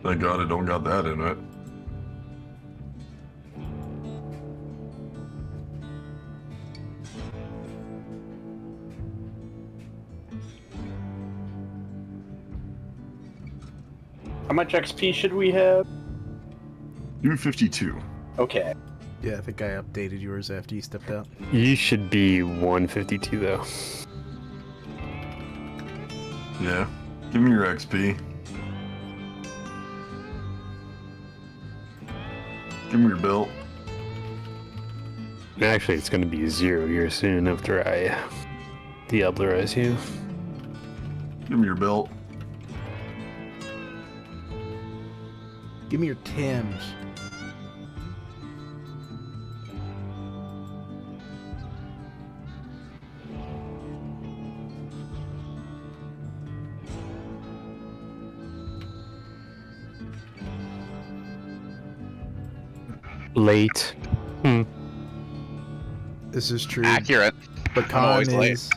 Thank God I don't got that in it. How much XP should we have? 252. Okay. Yeah, I think I updated yours after you stepped out. You should be 152 though. Yeah. Give me your XP. Give me your belt. Actually, it's gonna be 0 here soon after I Diablerize you. Give me your belt. Give me your Tims. Late. This is true. Accurate. But I'm Con always late. is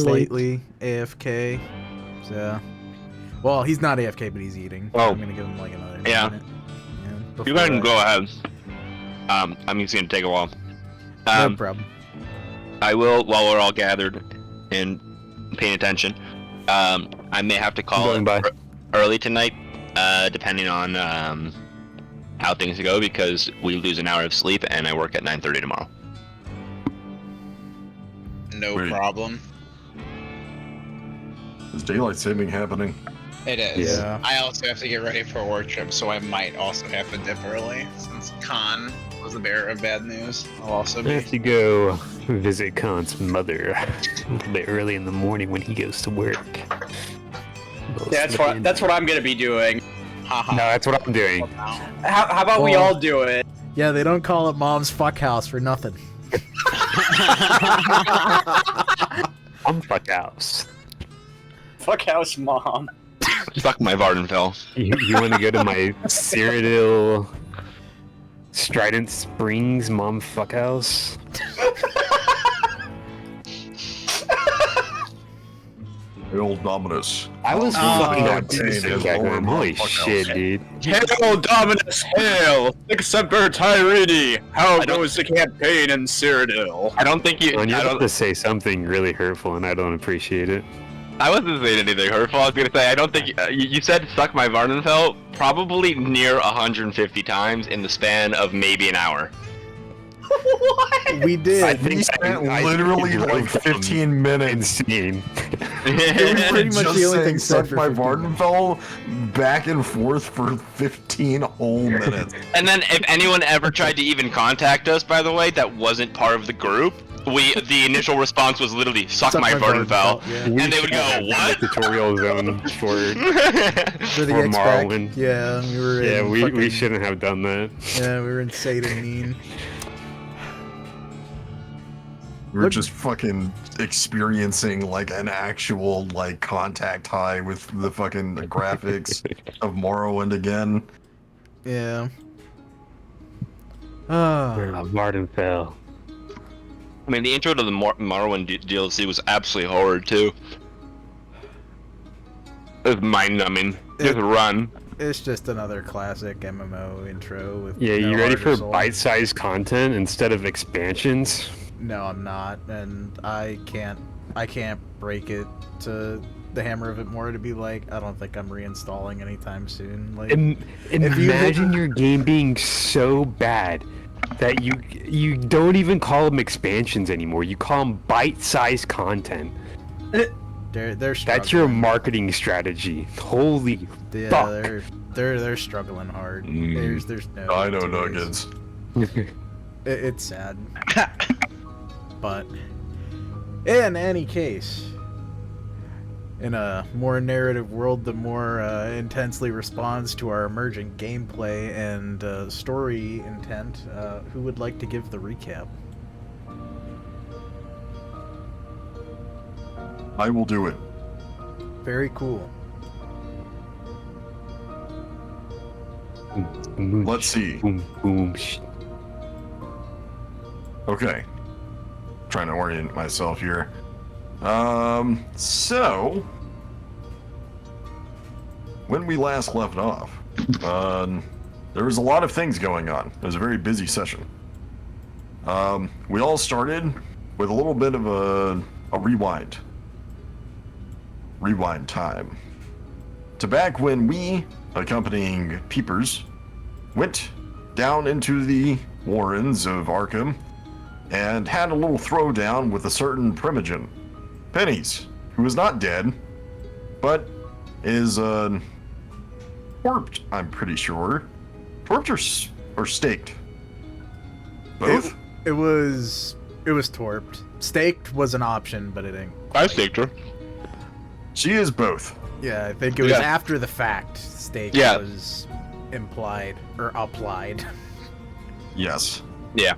slightly AFK. So, well, he's not AFK, but he's eating. Oh. I'm gonna give him like another Yeah. minute. Yeah. You before guys can I- go ahead. I'm just gonna take a while. No problem. I will, while we're all gathered and paying attention, I may have to call Going by. early tonight, depending on how things go, because we lose an hour of sleep and I work at 9:30 tomorrow. No Wait. problem. Is daylight saving happening? It is. Yeah. I also have to get ready for a work trip, so I might also have to dip early. Since Khan was the bearer of bad news, I'll also I be. have to go visit Khan's mother a little bit early in the morning when he goes to work. Yeah, that's what I'm gonna be doing. Haha. No, that's what I'm doing. How about we Well- all do it? Yeah, they don't call it Mom's fuck house for nothing. I'm fuck house. Fuck house mom. Fuck my Vardenfell. You want to go to my Cyrodiil Strident Springs mom fuck house? The old Dominus. I was Oh, fucking dude, optimistic it's back lower then. mom Holy fuck house. shit, dude. Hail Dominus, hail! Semper Tyranni! How goes the campaign in Cyrodiil? I don't think you. When you're I about don't. to say something really hurtful and I don't appreciate it. I wasn't saying anything hurtful. I was gonna say I don't think you said "suck my Vardenfell" probably near 150 times in the span of maybe an hour. What? We did. I We think spent I literally drove like them 15 minutes. Insane. pretty much the only thing said Suck for my 15 Vardenfell back and forth for 15 whole minutes. And then if anyone ever tried to even contact us, by the way, that wasn't part of the group, the initial response was literally "suck, my Vardenfell," Yeah. and they would go, "What?" The tutorial zone for For the Or X-Pac. Morrowind. Yeah, we were yeah, in we fucking- shouldn't have done that. Yeah, we were insane and mean. We're Look- just fucking experiencing like an actual like contact high with the fucking graphics of Morrowind again. Yeah. Ah. Vardenfell. I mean, the intro to the Morrowind DLC was absolutely horrid too. It was mind-numbing. Just run. It's just another classic MMO intro with Yeah, no you ready heart or for soul. bite-sized content instead of expansions? No, I'm not, and I can't break it to the hammer of it more to be like, I don't think I'm reinstalling anytime soon. Like, if you- Imagine your game being so bad that you don't even call them expansions anymore. You call them bite-sized content. they're struggling. That's your marketing strategy. Holy Yeah, fuck. they're struggling hard. There's no. I know two ways. nuggets. It's sad. But in any case, in a more narrative world that more intensely responds to our emergent gameplay and story intent, who would like to give the recap? I will do it. Very cool. Let's see. Boom, boom. Okay. Trying to orient myself here. So when we last left off, There was a lot of things going on. It was a very busy session. We all started with a little bit of a rewind. Rewind time. To back when we, accompanying peepers, went down into the warrens of Arkham and had a little throwdown with a certain primogen, Pennies, who is not dead, but is torped, I'm pretty sure. Torped or staked? Both? It was torped. Staked was an option, but it didn't. I staked her. She is both. Yeah, I think it was Yeah. after the fact. Stake Yeah. was implied or applied. Yes. Yeah.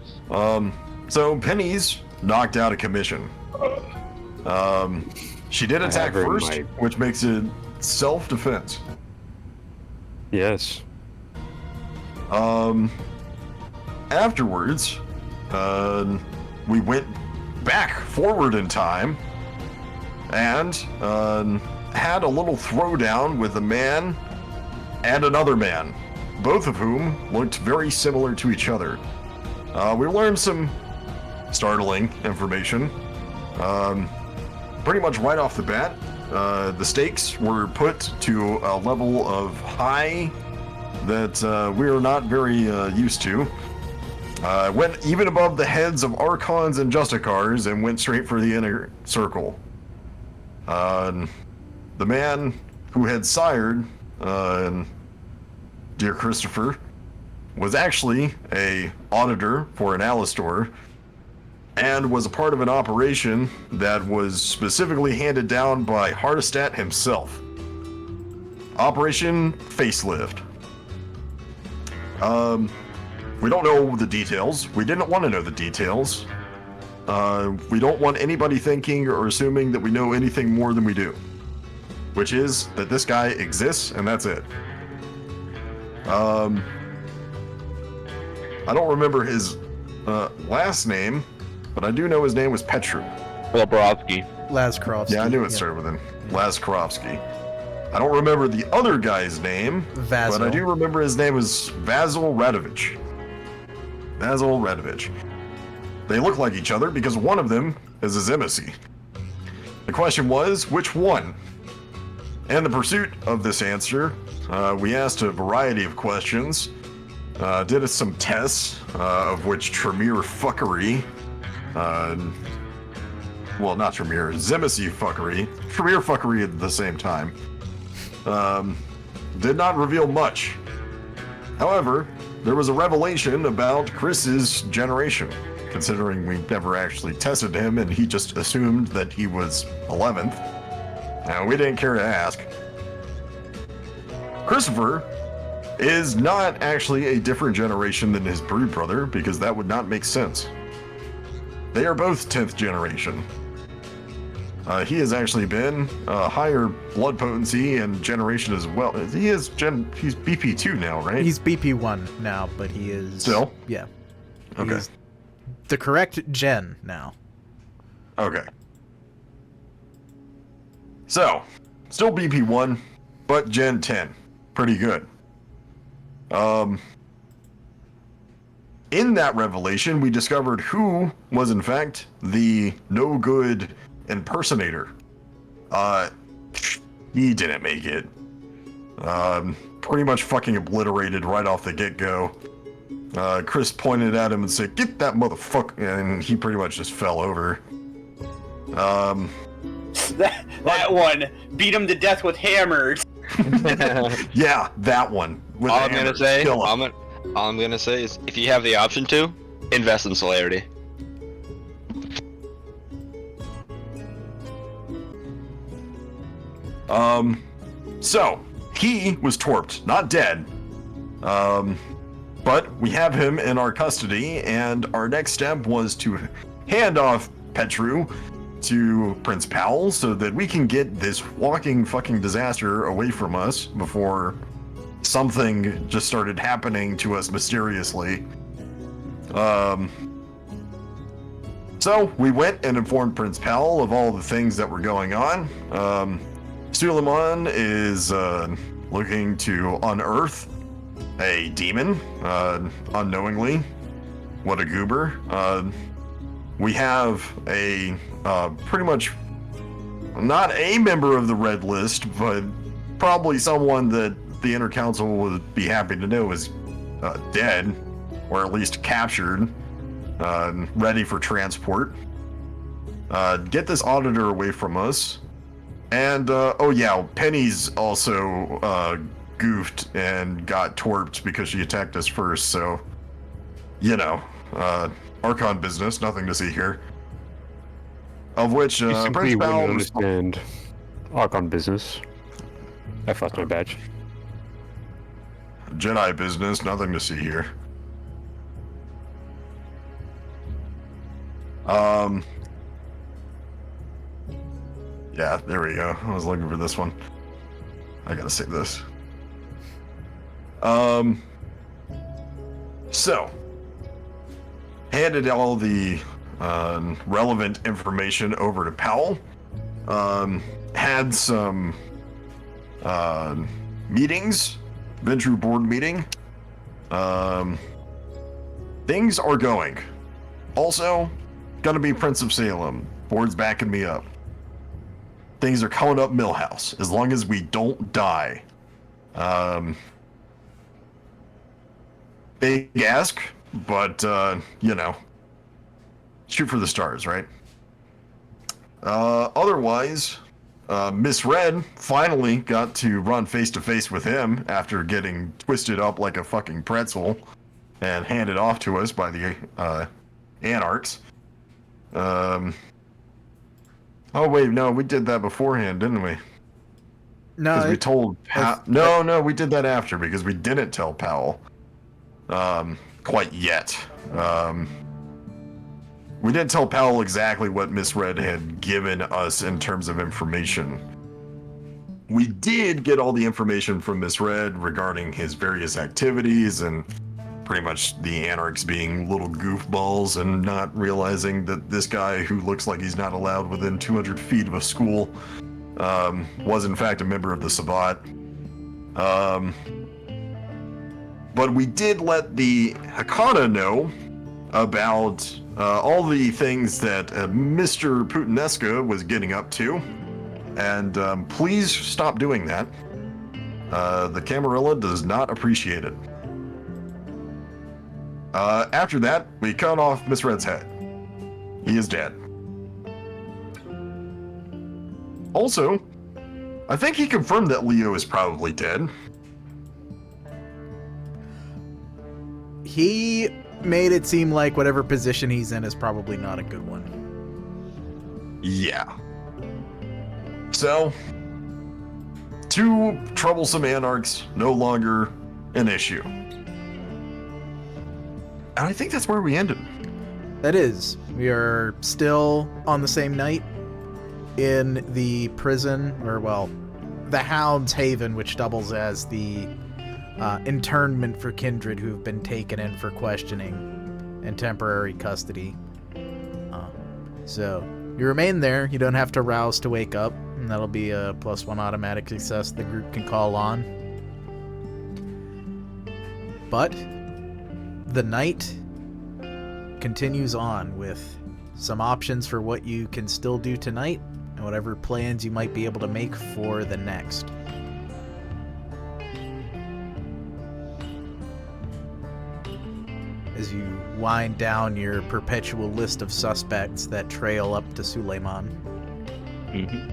So Pennies knocked out a commission. She did attack Very first, might. which makes it self-defense. Yes. Afterwards, we went back forward in time and had a little throwdown with a man and another man, both of whom looked very similar to each other. We learned some startling information. Pretty much right off the bat, the stakes were put to a level of high that we are not very used to. Went even above the heads of Archons and Justicars and went straight for the inner circle. The man who had sired dear Christopher was actually a auditor for an Alistor and was a part of an operation that was specifically handed down by Hardestat himself. Operation Facelift. We don't know the details. We didn't want to know the details. We don't want anybody thinking or assuming that we know anything more than we do. Which is that this guy exists and that's it. I don't remember his last name, but I do know his name was Ventrue. Lebrovsky. Lazkrovsky. Yeah, I knew it started with him. Lazkrovsky. I don't remember the other guy's name, Vasil. but I do remember his name was Vasil Radovich. Vasil Radovich. They look like each other because one of them is his embassy. The question was, which one? In the pursuit of this answer, we asked a variety of questions, did some tests, of which Tremere fuckery, well, not Tremere, Zemisi fuckery, Tremere fuckery at the same time, did not reveal much. However, there was a revelation about Chris's generation, considering we never actually tested him and he just assumed that he was 11th. Now, we didn't care to ask. Christopher is not actually a different generation than his brood brother, because that would not make sense. They are both 10th generation. He has actually been higher blood potency and generation as well. He's BP2 now, right? He's BP1 now, but he is... Still? Yeah. Okay. He's the correct gen now. Okay. So, still BP1, but Gen 10. Pretty good. In that revelation, we discovered who was in fact the no-good impersonator. He didn't make it. Pretty much fucking obliterated right off the get-go. Chris pointed at him and said, "Get that motherfucker," and he pretty much just fell over. That one beat him to death with hammers. Yeah, that one. With All the I'm gonna hammer. say, Kill him. all I'm gonna say is, if you have the option to, invest in celerity. So he was torped, not dead. But we have him in our custody, and our next step was to hand off Ventrue to Prince Powell so that we can get this walking fucking disaster away from us before something just started happening to us mysteriously. So we went and informed Prince Powell of all the things that were going on. Suleiman is looking to unearth a demon, unknowingly. What a goober. We have a pretty much not a member of the Red List, but probably someone that the Inner Council would be happy to know is dead, or at least captured, ready for transport. Get this auditor away from us. And, oh yeah, Penny's also goofed and got torped because she attacked us first, so, you know, Archon business, nothing to see here. Of which, You simply Prince wouldn't Bal... understand Archon business. I lost my badge. Jedi business, nothing to see here. Yeah, there we go. I was looking for this one. I gotta save this. So, handed all the relevant information over to Powell. Had some meetings, Ventrue board meeting. Things are going. Also, gonna be Prince of Salem. Board's backing me up. Things are coming up Millhouse, as long as we don't die. Big ask, but, you know, shoot for the stars, right? Otherwise, Miss Red finally got to run face-to-face with him after getting twisted up like a fucking pretzel and handed off to us by the Anarchs. Oh wait, no, we did that beforehand, didn't we? No, Because we told No, we did that after because we didn't tell Powell. Quite yet. We didn't tell Powell exactly what Miss Red had given us in terms of information. We did get all the information from Miss Red regarding his various activities and pretty much the Anarchs being little goofballs and not realizing that this guy who looks like he's not allowed within 200 feet of a school was in fact a member of the Sabbat. But we did let the Hakana know about all the things that Mr. Putinesca was getting up to, and please stop doing that. The Camarilla does not appreciate it. After that, we cut off Miss Red's head. He is dead. Also, I think he confirmed that Leo is probably dead. he made it seem like whatever position he's in is probably not a good one. Yeah. So, two troublesome Anarchs, no longer an issue. And I think that's where we ended. That is. We are still on the same night in the prison, or, well, the Hound's Haven, which doubles as the internment for kindred who've been taken in for questioning and temporary custody. So, you remain there. You don't have to rouse to wake up, and that'll be a +1 automatic success the group can call on. But the night continues on with some options for what you can still do tonight and whatever plans you might be able to make for the next. As you wind down your perpetual list of suspects that trail up to Suleiman. Mm-hmm.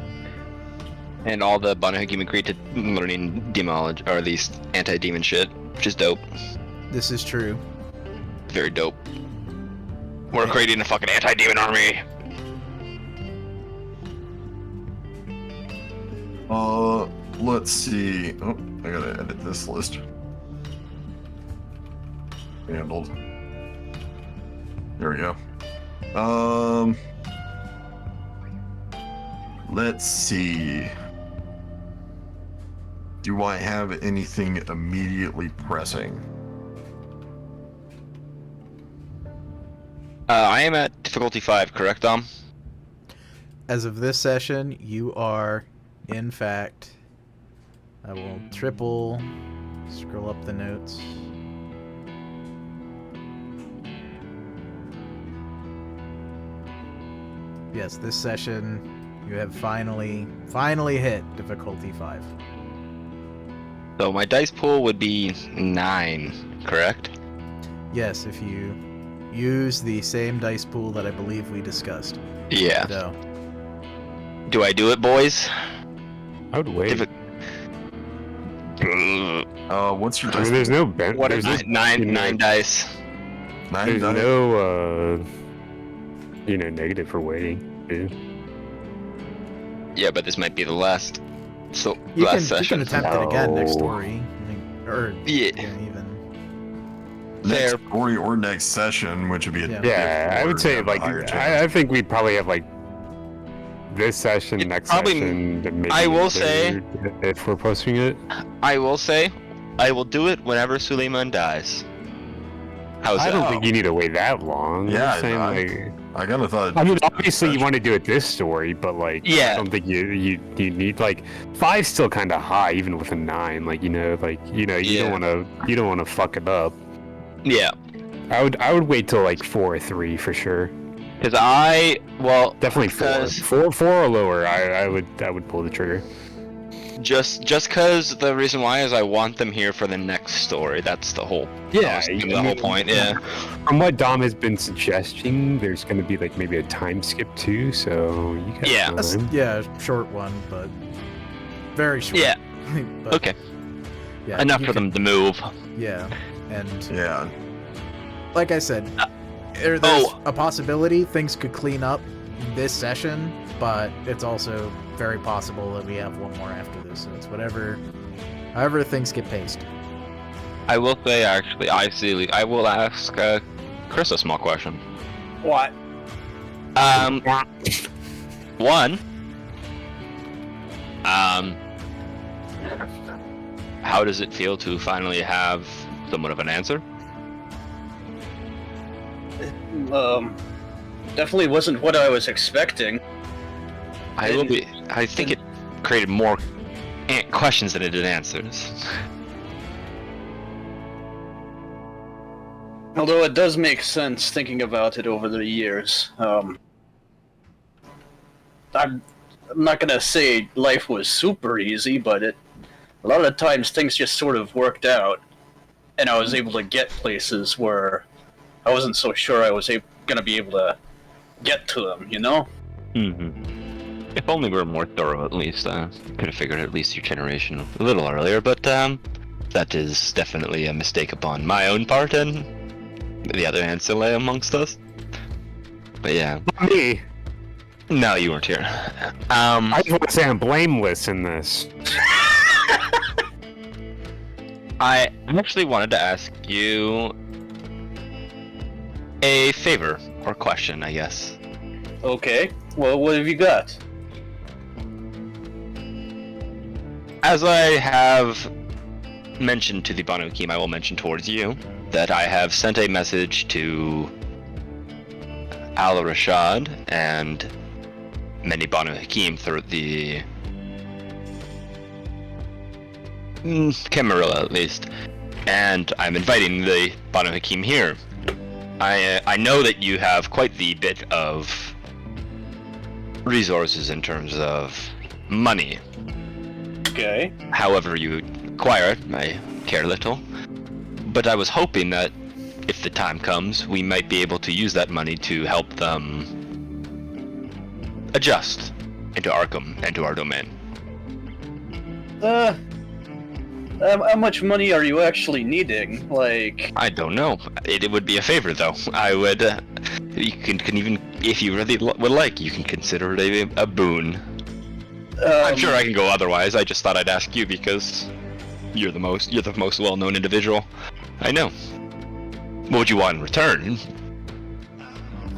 And all the Banu Haqim agreed to learning demonology, or at least anti-demon shit, which is dope. This is true. Very dope. We're creating a fucking anti-demon army. Let's see. Oh, I gotta edit this list. Handled. There we go. Let's see. Do I have anything immediately pressing? I am at difficulty 5, correct, Dom? As of this session, you are, in fact, I will triple Scroll up the notes. Yes, this session you have finally hit difficulty 5. So my dice pool would be 9, correct? Yes, if you use the same dice pool that I believe we discussed. Yeah. So, Do I do it, boys? I would wait. If it- What's your I dice? mean, there's no ben- What there's is no- you know, nine dice? 9 There's dice? no negative for waiting. Dude. Yeah, but this might be the last. So you last can session. attempt it again next No. story. I mean, or Yeah. even. Next Fair. story or next session, which would be a Yeah. Yeah, I would say like higher chance. I think we'd probably have like this session, It next probably- session, and maybe I will the say- third, if we're posting it. I will say, I will do it whenever Suleiman dies. How's I that? don't think you need to wait that long. Yeah, I'm saying, I- like, I kind of thought. I mean, obviously you want to do it this story, but like, Yeah. I don't think you need like 5's still kind of high, even with a 9. Like you Yeah. don't want to fuck it up. Yeah, I would wait till like 4 or 3 for sure. because Definitely 4. 'cause- 4 or lower. I would pull the trigger. just because the reason why is I want them here for the next story. That's the whole. the whole point. Yeah. From what Dom has been suggesting, there's going to be like maybe a time skip too, so you got Yeah. time. Yeah, short one, but very short. Yeah. But, Okay. Yeah, Enough you for them to move. Yeah, and Yeah. like I said, there's a possibility things could clean up this session, but it's also very possible that we have one more after this. So it's however things get paced. I will say, actually, I will ask Chris a small question. What? One. How does it feel to finally have somewhat of an answer? Definitely wasn't what I was expecting. I think it created more questions than it did answers. Although it does make sense thinking about it over the years. I'm not gonna say life was super easy, but a lot of times things just sort of worked out, and I was able to get places where I wasn't so sure I was gonna be able to get to them, you know? Mm-hmm. If only we were more thorough, at least. Could have figured at least your generation a little earlier, but that is definitely a mistake upon my own part and the other ancilla amongst us. But yeah. Not me. No, you weren't here. I just want to say I'm blameless in this. I actually wanted to ask you a favor or question, I guess. Okay, well, what have you got? As I have mentioned to the Banu Haqim, I will mention towards you that I have sent a message to Al-Rashad and many Banu Haqim through the Camarilla, at least, and I'm inviting the Banu Haqim here. I know that you have quite the bit of resources in terms of money. Okay. However you acquire it, I care little. But I was hoping that if the time comes, we might be able to use that money to help them adjust into Arkham and to our domain. How much money are you actually needing? Like, I don't know. It would be a favor, though. I would. You can even, if you really would like, you can consider it a boon. I'm sure I can go otherwise. I just thought I'd ask you because you're the most well-known individual I know. What would you want in return?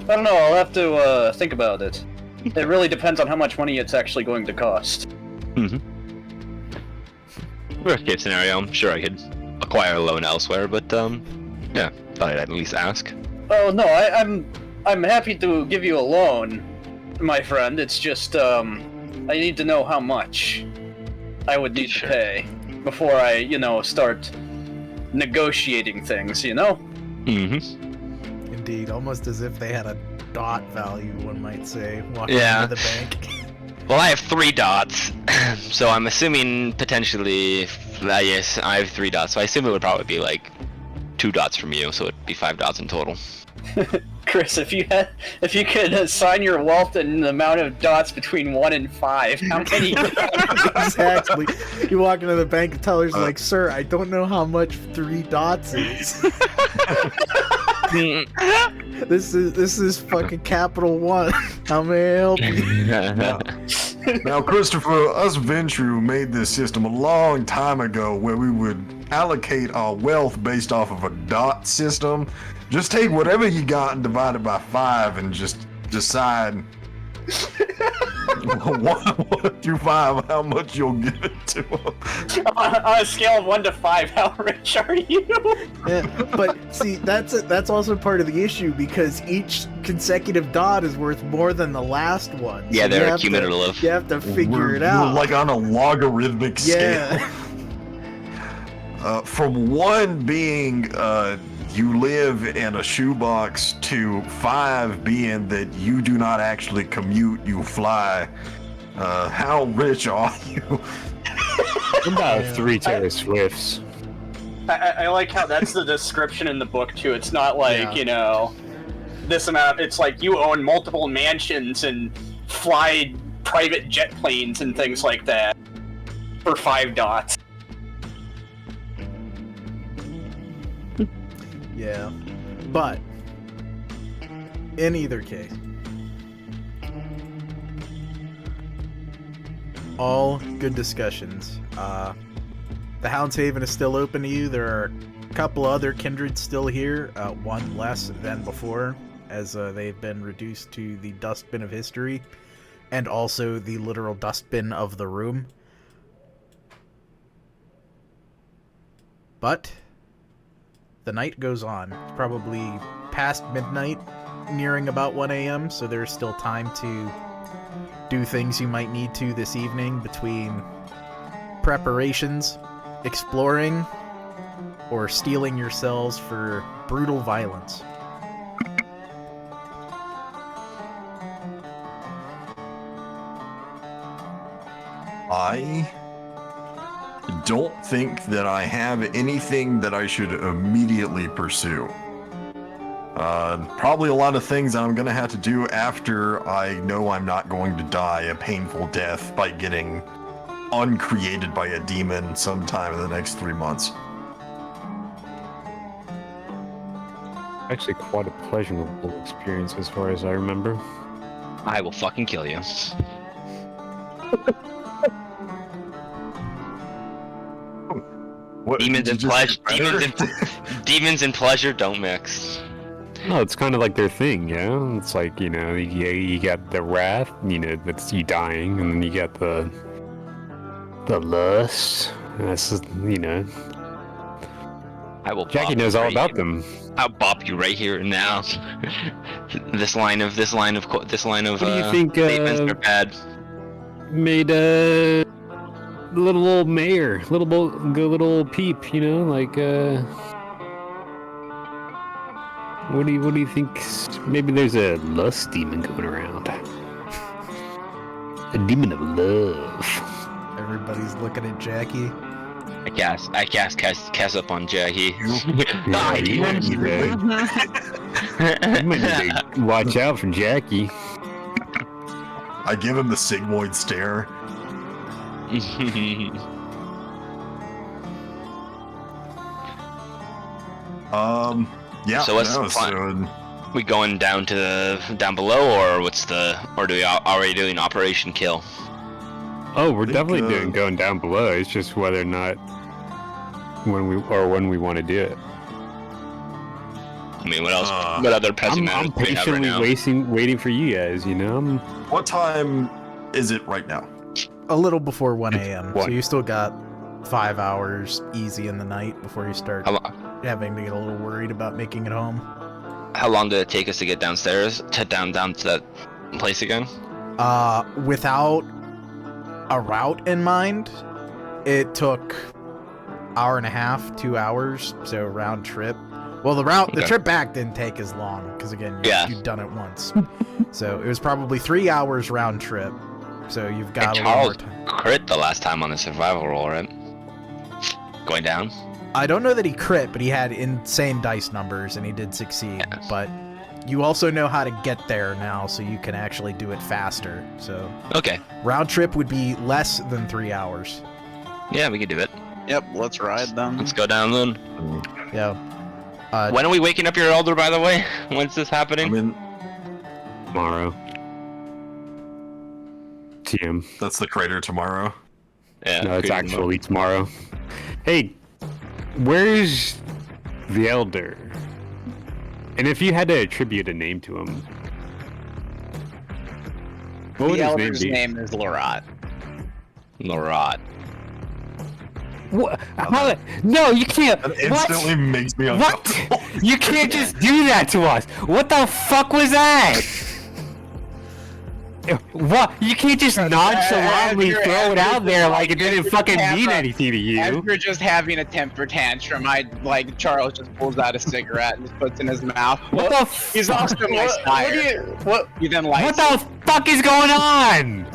I don't know, I'll have to think about it. It really depends on how much money it's actually going to cost. Mm-hmm. Worst case scenario, I'm sure I could acquire a loan elsewhere, but yeah, thought I'd at least ask. Oh no, I'm happy to give you a loan, my friend. It's just I need to know how much I would need Sure. to pay before I, start negotiating things, Mm-hmm. Indeed, almost as if they had a dot value, one might say, walking Yeah. into the bank. Well, I have 3 dots, so I'm assuming potentially. Yes, I have 3 dots, so I assume it would probably be like 2 dots from you, so it'd be 5 dots in total. Chris, if you could assign your wealth in the amount of dots between 1 and 5, how many? Exactly. You walk into the bank and teller's like, "Sir, I don't know how much 3 dots is. This is fucking Capital One. How may I help you?" Now, Christopher, us Ventrue made this system a long time ago where we would allocate our wealth based off of a dot system. Just take whatever you got and divide it by 5 and just decide 1 through 5 how much you'll give it to them. On a scale of 1 to 5, how rich are you? Yeah, but see, that's also part of the issue because each consecutive dot is worth more than the last one. Yeah, So they're you have to- cumulative. You have to figure it We're out. like on a logarithmic scale. Yeah. From 1 being you live in a shoebox to 5 being that you do not actually commute, you fly. How rich are you? About 3 Taylor Swifts. I like how that's the description in the book too. It's not like, this amount. It's like you own multiple mansions and fly private jet planes and things like that for 5 dots. Yeah. But in either case, all good discussions. The Hound's Haven is still open to you. There are a couple other kindreds still here, one less than before, as they've been reduced to the dustbin of history, and also the literal dustbin of the room. But the night goes on. It's probably past midnight, nearing about 1 a.m., so there's still time to do things you might need to this evening between preparations, exploring, or steeling yourselves for brutal violence. I don't think that I have anything that I should immediately pursue. Probably a lot of things I'm gonna have to do after I know I'm not going to die a painful death by getting uncreated by a demon sometime in the next 3 months. Actually, quite a pleasurable experience as far as I remember. I will fucking kill you. What, Demons did and you just pleasure. get better? Demons and pleasure don't mix. No, it's kind of like their thing, yeah. It's like, you got the wrath, that's you dying, and then you got the lust. That's I will. Jackie bop knows you all right about here. them. I'll bop you right here and now. This line of. What do you think? Statements are bad. Made a little old mayor, little old peep, like what do you think? Maybe there's a lust demon going around, a demon of love. Everybody's looking at Jackie. I cast up on Jackie. Yeah, you might need to watch out for Jackie. I give him the sigmoid stare. Yeah. So what's no, the plan? We going down below, or or do we already doing Operation Kill? Oh, we're think, definitely going down below. It's just whether or not when we want to do it. I mean, what else? What other pressing I'm matters do we have right patiently now? waiting for you guys. What time is it right now? A little before 1 a.m., so One. you still got 5 hours easy in the night before you start having to get a little worried about making it home. How long did it take us to get downstairs down to that place again? Without a route in mind, it took hour and a half, 2 hours, so round trip. Well, the trip back didn't take as long because again, you've done it once. So it was probably 3 hours round trip. So you've got a little more time. Crit the last time on the survival roll, right? Going down. I don't know that he crit, but he had insane dice numbers and he did succeed. Yes. But you also know how to get there now, so you can actually do it faster. So Okay. round trip would be less than 3 hours. Yeah, we can do it. Yep, let's ride then. Let's go down then. Yeah. When are we waking up your elder, by the way? When's this happening? I mean, Tomorrow. TM. that's the crater tomorrow. Yeah, No, it's good actually tomorrow. Hey, where's the Elder? And if you had to attribute a name to him, what would The his name elder's be? name is Lorat. Lorat. What? How, no, you can't. That instantly makes me What? uncomfortable. You can't just do that to us. What the fuck was that? What? You can't just nonchalantly Andrew- throw it out there like it didn't Andrew fucking just mean have a- anything to you. As we're just having a temper tantrum, Charles just pulls out a cigarette and just puts in his mouth. What the He's also my style. He then What lights the fuck is going on?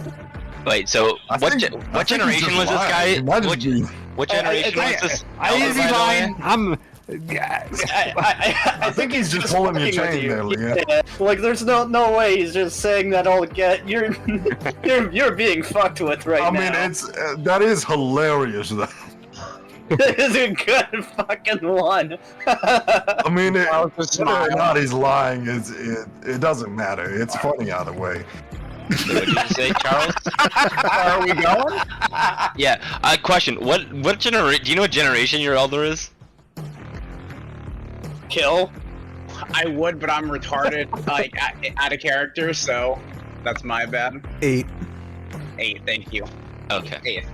Wait, so I what think- I what think he's generation just was this guy? lying. He might just What, be- what generation was this? I elder, is by he the way? lying? I'm. I think he's just pulling your chain there, Leah. Yeah, like there's no way he's just saying that all get you're being fucked with right I now. mean, it's that is hilarious though. This is a good fucking one. I mean, Charles just whether or smiled. not he's lying, it doesn't matter. It's funny either way. What did you say, Charles? Are we going? Yeah. Question. What generation? Do you know what generation your elder is? Kill. I would, but I'm retarded, like out of character, so that's my bad. 8. 8, thank you. Okay. 8.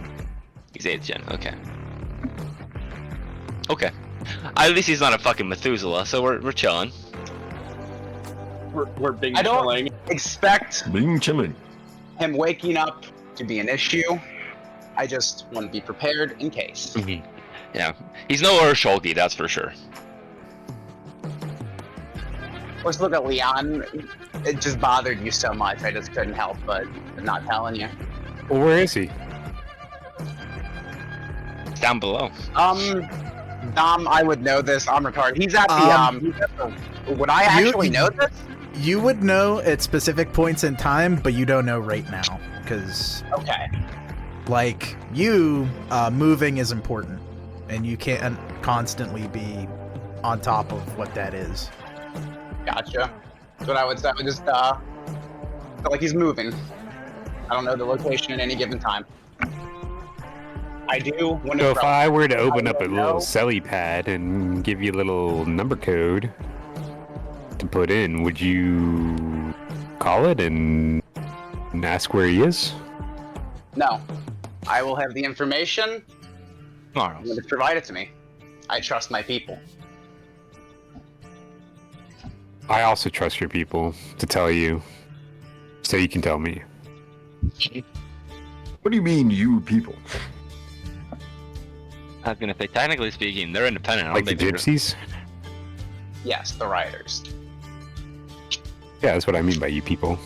He's 8th gen. Okay. Okay. At least he's not a fucking Methuselah, so we're chilling. We're being I don't- killing. Expect Being chilling. him waking up to be an issue. I just want to be prepared in case. Yeah. He's no Urshulgi, that's for sure. Let's look at Leon. It just bothered you so much, I just couldn't help but not telling you. Well, where is he? It's down below. Dom, I would know this. I'm retarded. He's at the, he's at the would I actually know this? You would know at specific points in time, but you don't know right now. Because, Okay. like, you, moving is important. And you can't constantly be on top of what that is. Gotcha. That's what I would say. I would just, feel like he's moving. I don't know the location at any given time. I do want So to if I were to open I up a don't little know. celly pad and give you a little number code to put in, would you call it and ask where he is? No. I will have the information Tomorrow. when it's provided to me. I trust my people. I also trust your people to tell you, so you can tell me. What do you mean, you people? I was gonna say, technically speaking, they're independent. I don't Like the think they're- gypsies? Yes, the riders. Yeah, that's what I mean by you people.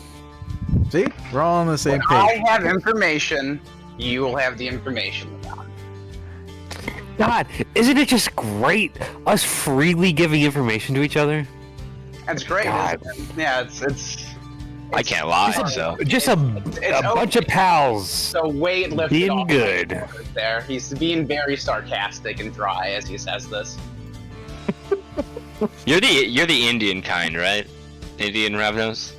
See? We're all on the same When I page. have information, you will have the information, Leon. God, isn't it just great us freely giving information to each other? That's great. God. Isn't it? Yeah, it's I can't lie, so. Just a bunch of pals. So weight lifted Being off good. my shoulders there. He's being very sarcastic and dry as he says this. You're the Indian kind, right? Indian Ravnos?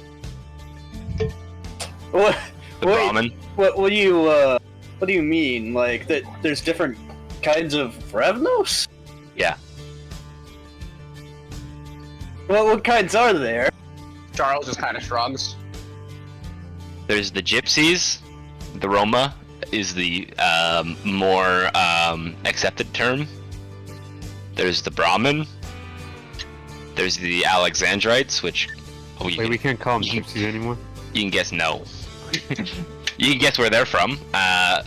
What? The Wait, Brahmin? what do you mean? Like that? There's different kinds of Ravnos? Yeah. What kinds are there? Charles just kind of shrugs. There's the gypsies. The Roma is the more accepted term. There's the Brahmin. There's the Alexandrites, which Wait, we can't call them you- gypsies anymore? you can guess no. You can guess where they're from. No,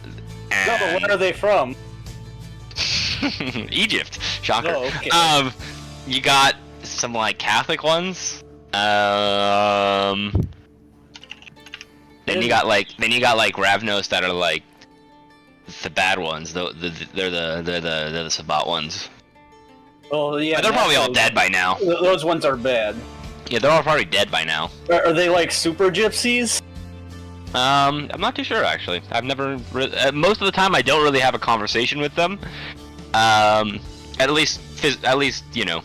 but where are they from? Egypt, shocker. Oh, okay. You got some like Catholic ones. Then you got like Ravnos that are like the bad ones. They're the Sabbat ones. Oh yeah. But they're probably all dead by now. Those ones are bad. Yeah, they're all probably dead by now. Are they like super gypsies? I'm not too sure actually. I've never. Most of the time, I don't really have a conversation with them. At least you know,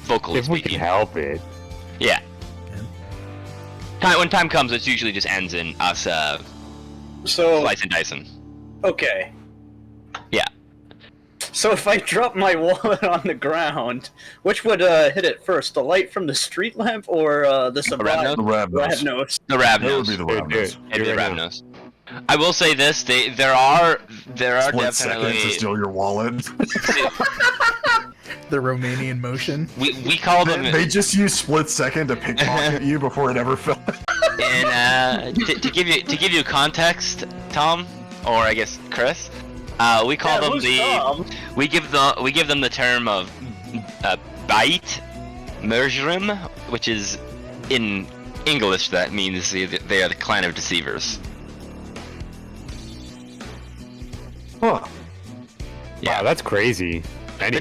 vocally If we speaking. can help it. Yeah. When time comes, it usually just ends in us So slicing and dicing. okay. Yeah. So if I drop my wallet on the ground, which would hit it first? The light from the street lamp or the Ravnos? The Ravnos. Ravnos? The That would Ravnos. be the Dude, Ravnos. It'd be the Right now. Ravnos. I will say this: there are Split second to definitely steal your wallet. The Romanian motion. we call them They just use split second to pickpocket you before it ever fell. and to give you context, Tom, or I guess Chris, we call them who's the Tom? we give them the term of bite mergerim, which is in English that means they are the clan of deceivers. Huh. Yeah. Wow, that's crazy. Anyway.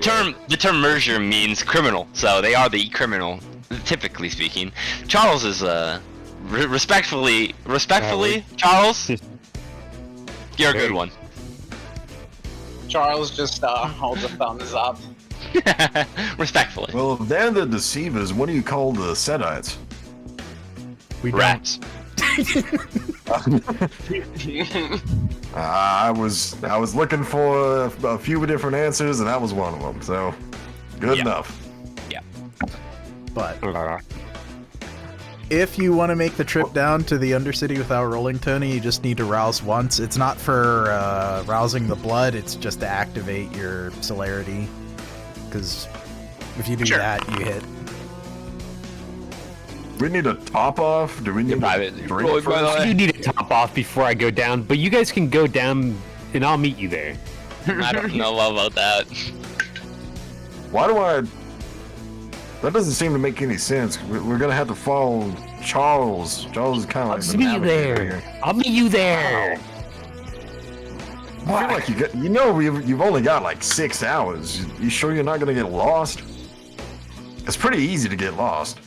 The term merger means criminal, so they are the criminal, typically speaking. Charles is respectfully, Charles, you're a good one. Charles just holds a thumbs up. Respectfully. Well, if they're the deceivers, what do you call the Setites? We don't. Rats. I was looking for a few different answers, and that was one of them. So, good Yeah. enough. But if you want to make the trip down to the Undercity without rolling, Tony, you just need to rouse once. It's not for rousing the blood, it's just to activate your celerity. Because if you do Sure. that, you hit. Do we need a top off? Do we need private- a roll drink it by the first? way. You need to top off before I go down, but you guys can go down and I'll meet you there. I don't know about that. Why do I? That doesn't seem to make any sense. We're gonna have to follow Charles. Charles is kind of like the I'll meet you navigator there. here. I'll meet you there. I feel like you've only got like 6 hours. You sure you're not gonna get lost? It's pretty easy to get lost.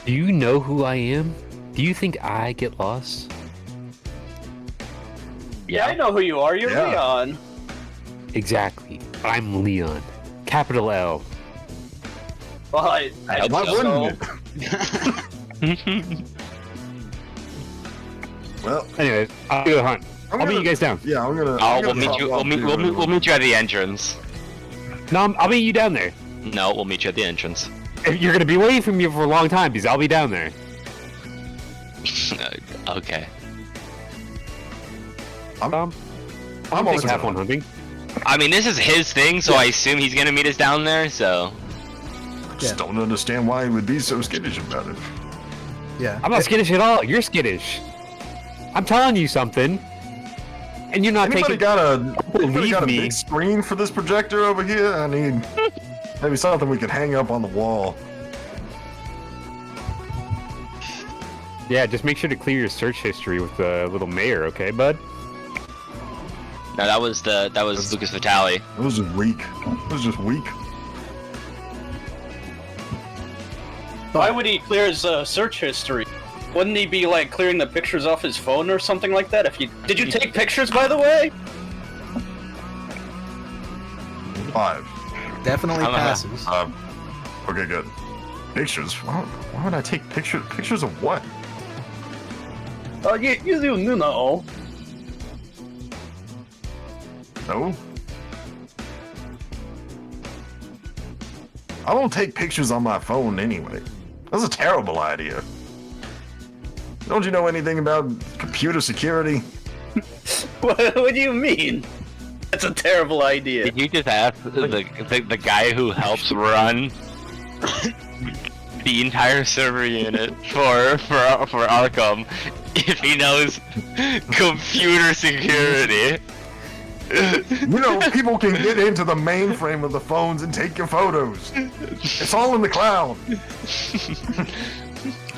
Do you know who I am? Do you think I get lost? Yeah, I know who you are. You're Yeah. Leon. Exactly. I'm Leon. Capital L. Well, I hope Why don't know. wouldn't it? Well, Anyways, I'll go hunt. I'll meet you guys down. Yeah, I'm gonna. Oh, I'm we'll gonna meet top you. off We'll meet you at the entrance. No, I'll meet you down there. No, we'll meet you at the entrance. You're gonna be waiting for me for a long time because I'll be down there. Okay. I'm I'll also take half one hunting. I mean, this is his thing, so I assume he's gonna meet us down there. So just don't understand why he would be so skittish about it. Yeah. I'm not skittish at all. You're skittish. I'm telling you something, and you're not Anybody taking. got a Believe me. big screen for this projector over here? I need maybe something we could hang up on the wall. Yeah, just make sure to clear your search history with the little mayor, okay, bud? no, that was Lucas Vitale. It was just weak. It was just weak. Why would he clear his search history? Wouldn't he be like clearing the pictures off his phone or something like that? Did you take pictures, by the way? 5. Definitely I'm a- passes. Okay, good. Pictures? Why would I take pictures? Pictures of what? You know. No. I don't take pictures on my phone anyway. That's a terrible idea. Don't you know anything about computer security? What do you mean? That's a terrible idea. Did you just ask the guy who helps run the entire server unit for Arkham if he knows computer security? You know, people can get into the mainframe of the phones and take your photos. It's all in the cloud.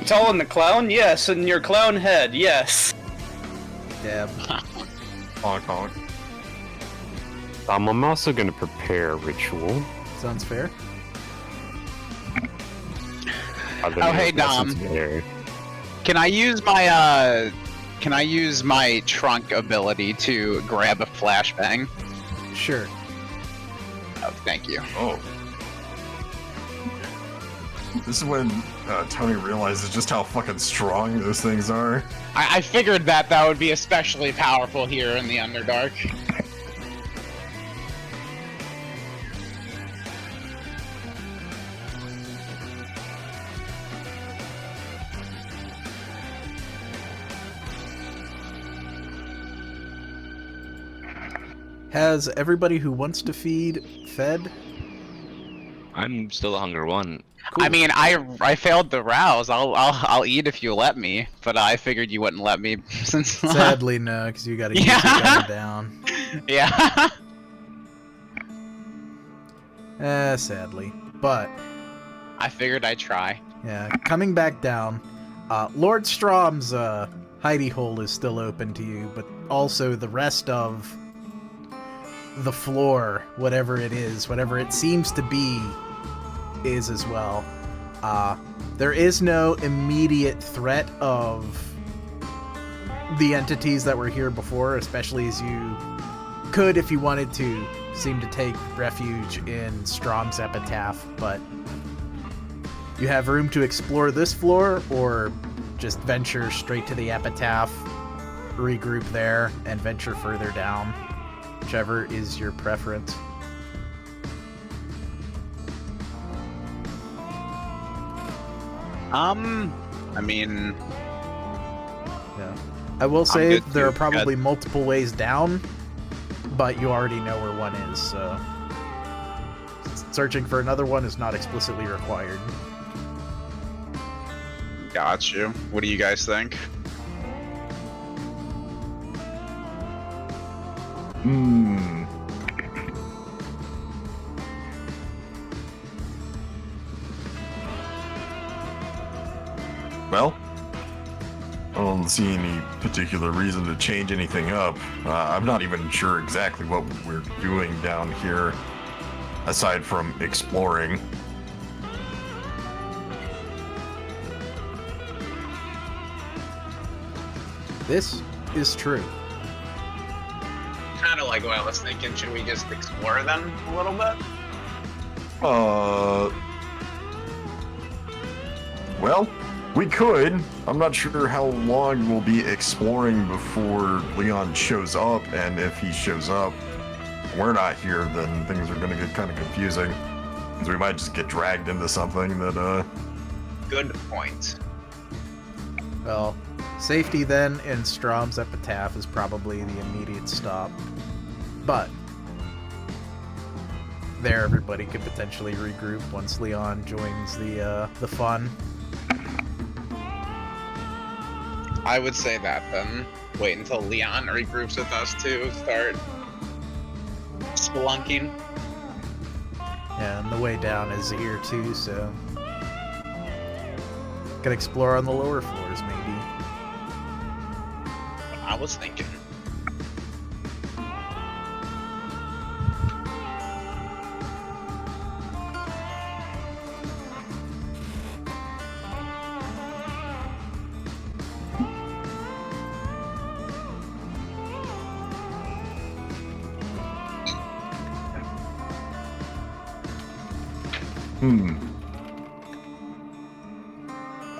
It's all in the clown? Yes, in your clown head, yes. Dab. Honk, honk. I'm also going to prepare a ritual. Sounds fair. Oh, hey, Dom. Can I use my trunk ability to grab a flashbang? Sure. Oh, thank you. Oh. This is when Tony realizes just how fucking strong those things are. I figured that would be especially powerful here in the Underdark. Has everybody who wants to feed fed? I'm still a hunger one. I mean, I failed the rouse. I'll eat if you let me, but I figured you wouldn't let me since. Sadly, no, because you gotta keep Yeah. your gun down. Yeah. Sadly. But, I figured I'd try. yeah, coming back down, Lord Strom's hidey hole is still open to you, but also the rest of the floor, whatever it is, whatever it seems to be, is as well. There is no immediate threat of the entities that were here before, especially as you could, if you wanted to, seem to take refuge in Strom's epitaph, but you have room to explore this floor or just venture straight to the epitaph, regroup there, and venture further down. Whichever is your preference. I mean, Yeah. I will say good there are too. probably multiple ways down, but you already know where one is, so searching for another one is not explicitly required. got you. What do you guys think? Well, I don't see any particular reason to change anything up. I'm not even sure exactly what we're doing down here, aside from exploring. This is true. Kind of like what I was thinking. Should we just explore them a little bit? Well, we could. I'm not sure how long we'll be exploring before Leon shows up, and if he shows up, we're not here, then things are gonna get kind of confusing. Because we might just get dragged into something that, Good point. Well, safety then in Strom's epitaph is probably the immediate stop. But there everybody could potentially regroup once Leon joins the fun. I would say that then. Wait until Leon regroups with us to start spelunking. Yeah, and the way down is here too, so can explore on the lower floors maybe. I was thinking.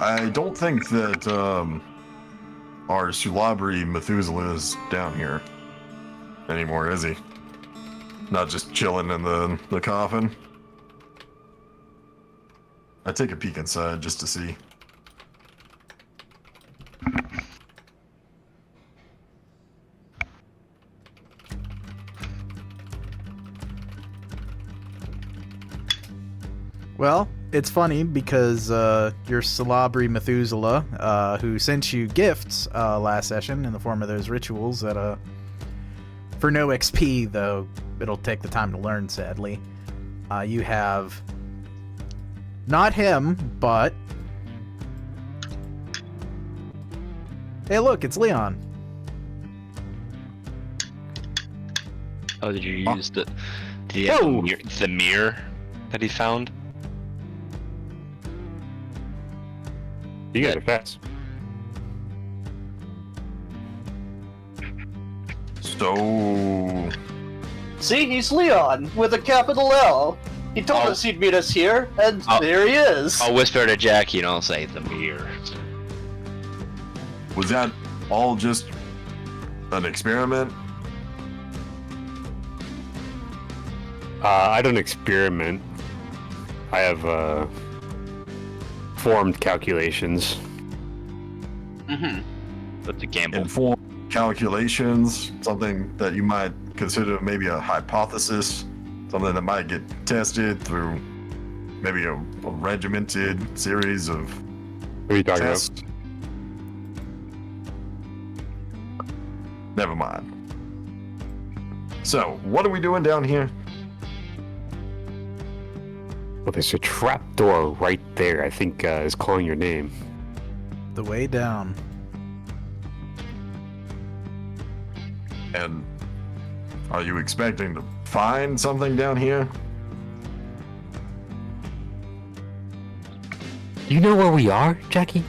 I don't think that, our Sulabri Methuselah is down here anymore, is he? Not just chilling in the coffin? I'd take a peek inside just to see. Well, it's funny because your Salabri Methuselah, who sent you gifts last session in the form of those rituals that For no XP, though, it'll take the time to learn, sadly. You have... Not him, but... Hey, look, it's Leon. Oh, did you use the... Did he have the mirror that he found? You got it fast. So... See, he's Leon with a capital L. He told us he'd meet us here, and there he is. I'll whisper to Jackie and I'll say the mirror. Was that all just an experiment? I don't experiment. I have formed calculations. But the gamble. Informed calculations, something that you might consider maybe a hypothesis, something that might get tested through maybe a regimented series of What are you talking tests. about? Never mind. So, what are we doing down here? Well, there's a trap door right there. I think is calling your name. The way down. And are you expecting to find something down here? You know where we are, Jackie?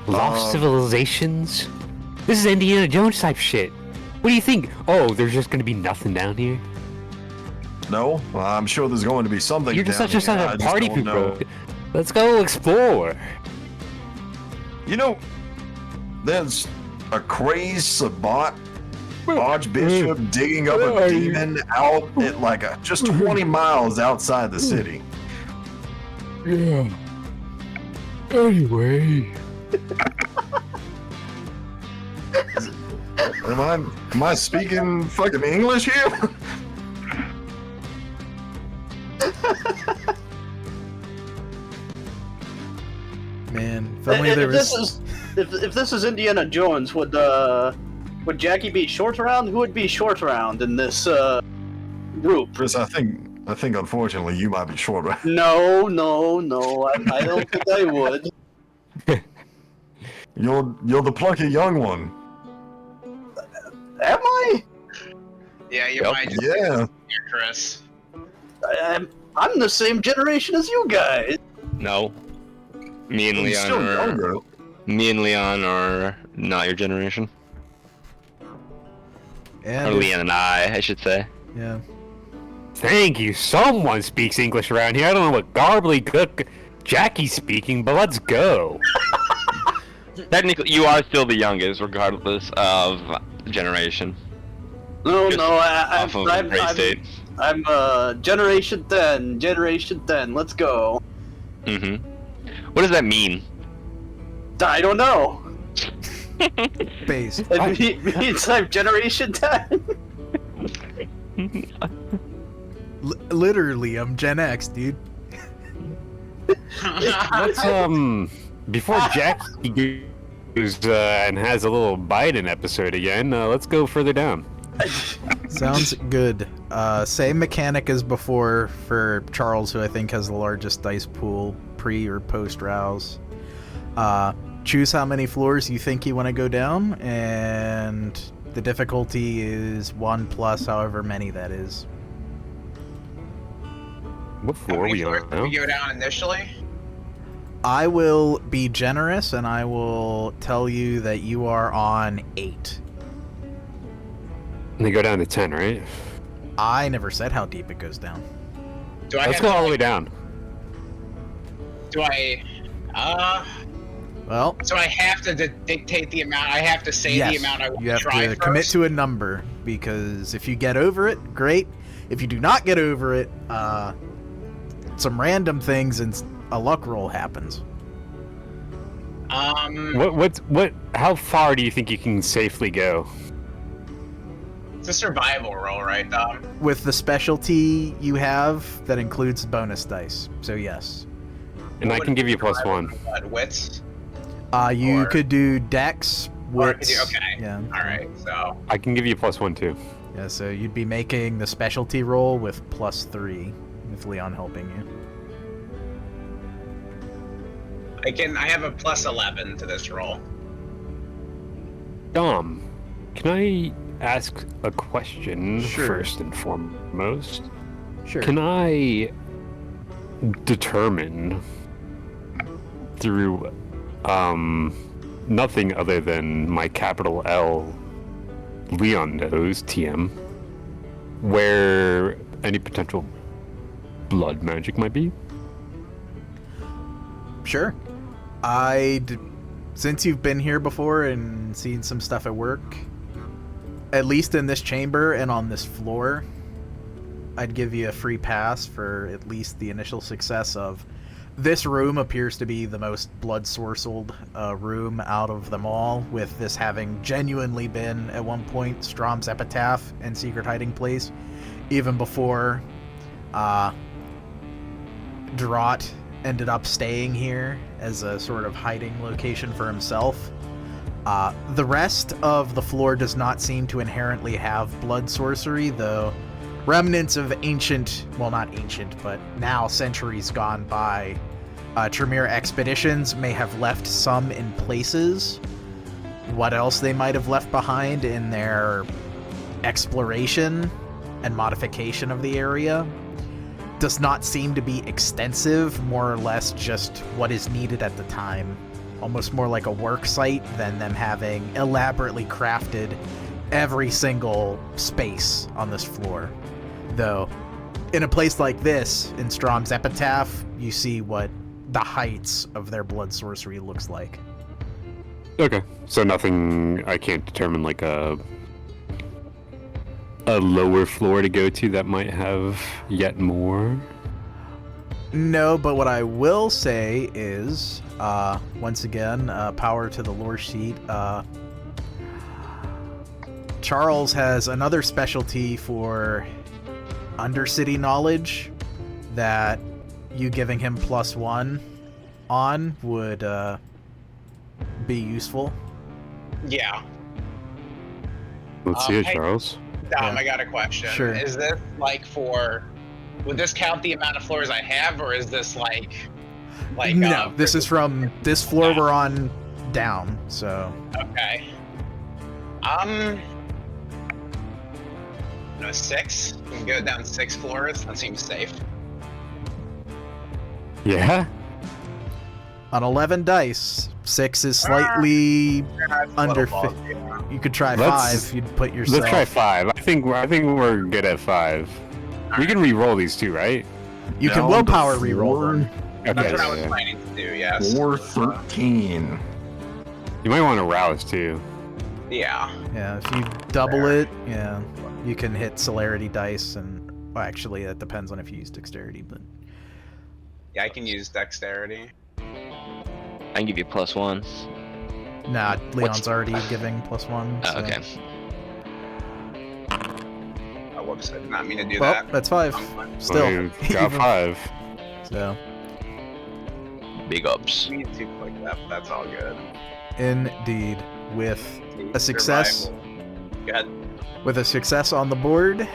Lost civilizations? This is Indiana Jones type shit. What do you think? Oh, there's just gonna be nothing down here? No? Well, I'm sure there's going to be something You're down just such here. a I just party don't know. people. Let's go explore. You know, there's a crazed Sabbat Archbishop digging up a demon out at like just 20 miles outside the city. Yeah. Anyway. Am I speaking fucking English here? Man, if only there was... If this is Indiana Jones, would Jackie be short round? Who would be short round in this group? Chris, I think unfortunately you might be short, right? No, I don't think I would. You're the plucky young one. Am I? Yeah, you might just Yeah. here, Chris. I'm the same generation as you guys. No. Me and He's still Leon are. younger. Me and Leon are not your generation. And Or Leon and I should say. Yeah. Thank you. Someone speaks English around here. I don't know what gobbledygook Jackie's speaking, but let's go. Technically, you are still the youngest, regardless of generation. No, Just off of Gray State. I'm Generation 10. Let's go. What does that mean? I don't know. Base. It means I'm Generation 10. Literally, I'm Gen X, dude. Let's before Jackie goes and has a little Biden episode again, let's go further down. Sounds good. Same mechanic as before for Charles, who I think has the largest dice pool, pre or post rouse. Choose how many floors you think you want to go down, and the difficulty is 1 plus however many that is. What floor are we on now? We go down initially. I will be generous, and I will tell you that you are on 8. They go down to 10, right? I never said how deep it goes down. Do I Let's have go to, all the way down. Do I? Well, So I have to dictate the amount. I have to say yes, the amount I want you have to try to first. commit to a number, because if you get over it, great. If you do not get over it, some random things and a luck roll happens. How far do you think you can safely go? It's a survival roll, right, Dom? With the specialty you have, that includes bonus dice. So yes. And I can give you +1. Wits. You Or- could do Dex wits. Okay. Yeah. Alright, so. I can give you +1 too. Yeah, so you'd be making the specialty roll with +3, with Leon helping you. I have a +11 to this roll. Dom, can I ask a question Sure. first and foremost? Sure. Can I determine through nothing other than my capital L Leon knows TM where any potential blood magic might be? Sure. Since you've been here before and seen some stuff at work, at least in this chamber and on this floor, I'd give you a free pass for at least the initial success of this room appears to be the most blood-sourced room out of them all, with this having genuinely been, at one point, Strom's epitaph and secret hiding place, even before Draught ended up staying here as a sort of hiding location for himself. The rest of the floor does not seem to inherently have blood sorcery, though remnants of ancient, well, not ancient, but now centuries gone by, Tremere expeditions may have left some in places. What else they might have left behind in their exploration and modification of the area does not seem to be extensive, more or less just what is needed at the time. Almost more like a work site than them having elaborately crafted every single space on this floor. Though, in a place like this, in Strom's epitaph, you see what the heights of their blood sorcery looks like. Okay, so nothing I can't determine like a lower floor to go to that might have yet more? No, but what I will say is, once again, power to the lore sheet, Charles has another specialty for Undercity knowledge that you giving him +1 on would be useful. Yeah. Let's see it, Hey, Charles. Dom, Yeah. I got a question. Sure. Is this like would this count the amount of floors I have, or is this like No, this is from this floor we're on down, so... Okay. No, 6? We can go down 6 floors. That seems safe. Yeah? On 11 dice, 6 is slightly That's a under little 50. ballsy. You could try Let's- 5, you'd put yourself... Let's try 5. I think we're good at 5. We can re-roll these two, right? You can Down willpower to re-roll them. Okay. That's what I was yeah. planning to do, yes. 413. You might want to rouse too. Yeah. Yeah, if you double it, yeah, you can hit celerity dice, and well, actually, that depends on if you use dexterity, but Yeah, I can use dexterity. I can give you +1. nah, Leon's already giving +1. Oh, so. okay. Oh, whoops, I did not mean to do Well, that. that's 5. Still, Well, you got even- 5. So, Big ups. Me too quick that, but that's all good. indeed, with a success, Go ahead. with a success on the board,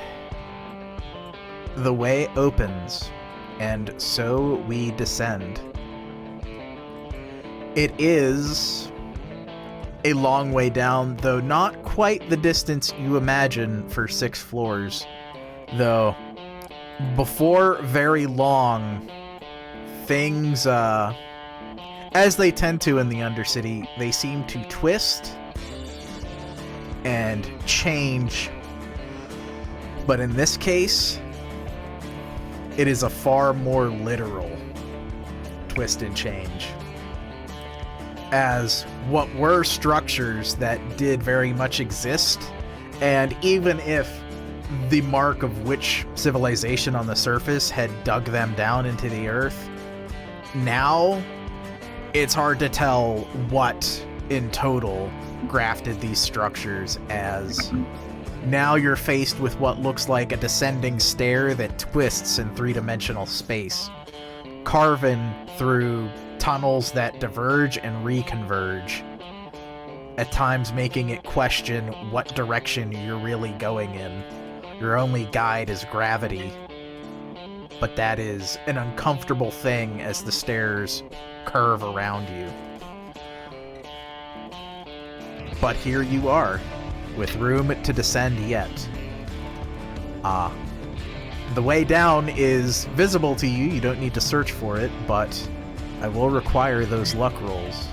the way opens, and so we descend. It is a long way down, though not quite the distance you imagine for 6 floors. Though, before very long, things, as they tend to in the Undercity, they seem to twist and change. But in this case, it is a far more literal twist and change. As what were structures that did very much exist, and even if the mark of which civilization on the surface had dug them down into the earth, now it's hard to tell what in total grafted these structures, as now you're faced with what looks like a descending stair that twists in three-dimensional space, carven through tunnels that diverge and reconverge. at times making it question what direction you're really going in. Your only guide is gravity, but that is an uncomfortable thing as the stairs curve around you. But here you are, with room to descend yet. The way down is visible to you, you don't need to search for it, but I will require those luck rolls.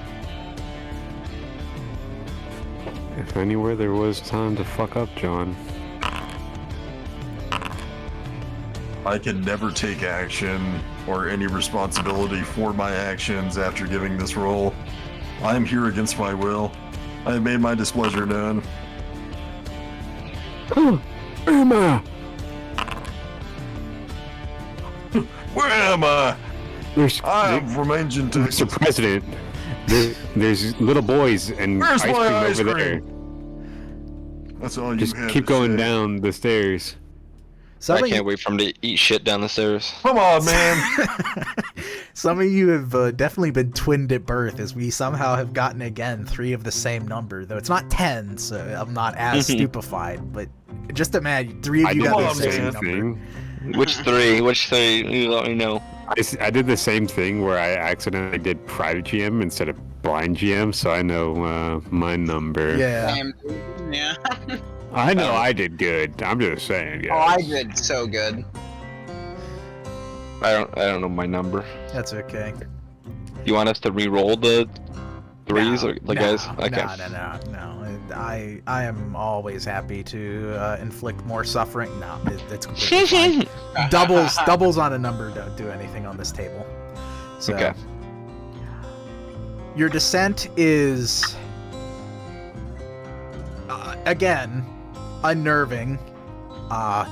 If anywhere there was time to fuck up, John. I can never take action or any responsibility for my actions after giving this roll. I am here against my will. I have made my displeasure known. Emma! Where am I? There's, I have remained in Texas. Mr. President, there's little boys and Where's ice my cream ice over cream? That's all you there. Just had keep to going say. down the stairs. Some I of can't you, wait for him to eat shit down the stairs. Come on, man. some of you have definitely been twinned at birth, as we somehow have gotten again 3 of the same number. Though it's not 10, so I'm not as stupefied. But just imagine 3 of I you did got the the same same same number. thing. Which 3? Which 3? You let me know. I did the same thing where I accidentally did private GM instead of blind GM, so I know my number. Yeah. Same. Yeah. I know I did good. I'm just saying, guys. Oh, I did so good. I don't know my number. That's okay. You want us to re-roll the 3s or the guys? Okay. No. I am always happy to inflict more suffering. No, it's completely fine. Doubles on a number don't do anything on this table. So, Okay. Your descent is again unnerving,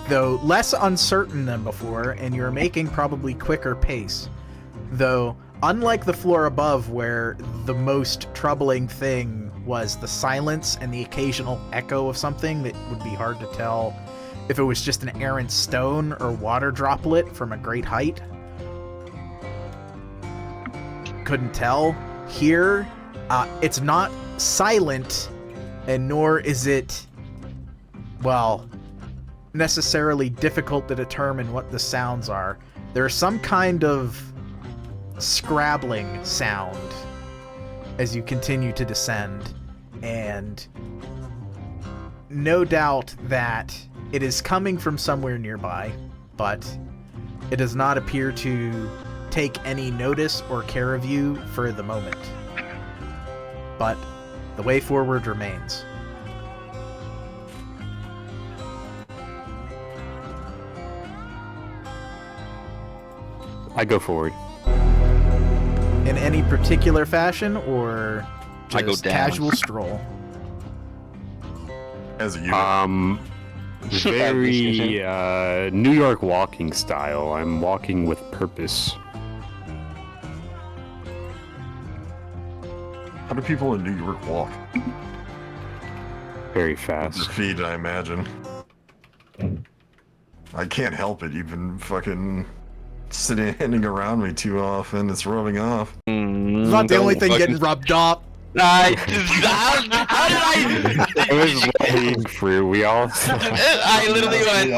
though less uncertain than before, and you're making probably quicker pace. Though, unlike the floor above, where the most troubling thing was the silence and the occasional echo of something that would be hard to tell if it was just an errant stone or water droplet from a great height. Couldn't tell. Here, it's not silent, and nor is it, well, necessarily difficult to determine what the sounds are. There's some kind of scrabbling sound as you continue to descend, and no doubt that it is coming from somewhere nearby, but it does not appear to take any notice or care of you for the moment. But the way forward remains. I go forward. In any particular fashion, or I go just down. casual stroll? As a unit. Very New York walking style. I'm walking with purpose. How do people in New York walk? Very Their fast. feet, I imagine. I can't help it. You've been fucking standing around me too often. It's rubbing off. It's not the only thing getting rubbed off. How did I? It was looking through. We all. I literally went.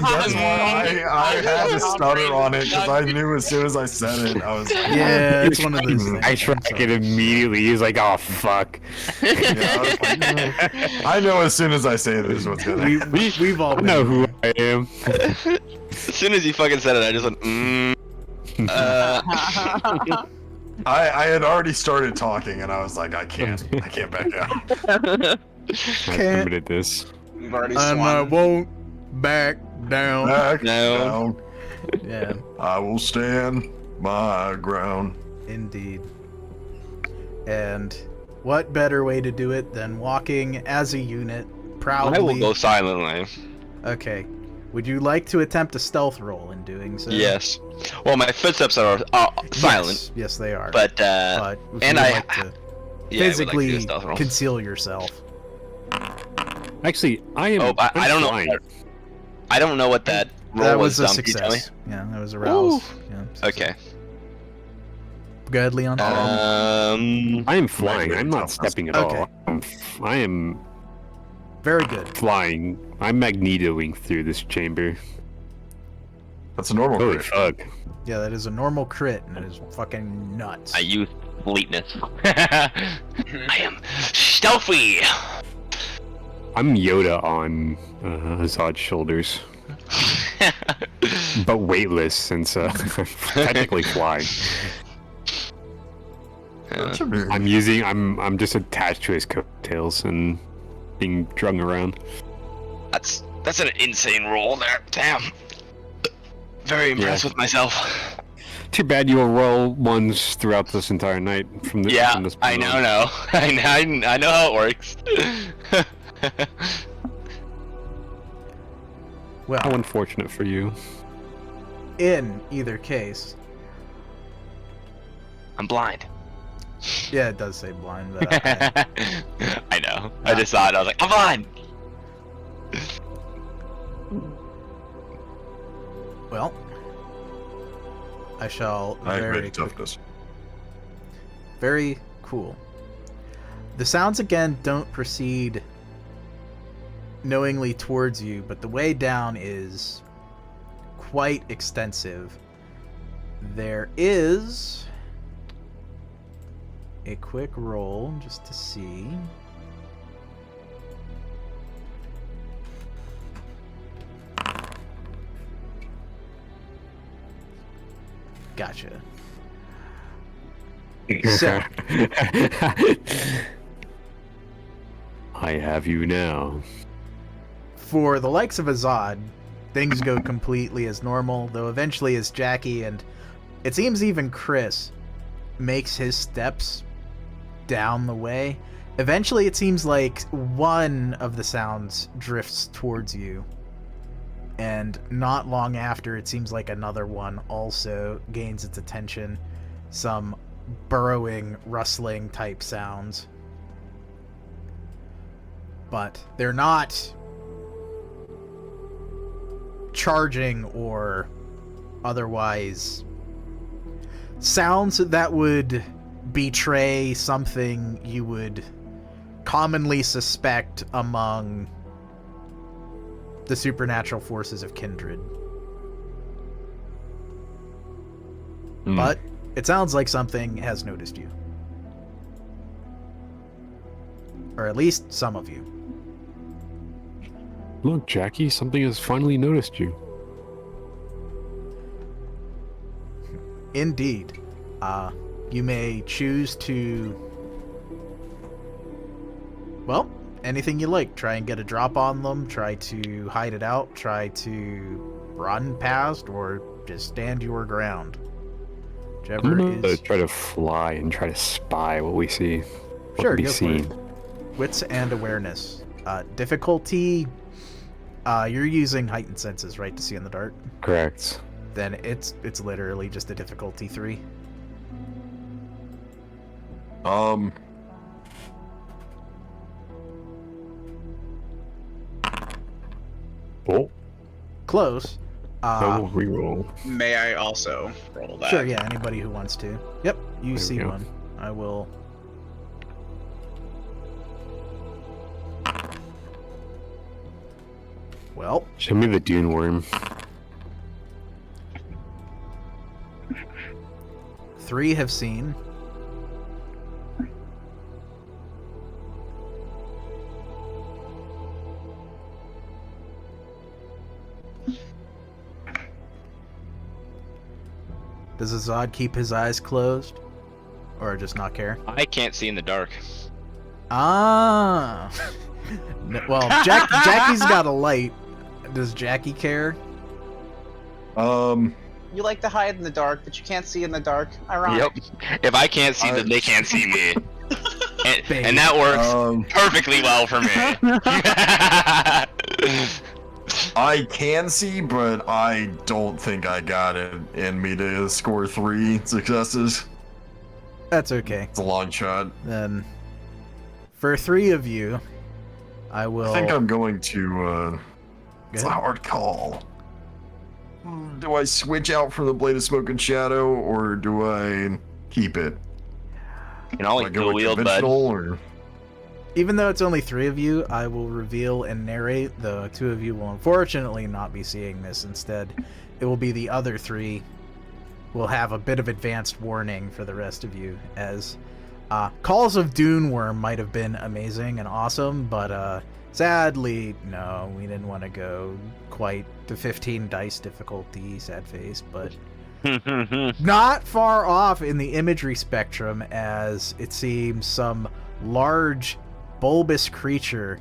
That's why I had to stutter on it, because I knew as soon as I said it, I was. Yeah, it's one of those things. I track it immediately. He's like, "Oh fuck." Yeah, I was like, I know as soon as I say this what's gonna. We've all I know who I am. As soon as you fucking said it, I just went. I had already started talking, and I was like, I can't back out. I'm good at this. We've already And I swung. won't back down. Back No. down. Yeah, I will stand my ground. indeed. And what better way to do it than walking as a unit, proudly? I will go silently. Okay. Would you like to attempt a stealth roll in doing so? Yes. Well, my footsteps are silent, Yes, they are. but But if and you would I- like to yeah, I would like to do physically a stealth roll. conceal yourself. Actually, I am. Oh, I I'm don't know. flying. I don't know what that roll That was a Can you tell me? success. Yeah, that was a rouse. Yeah, success. Okay. Go ahead, Leon. I am flying. I'm not toughness. stepping at Okay. all. I am Very good. flying. I'm magnetoing through this chamber. That's a normal Holy crit. fuck. Yeah, that is a normal crit, and it is fucking nuts. I use fleetness. I am stealthy. I'm Yoda on Azad's shoulders. But weightless since I'm technically flying. I'm just attached to his coattails and being drung around. That's an insane roll there. Damn. Very impressed with myself. Too bad you will roll ones throughout this entire night from this. Yeah, from this I point know, on. I know how it works. Well, How unfortunate for you. in either case, I'm blind. yeah, it does say blind, but I, I know. I just saw it. I was like, I'm blind. well, I shall I very agree. Toughness. Very cool. The sounds again don't proceed knowingly towards you, but the way down is quite extensive. There is a quick roll just to see. Gotcha. So, I have you now. for the likes of Azad, things go completely as normal, though eventually as Jackie and it seems even Chris makes his steps down the way, eventually it seems like one of the sounds drifts towards you. And not long after, it seems like another one also gains its attention. Some burrowing, rustling type sounds. But they're not charging or otherwise sounds that would betray something you would commonly suspect among the supernatural forces of kindred. But it sounds like something has noticed you. Or at least some of you. Look, Jackie, something has finally noticed you. Indeed. You may choose to... Well, anything you like. Try and get a drop on them, try to hide it out, try to run past, or just stand your ground. Whichever I'm gonna is... try to fly and try to spy what we see. What Sure, we go for see. it. Wits and awareness. Difficulty... you're using heightened senses, right, to see in the dark? Correct. Then it's literally just a difficulty 3. Oh, Close. no reroll. May I also roll that? Sure, yeah, anybody who wants to. Yep, you There we see go. one. I will... Well, Show me the dune worm. 3 have seen. Does Azad keep his eyes closed? Or just not care? I can't see in the dark. Ah! Well, Jackie's got a light. Does Jackie care? You like to hide in the dark, but you can't see in the dark. Ironic. Yep. If I can't see them, they can't see me. And that works perfectly well for me. I can see, but I don't think I got it in me to score 3 successes. That's okay. It's a long shot. Then, for 3 of you, I will... I think I'm going to, Go it's a ahead. hard call. Do I switch out from the Blade of Smoke and Shadow, or do I keep it? You can always Like go dual with wield, bud. conventional, or Even though it's only 3 of you, I will reveal and narrate. The 2 of you will unfortunately not be seeing this. Instead, it will be the other 3 will have a bit of advanced warning for the rest of you, as Calls of Duneworm might have been amazing and awesome, but sadly, no, we didn't want to go quite to 15 dice difficulty, sad face, but not far off in the imagery spectrum, as it seems some large, bulbous creature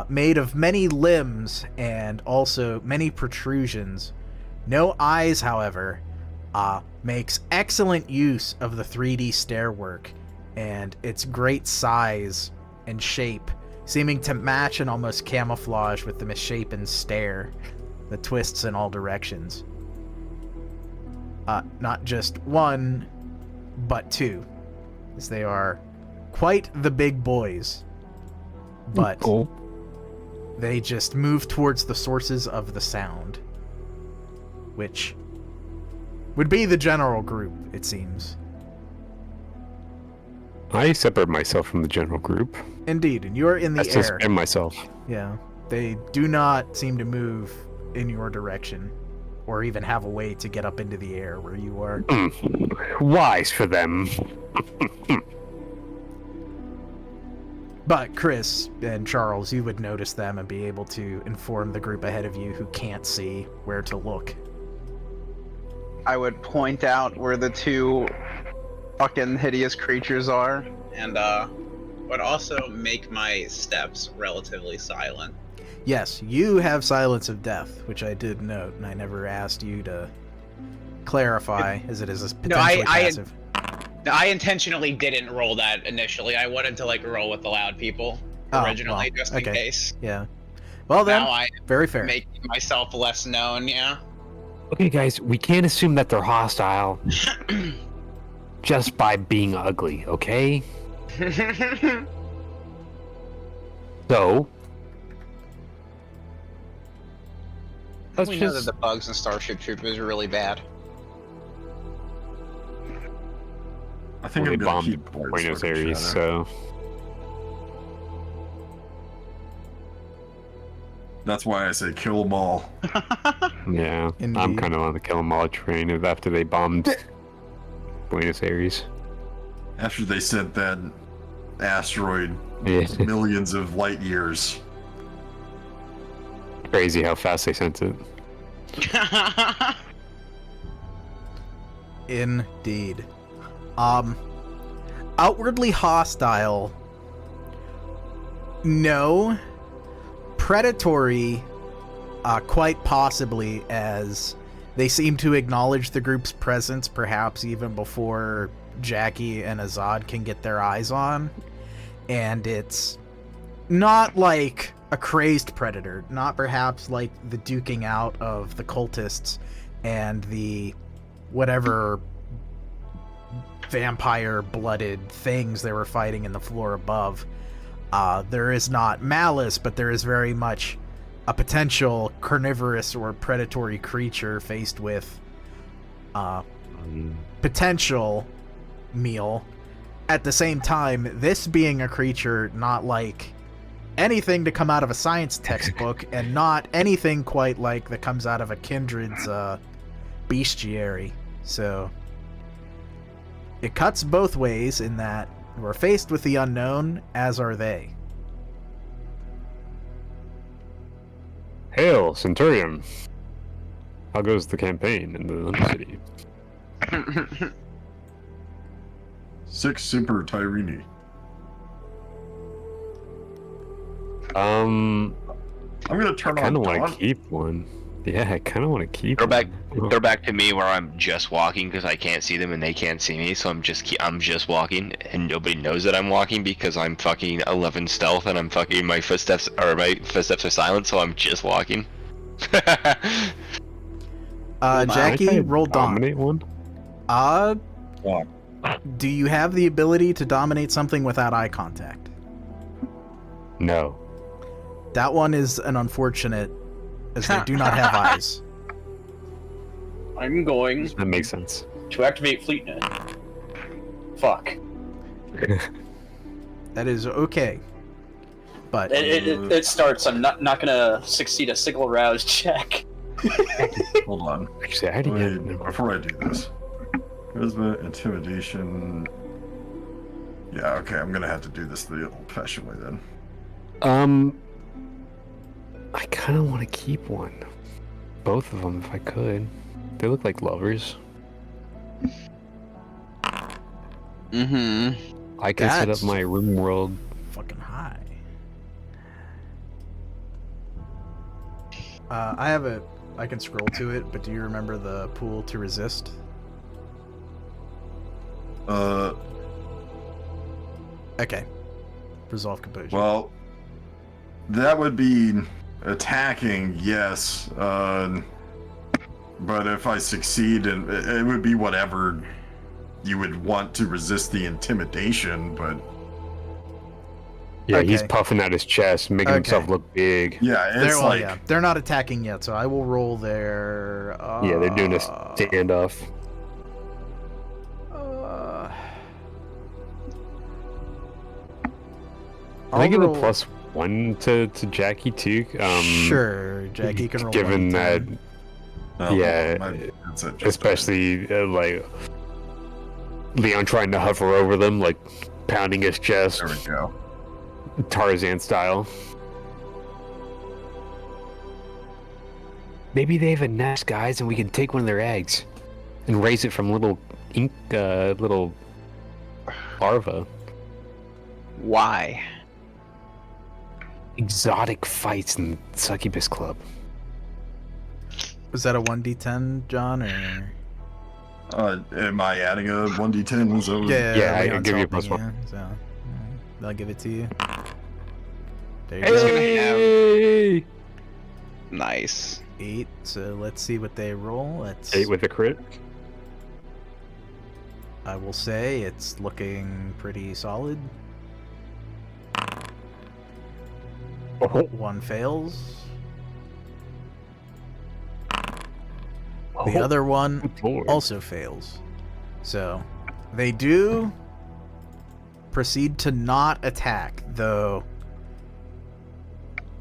made of many limbs and also many protrusions. No eyes, however, makes excellent use of the 3D stairwork and its great size and shape, seeming to match and almost camouflage with the misshapen stare that twists in all directions. Not just 1, but 2, as they are quite the big boys, but they just move towards the sources of the sound, which would be the general group, it seems. I separate myself from the general group. Indeed, and you are in the That's air. to spare myself. Yeah, they do not seem to move in your direction, or even have a way to get up into the air where you are. Wise for them. But Chris and Charles, you would notice them and be able to inform the group ahead of you who can't see where to look. I would point out where the 2 fucking hideous creatures are, and would also make my steps relatively silent. Yes, you have Silence of Death, which I did note, and I never asked you to clarify, as it is a potentially passive. No, I intentionally didn't roll that initially. I wanted to roll with the loud people originally, just in case. Yeah. Well then, now I very fair. Make myself less known, yeah. Okay, guys, we can't assume that they're hostile just by being ugly, okay? So, let's we know that the bugs in Starship Troopers are really bad. I think they I'm gonna bombed keep Buenos Shadow. Aires, so That's why I say kill them all. yeah, I'm Indeed. kind of on the kill 'em all train of after they bombed Buenos Aires. After they sent that asteroid Yeah, millions of light years. crazy how fast they sent it. Indeed. Outwardly hostile. No. Predatory, quite possibly, as they seem to acknowledge the group's presence, perhaps even before Jackie and Azad can get their eyes on. And it's not like a crazed predator, not perhaps like the duking out of the cultists and the whatever vampire-blooded things they were fighting in the floor above. There is not malice, but there is very much a potential carnivorous or predatory creature faced with potential meal. At the same time, this being a creature not like anything to come out of a science textbook, and not anything quite like that comes out of a kindred's bestiary. So it cuts both ways in that we're faced with the unknown, as are they. Hail, Centurion! How goes the campaign in the city? 6 Super Triarii. I'm I'm gonna turn I kind on of want Dawn. to keep one. Yeah, I kind of want to keep. They're back. one. They're back to me where I'm just walking because I can't see them and they can't see me. So I'm just walking, and nobody knows that I'm walking because I'm fucking 11 stealth and I'm fucking my footsteps are silent. So I'm just walking. Jackie, roll Dawn. Dominate one. Do you have the ability to dominate something without eye contact? No. That one is an unfortunate, as they do not have eyes. I'm going That makes sense. to activate Fleetnet. Fuck. That is okay. But It starts. I'm not gonna succeed a single rouse check. Hold on. Actually, I already got Wait, it. before I do this, charisma, intimidation. Yeah, okay, I'm gonna have to do this the old-fashioned way then. I kind of want to keep one. Both of them, if I could. They look like lovers. Mm-hmm. I can set up That's- my room world. fucking high. I can scroll to it, but do you remember the pool to resist? Okay. Resolve composure. Well, that would be attacking, yes. But if I succeed, and it would be whatever you would want to resist the intimidation, but Yeah, he's Okay. puffing out his chest, making himself Okay. look big. yeah, it's like they're not attacking yet, so I will roll their. Yeah, they're doing a standoff. Can I give a +1 to Jackie too? Sure, Jackie can roll. Given that, 1d10. yeah, that's it, just especially like Leon trying to hover over them, like pounding his chest, there we go. Tarzan style. Maybe they have a nest, guys, and we can take one of their eggs and raise it from little little larva. Why? Exotic fights in Succubus Club. Was that a 1d10, John, or? Am I adding a 1d10? So Yeah, I Leon's give you a helping +1. you, so they'll give it to you. There you Hey! Nice. go. 8. So let's see what they roll. That's 8 with a crit. I will say it's looking pretty solid. Oh, 1 fails. oh, The other one Lord. also fails. So they do proceed to not attack, though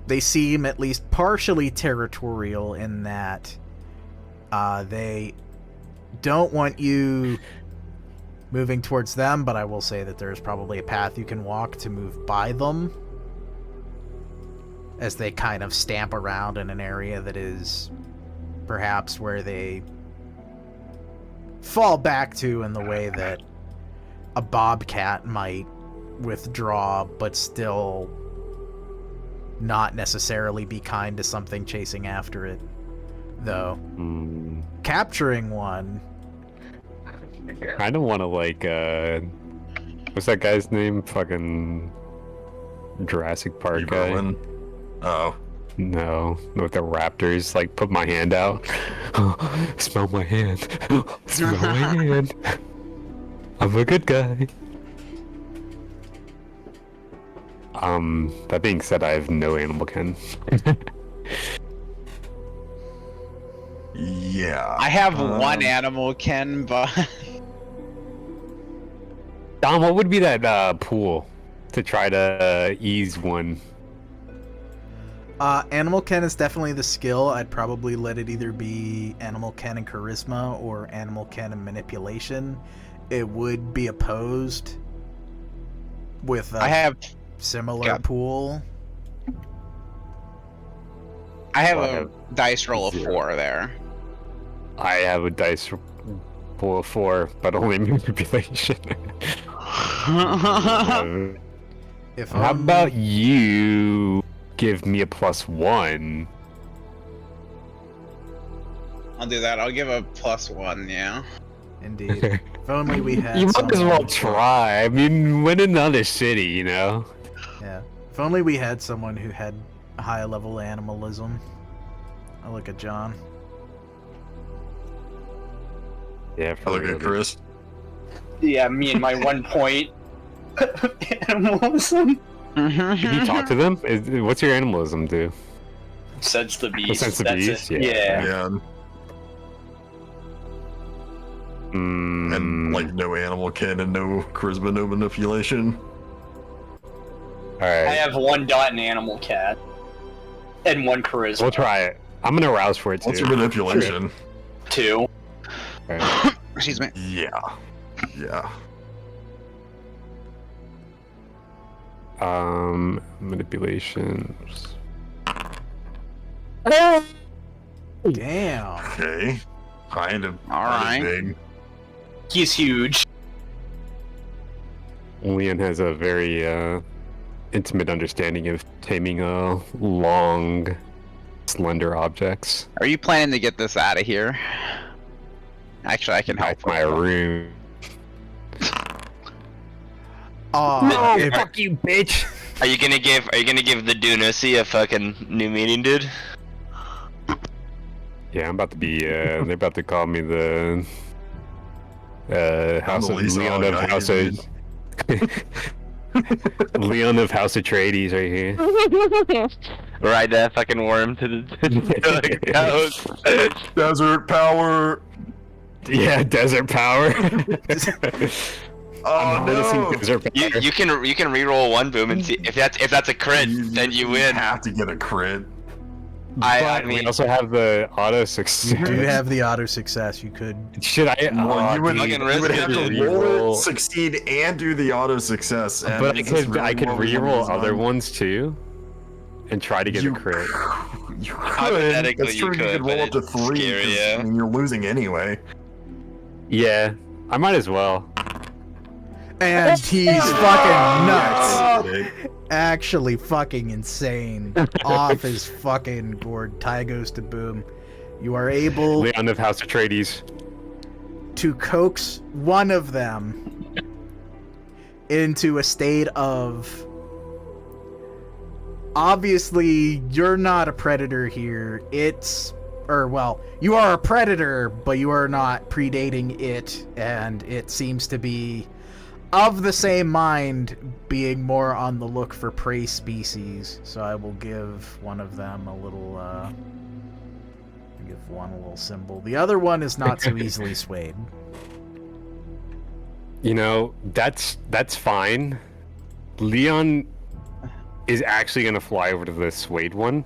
they seem at least partially territorial in that they don't want you moving towards them, but I will say that there's probably a path you can walk to move by them as they kind of stamp around in an area that is perhaps where they fall back to in the way that a bobcat might withdraw, but still not necessarily be kind to something chasing after it. Though capturing one, I don't want to like what's that guy's name? Fucking Jurassic Park guy. Berlin. Oh, No, with the raptors. Like, put my hand out. Smell my hand. Smell my hand. I'm a good guy. That being said, I have no animal kin. yeah. I have one animal, Ken, but Dom, what would be that pool to try to ease one? Animal Ken is definitely the skill. I'd probably let it either be Animal Ken and Charisma or Animal Ken and Manipulation. It would be opposed with a I have similar pool. a dice roll of 4 there. I have a dice pool of 4, but only manipulation. If How about you give me a +1? I'll do that. I'll give a +1, yeah. Indeed. If only we had. You might as well someone- try. I mean, win another city, you know? Yeah. If only we had someone who had high level animalism. I'll look at John. Yeah, I for look real, at Chris. Yeah, me and my 1 point animalism. Can you talk to them? What's your animalism do? Sense the beast. Sense the That's beast? it. Yeah. Yeah. And like no animal kin and no charisma, no manipulation. I Alright, have 1 dot in animal cat. And 1 charisma. we'll try it. I'm gonna rouse for it too. What's your manipulation? 2. Alright. Excuse me. Yeah. Yeah. Manipulations. Damn. Okay. Kind of. Alright. Big. He's huge. Leon has a very intimate understanding of taming long, slender objects. Are you planning to get this out of here? Actually, I can help. Back to my room. Oh, if- fuck you, bitch! Are you gonna give the Dunacy a fucking new meaning, dude? Yeah, I'm about to be. They're about to call me the House the of least Leon of guy House you of Leon of House Atreides right here. Ride that fucking worm to the house. Desert power. Yeah, desert power. Oh Noticing no. desert power. You can reroll 1 boom and see if that's a crit, then you win. have to get a crit. I But mean, we also have the auto you success. do have the auto success. You could. Should I? Well, you would, fucking you risk would it, have to dude. roll Reroll. it, succeed, and do the auto success. And But is this really I could what we reroll want to other design? ones too, and try to get a crit. You could. Hypothetically, That's you true. You could, could roll but up to it's 3. scary, 'Cause, yeah. I mean, you're losing anyway. Yeah, I might as well. And he's fucking nuts. Big. Actually fucking insane. Off his fucking gourd. Tie goes to boom. You are able Leon of House Atreides. to coax one of them into a state of... Obviously, you're not a predator here. You are a predator, but you are not predating it, and it seems to be of the same mind, being more on the look for prey species. So I will give one of them a little, give one a little symbol. The other one is not so easily swayed. You know, that's fine. Leon is actually gonna fly over to the swayed one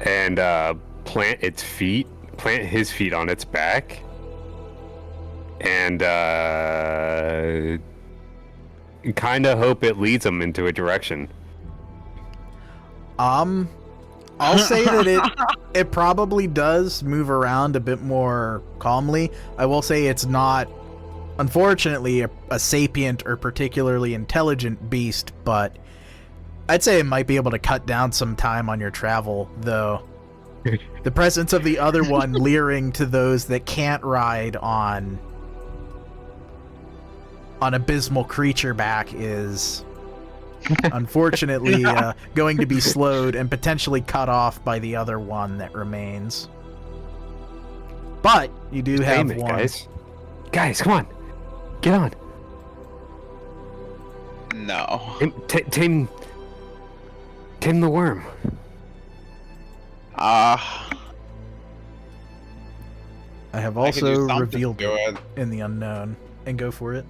and plant his feet on its back, and kind of hope it leads him into a direction. I'll say that it probably does move around a bit more calmly. I will say it's not, unfortunately, a sapient or particularly intelligent beast, but I'd say it might be able to cut down some time on your travel, though. The presence of the other one leering to those that can't ride on abysmal creature back is unfortunately going to be slowed and potentially cut off by the other one that remains. But you do have Tame it, one. Guys, come on, get on. No. Tame the worm. I have I could do also something revealed to it it. in the unknown. And go for it.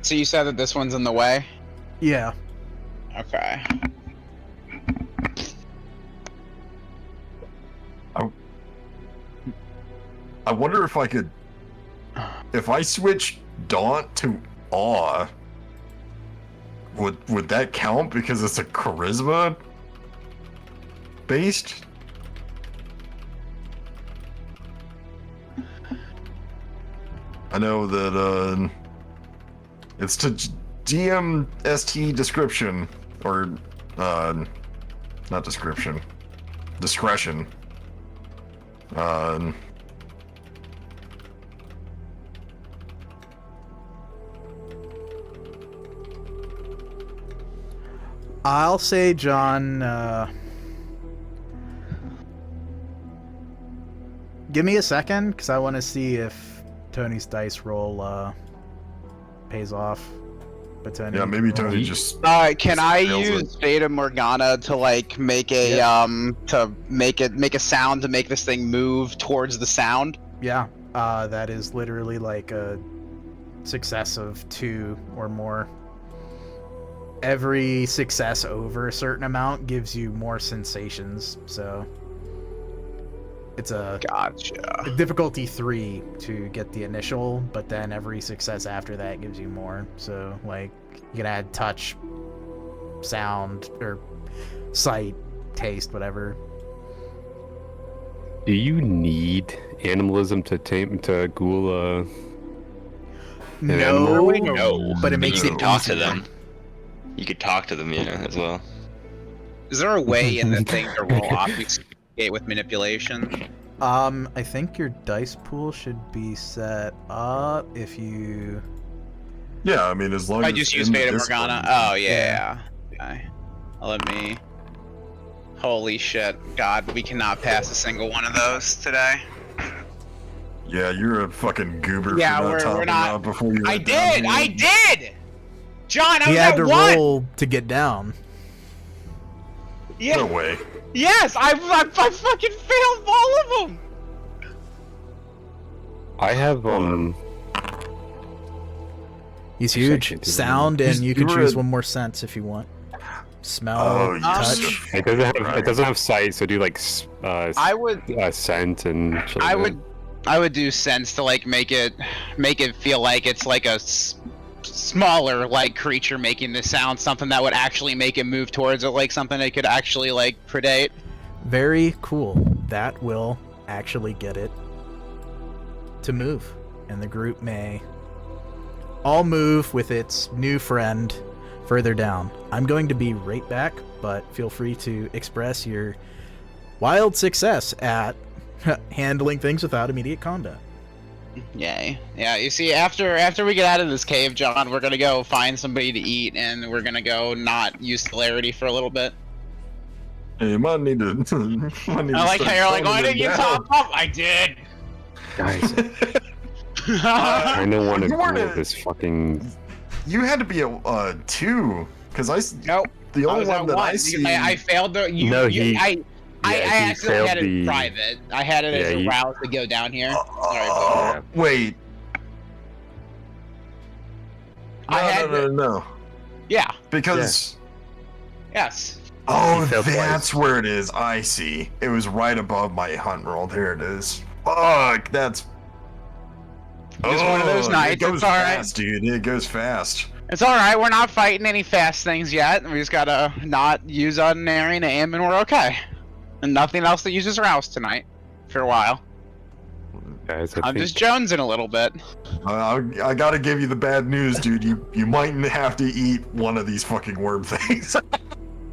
So you said that this one's in the way? Yeah. Okay. I wonder if I could, if I switch Daunt to Awe, would that count because it's a charisma based? I know that it's to GMST description, or not description, discretion. I'll say, John, give me a second, because I want to see if Tony's dice roll pays off. Potentially. Yeah, maybe Tony just. Can I fails use Fata Morgana to like make a to make a sound to make this thing move towards the sound? Yeah, that is literally like a success of 2 or more. Every success over a certain amount gives you more sensations, so it's a Gotcha. difficulty 3 to get the initial, but then every success after that gives you more. So like you can add touch, sound, or sight, taste, whatever. Do you need animalism to ghoul an animal? No, but it makes you it can talk to easier. them. You could talk to them, yeah, as well. Is there a way in the thing to roll obfuscate with manipulation? I think your dice pool should be set up if you. Yeah, I mean, as long I as just it's use in Fata this Morgana. one. Oh yeah. Okay. Let me. Holy shit! God, we cannot pass a single one of those today. Yeah, you're a fucking goober Yeah, for not we're topping not- out before you I went down did. here. I did. John, I He was had at to 1. roll to get down. Yeah. No way. Yes, I fucking failed all of them. I have He's Actually, I huge. can't do that. Sound, and you can You were choose a- one more sense if you want. Smell, Oh, you touch. it doesn't have sight, so do like I would. scent and shit I like would. I would do sense to like make it feel like it's like a smaller like creature making the sound, something that would actually make it move towards it, like something it could actually like predate. Very cool. That will actually get it to move, and the group may all move with its new friend further down. I'm going to be right back, but feel free to express your wild success at handling things without immediate combat. Yay. Yeah, you see, after we get out of this cave, John, we're gonna go find somebody to eat, and we're gonna go not use celerity for a little bit. Hey, you might need to. I like how you're like, why didn't you top up? I did! Guys, I don't want to You weren't do a- this fucking. You had to be a 2, because Nope. the I only was one at that 1 I because see. I failed the. I he actually failed had it the- private. I had it as Yeah, a you- route to go down here. Oh, wait. I had No. Yeah. Because. Yes. Oh, He failed that's twice. where it is. I see. It was right above my hunt roll. There it is. Fuck, that's. Just one of those nights, It goes it's all right. fast, dude. It goes fast. It's alright, we're not fighting any fast things yet. We just gotta not use unerring aim and we're okay. And nothing else that uses rouse tonight. For a while. Guys, I I'm think- just jonesing a little bit. I gotta give you the bad news, dude. You might have to eat one of these fucking worm things.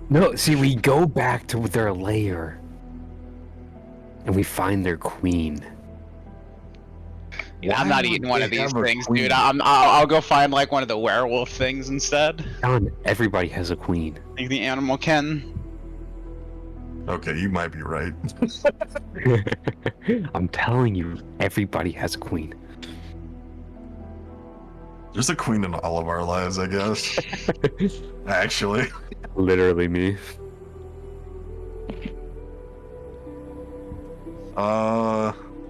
No, see, we go back to their lair, and we find their queen. Yeah, I'm Why not would eating one they of these have a things, queen? dude. I'll go find like one of the werewolf things instead. John, everybody has a queen. Like the animal can. Okay, you might be right. I'm telling you, everybody has a queen. There's a queen in all of our lives, I guess. Actually. Literally me.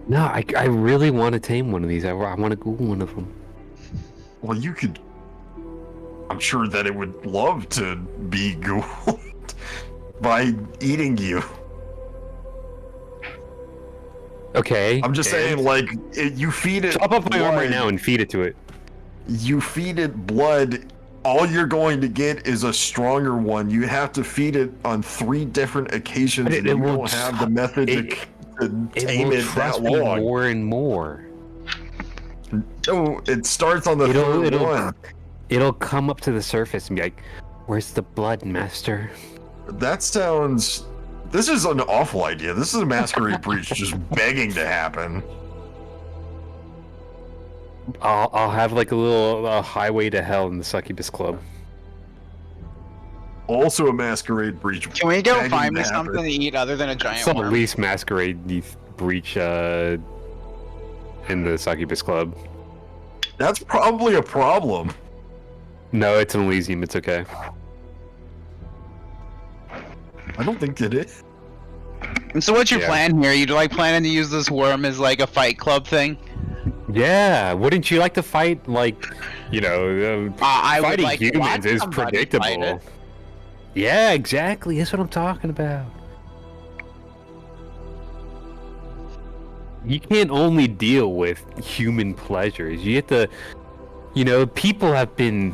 No, I really want to tame one of these. I want to Google one of them. Well, you could. I'm sure that it would love to be ghouled by eating you. Okay. I'm just saying, like, you feed it. Chop up my arm right blood, now and feed it to it. You feed it blood. All you're going to get is a stronger one. You have to feed it on 3 different occasions, But and you don't have the method to It tame will it that trust me long. more and more. Oh, it starts on the third one. It'll come up to the surface and be like, "Where's the blood, master?" That sounds. This is an awful idea. This is a masquerade breach just begging to happen. I'll have like a little highway to hell in the Succubus Club. Also a masquerade breach. Can we go begging find to me happen. something to eat other than a giant Some worm? at least masquerade breach in the Succubus Club. That's probably a problem. No, it's an Elysium. It's okay. I don't think it is. And so what's your Yeah. plan here? You like planning to use this worm as like a fight club thing? Yeah, wouldn't you like to fight, like, you know, I would fighting like to watch humans is somebody fight predictable. it. Yeah, exactly. That's what I'm talking about. You can't only deal with human pleasures. You have to, you know, people have been.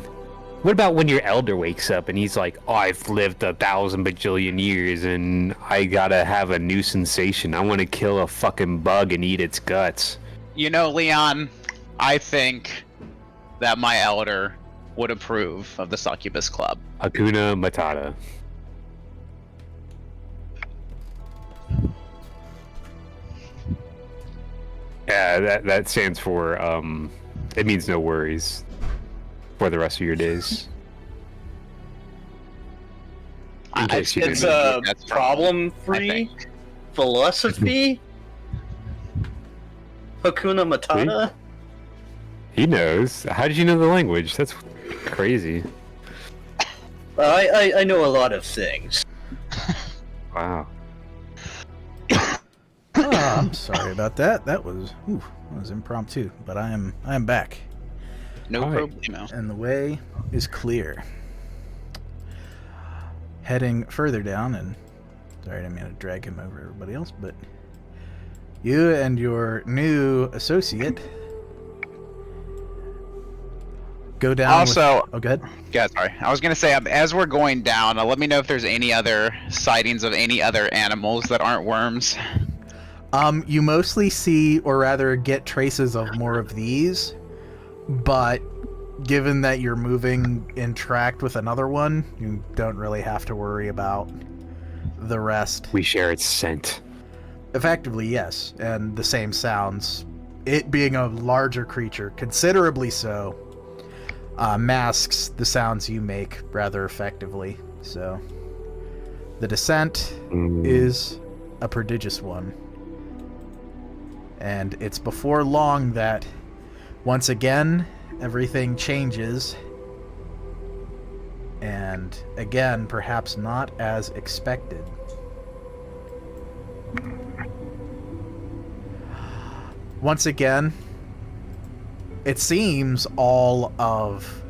What about when your elder wakes up and he's like, "Oh, I've lived 1,000 bajillion years and I gotta have a new sensation. I want to kill a fucking bug and eat its guts." You know, Leon, I think that my elder would approve of the Succubus Club. Hakuna Matata. Yeah, that stands for it means no worries for the rest of your days. In case you It's didn't know. a That's problem-free think. philosophy. Hakuna Matata. He knows. How did you know the language? That's crazy. I know a lot of things. Wow. Oh, I'm sorry about that. That was impromptu, but I am back, No Alright. problemo. and the way is clear. Heading further down, and sorry, I didn't mean to drag him over everybody else, but you and your new associate go down. Also, oh, go ahead. yeah, sorry. I was gonna say, as we're going down, let me know if there's any other sightings of any other animals that aren't worms. You mostly see, or rather get traces of more of these, but given that you're moving in tract with another one, you don't really have to worry about the rest. We share its scent. Effectively, yes, and the same sounds. It being a larger creature, considerably so, masks the sounds you make rather effectively. So, the descent is a prodigious one. And it's before long that, once again, everything changes. And again, perhaps not as expected. Once again, it seems all of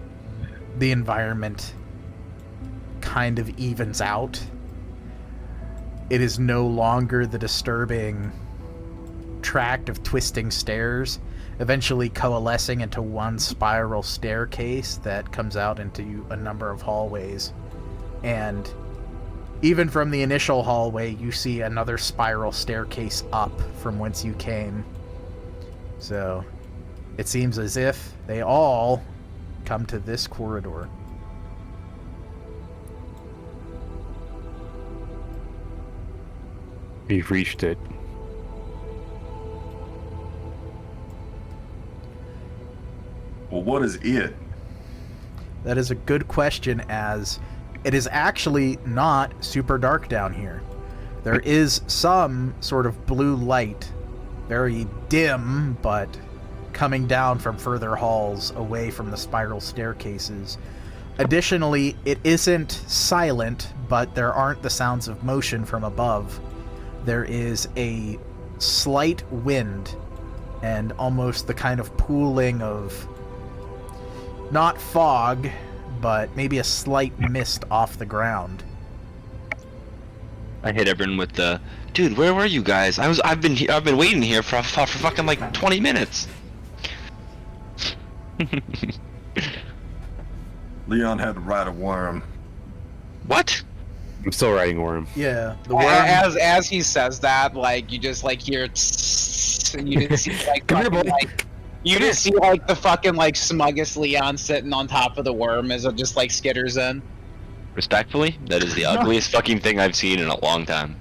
the environment kind of evens out. It is no longer the disturbing tract of twisting stairs, eventually coalescing into one spiral staircase that comes out into a number of hallways. And even from the initial hallway, you see another spiral staircase up from whence you came. So, it seems as if they all come to this corridor. We've reached it. Well, what is it? That is a good question, as it is actually not super dark down here. There is some sort of blue light, very dim, but coming down from further halls away from the spiral staircases. Additionally, it isn't silent, but there aren't the sounds of motion from above. There is a slight wind and almost the kind of pooling of not fog, but maybe a slight mist off the ground. I hit everyone with the, dude, where were you guys? I've been waiting here for fucking like 20 minutes. Leon had to ride a worm. What? I'm still riding Worm. Yeah, the worm. As he says that, like you just like hear, and you didn't see like Come here, fucking, boy. like you just see like the fucking like smuggest Leon sitting on top of the worm as it just like skitters in. Respectfully, that is the ugliest fucking thing I've seen in a long time.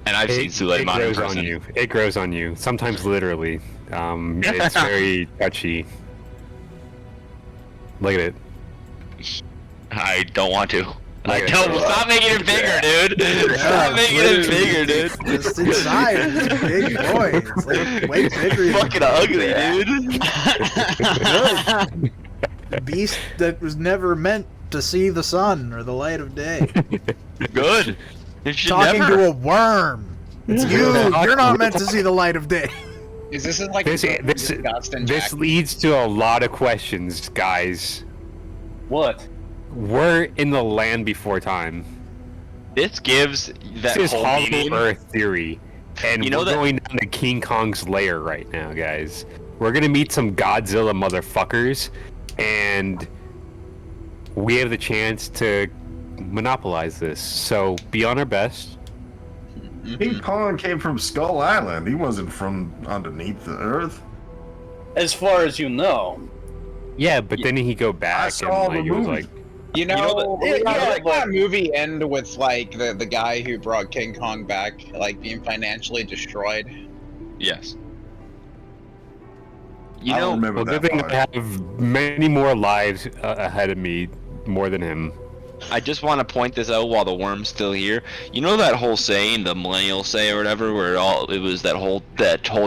And I've seen Suleiman in grows on person. you. It grows on you. Sometimes literally. It's very touchy. Look at it. I don't want to. I know. Stop making it bigger, dude. Stop making it bigger, dude. Just inside, it's a big boy. It's like way bigger than Fucking ugly, dude. a beast that was never meant to see the sun or the light of day. Good. It should Talking never. to a worm. It's you. You're not meant to see the light of day. Is this like This leads to a lot of questions, guys. What? We're in the land before time. This gives that This is whole Hollow meaning. Earth theory, and You know we're that- going down to King Kong's lair right now, guys. We're gonna meet some Godzilla motherfuckers, and we have the chance to monopolize this. So be on our best. King Kong came from Skull Island. He wasn't from underneath the earth. As far as you know. Yeah, but then he go back saw and like the it was movie. like You know, that that movie end with like the guy who brought King Kong back, like being financially destroyed. Yes. You I don't know, remember well, good that thing part. I have many more lives ahead of me, more than him. I just want to point this out while the worm's still here. You know that whole saying, the millennial say or whatever, where it was that whole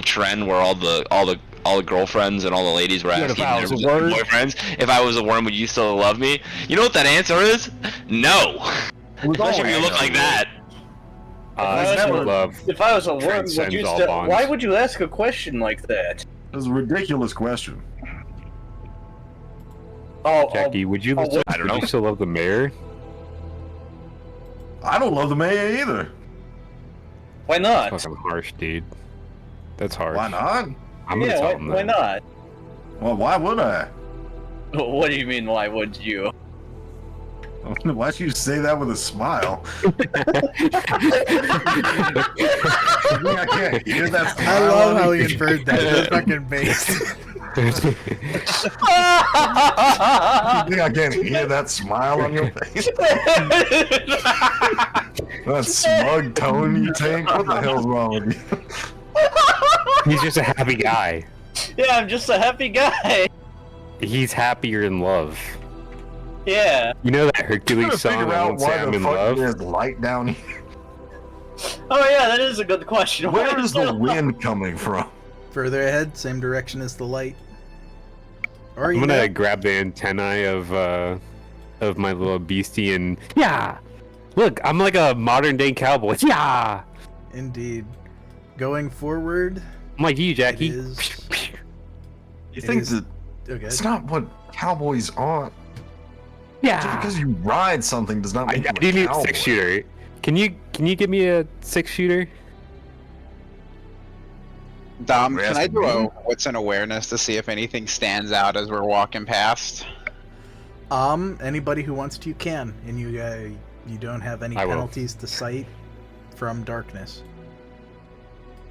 trend where all the girlfriends and all the ladies were Yeah, asking if I their was a worm. boyfriends, if I was a worm, would you still love me? You know what that answer is? No. Especially if you look like that. I still love. If I was a worm, would transcends you all still? bonds. Why would you ask a question like that? It was a ridiculous question. Jackie, would you? oh, Would I don't know. you still love the mayor? I don't love the mayor either. Why not? Fucking harsh, dude. That's harsh. Why not? I'm gonna Yeah, tell why, him why that. not? Well, why would I? What do you mean? Why would you? Why'd you say that with a smile? I can't hear that I smile love on how you. he inferred that. It was fucking based. You think I can't hear that smile on your face? That smug tone you take? What the hell's wrong with you? He's just a happy guy. Yeah, I'm just a happy guy. He's happier in love. Yeah. You know that I'm Hercules trying to song, figure I out won't say why I'm the in fuck love? there's light down here. Oh yeah, that is a good question. Where is the wind coming from? Further ahead, same direction as the light. Or I'm you gonna know, grab the antennae of my little beastie and yeah! Look, I'm like a modern day cowboy. Yeah! indeed. Going forward, I'm like you, it Jackie. is. You It think is- that Okay. it's not what cowboys are. Just Yeah! because you ride something does not I make you do a need a cowboy. 6-shooter. Can you give me a 6-shooter? Dom, You're can I asking do a me? what's an awareness to see if anything stands out as we're walking past? Anybody who wants to can, and you don't have any I will. penalties to sight from darkness.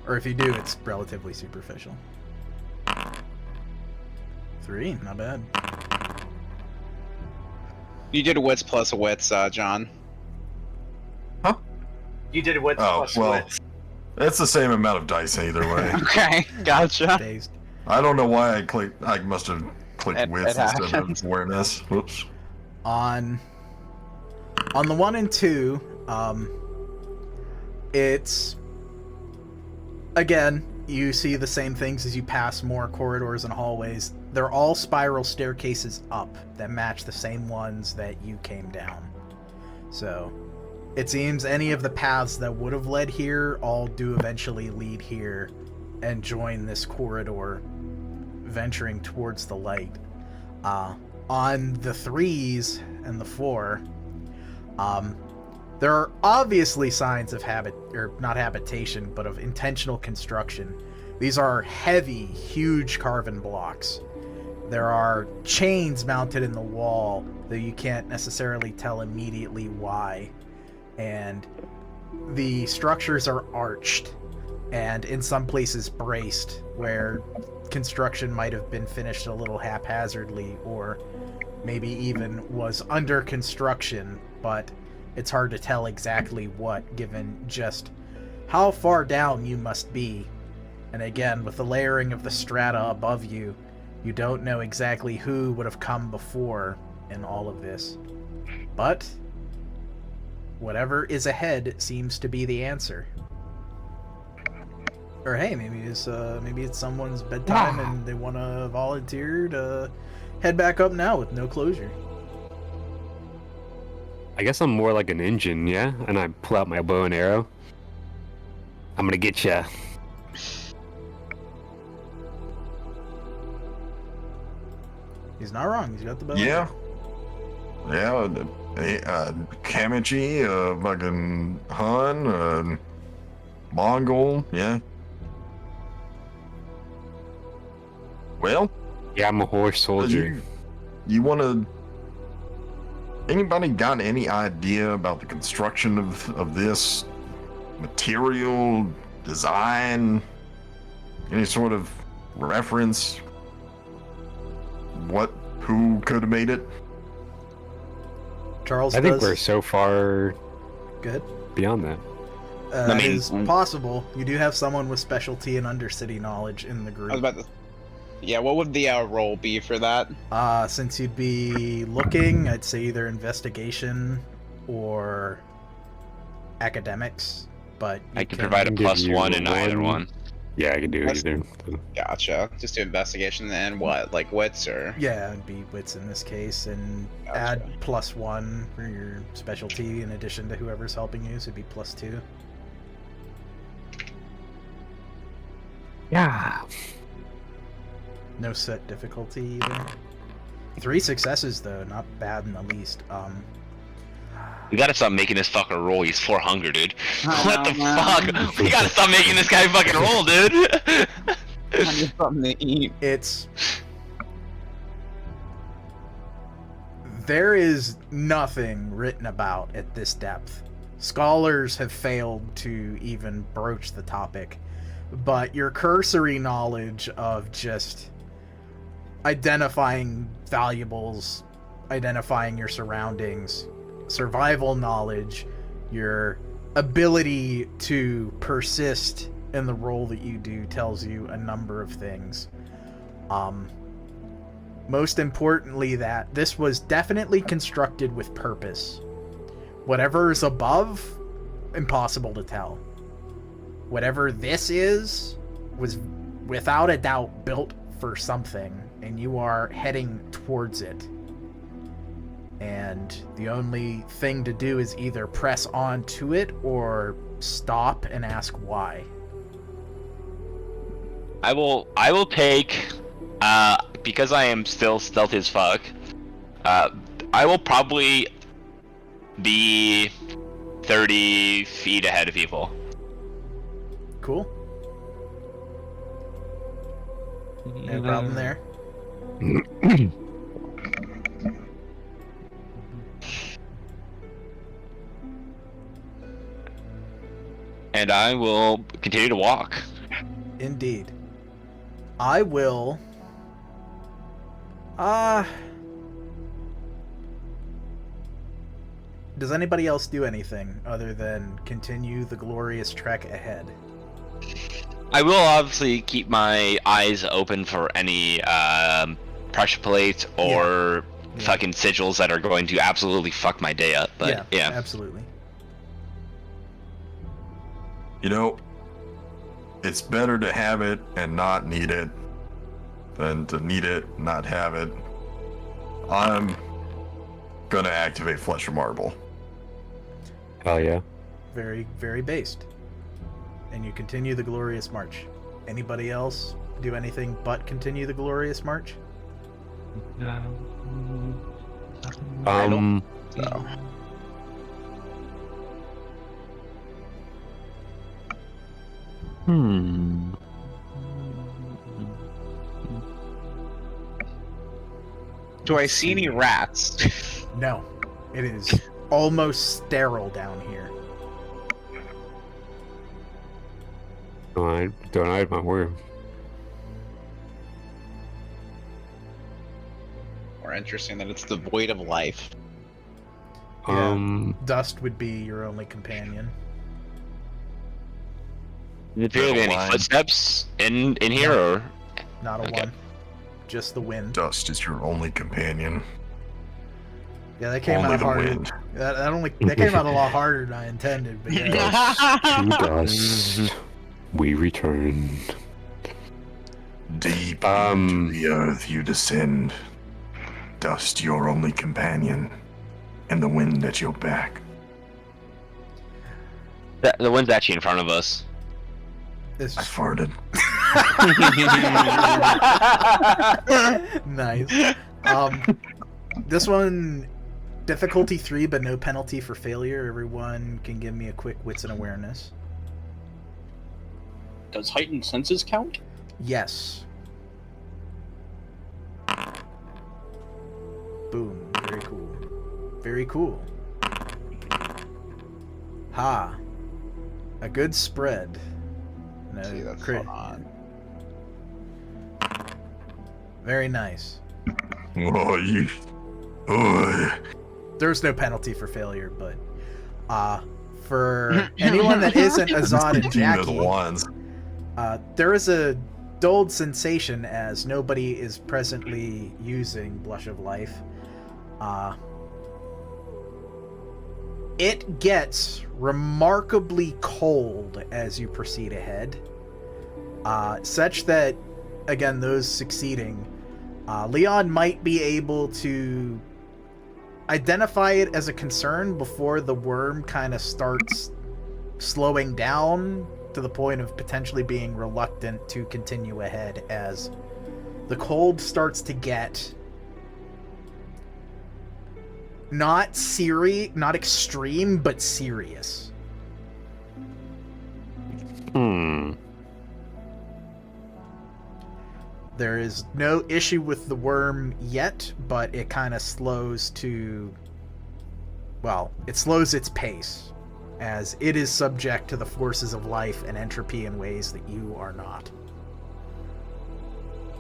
Or if you do, it's relatively superficial. 3, not bad. You did wits plus wits, John. You did what? Oh, well, it's the same amount of dice either way. Okay, gotcha. Dazed. I don't know why I must have clicked It wits instead happens. of awareness. Whoops. On the 1 and 2, it's again, you see the same things as you pass more corridors and hallways. They're all spiral staircases up that match the same ones that you came down. So it seems any of the paths that would have led here all do eventually lead here and join this corridor venturing towards the light. On the 3s and the 4, there are obviously signs of not habitation, but of intentional construction. These are heavy, huge carven blocks. There are chains mounted in the wall, though you can't necessarily tell immediately why. And the structures are arched, and in some places braced, where construction might have been finished a little haphazardly, or maybe even was under construction, but it's hard to tell exactly what, given just how far down you must be. And again, with the layering of the strata above you, you don't know exactly who would have come before in all of this. But whatever is ahead seems to be the answer. Or hey, maybe it's someone's bedtime and they want to volunteer to head back up now with no closure. I guess I'm more like an engine, yeah? And I pull out my bow and arrow. I'm gonna get ya. He's not wrong. He's got the bow. Yeah. Yeah. Kamichi, fucking Hun, Mongol, yeah. Well, Yeah, I'm a horse soldier. you want to... Anybody got any idea about the construction of this material, design, any sort of reference? Who could have made it? Charles I think does. we're so far Good. beyond that. I mean- It's possible. You do have someone with specialty and undercity knowledge in the I was group. about to. Yeah, what would the role be for that? Since you'd be looking, I'd say either investigation or academics, but I you can can- provide a give plus you one in either one. one. Yeah, I can do That's- either. Gotcha. Just do investigation and what, like wits or? Yeah, it'd be wits in this case, and Gotcha. add +1 for your specialty in addition to whoever's helping you, so it'd be +2. Yeah. No set difficulty either. 3 successes though, not bad in the least. We gotta stop making this fucker roll. He's 400, dude. I What know, the man. fuck? We gotta stop making this guy fucking roll, dude. I need something to eat. It's... There is nothing written about at this depth. Scholars have failed to even broach the topic, but your cursory knowledge of just identifying valuables, identifying your surroundings, survival knowledge, your ability to persist in the role that you do tells you a number of things. Most importantly, that this was definitely constructed with purpose. Whatever is above, impossible to tell. Whatever this is, was without a doubt built for something, and you are heading towards it. And the only thing to do is either press on to it or stop and ask why. I will take, because I am still stealthy as fuck, I will probably be 30 feet ahead of people. Cool. No problem there. And I will continue to walk. Indeed. I will... Does anybody else do anything other than continue the glorious trek ahead? I will obviously keep my eyes open for any pressure plates or fucking sigils that are going to absolutely fuck my day up. But yeah. Absolutely. You know, it's better to have it and not need it than to need it and not have it. I'm gonna activate Flesh of Marble. Hell yeah. Very, very based. And you continue the glorious march. Anybody else do anything but continue the glorious march? So. Do I see any rats? No. It is almost sterile down here. Don't hide my word. More interesting that it's devoid of life. Yeah. Dust would be your only companion. Did it appear to be any Line. footsteps in here, or Not a Okay. one. Just the wind. Dust is your only companion. Yeah, that came Only out the hard. wind. That came out a lot harder than I intended, but yeah. To dust, we return. Deep into the earth you descend. Dust your only companion, and the wind at your back. The wind's actually in front of us. It's I farted. nice. This one, difficulty 3, but no penalty for failure. Everyone can give me a quick wits and awareness. Does heightened senses count? Yes. Boom. Very cool. Very cool. Ha. A good spread. No See, that's crit. on. Very nice. Oh, you. Oh. There's no penalty for failure, but for anyone that isn't Azad and Jackie, there is a dulled sensation as nobody is presently using Blush of Life. It gets remarkably cold as you proceed ahead, such that, again, those succeeding, Leon might be able to identify it as a concern before the worm kind of starts slowing down to the point of potentially being reluctant to continue ahead as the cold starts to get not extreme, but serious. There is no issue with the worm yet, but it kind of slows to... Well, it slows its pace, as it is subject to the forces of life and entropy in ways that you are not.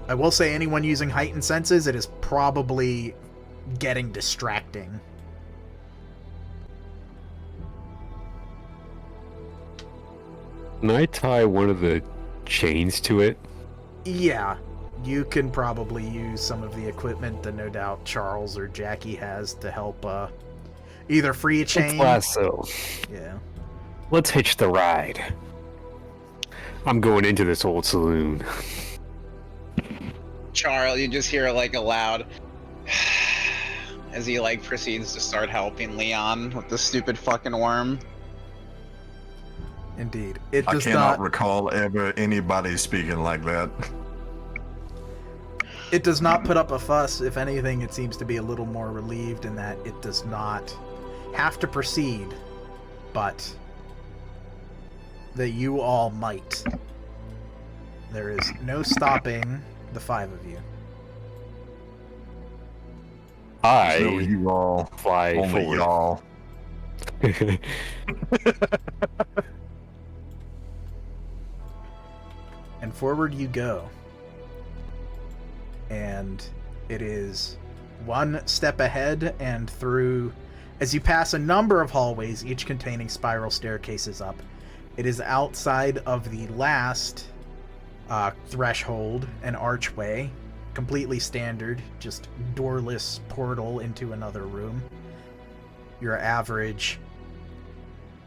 I will say anyone using heightened senses, it is probably getting distracting. Can I tie one of the chains to it? Yeah, you can probably use some of the equipment that no doubt Charles or Jackie has to help either free a chain. Lasso. Yeah. Let's hitch the ride. I'm going into this old saloon. Charles, you just hear like a loud as he like proceeds to start helping Leon with the stupid fucking worm. Indeed. It I does cannot not recall ever anybody speaking like that. It does not put up a fuss. If anything, it seems to be a little more relieved in that it does not have to proceed, but that you all might. There is no stopping the 5 of you. So you all fly only forward. y'all. And forward you go. And it is one step ahead and through, as you pass a number of hallways, each containing spiral staircases up. It is outside of the last threshold, an archway, completely standard, just doorless portal into another room. Your average,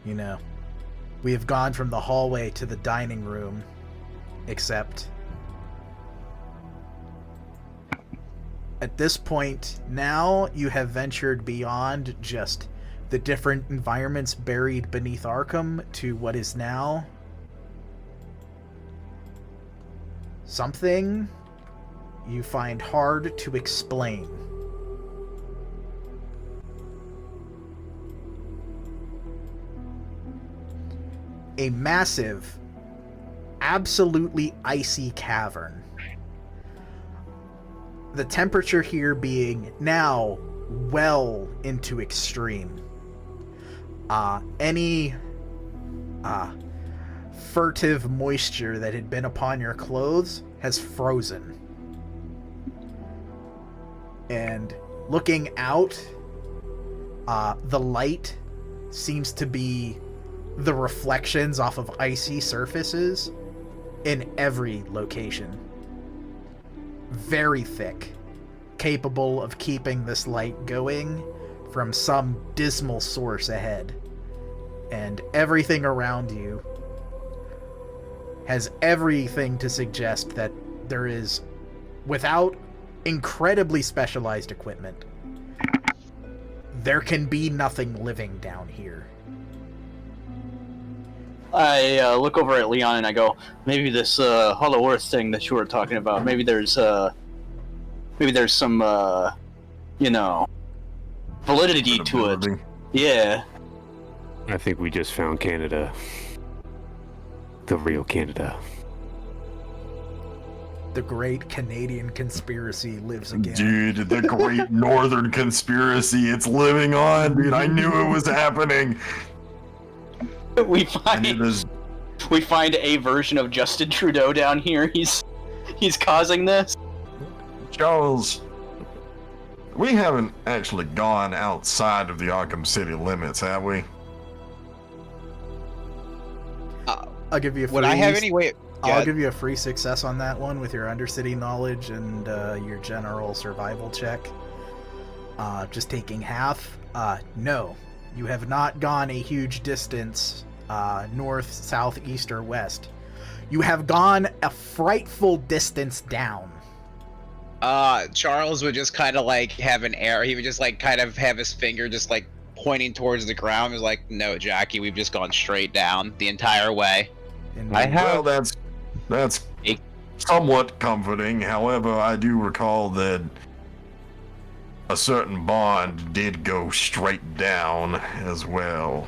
we have gone from the hallway to the dining room, except at this point now you have ventured beyond just the different environments buried beneath Arkham to what is now something you find hard to explain. A massive, absolutely icy cavern. The temperature here being now well into extreme. Any furtive moisture that had been upon your clothes has frozen. And looking out, the light seems to be the reflections off of icy surfaces in every location. Very thick, capable of keeping this light going from some dismal source ahead. And everything around you has everything to suggest that there is, without incredibly specialized equipment, there can be nothing living down here. I look over at Leon and I go, maybe this Hollow Earth thing that you were talking about, maybe there's some, validity to it. Yeah. I think we just found Canada. The real Canada. The great Canadian conspiracy lives again. Dude, the great northern conspiracy, it's living on, dude. I knew it was happening. We And it is find a version of Justin Trudeau down here. He's causing this. Charles. We haven't actually gone outside of the Arkham City limits, have we? I'll give you a free, Would I have any way? I'll Yeah. give you a free success on that one with your Undercity knowledge and your general survival check. Just taking half. No, you have not gone a huge distance north, south, east, or west. You have gone a frightful distance down. Charles would just kind of like have an arrow. He would just like kind of have his finger just like pointing towards the ground. He was like, "No, Jackie, we've just gone straight down the entire way." And Well, that's somewhat comforting. However, I do recall that a certain bond did go straight down as well.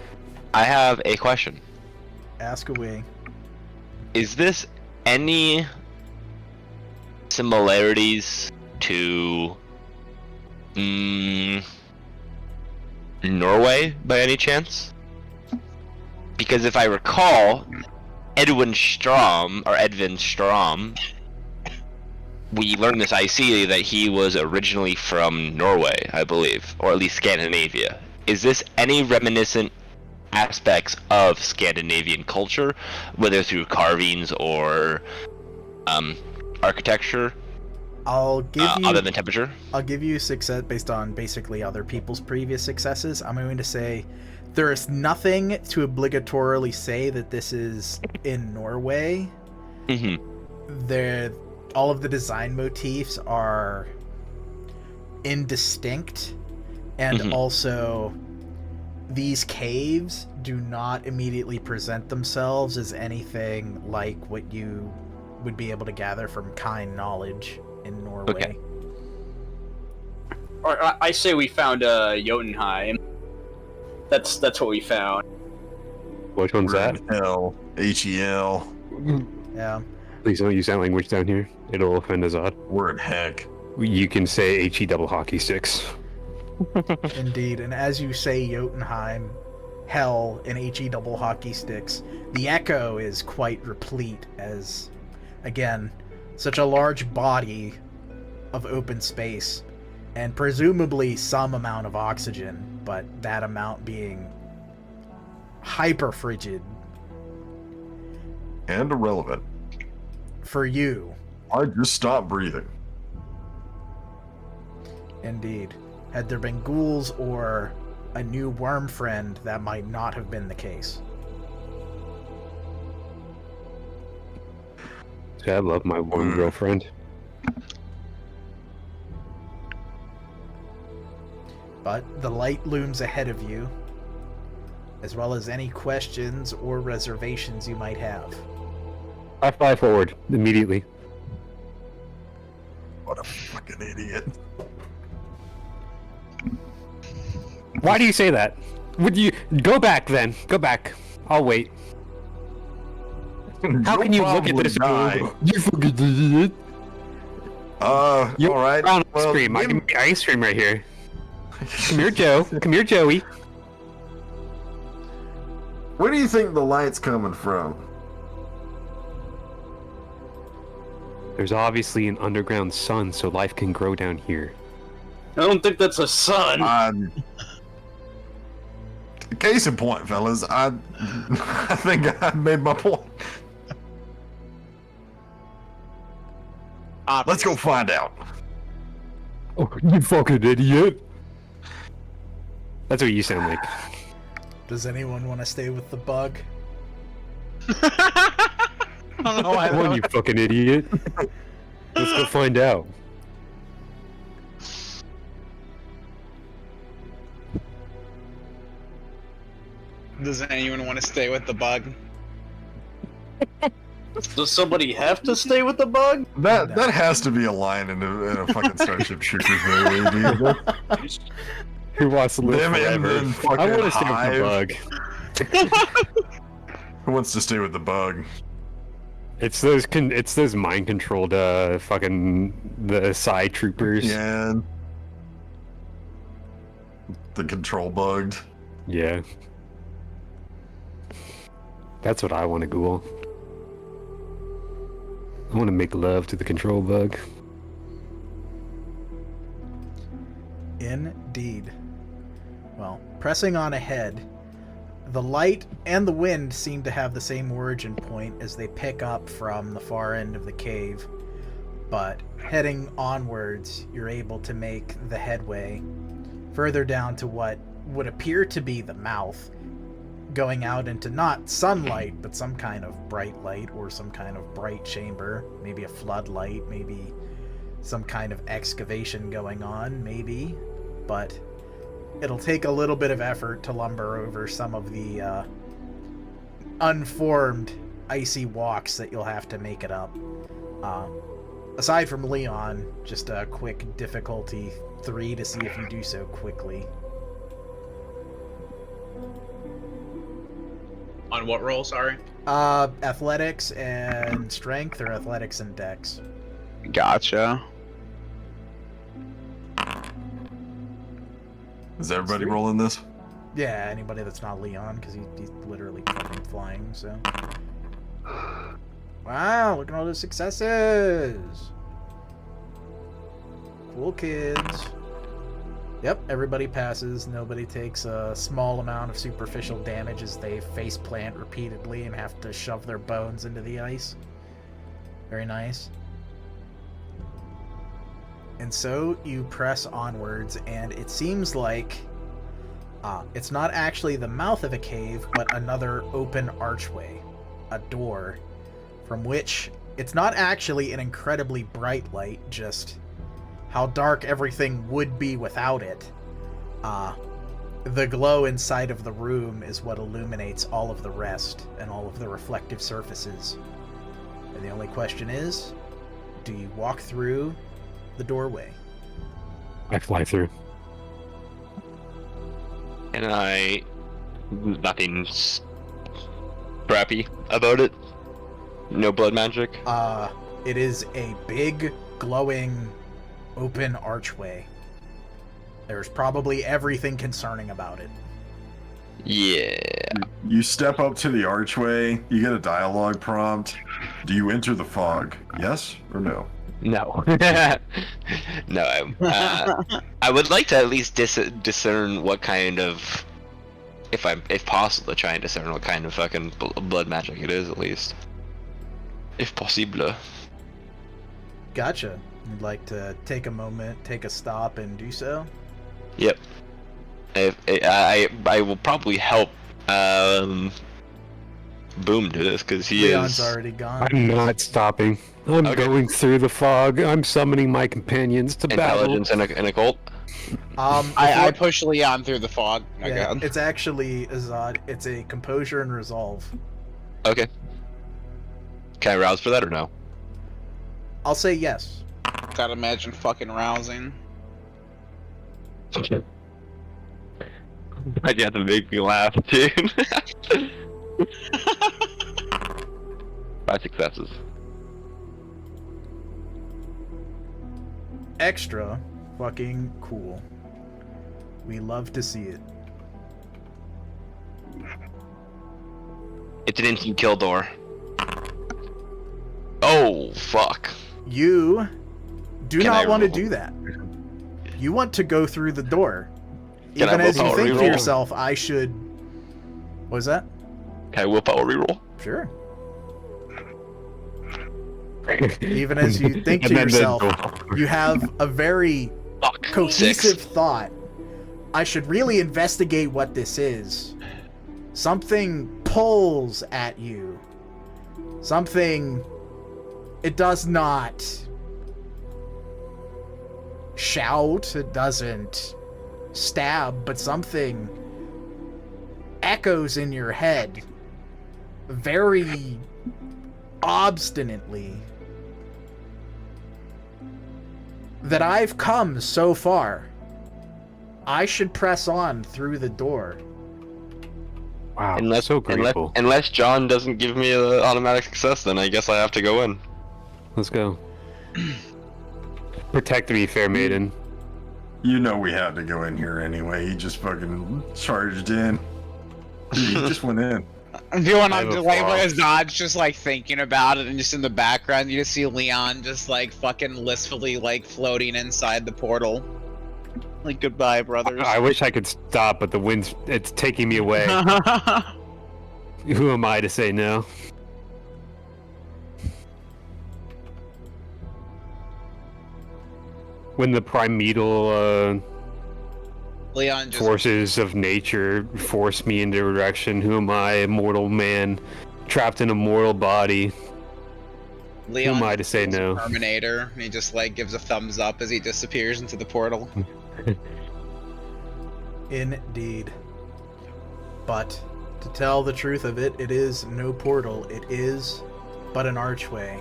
I have a question. ask away. Is this any similarities to Norway by any chance? Because if I recall, Edwin Strom, we learned this IC that he was originally from Norway, I believe, or at least Scandinavia. Is this any reminiscent aspects of Scandinavian culture, whether through carvings or architecture? I'll give you other than temperature. I'll give you success based on basically other people's previous successes. I'm going to say there is nothing to obligatorily say that this is in Norway. Mm-hmm. All of the design motifs are indistinct, and also these caves do not immediately present themselves as anything like what you would be able to gather from kind knowledge in Norway. Okay. Or I say we found Jotunheim. That's what we found. Which one's that? Hell, HEL. Yeah. Please don't use that language down here. It'll offend Azad. We're in heck. You can say HE double hockey sticks. Indeed, and as you say Jotunheim, Hell, and HE double hockey sticks, the echo is quite replete as, again, such a large body of open space, and presumably some amount of oxygen, but that amount being hyper frigid And irrelevant. for you. I just stopped breathing. Indeed. Had there been ghouls or a new worm friend, that might not have been the case. See, I love my one girlfriend. But the light looms ahead of you, as well as any questions or reservations you might have. I fly forward immediately. What a fucking idiot. Why do you say that? Would you go back then? Go back. I'll wait. How can you look at this? You fucking idiot. You're alright. on ice cream. I can make ice cream right here. Come here, Joe. Come here, Joey. Where do you think the light's coming from? There's obviously an underground sun, so life can grow down here. I don't think that's a sun. Case in point, fellas. I think I made my point. Let's go find out. Oh, you fucking idiot. That's what you sound like. Does anyone want to stay with the bug? I don't know why. Come on, you fucking idiot. Let's go find out. Does anyone want to stay with the bug? Does somebody have to stay with the bug? That has to be a line in a fucking Starship Troopers movie, dude. Who wants to live Them and forever? then fucking I want to stay Hive. with the bug. Who wants to stay with the bug? It's those mind controlled fucking the psi troopers. Yeah. The control bugged. Yeah. That's what I want to Google. I want to make love to the control bug. Indeed. Well, pressing on ahead, the light and the wind seem to have the same origin point as they pick up from the far end of the cave. But heading onwards, you're able to make the headway further down to what would appear to be the mouth, going out into not sunlight, but some kind of bright light or some kind of bright chamber, maybe a floodlight, maybe some kind of excavation going on, maybe, but it'll take a little bit of effort to lumber over some of the unformed icy walks that you'll have to make it up. Aside from Leon, just a quick difficulty 3 to see if you do so quickly. On what roll, sorry? Athletics and strength, or athletics and dex. Gotcha. Is everybody rolling this? Yeah, anybody that's not Leon, because he's literally fucking flying, so. Wow, look at all those successes! Cool kids. Yep, everybody passes. Nobody takes a small amount of superficial damage as they face plant repeatedly and have to shove their bones into the ice. Very nice. And so you press onwards, and it seems like it's not actually the mouth of a cave, but another open archway, a door, from which it's not actually an incredibly bright light, just how dark everything would be without it. The glow inside of the room is what illuminates all of the rest and all of the reflective surfaces. And the only question is, do you walk through the doorway? I fly through. And nothing crappy about it. No blood magic. It is a big, glowing, open archway. There's probably everything concerning about it. Yeah. You step up to the archway, you get a dialogue prompt. Do you enter the fog? Yes or no? No. No. I would like to at least discern what kind of, if possible, to try and discern what kind of fucking blood magic it is, at least, if possible. Gotcha. You'd like to take a moment, take a stop, and do so? Yep. I will probably help Boom do this, because Leon's already gone. I'm not stopping. I'm Okay. going through the fog. I'm summoning my companions to intelligence battle. and a cult. I push Leon through the fog. Yeah, Okay. it's actually Azad. It's a composure and resolve. Okay. Can I rouse for that or no? I'll say yes. Gotta imagine fucking rousing. Why'd you have to make me laugh, dude? 5 successes. Extra fucking cool. We love to see it. It's an instant kill door. Oh, fuck. You do Can not I want to roll? do that. You want to go through the door. Can I Even as you willpower think to reroll? yourself, I should... What was that? Can I willpower reroll? Sure. Even as you think to And then yourself, go. you have a very Fuck. cohesive 6. thought. I should really investigate what this is. Something pulls at you. Something... It does not shout, it doesn't stab, but something echoes in your head very obstinately that I've come so far. I should press on through the door. Wow, Unless, so grateful. unless John doesn't give me an automatic success, then I guess I have to go in. Let's go. Protect me, fair maiden. You know we had to go in here anyway. He just fucking charged in. He just went in. I'm feeling I I'm have a delayed by flaw. Azad just like thinking about it, and just in the background you just see Leon just like fucking blissfully like floating inside the portal. Like, goodbye, brothers. I wish I could stop, but the it's taking me away. Who am I to say no? When the primeval Leon just forces of nature force me into a direction, who am I, a mortal man, trapped in a mortal body? Leon Who am I to say no? Terminator, and he just like gives a thumbs up as he disappears into the portal. Indeed. But, to tell the truth of it, it is no portal. It is but an archway.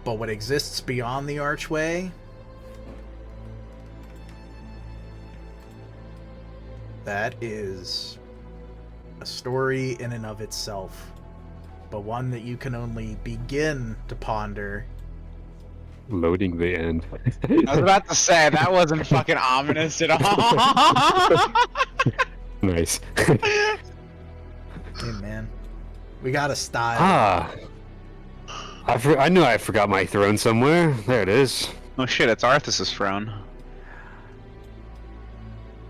But what exists beyond the archway... that is a story in and of itself. But one that you can only begin to ponder. Loading the end. I was about to say, that wasn't fucking ominous at all. Nice. Hey man, we got a style. Ah. I knew I forgot my throne somewhere. There it is. Oh shit, it's Arthas's throne.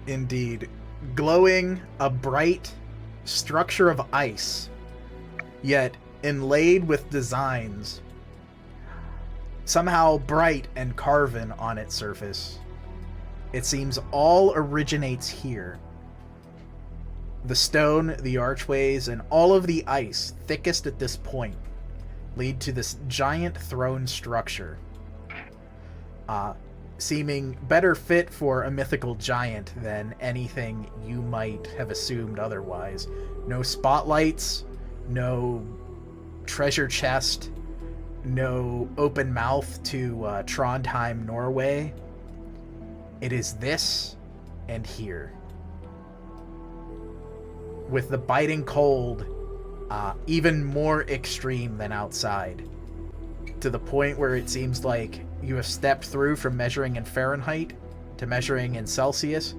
Indeed. Glowing a bright structure of ice, yet inlaid with designs, somehow bright and carven on its surface. It seems all originates here. The stone, the archways, and all of the ice, thickest at this point, lead to this giant throne structure. Seeming better fit for a mythical giant than anything you might have assumed otherwise. No spotlights, no treasure chest, no open mouth to Trondheim, Norway. It is this and here. With the biting cold even more extreme than outside. To the point where it seems like you have stepped through from measuring in Fahrenheit to measuring in Celsius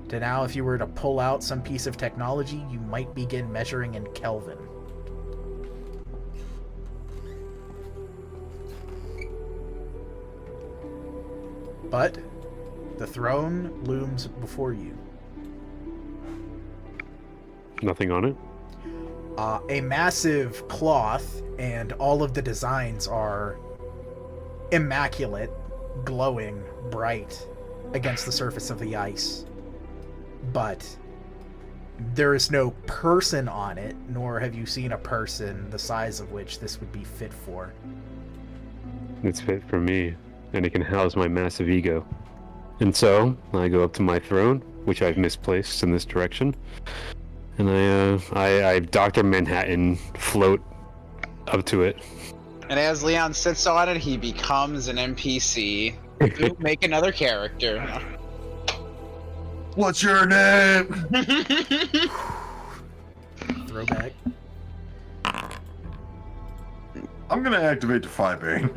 to now, if you were to pull out some piece of technology, you might begin measuring in Kelvin. But the throne looms before you. Nothing on it? A massive cloth, and all of the designs are immaculate, glowing, bright against the surface of the ice. But there is no person on it, nor have you seen a person the size of which this would be fit for. It's fit for me, and it can house my massive ego. And so, I go up to my throne, which I've misplaced in this direction, and I Dr. Manhattan float up to it. And as Leon sits on it, he becomes an NPC. Ooh, make another character. What's your name? Throwback. I'm gonna activate the FAE.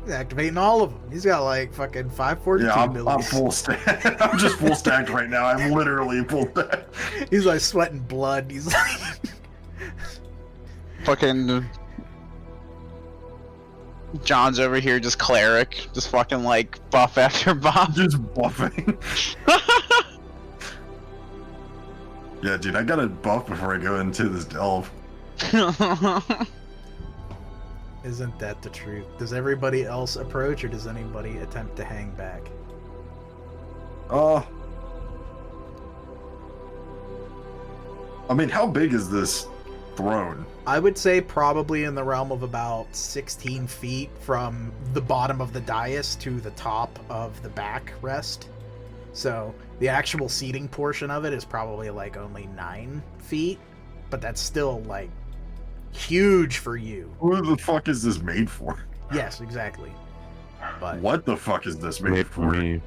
He's activating all of them. He's got like fucking 542 Yeah, I'm abilities. full stack. I'm just full stacked right now. I'm literally full stacked. He's like sweating blood. He's like... Fucking John's over here, just cleric, just fucking like buff after buff. Just buffing. Yeah, dude, I got a buff before I go into this delve. Isn't that the truth? Does everybody else approach, or does anybody attempt to hang back? I mean, how big is this throne? I would say probably in the realm of about 16 feet from the bottom of the dais to the top of the backrest. So the actual seating portion of it is probably like only 9 feet, but that's still like huge for you. Who the fuck is this made for? Yes, exactly. But What the fuck is this made Made for? for me.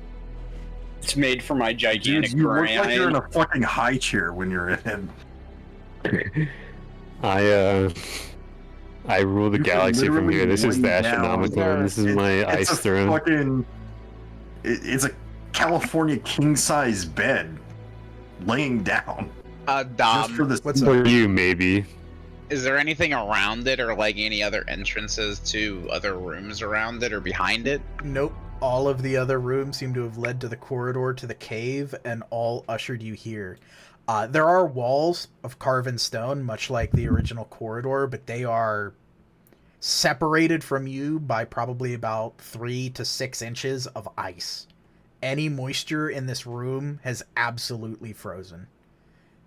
It's made for my gigantic Dude, you look brain. like you're in a fucking high chair when you're in. I rule the You can galaxy from literally here. This is the lay down astronomical. there. This is my It's ice a throne. fucking. It's a California king size bed, laying down just for Dom, this. what's For up? you, maybe. is there anything around it or like any other entrances to other rooms around it or behind it? Nope. All of the other rooms seem to have led to the corridor to the cave and all ushered you here. There are walls of carven stone, much like the original corridor, but they are separated from you by probably about 3 to 6 inches of ice. Any moisture in this room has absolutely frozen.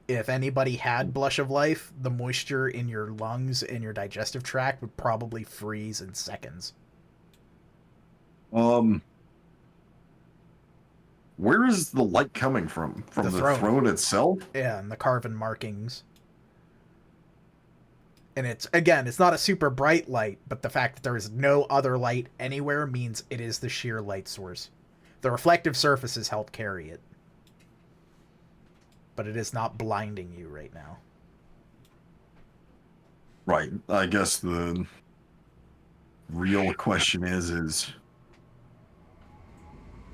If anybody had Blush of Life, the moisture in your lungs and your digestive tract would probably freeze in seconds. Where is the light coming from? From The the throne. throne itself? Yeah, and the carven markings. And it's, again, it's not a super bright light, but the fact that there is no other light anywhere means it is the sheer light source. The reflective surfaces help carry it. But it is not blinding you right now. Right. I guess the real question is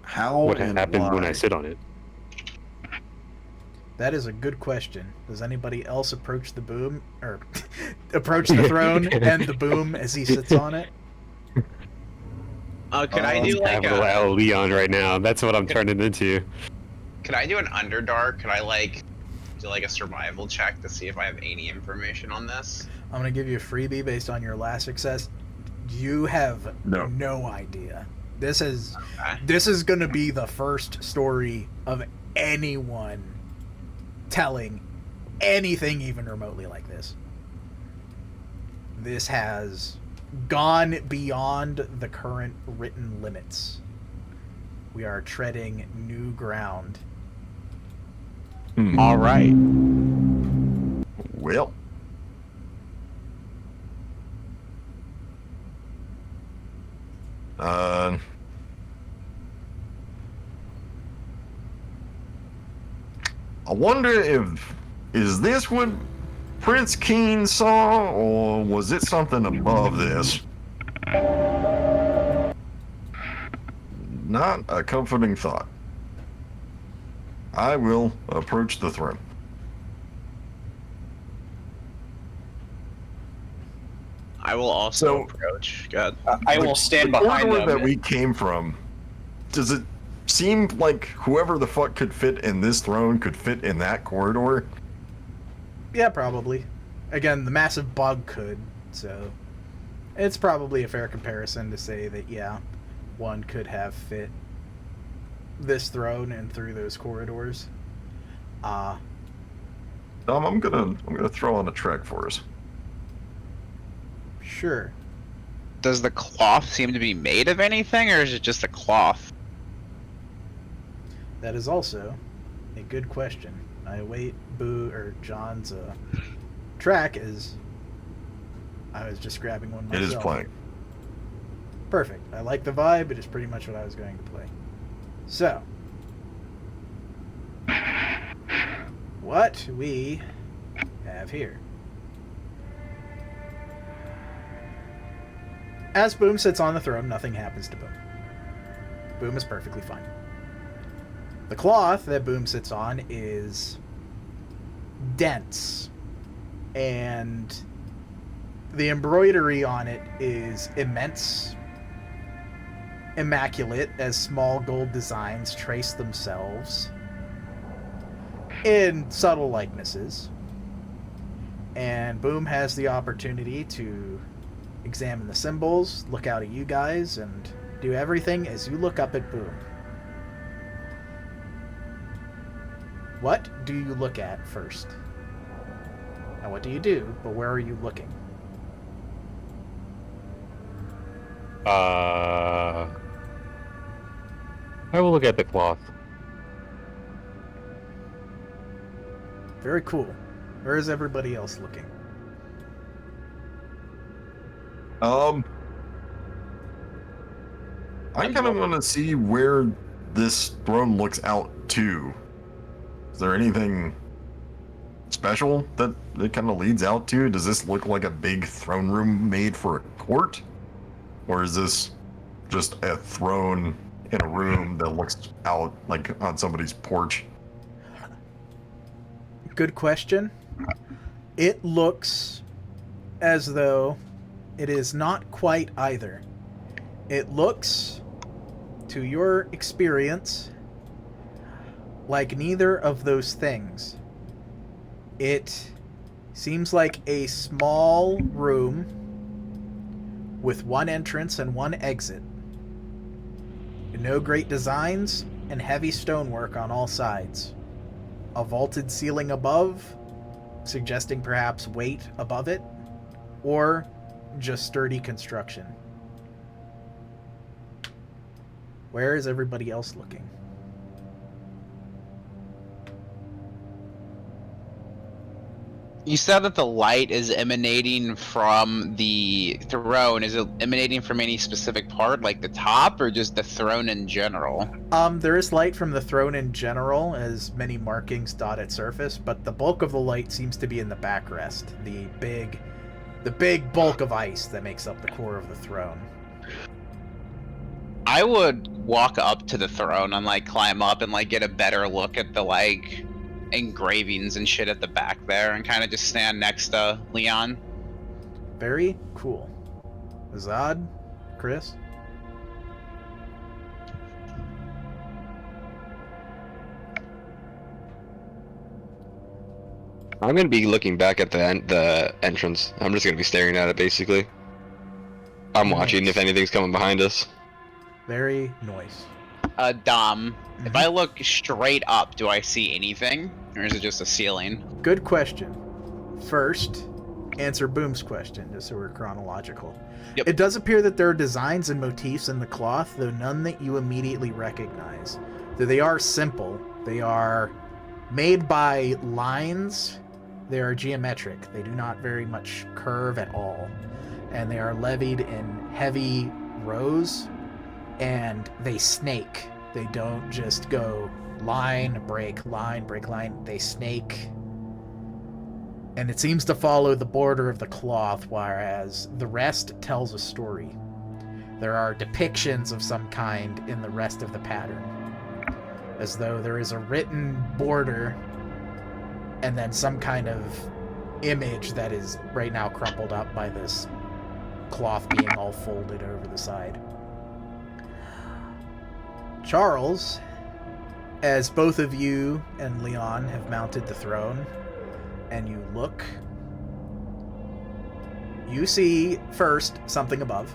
how What and happens when why? I sit on it? That is a good question. Does anybody else approach the boom, or approach the throne and the boom as he sits on it? Could I do like Capital a? L Leon right now. That's what I'm turning into. Could I do an Underdark? Could I like do like a survival check to see if I have any information on this? I'm going to give you a freebie based on your last success. You have No. idea. This is Okay. going to be the first story of anyone telling anything even remotely like this. This has gone beyond the current written limits. We are treading new ground. All right. Well, I wonder is this what Prince Keen saw, or was it something above this? Not a comforting thought. I will approach the throne. I will also So- approach. God. I will stand the behind corridor them. that we came from, does it seem like whoever the fuck could fit in this throne could fit in that corridor? Yeah, probably. Again, the massive bug could, so it's probably a fair comparison to say that, yeah, one could have fit this throne and through those corridors. Dom, I'm gonna throw on a trek for us. Sure. Does the cloth seem to be made of anything, or is it just a cloth? That is also a good question. I await John's track as I was just grabbing one myself. It is playing. Perfect. I like the vibe. It is pretty much what I was going to play. So, what we have here. As Boom sits on the throne, nothing happens to Boom. Boom is perfectly fine. The cloth that Boom sits on is dense, and the embroidery on it is immense, immaculate, as small gold designs trace themselves in subtle likenesses. And Boom has the opportunity to examine the symbols, look out at you guys, and do everything as you look up at Boom. What do you look at first? And what do you do, but where are you looking? I will look at the cloth. Very cool. Where is everybody else looking? I kind of want to see where this throne looks out to. Is there anything special that it kind of leads out to? Does this look like a big throne room made for a court? Or is this just a throne in a room that looks out like on somebody's porch? Good question. It looks as though it is not quite either. It looks, to your experience, like neither of those things. It seems like a small room with one entrance and one exit. No great designs and heavy stonework on all sides. A vaulted ceiling above, suggesting perhaps weight above it, or just sturdy construction. Where is everybody else looking? You said that the light is emanating from the throne. Is it emanating from any specific part, like the top, or just the throne in general? There is light from the throne in general, as many markings dot its surface, but the bulk of the light seems to be in the backrest, the big bulk of ice that makes up the core of the throne. I would walk up to the throne and like climb up and like get a better look at the like engravings and shit at the back there, and kind of just stand next to Leon. Very cool. Azad, Chris? I'm gonna be looking back at the entrance. I'm just gonna be staring at it, basically. I'm watching if anything's coming behind us. Very nice. Dom, if I look straight up, do I see anything? Or is it just a ceiling? Good question. First, answer Boom's question, just so we're chronological. Yep. It does appear that there are designs and motifs in the cloth, though none that you immediately recognize. Though they are simple, they are made by lines, they are geometric. They do not very much curve at all. And they are levied in heavy rows, and they snake. They don't just go line, break, line, break, line. They snake. And it seems to follow the border of the cloth, whereas the rest tells a story. There are depictions of some kind in the rest of the pattern, as though there is a written border and then some kind of image that is right now crumpled up by this cloth being all folded over the side. Charles, as both of you and Leon have mounted the throne, and you look, you see first something above.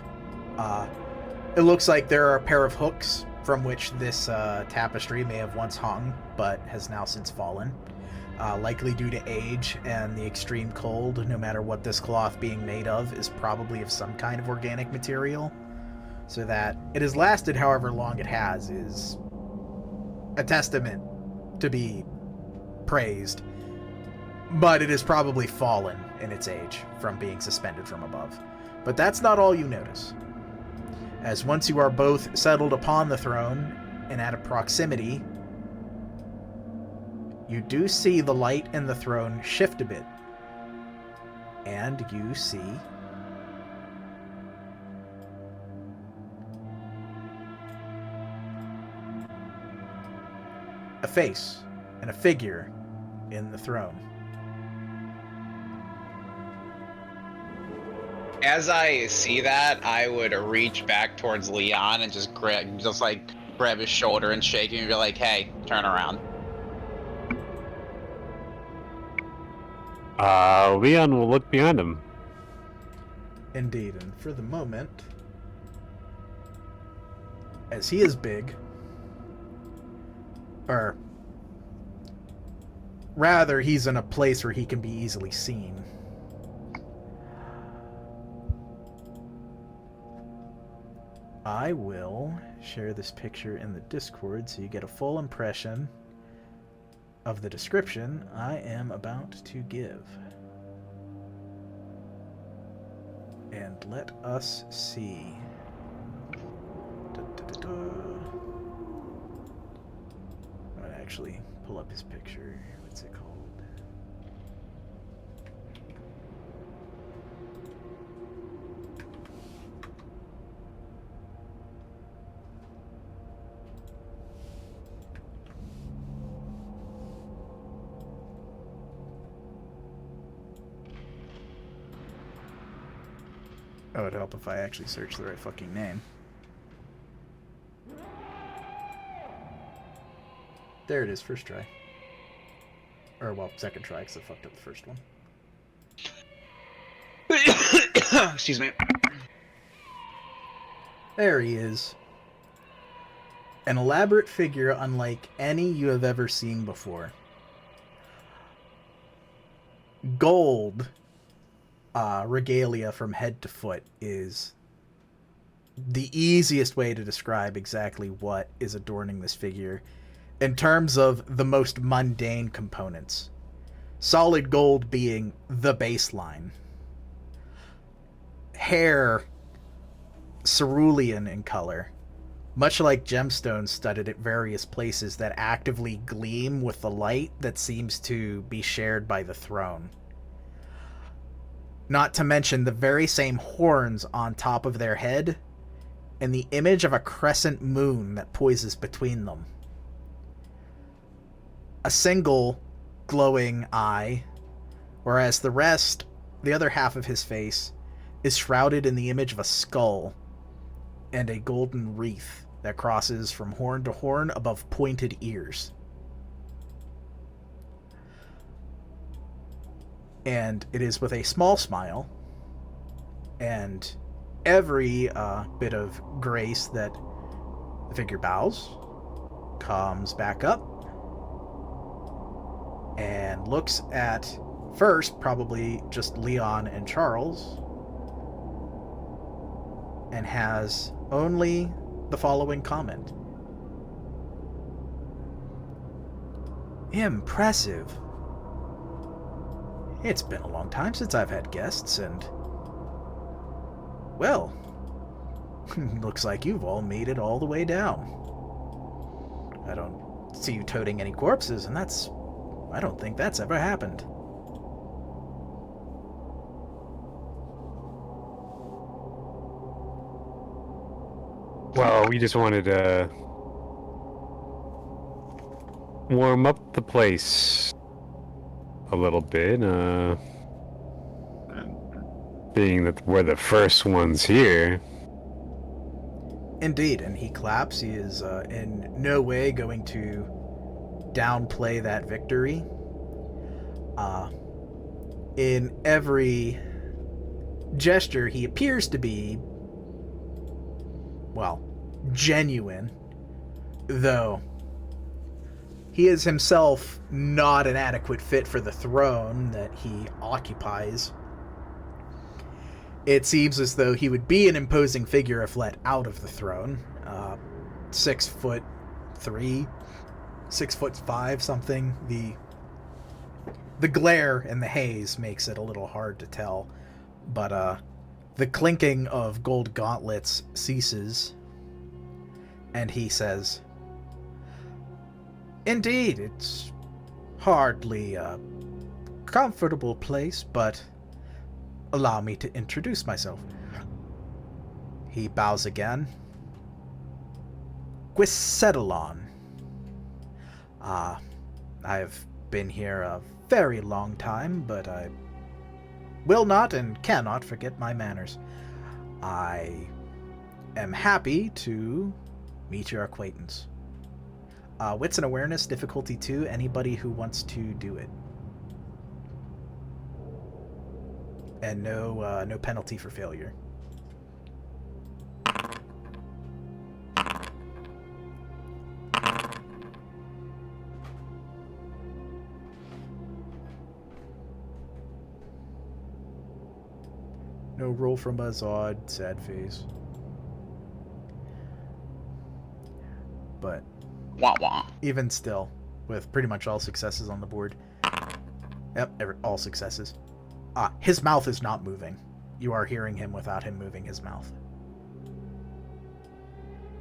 It looks like there are a pair of hooks from which this tapestry may have once hung, but has now since fallen, likely due to age and the extreme cold. No matter what this cloth being made of is probably of some kind of organic material, so that it has lasted however long it has is a testament to be praised. But it has probably fallen in its age from being suspended from above. But that's not all you notice. As once you are both settled upon the throne and at a proximity, you do see the light in the throne shift a bit. And you see a face and a figure in the throne. As I see that, I would reach back towards Leon and just grab his shoulder and shake him and be like, "Hey, turn around." Leon will look behind him. Indeed, and for the moment, as he is big, or Rather, he's in a place where he can be easily seen. I will share this picture in the Discord so you get a full impression of the description I am about to give. And let us see. I'm gonna actually pull up his picture. What's it called? Oh, it'd help if I actually search the right fucking name. There it is, first try. Or, well, second try, because I fucked up the first one. Excuse me. There he is. An elaborate figure unlike any you have ever seen before. Gold regalia from head to foot is the easiest way to describe exactly what is adorning this figure in terms of the most mundane components. Solid gold being the baseline. Hair cerulean in color, much like gemstones studded at various places that actively gleam with the light that seems to be shared by the throne. Not to mention the very same horns on top of their head and the image of a crescent moon that poises between them. A single glowing eye, whereas the other half of his face, is shrouded in the image of a skull and a golden wreath that crosses from horn to horn above pointed ears. And it is with a small smile and every bit of grace that the figure bows, comes back up, and looks at, first, probably just Leon and Charles, and has only the following comment. Impressive. It's been a long time since I've had guests, and... well, looks like you've all made it all the way down. I don't see you toting any corpses, and I don't think that's ever happened. Well, we just wanted to warm up the place a little bit, being that we're the first ones here. Indeed, and he claps. He is in no way going to downplay that victory. In every gesture, he appears to be, well, genuine, though he is himself not an adequate fit for the throne that he occupies. It seems as though he would be an imposing figure if let out of the throne. 6'3", 6'5", something. The glare and the haze makes it a little hard to tell, but the clinking of gold gauntlets ceases, and he says, "Indeed, it's hardly a comfortable place, but allow me to introduce myself." He bows again. Guisedalon. I've been here a very long time, but I will not and cannot forget my manners. I am happy to meet your acquaintance. Wits and awareness, difficulty 2, anybody who wants to do it. And no penalty for failure. No roll from Azad. Sad face. But Wah wah. even still, with pretty much all successes on the board. Yep, all successes. His mouth is not moving. You are hearing him without him moving his mouth.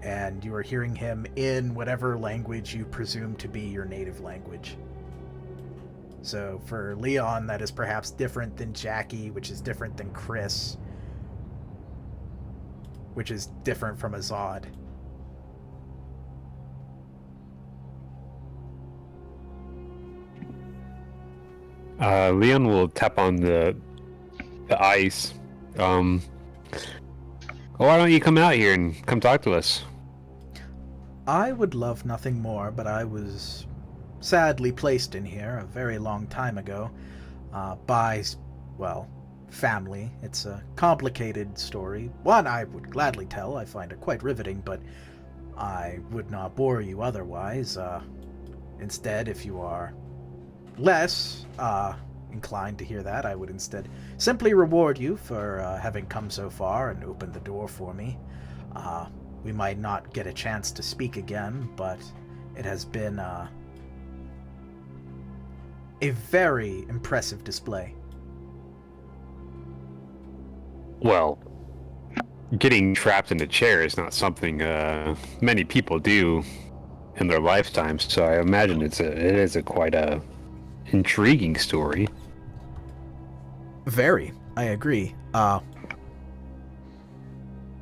And you are hearing him in whatever language you presume to be your native language. So for Leon, that is perhaps different than Jackie, which is different than Chris, which is different from Azad. Leon will tap on the ice. Why don't you come out here and come talk to us? I would love nothing more, but I was sadly placed in here a very long time ago by, well, family. It's a complicated story. One I would gladly tell. I find it quite riveting, but I would not bore you otherwise. Instead, if you are less inclined to hear that, I would instead simply reward you for having come so far and opened the door for me. We might not get a chance to speak again, but it has been a very impressive display. Well, getting trapped in a chair is not something many people do in their lifetimes, so I imagine it is quite a intriguing story. Very, I agree.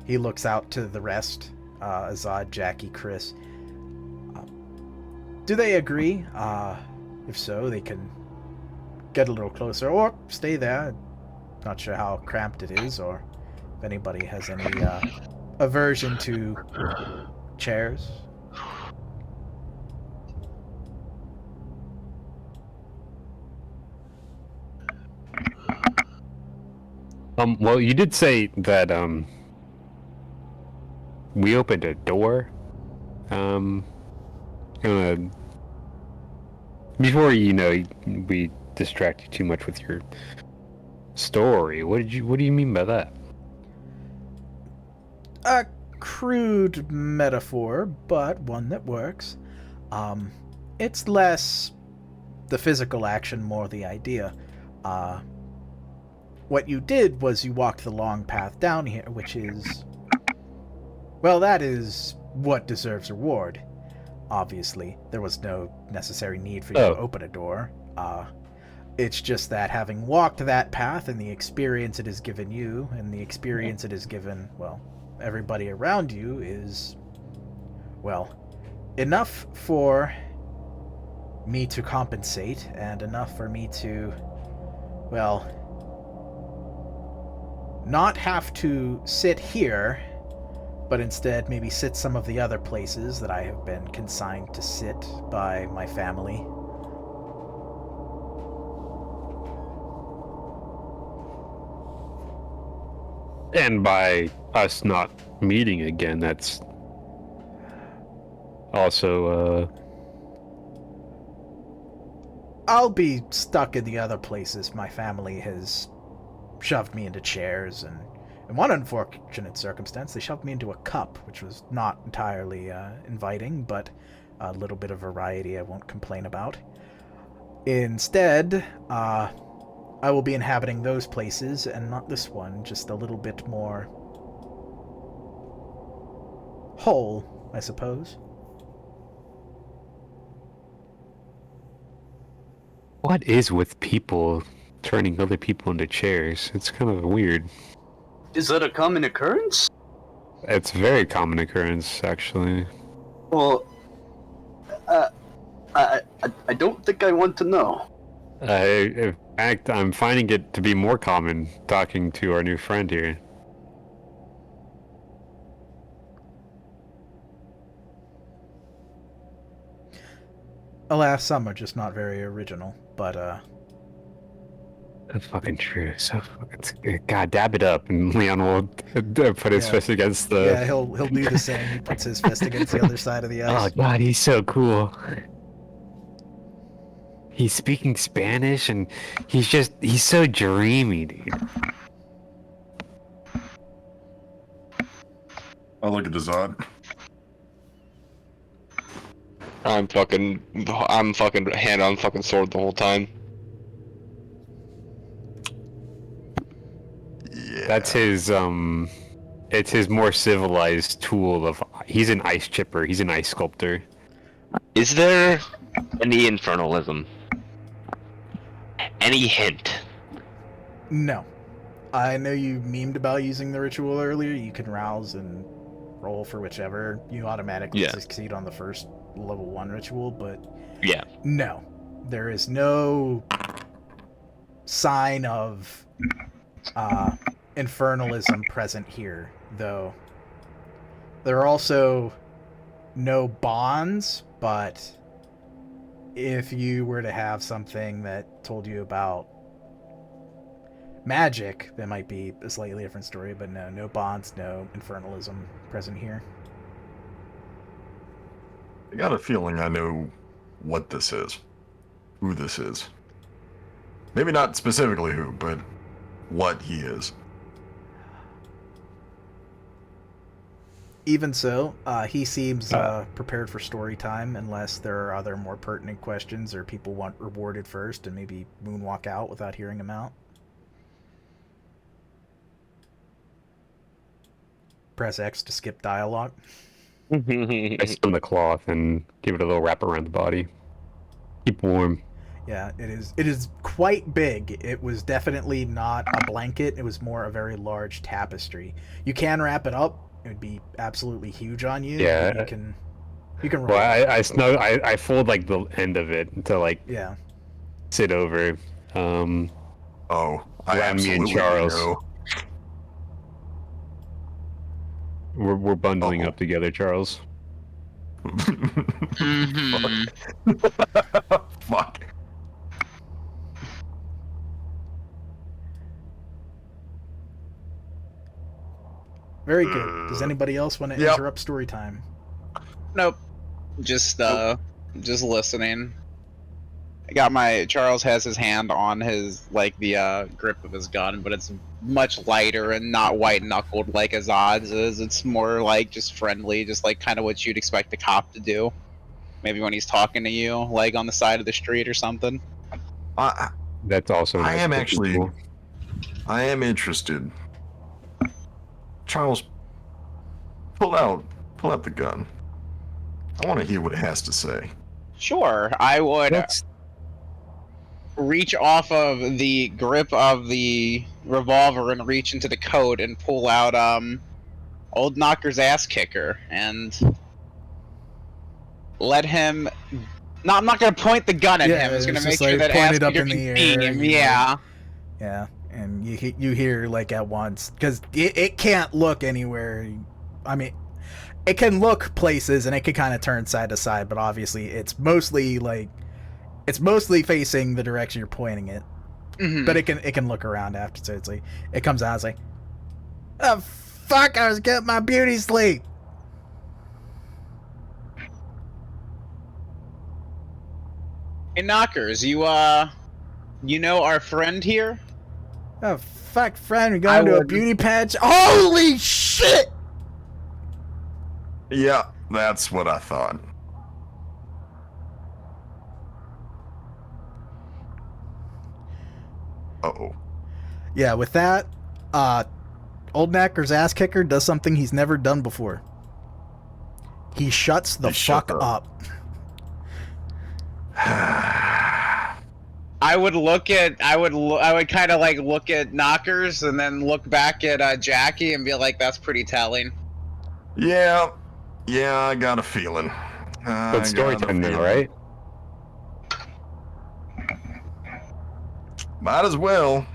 He looks out to the rest, Azad, Jackie, Chris. Do they agree? If so, they can get a little closer, or stay there. Not sure how cramped it is, or if anybody has any aversion to chairs. Well, you did say that we opened a door. Before we distract you too much with your story. What do you mean by that? A crude metaphor, but one that works. It's less the physical action, more the idea. What you did was you walked the long path down here, which is... well, that is what deserves reward. Obviously, there was no necessary need for you to open a door. It's just that having walked that path and the experience it has given you, and the experience it has given, well, everybody around you is, well, enough for me to compensate, and enough for me to, well, not have to sit here, but instead maybe sit some of the other places that I have been consigned to sit by my family. And by us not meeting again, that's also, I'll be stuck in the other places. My family has shoved me into chairs, and in one unfortunate circumstance, they shoved me into a cup, which was not entirely inviting, but a little bit of variety I won't complain about. Instead, I will be inhabiting those places, and not this one, just a little bit more whole, I suppose. what is with people turning other people into chairs? It's kind of weird. Is that a common occurrence? It's a very common occurrence, actually. Well, I don't think I want to know. In fact, I'm finding it to be more common talking to our new friend here. Alas, some are just not very original, but, That's fucking true. So fucking... God, dab it up, and Leon will put his fist against the... yeah, he'll do the same. He puts his fist against the other side of the Oh ice. god, he's so cool. He's speaking Spanish, and he's so dreamy, dude. I look at Azad. I'm fucking hand on fucking sword the whole time. Yeah. That's his it's his more civilized tool of he's an ice chipper, he's an ice sculptor. Is there any infernalism? Any hint? No. I know you memed about using the ritual earlier. You can rouse and roll for whichever. You automatically succeed on the first level 1 ritual, but Yeah. no. There is no sign of infernalism present here, though. There are also no bonds, but if you were to have something that told you about magic, that might be a slightly different story, but no bonds, no infernalism present here. I got a feeling I know what this is. Who this is. Maybe not specifically who, but what he is. Even so, he seems prepared for story time, unless there are other more pertinent questions or people want rewarded first and maybe moonwalk out without hearing him out. Press X to skip dialogue. I spin the cloth and give it a little wrap around the body. Keep warm. Yeah, it is quite big. It was definitely not a blanket. It was more a very large tapestry. You can wrap it up. It would be absolutely huge on you. Yeah. You can roll. Well, I fold like the end of it to like sit over. Oh, I Grab me and absolutely Charles. know. We're bundling up together, Charles. Fuck. Very good. Does anybody else want to interrupt story time? Nope. Just listening. Charles has his hand on his, like, the grip of his gun, but it's much lighter and not white-knuckled like Azad's is. It's more, like, just friendly, just, like, kind of what you'd expect a cop to do. Maybe when he's talking to you, like, on the side of the street or something. That's also nice. I am interested. Charles, pull out the gun. I want to hear what it has to say. Sure, I would reach off of the grip of the revolver and reach into the coat and pull out Old Knocker's ass kicker and let him. No, I'm not gonna point the gun at him. It's gonna make sure that ass kicker can see him. Yeah. Yeah, and you hear like at once because it can't look anywhere. I mean, it can look places and it can kind of turn side to side, but obviously it's mostly facing the direction you're pointing it. Mm-hmm. But it can look around after, so it's like it comes out. It's like, oh fuck! I was getting my beauty sleep. Hey Knockers, you know our friend here? Oh fuck, friend! We going to a beauty patch? Holy shit! Yeah, that's what I thought. Uh-oh. Yeah, with that, Old Knacker's ass kicker does something he's never done before. He shuts the fuck up. I would kind of like look at Knockers and then look back at Jackie and be like, that's pretty telling. Yeah, I got a feeling. But story time now, right? Might as well.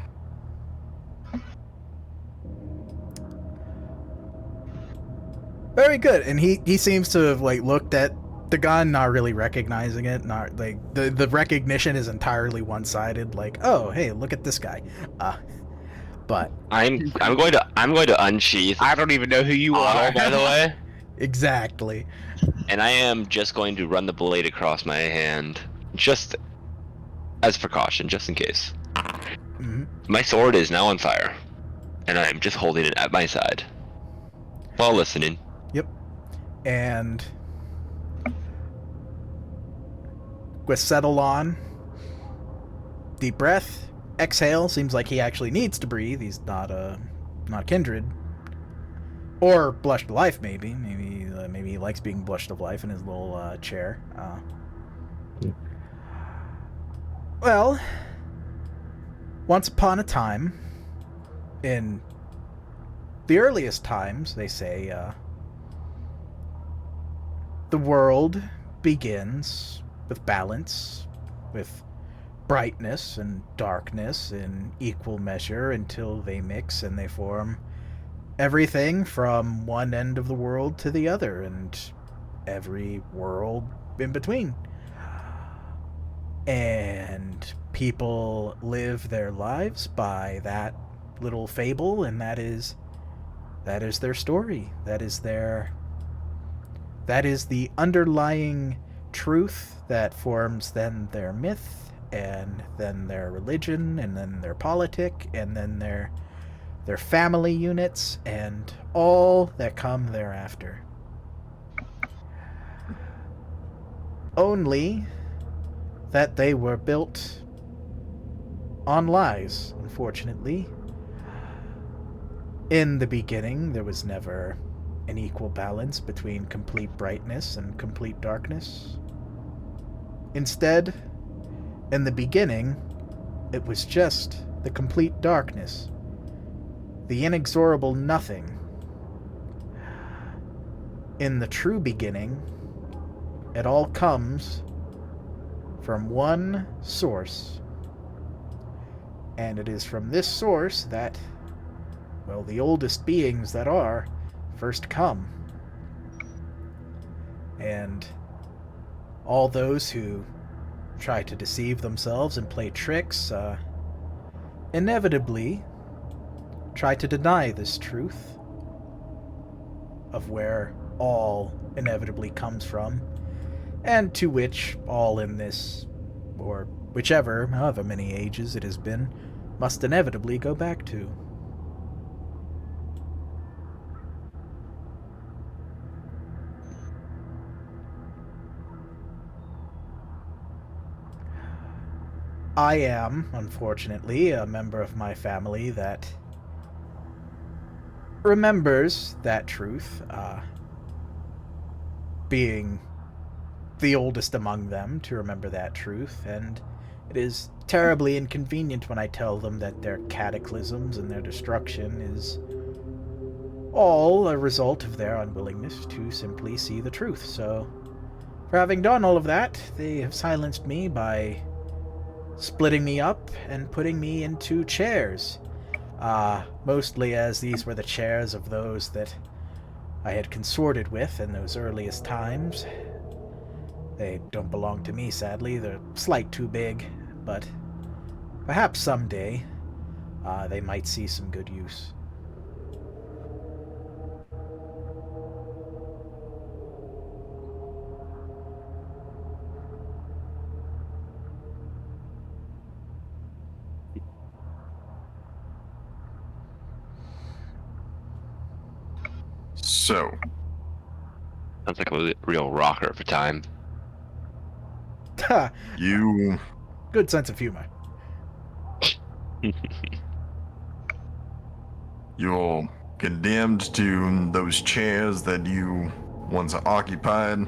Very good, and he seems to have like looked at the gun, not really recognizing it. Not like the recognition is entirely one-sided. Like, oh hey, look at this guy. But I'm going to unsheath. I don't even know who you are, by the way. Exactly. And I am just going to run the blade across my hand, just as precaution, just in case. Mm-hmm. My sword is now on fire, and I am just holding it at my side while listening. Yep. And with settle on, deep breath, exhale. Seems like he actually needs to breathe. He's not kindred. Or blushed to life, maybe. Maybe he likes being blushed of life in his little chair. Well, once upon a time, in the earliest times, they say, the world begins with balance, with brightness and darkness in equal measure until they mix and they form everything from one end of the world to the other, and every world in between. And people live their lives by that little fable, and that is their story. That is the underlying truth that forms then their myth, and then their religion, and then their politic, and then their family units, and all that come thereafter. Only that they were built on lies, unfortunately. In the beginning, there was never an equal balance between complete brightness and complete darkness. Instead, in the beginning, it was just the complete darkness, the inexorable nothing. In the true beginning, it all comes from one source. And it is from this source that, well, the oldest beings that are first come. And all those who try to deceive themselves and play tricks, inevitably try to deny this truth of where all inevitably comes from, and to which all in this, or whichever, however many ages it has been, must inevitably go back to. I am, unfortunately, a member of my family that remembers that truth, being the oldest among them to remember that truth, and it is terribly inconvenient when I tell them that their cataclysms and their destruction is all a result of their unwillingness to simply see the truth. So, for having done all of that, they have silenced me by splitting me up and putting me into chairs. Mostly as these were the chairs of those that I had consorted with in those earliest times. They don't belong to me, sadly. They're slight too big, but perhaps someday they might see some good use. So, Sounds like a real rocker of a time. Ha! you Good sense of humor. you're condemned to those chairs that you once occupied.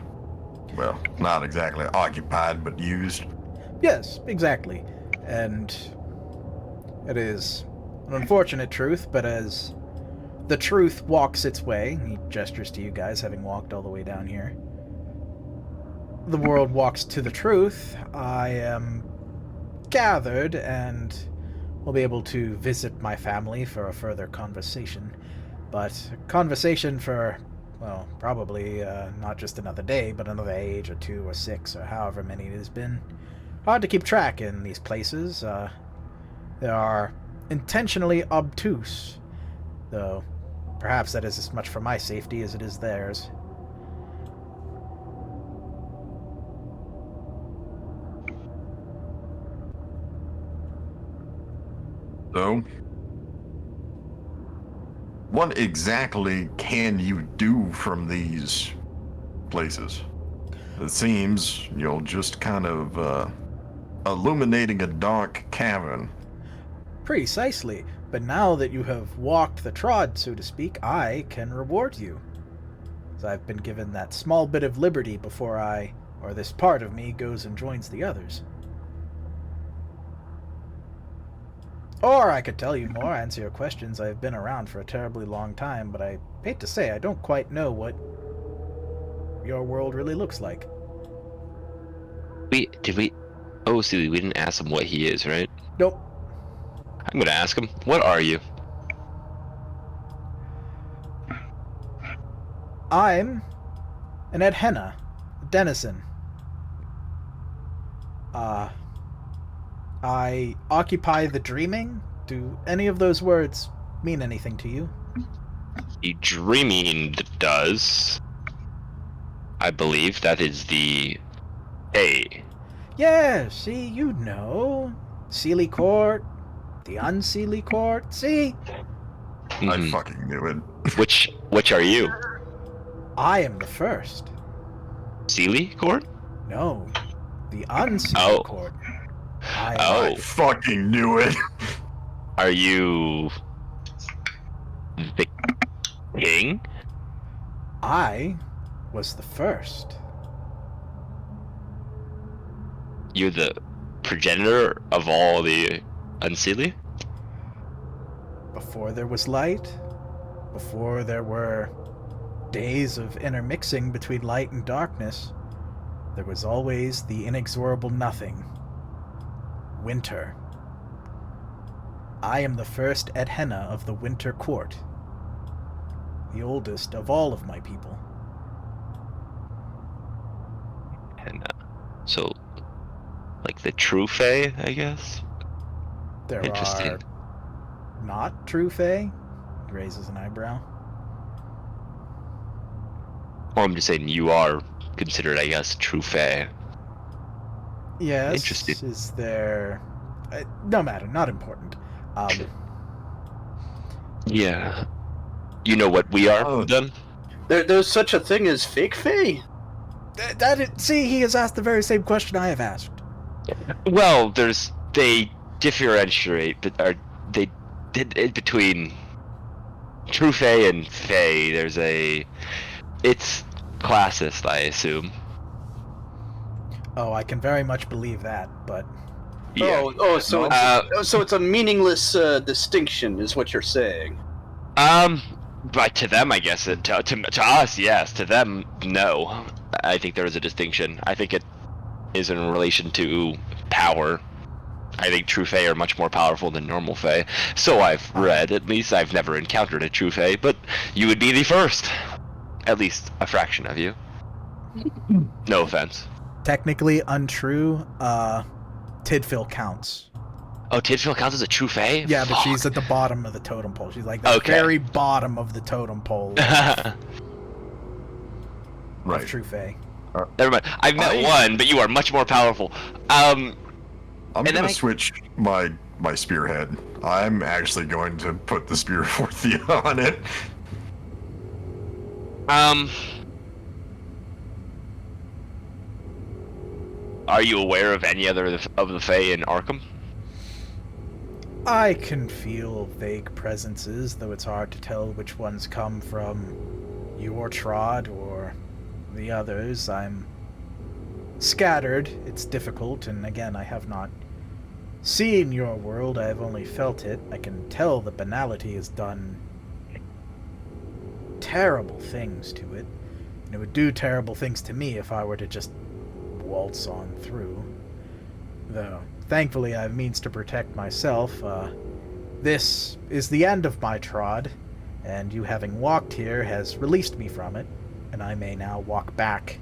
Well, not exactly occupied, but used. Yes, exactly. And it is an unfortunate truth, but as the truth walks its way, he gestures to you guys, having walked all the way down here. The world walks to the truth. I am gathered and will be able to visit my family for a further conversation. But a conversation for, well, probably not just another day, but another age or 2 or 6 or however many it has been. Hard to keep track in these places. They are intentionally obtuse, though perhaps that is as much for my safety as it is theirs. So, what exactly can you do from these places? It seems you're just kind of illuminating a dark cavern. Precisely. But now that you have walked the trod, so to speak, I can reward you. As I've been given that small bit of liberty before I, or this part of me, goes and joins the others. Or I could tell you more, answer your questions. I've been around for a terribly long time, but I hate to say I don't quite know what your world really looks like. Did we? Oh, see, we didn't ask him what he is, right? Nope. I'm gonna ask him. What are you? I'm an Edhenna, a denizen. I occupy the dreaming. Do any of those words mean anything to you? The dreaming does. I believe that is the A. Yeah, see, you know. Sealy Court, the Unsealy Court, see? I fucking knew it. Which are you? I am the first. Sealy Court? No, the Unsealy Oh. Court. I fucking knew it. Are you the king? I was the first. You're the progenitor of all the Unseelie? Before there was light, before there were days of intermixing between light and darkness, there was always the inexorable nothing. Winter. I am the first Edhenna of the Winter Court. The oldest of all of my people. And so, like the true Fae, I guess? There Interesting. are not true Fae? He raises an eyebrow. Well, I'm just saying you are considered, I guess, true Fae. Yes. Interesting. Is there... no matter, not important. Yeah. You know what we are, then? There's such a thing as fake Fae? See, he has asked the very same question I have asked. Well, they differentiate, between true Fae and Fae. It's classist, I assume. Oh, I can very much believe that, but... Yeah. So it's a meaningless distinction, is what you're saying. But to them, I guess, to us, yes. To them, no. I think there is a distinction. I think it is in relation to power. I think true Fae are much more powerful than normal Fae. So I've read, at least. I've never encountered a true Fae, but you would be the first. At least a fraction of you. No offense. Technically untrue, Tidfil counts. Oh, Tidfil counts as a true Fae? Yeah, but Fuck. she's at the bottom of the totem pole. She's like the very bottom of the totem pole Right. of true Fae. Never mind. I've met one, but you are much more powerful. I'm gonna switch my spearhead. I'm actually going to put the spear forthia on it. Are you aware of any other of the Fae in Arkham? I can feel vague presences, though it's hard to tell which ones come from your trod or the others. I'm scattered. It's difficult, and again, I have not seen your world. I have only felt it. I can tell the banality has done terrible things to it, and it would do terrible things to me if I were to just waltz on through. Though, thankfully, I have means to protect myself. This is the end of my trod, and you having walked here has released me from it, and I may now walk back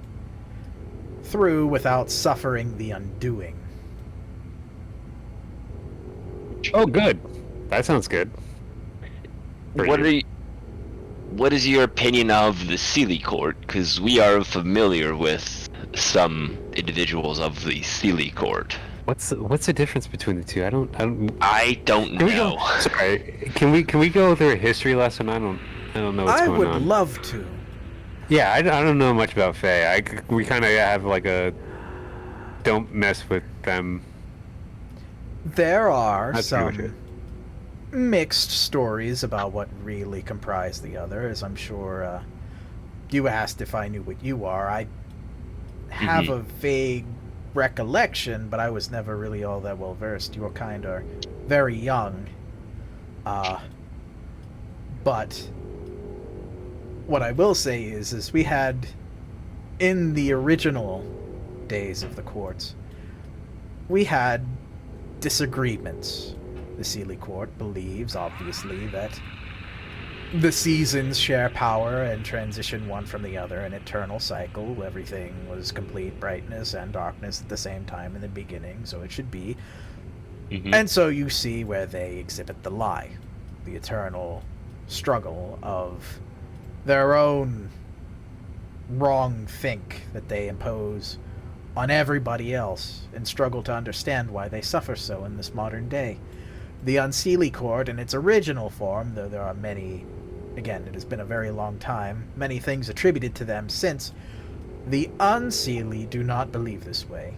through without suffering the undoing. Oh, good. That sounds good. What is your opinion of the Sealy Court? Because we are familiar with some individuals of the Sealy Court. What's the difference between the two? I don't I don't Can we know. go? Sorry, can we go through a history lesson? I don't know what's I going would on. love to. Yeah, I don't know much about FAE. We kind of have like a don't mess with them. There are That's pretty much some it. mixed stories about what really comprised the other, as I'm sure you asked if I knew what you are. I have a vague recollection, but I was never really all that well versed. Your kind are very young. But what I will say is we had, in the original days of the courts, we had disagreements. The Sealy Court believes, obviously, that the seasons share power and transition one from the other, an eternal cycle. Everything was complete brightness and darkness at the same time in the beginning, so it should be. And so you see where they exhibit the lie, the eternal struggle of their own wrong think that they impose on everybody else and struggle to understand why they suffer so in this modern day. The Unseelie Court in its original form, though there are many, again, it has been a very long time, many things attributed to them since, the Unseelie do not believe this way.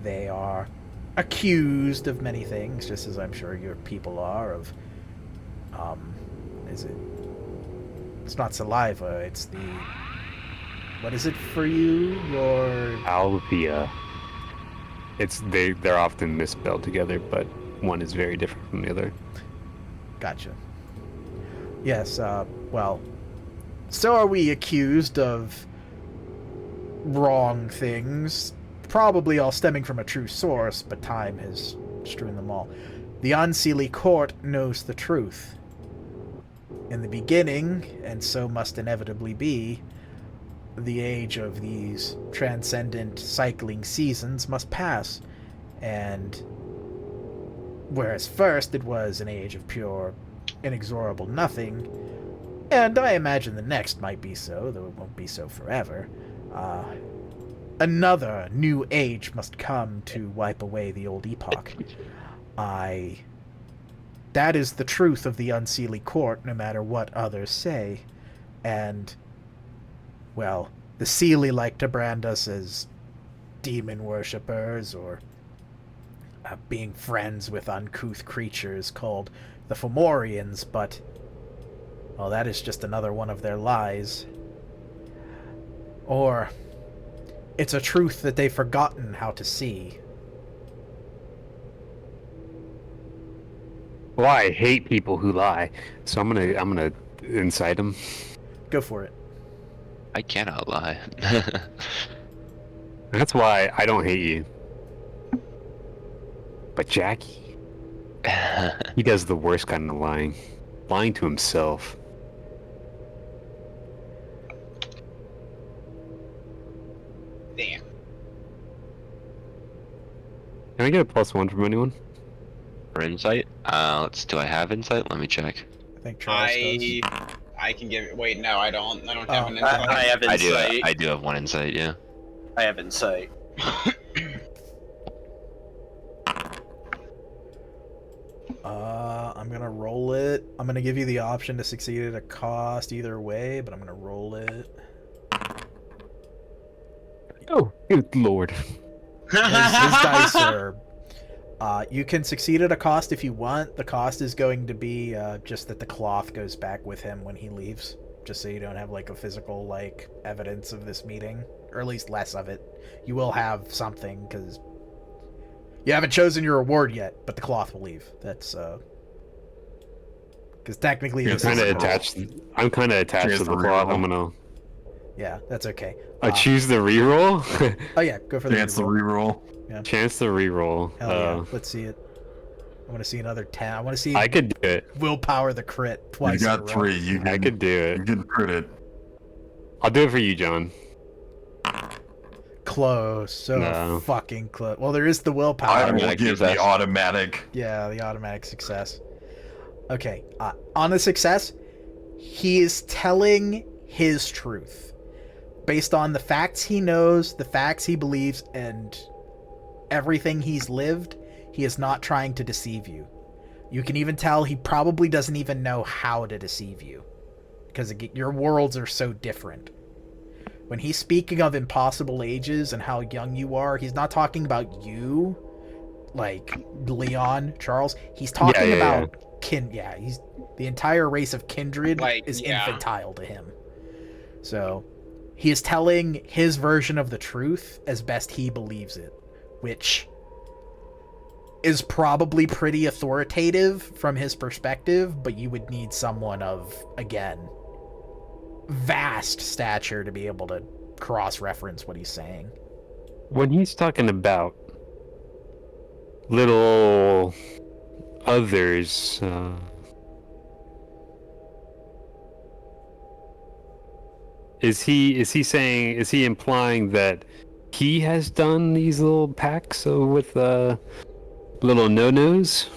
They are accused of many things, just as I'm sure your people are, of, it's not saliva, it's the, what is it for you? Your... Alvia. They're often misspelled together, but one is very different from the other. Gotcha. Yes, well, so are we accused of wrong things, probably all stemming from a true source, but time has strewn them all. The Unseelie Court knows the truth. In the beginning, and so must inevitably be, the age of these transcendent cycling seasons must pass, and whereas first it was an age of pure, inexorable nothing, and I imagine the next might be so, though it won't be so forever, another new age must come to wipe away the old epoch. That is the truth of the Unseelie Court, no matter what others say, and, well, the Seelie like to brand us as demon worshippers, or being friends with uncouth creatures called the Fomorians, but, well, that is just another one of their lies. Or, it's a truth that they've forgotten how to see. Well, I hate people who lie, so I'm gonna incite them. Go for it. I cannot lie. That's why I don't hate you. But Jackie, he does the worst kind of lying. Lying to himself. Damn. Can I get a +1 from anyone? For insight? Do I have insight? Let me check. I think Charles does. I can give it. Wait, no, I don't. I don't have an I insight. have insight. I do have one insight, yeah. I have insight. I'm gonna roll it. I'm gonna give you the option to succeed at a cost either way, but I'm gonna roll it. Oh, good lord. His dice are... you can succeed at a cost if you want. The cost is going to be just that the cloth goes back with him when he leaves. Just so you don't have, like, a physical, like, evidence of this meeting. Or at least less of it. You will have something, because... you haven't chosen your reward yet, but the cloth will leave. That's, because technically... Yeah, this I'm is- kind of attached Here's to the the cloth. reroll. I'm gonna... Yeah, that's okay. I choose the reroll? Oh yeah, go for the Chance to reroll. reroll. Chance to reroll. Hell yeah, let's see it. I want to see another 10. I want to see I could do it. willpower the crit You twice in a got row. 3. You I could do You it. can crit it. I'll do it for you, John. Close. So No. fucking close. Well, there is the willpower. I will Automatic give the success. automatic. Yeah, the automatic success. Okay, on the success, he is telling his truth. Based on the facts he knows, the facts he believes, and everything he's lived, he is not trying to deceive you. You can even tell he probably doesn't even know how to deceive you, because your worlds are so different. When he's speaking of impossible ages and how young you are, he's not talking about you, like Leon, Charles. He's talking about he's the entire race of kindred is infantile to him. So he is telling his version of the truth as best he believes it, which is probably pretty authoritative from his perspective, but you would need someone of, again, vast stature to be able to cross-reference what he's saying. When he's talking about little others, is he implying that he has done these little packs with little no-nos?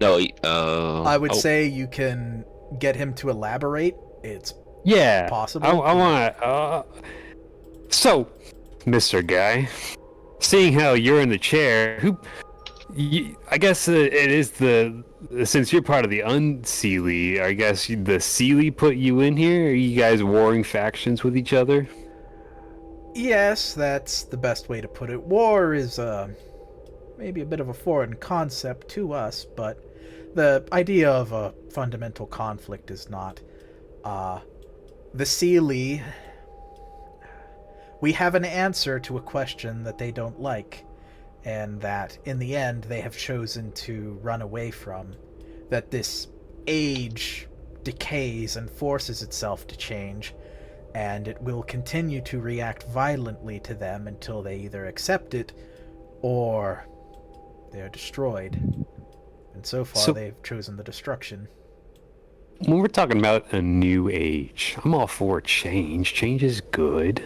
No, I would say you can get him to elaborate. It's possible. I want so, Mr. Guy, seeing how you're in the chair, I guess it is since you're part of the Unseelie, I guess the Seelie put you in here? Are you guys warring factions with each other? Yes, that's the best way to put it. War is maybe a bit of a foreign concept to us, but the idea of a fundamental conflict is not. The Seelie, we have an answer to a question that they don't like, and that in the end they have chosen to run away from. That this age decays and forces itself to change, and it will continue to react violently to them until they either accept it or they're destroyed. And so far they've chosen the destruction. When we're talking about a new age, I'm all for change. Change is good.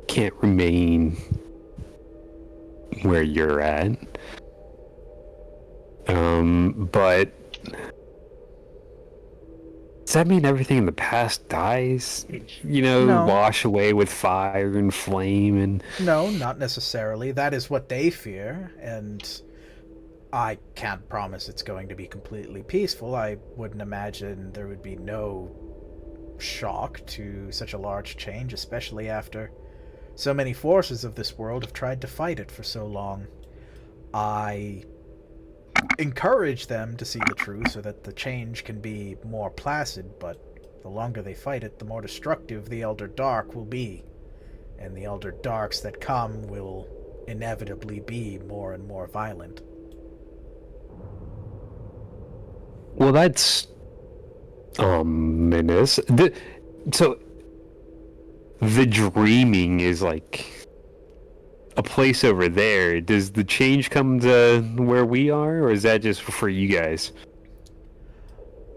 Can't remain where you're at. But does that mean everything in the past dies? No. Wash away with fire and flame and... No, not necessarily. That is what they fear, and I can't promise it's going to be completely peaceful. I wouldn't imagine there would be no shock to such a large change, especially after so many forces of this world have tried to fight it for so long. I encourage them to see the truth so that the change can be more placid, but the longer they fight it, the more destructive the Elder Dark will be. And the Elder Darks that come will inevitably be more and more violent. Well, that's ominous. So the dreaming is like a place over there. Does the change come to where we are, or is that just for you guys?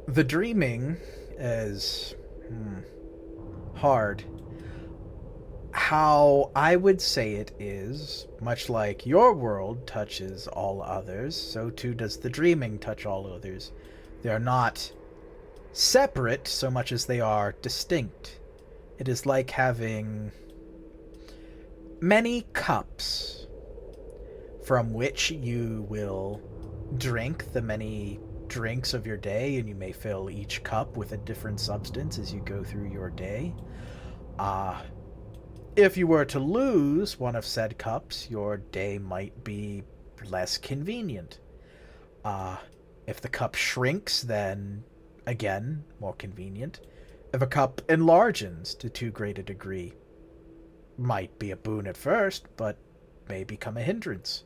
The dreaming is hard. How I would say it is, much like your world touches all others, so too does the dreaming touch all others. They are not separate so much as they are distinct. It is like having many cups from which you will drink the many drinks of your day, and you may fill each cup with a different substance as you go through your day. If you were to lose one of said cups, your day might be less convenient. If the cup shrinks, then, again, more convenient. If a cup enlarges to too great a degree, might be a boon at first, but may become a hindrance.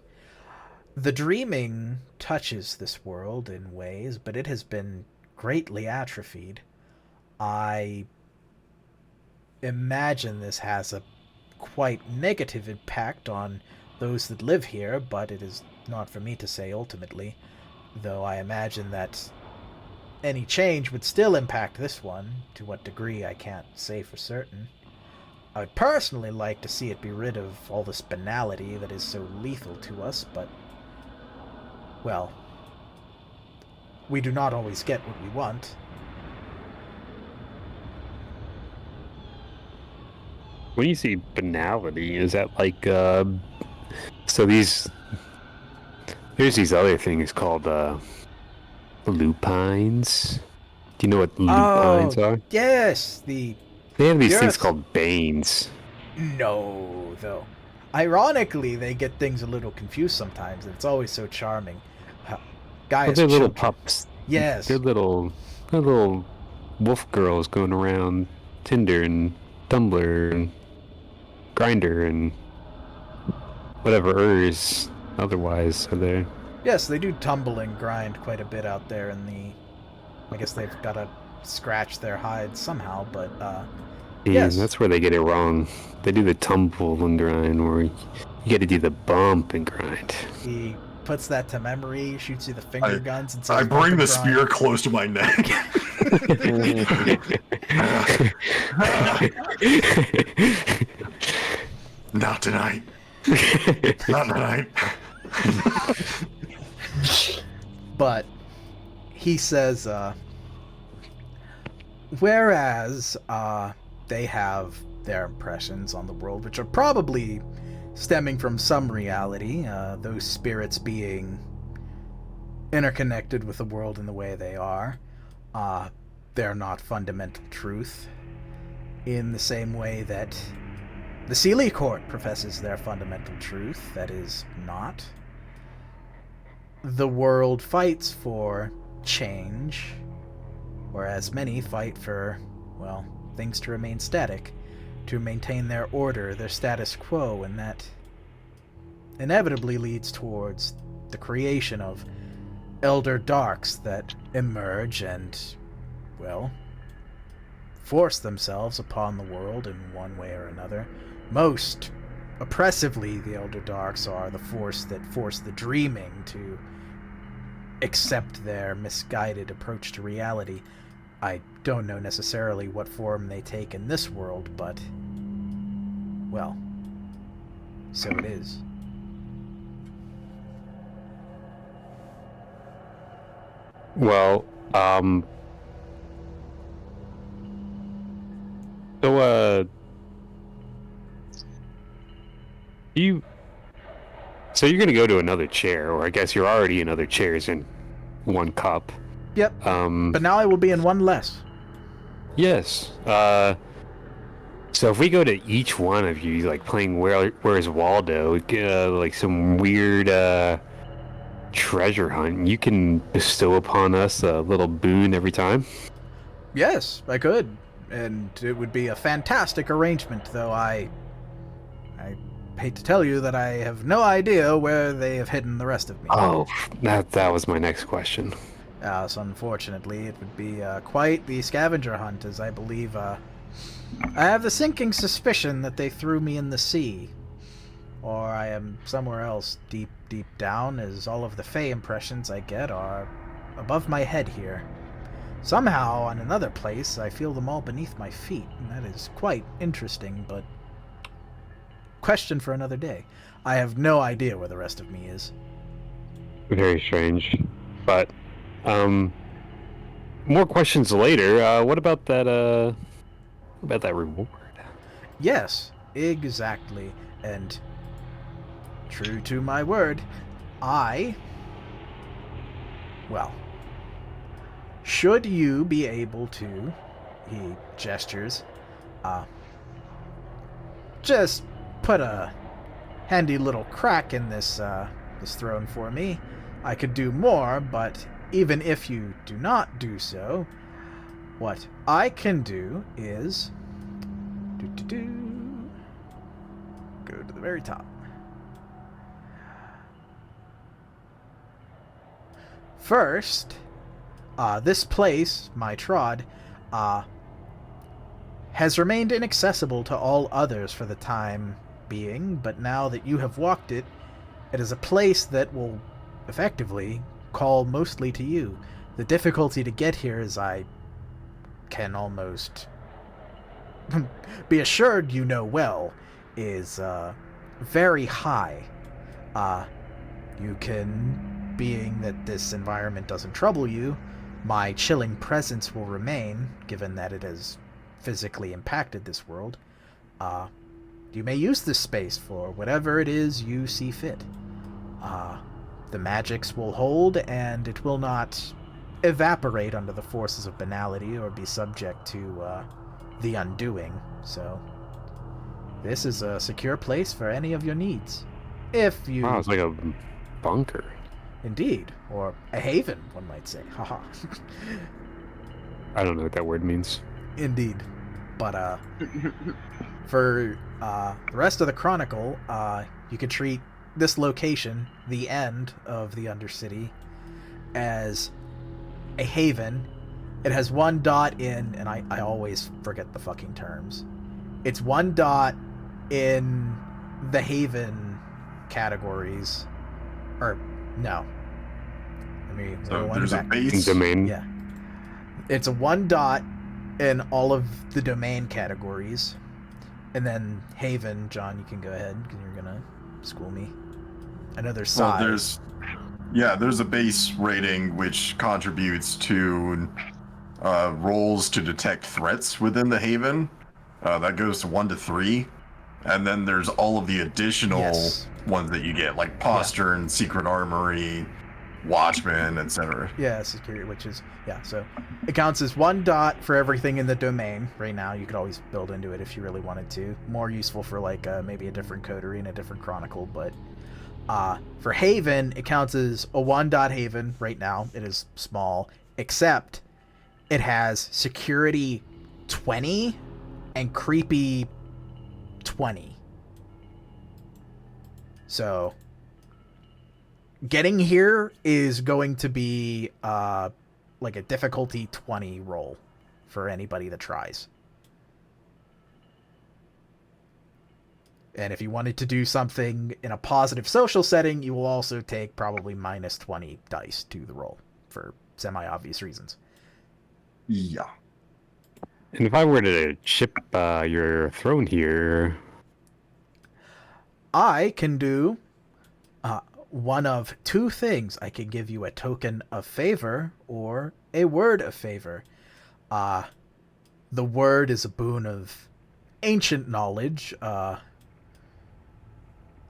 The dreaming touches this world in ways, but it has been greatly atrophied. I imagine this has a quite negative impact on those that live here, but it is not for me to say ultimately, though I imagine that any change would still impact this one. To what degree, I can't say for certain. I would personally like to see it be rid of all this banality that is so lethal to us, but, well, we do not always get what we want. When you say banality, is that like So there's these other things called lupines. Do you know what lupines are? Yes, They have these things Yes. called banes. No, though. Ironically, they get things a little confused sometimes, and it's always so charming. Guys, Well, they're little children. pups. Yes. They're little wolf girls going around Tinder and Tumblr and Grinder and whatever is otherwise are there. Yes, they do tumble and grind quite a bit out there in the... I guess they've got to scratch their hides somehow, but, Yeah, yes. that's where they get it wrong. They do the tumble and grind, where you got to do the bump and grind. He puts that to memory, shoots you the finger guns, and says, I bring the "Bump and grind." spear close to my neck. Not tonight. Not tonight. But he says, whereas they have their impressions on the world, which are probably stemming from some reality, those spirits being interconnected with the world in the way they are, they're not fundamental truth in the same way that the Sealy Court professes their fundamental truth, that is not. The world fights for change, whereas many fight for, well, things to remain static, to maintain their order, their status quo, and that inevitably leads towards the creation of elder darks that emerge and, well, force themselves upon the world in one way or another. Most oppressively, the elder darks are the force that force the dreaming to accept their misguided approach to reality. I don't know necessarily what form they take in this world, but, well, so it is. Well, so you're gonna go to another chair, or I guess you're already in other chairs in one cup. Yep, but now I will be in one less. Yes. So if we go to each one of you, like playing Where's Waldo, like some weird treasure hunt, you can bestow upon us a little boon every time. Yes, I could, and it would be a fantastic arrangement, though I hate to tell you that I have no idea where they have hidden the rest of me. Oh, that was my next question. So unfortunately, it would be quite the scavenger hunt, as I believe, I have the sinking suspicion that they threw me in the sea. Or I am somewhere else deep, deep down, as all of the FAE impressions I get are above my head here. Somehow, on another place, I feel them all beneath my feet, and that is quite interesting, but... question for another day. I have no idea where the rest of me is. Very strange. But, more questions later. What about that reward? Yes, exactly. And true to my word, well, should you be able to, he gestures, just put a handy little crack in this throne for me, I could do more, but even if you do not do so, what I can do is go to the very top. First, this place, my Trod, has remained inaccessible to all others for the time being, but now that you have walked it, it is a place that will effectively call mostly to you. The difficulty to get here, as I can almost be assured you know well, is very high. You can, being that this environment doesn't trouble you, my chilling presence will remain, given that it has physically impacted this world. you may use this space for whatever it is you see fit. The magics will hold, and it will not evaporate under the forces of banality or be subject to the undoing. So, this is a secure place for any of your needs. If you... Wow, it's like a bunker. Indeed. Or a haven, one might say. Haha. I don't know what that word means. Indeed. But, for the rest of the Chronicle, you could treat this location, the end of the Undercity, as a haven. It has one dot in, and I always forget the fucking terms. It's one dot in the haven categories. Or, no. So there's a base domain. Yeah. It's a one dot in all of the domain categories. And then haven, John, you can go ahead, because you're gonna school me. I know there's size. Well, there's a base rating which contributes to rolls to detect threats within the haven. That goes to 1 to 3. And then there's all of the additional ones that you get, like Postern, Secret Armory, Watchmen, etc. Yeah, security, which is, so it counts as one dot for everything in the domain. Right now, you could always build into it if you really wanted to. More useful for, like, maybe a different coterie and a different chronicle, but for haven, it counts as a one dot haven. Right now, it is small, except it has security 20 and creepy 20. So getting here is going to be like a difficulty 20 roll for anybody that tries. And if you wanted to do something in a positive social setting, you will also take probably minus 20 dice to the roll for semi-obvious reasons. Yeah. And if I were to chip your throne here... I can do one of two things. I can give you a token of favor or a word of favor. The word is a boon of ancient knowledge,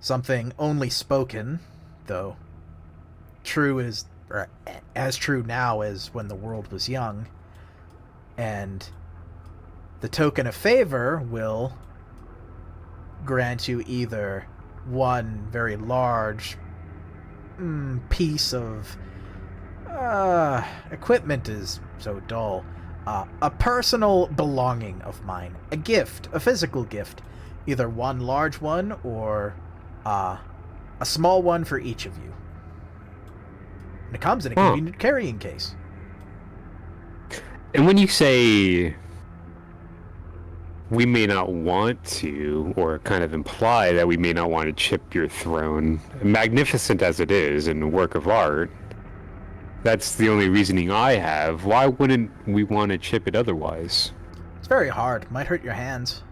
something only spoken, though true is, or as true now as when the world was young. And the token of favor will grant you either one very large piece of equipment is so dull, a personal belonging of mine, a gift, a physical gift, either one large one or a small one for each of you. And it comes in a convenient carrying case. And when you say we may not want to, or kind of imply that we may not want to chip your throne, magnificent as it is and a work of art, that's the only reasoning I have. Why wouldn't we want to chip it otherwise? It's very hard. Might hurt your hands.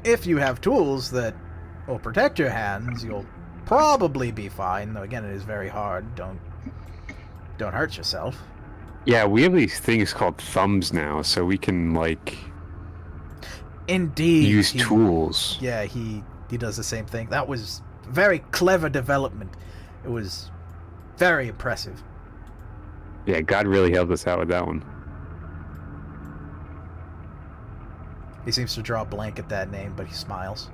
If you have tools that will protect your hands, you'll probably be fine, though again it is very hard. Don't hurt yourself. Yeah, we have these things called thumbs now, so we can, like, indeed use tools. Yeah, he does the same thing. That was very clever development. It was very impressive. Yeah, God really helped us out with that one. He seems to draw a blank at that name, but he smiles.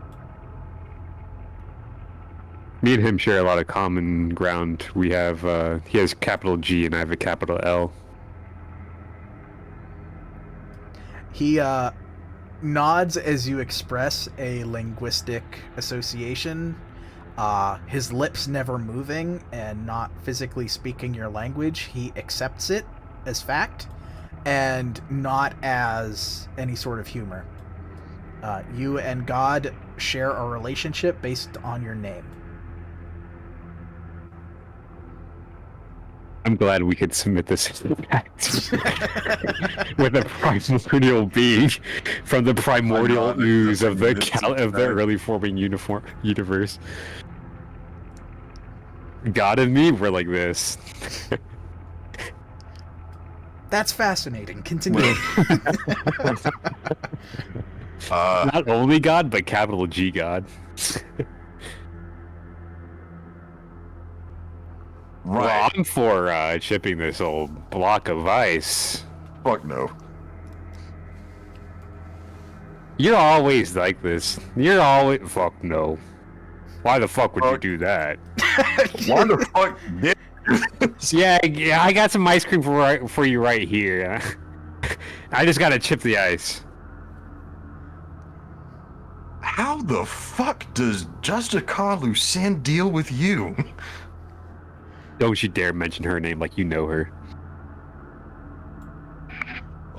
Me and him share a lot of common ground. We have, he has capital G and I have a capital L. He nods as you express a linguistic association, his lips never moving and not physically speaking your language. He accepts it as fact and not as any sort of humor. You and God share a relationship based on your name. I'm glad we could submit this pact with a primordial being from the primordial ooze of the early forming universe. God and me were like this. That's fascinating. Continue. Not only God, but capital G God. Well, Right. I'm for chipping this old block of ice. Fuck no. You're always like this. You're always... Fuck no. Why the fuck would you Fuck. do that? Why the fuck did Yeah, I got some ice cream for you right here. I just gotta chip the ice. How the fuck does Justica Lucien deal with you? Don't you dare mention her name like you know her.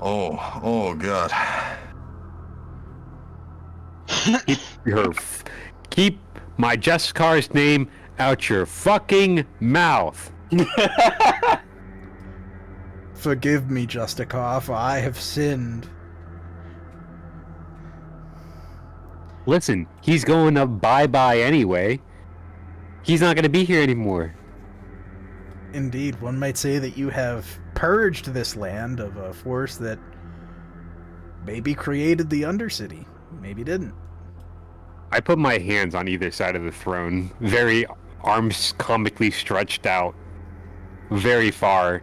Oh god. Keep my Jessica's name out your fucking mouth. Forgive me, Justica, for I have sinned. Listen, he's going to bye-bye anyway. He's not going to be here anymore. Indeed, one might say that you have purged this land of a force that maybe created the Undercity, maybe didn't. I put my hands on either side of the throne, very arms comically stretched out, very far,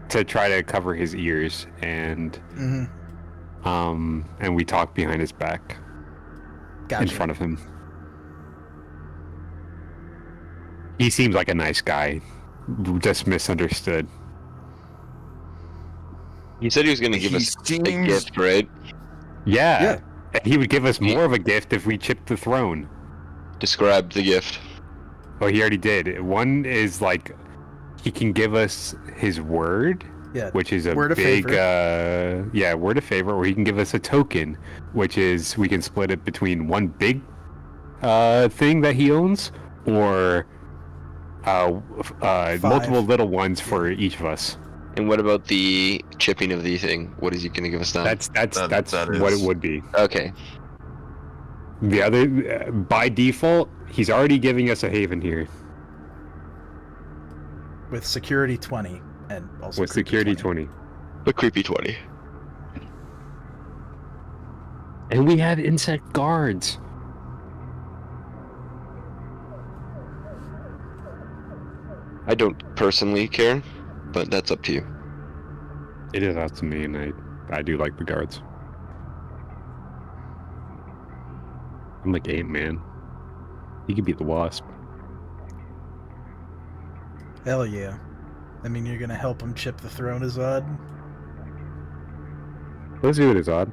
to try to cover his ears, and and we talk behind his back, Gotcha. in front of him. He seems like a nice guy, just misunderstood. He said he was going to give He us a seems- gift, right? Yeah. And he would give us more of a gift if we chipped the throne. Describe the gift. Well, he already did. One is like, he can give us his word, Yeah, which is a word of big, favor. word of favor, or he can give us a token, which is, we can split it between one big thing that he owns, or multiple little ones for each of us. And what about the chipping of the thing? What is he going to give us now? That's That what it is- would be. Okay. The other, by default, he's already giving us a haven here With security 20, and also with creepy security 20. A creepy 20. And we have insect guards. I don't personally care, but that's up to you. It is up to me, and I do like the guards. I'm like Ant-Man. He could beat the Wasp. Hell yeah. I mean, you're gonna help him chip the throne, Azad? Let's do it, Azad.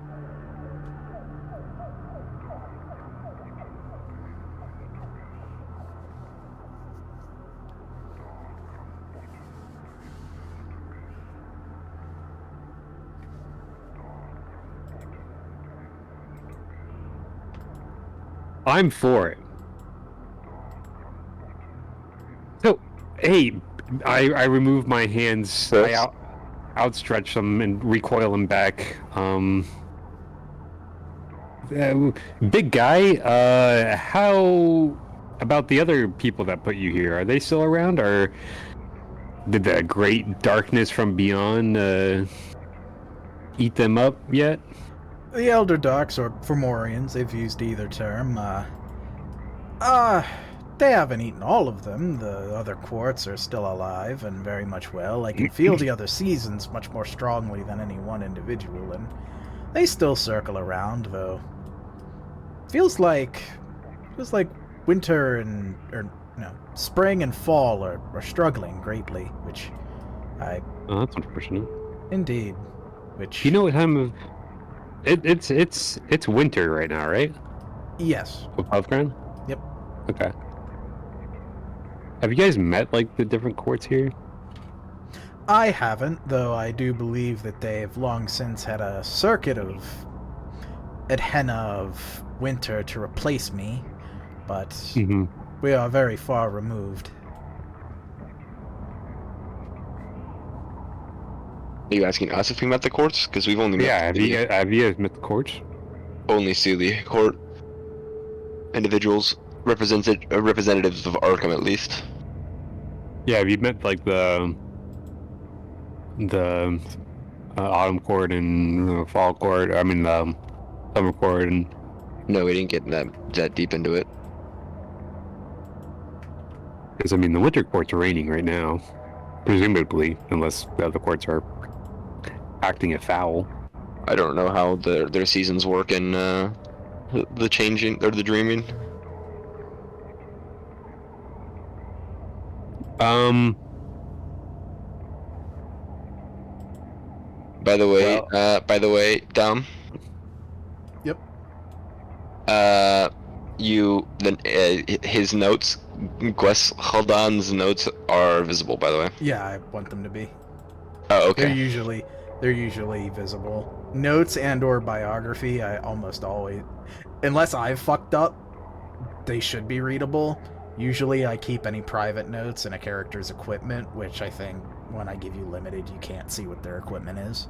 I'm for it. So, hey, I remove my hands, I outstretch them and recoil them back. Big guy, how about the other people that put you here? Are they still around, or did the great darkness from beyond eat them up yet? The Elder Darks, or Fomorians, they've used either term, they haven't eaten all of them. The other quartz are still alive and very much well. I can feel the other seasons much more strongly than any one individual, and they still circle around, though. Feels like winter and, spring and fall are struggling greatly, which Oh, that's unfortunate. indeed, which... You know what time of... It's winter right now, right? Yes. Above ground? Yep. Okay. Have you guys met, like, the different courts here? I haven't, though I do believe that they've long since had a circuit of Adhena of winter to replace me, but Mm-hmm. we are very far removed. Are you asking us if we met the courts? Because we've only met Yeah, have you guys met the courts? only see the court individuals, representatives of Arkham at least. Yeah, have you met, like, the the autumn court and fall court. I mean, summer court and. No, we didn't get that deep into it. Because I mean, the winter courts are raining right now, presumably, unless the other courts are acting afoul. I don't know how their seasons work in the changing or the dreaming. By the way, Dom. Yep. His notes, Gwes Haldan's notes are visible. By the way. Yeah, I want them to be. Oh, okay. They're usually visible. Notes and/or biography, I almost always, unless I've fucked up, they should be readable. Usually, I keep any private notes in a character's equipment, which I think when I give you limited, you can't see what their equipment is.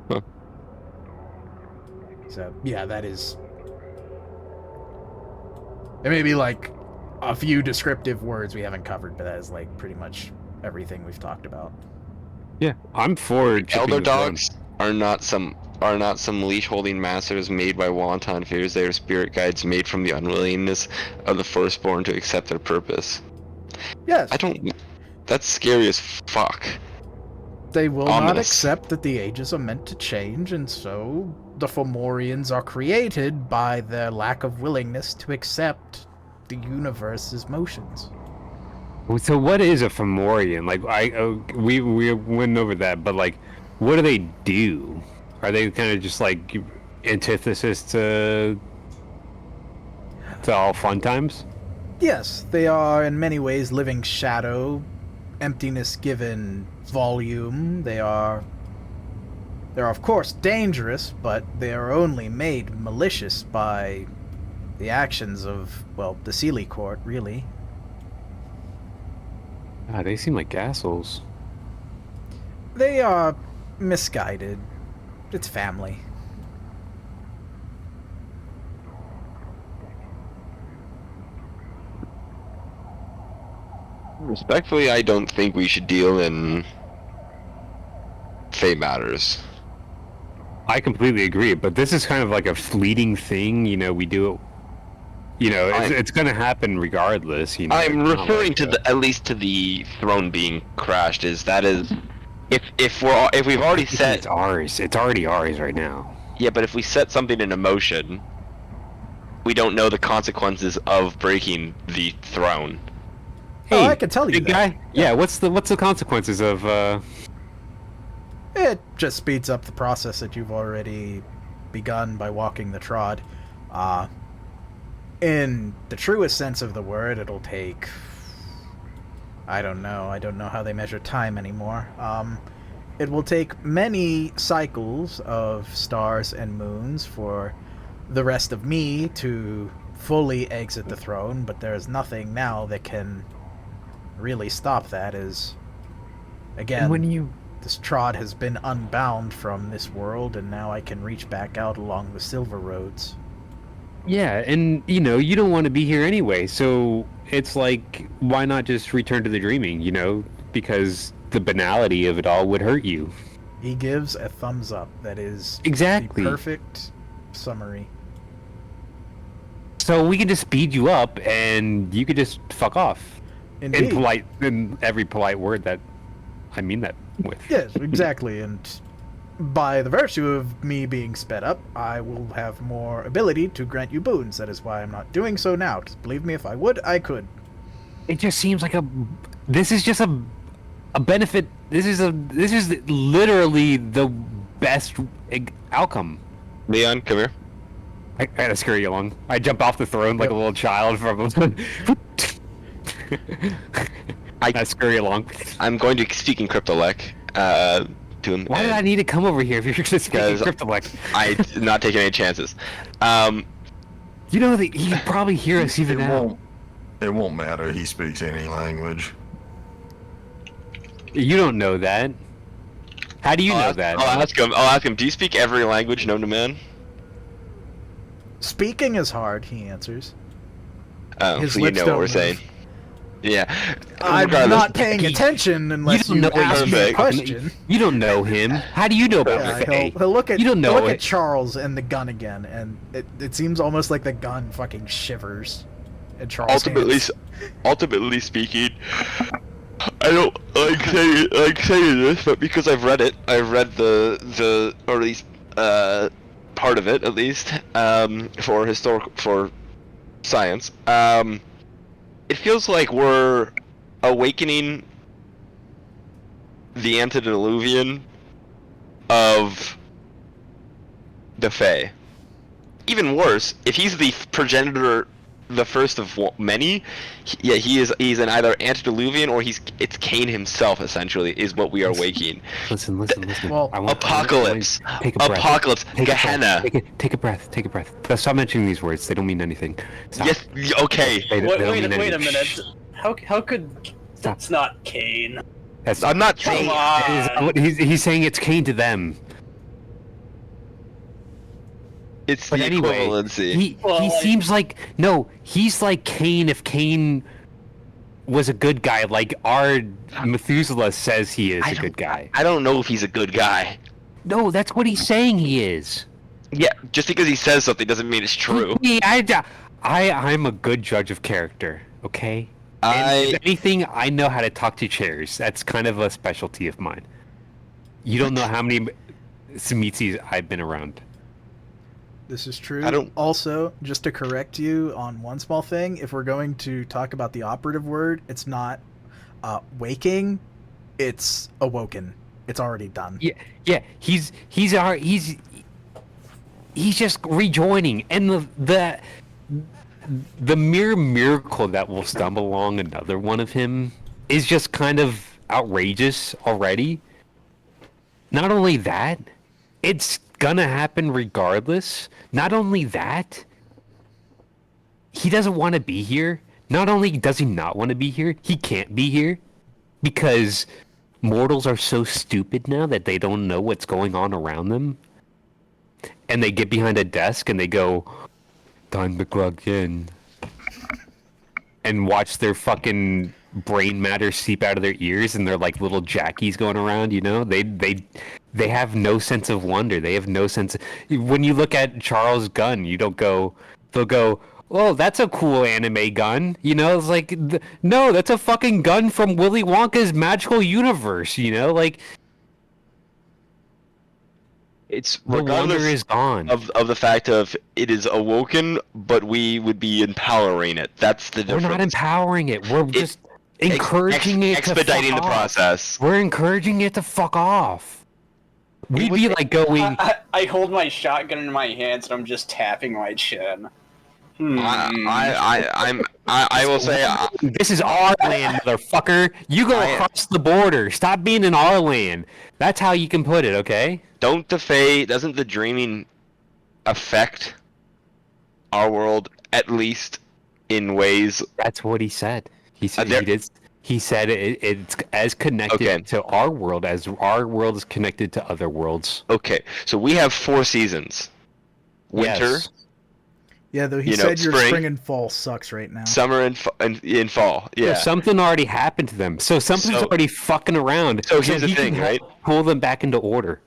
Huh. So yeah, that is. There may be like a few descriptive words we haven't covered, but that is like pretty much everything we've talked about. Yeah, I'm for Elder dogs are not some leash holding masters made by wanton fears. They are spirit guides made from the unwillingness of the firstborn to accept their purpose. Yes. That's scary as fuck. They will Ominous. not accept that the ages are meant to change, and so the Fomorians are created by their lack of willingness to accept the universe's motions. So what is a Fomorian? Like we went over that, but like, what do they do? Are they kind of just like antithesis to all fun times? Yes, they are in many ways living shadow, emptiness given volume. They are of course dangerous, but they are only made malicious by the actions of, well, the Sealy Court, really. They seem like assholes. They are misguided. It's family. Respectfully, I don't think we should deal in FAE matters. I completely agree, but this is kind of like a fleeting thing. You know, we do it. You know, it's going to happen regardless. You know, I'm referring to at least to the throne being crashed. If we've already set it's ours. It's already ours right now. Yeah, but if we set something in motion, we don't know the consequences of breaking the throne. Hey, I can tell you big that. guy. Yeah, what's the consequences of? It just speeds up the process that you've already begun by walking the trod. In the truest sense of the word, it'll take... I don't know how they measure time anymore. It will take many cycles of stars and moons for the rest of me to fully exit the throne, but there is nothing now that can really stop that, as, again, this trod has been unbound from this world, and now I can reach back out along the silver roads. Yeah, and you know, you don't want to be here anyway, so it's like, why not just return to the dreaming, you know? Because the banality of it all would hurt you. He gives a thumbs up. That is exactly the perfect summary. So we could just speed you up, and you could just fuck off. Indeed. In every polite word that I mean that with. Yes, exactly, and by the virtue of me being sped up, I will have more ability to grant you boons. That is why I'm not doing so now, because believe me, if I would, I could. It just seems like this is just a benefit. This is literally the best outcome. Leon, come here. I gotta scurry you along. I jump off the throne like a little child from I scurry along. I'm going to speak in Cryptolec. To him. Why did I need to come over here if you're just speaking Cryptolec? I'm not taking any chances. You know that he can probably hear us even now. It won't matter. He speaks any language. You don't know that. How do you know that? I'll ask him. Do you speak every language known to man? Speaking is hard, he answers. Oh, His so you lips know don't what we're move. saying. Yeah. I'm Regardless, not paying attention unless you ask me a question. You don't know him. How do you know about Yeah, FAE? he'll look at You don't know he'll look it. at Charles and the gun again, and it seems almost like the gun fucking shivers. In Charles' ultimately speaking, I don't like saying this, but because I've read the or at least part of it at least for science. It feels like we're awakening the antediluvian of the FAE. Even worse, if he's the progenitor, the first of many, he's an either antediluvian or it's Cain himself. Essentially, is what we are waking. Listen. Well, Apocalypse. Take a breath. Apocalypse. Take Gehenna. Take a breath. Stop mentioning these words. They don't mean anything. Stop. Yes. Okay. They don't Wait mean a anything. minute. How could Stop. it's not Cain? I'm not Come saying. on. He's saying it's Cain to them. It's But the anyway, equivalency. he seems like he's like Cain if Cain was a good guy, like our Methuselah says he is a good guy. I don't know if he's a good guy. No, that's what he's saying he is. Yeah, just because he says something doesn't mean it's true. I'm a good judge of character, okay? And if anything, I know how to talk to chairs. That's kind of a specialty of mine. You don't know how many Smitsis I've been around. This is true. I don't- Also, just to correct you on one small thing, if we're going to talk about the operative word, it's not waking, it's awoken. It's already done. Yeah. He's just rejoining, and the mere miracle that will stumble along another one of him is just kind of outrageous already. Not only that, it's gonna happen regardless. Not only that, he doesn't want to be here. Not only does he not want to be here, he can't be here because mortals are so stupid now that they don't know what's going on around them. And they get behind a desk and they go, "Time to plug in," and watch their fucking brain matter seep out of their ears, and they're like little jackies going around. You know, they have no sense of wonder. They have no sense. When you look at Charles' gun, you don't go. They'll go, "Oh, that's a cool anime gun." You know, it's like, no, that's a fucking gun from Willy Wonka's Magical Universe. You know, like. It's The wonder regardless is gone. of the fact of it is awoken, but we would be empowering it. That's the difference. We're not empowering it. We're just encouraging it to expediting fuck the off. process. We're encouraging it to fuck off. We'd be like going. I hold my shotgun in my hands and I'm just tapping my chin. I will say This is our land, motherfucker. You go across the border. Stop being in our land. That's how you can put it, okay? doesn't the dreaming affect our world at least in ways? That's what he said. He said there- he did. He said it's as connected to our world as our world is connected to other worlds. Okay, so we have 4 seasons: winter, Yes. Yeah, though he You know, said your spring- spring and fall sucks right now. summer, and in fall. Yeah. So something already happened to them. So something's So- already fucking around. So here's the he thing, can right? Pull them back into order.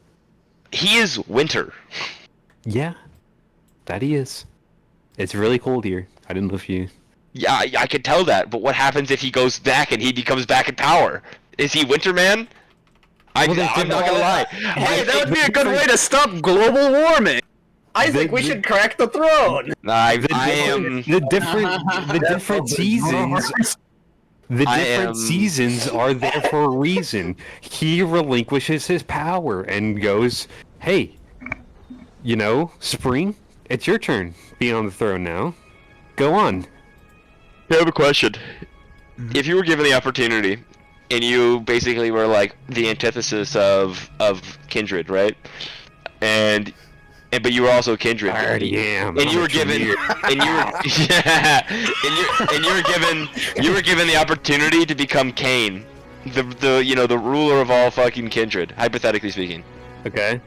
He is winter. Yeah, that he is. It's really cold here. I didn't know if you. Yeah, I could tell that. But what happens if he goes back and he becomes back in power? Is he winter man? I'm not gonna lie. Hey, that would be a good way to stop global warming. I think we should crack the throne. I The am. different seasons. The I different am- seasons are there for a reason. He relinquishes his power and goes, "Hey, you know, spring, it's your turn. Be on the throne now. Go on." I have a question. If you were given the opportunity, and you basically were like the antithesis of kindred, right? But you were also kindred. I already am. And you I'm were a given, Tremere. and you were, yeah, and you were given the opportunity to become Cain, the ruler of all fucking kindred, hypothetically speaking. Okay.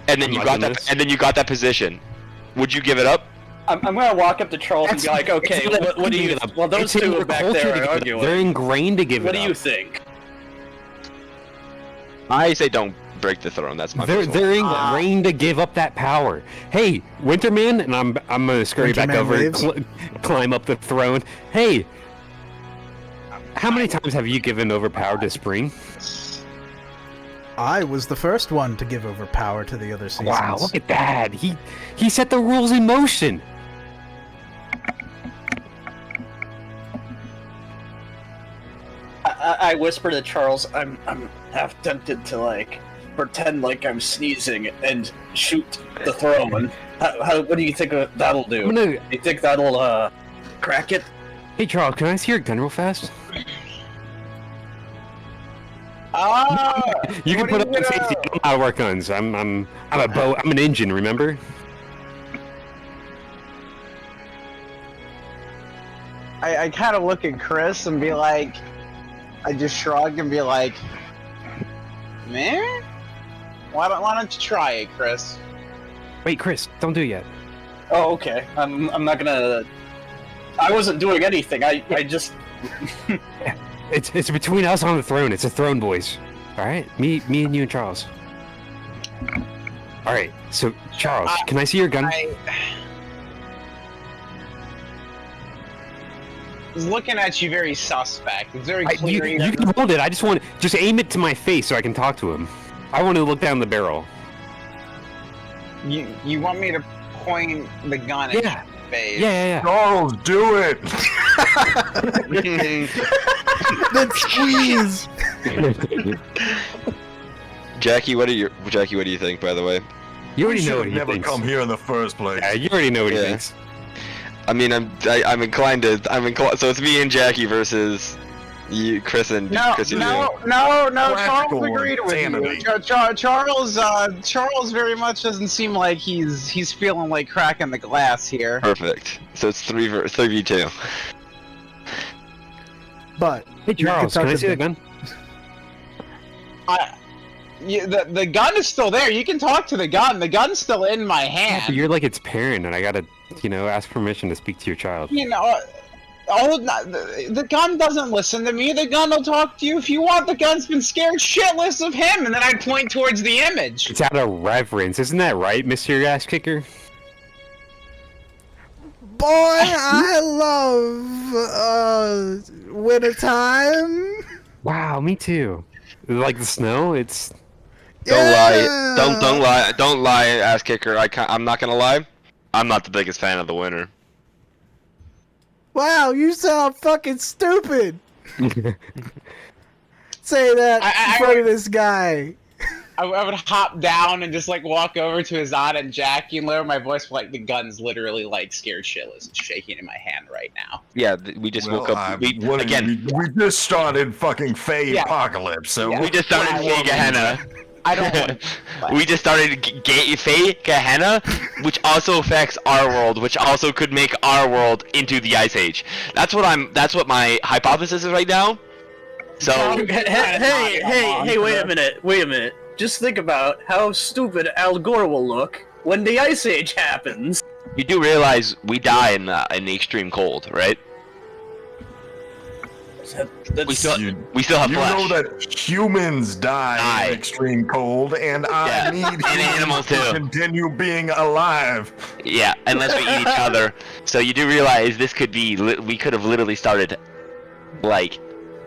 And then I'm you liking got that, this. and then you got that position. Would you give it up? I'm gonna walk up to Charles and be like, okay, what do you? Well, those two back there are arguing. They're ingrained to give it up. What do you think? I say don't break the throne. That's my. They're ingrained to give up that power. Hey, Winterman, and I'm gonna scurry back over and climb up the throne. Hey, how many times have you given over power to Spring? I was the first one to give over power to the other seasons. Wow, look at that. He set the rules in motion. I whisper to Charles, I'm half tempted to like pretend like I'm sneezing and shoot the throne. What do you think that'll do? Do you think that'll crack it? Hey Charles, can I see your gun real fast? You can put up the safety. I don't know how to work guns. I'm an engine, remember? I kind of look at Chris and be like, I just shrug and be like, man, why don't you try it, Chris? Wait, Chris, don't do it yet. Oh, okay. I'm not gonna. I wasn't doing anything. I just. It's between us on the throne. It's a throne, boys. All right, me and you and Charles. All right, so Charles, can I see your gun? I was looking at you very suspect. It's very clear. You can hold it. I just aim it to my face so I can talk to him. I want to look down the barrel. You want me to point the gun at your face? Yeah. Charles, do it! Then squeeze! Jackie, what do you think, by the way? You already know what should he never thinks. come here in the first place. Yeah, you already know what he thinks. I mean, I'm inclined. So it's me and Jackie versus you, Chris and Chris. No. Practical Charles agreed with insanity. you. Charles very much doesn't seem like he's feeling like cracking the glass here. Perfect. So it's 3v2. But Hey Charles, can I see the gun? The gun is still there. You can talk to the gun. The gun's still in my hand. But you're like its parent, and I gotta, ask permission to speak to your child. The gun doesn't listen to me. The gun will talk to you if you want. The gun's been scared shitless of him, and then I point towards the image. It's out of reverence, isn't that right, Mr. Ass Kicker? boy, I love wintertime. Wow, me too. Like the snow, it's. Don't lie. Don't lie, ass kicker. I'm not gonna lie. I'm not the biggest fan of the winter. Wow, you sound fucking stupid. Say that in front of this guy. I would hop down and just like walk over to Azad and Jackie and lower my voice, but like the gun's literally like scared shitless and shaking in my hand right now. Yeah, we just woke up. We just started fucking FAE apocalypse, so we just started FAE Gehenna. I don't want to. We just started FAE Gehenna, which also affects our world, which also could make our world into the Ice Age. That's what my hypothesis is right now. So hey, wait a minute. Just think about how stupid Al Gore will look when the Ice Age happens. You do realize we die in the extreme cold, right? We still have flesh. You know that humans die in extreme cold, and I need animals to continue being alive. Yeah, unless we eat each other. So you do realize this could be. We could have literally started, like.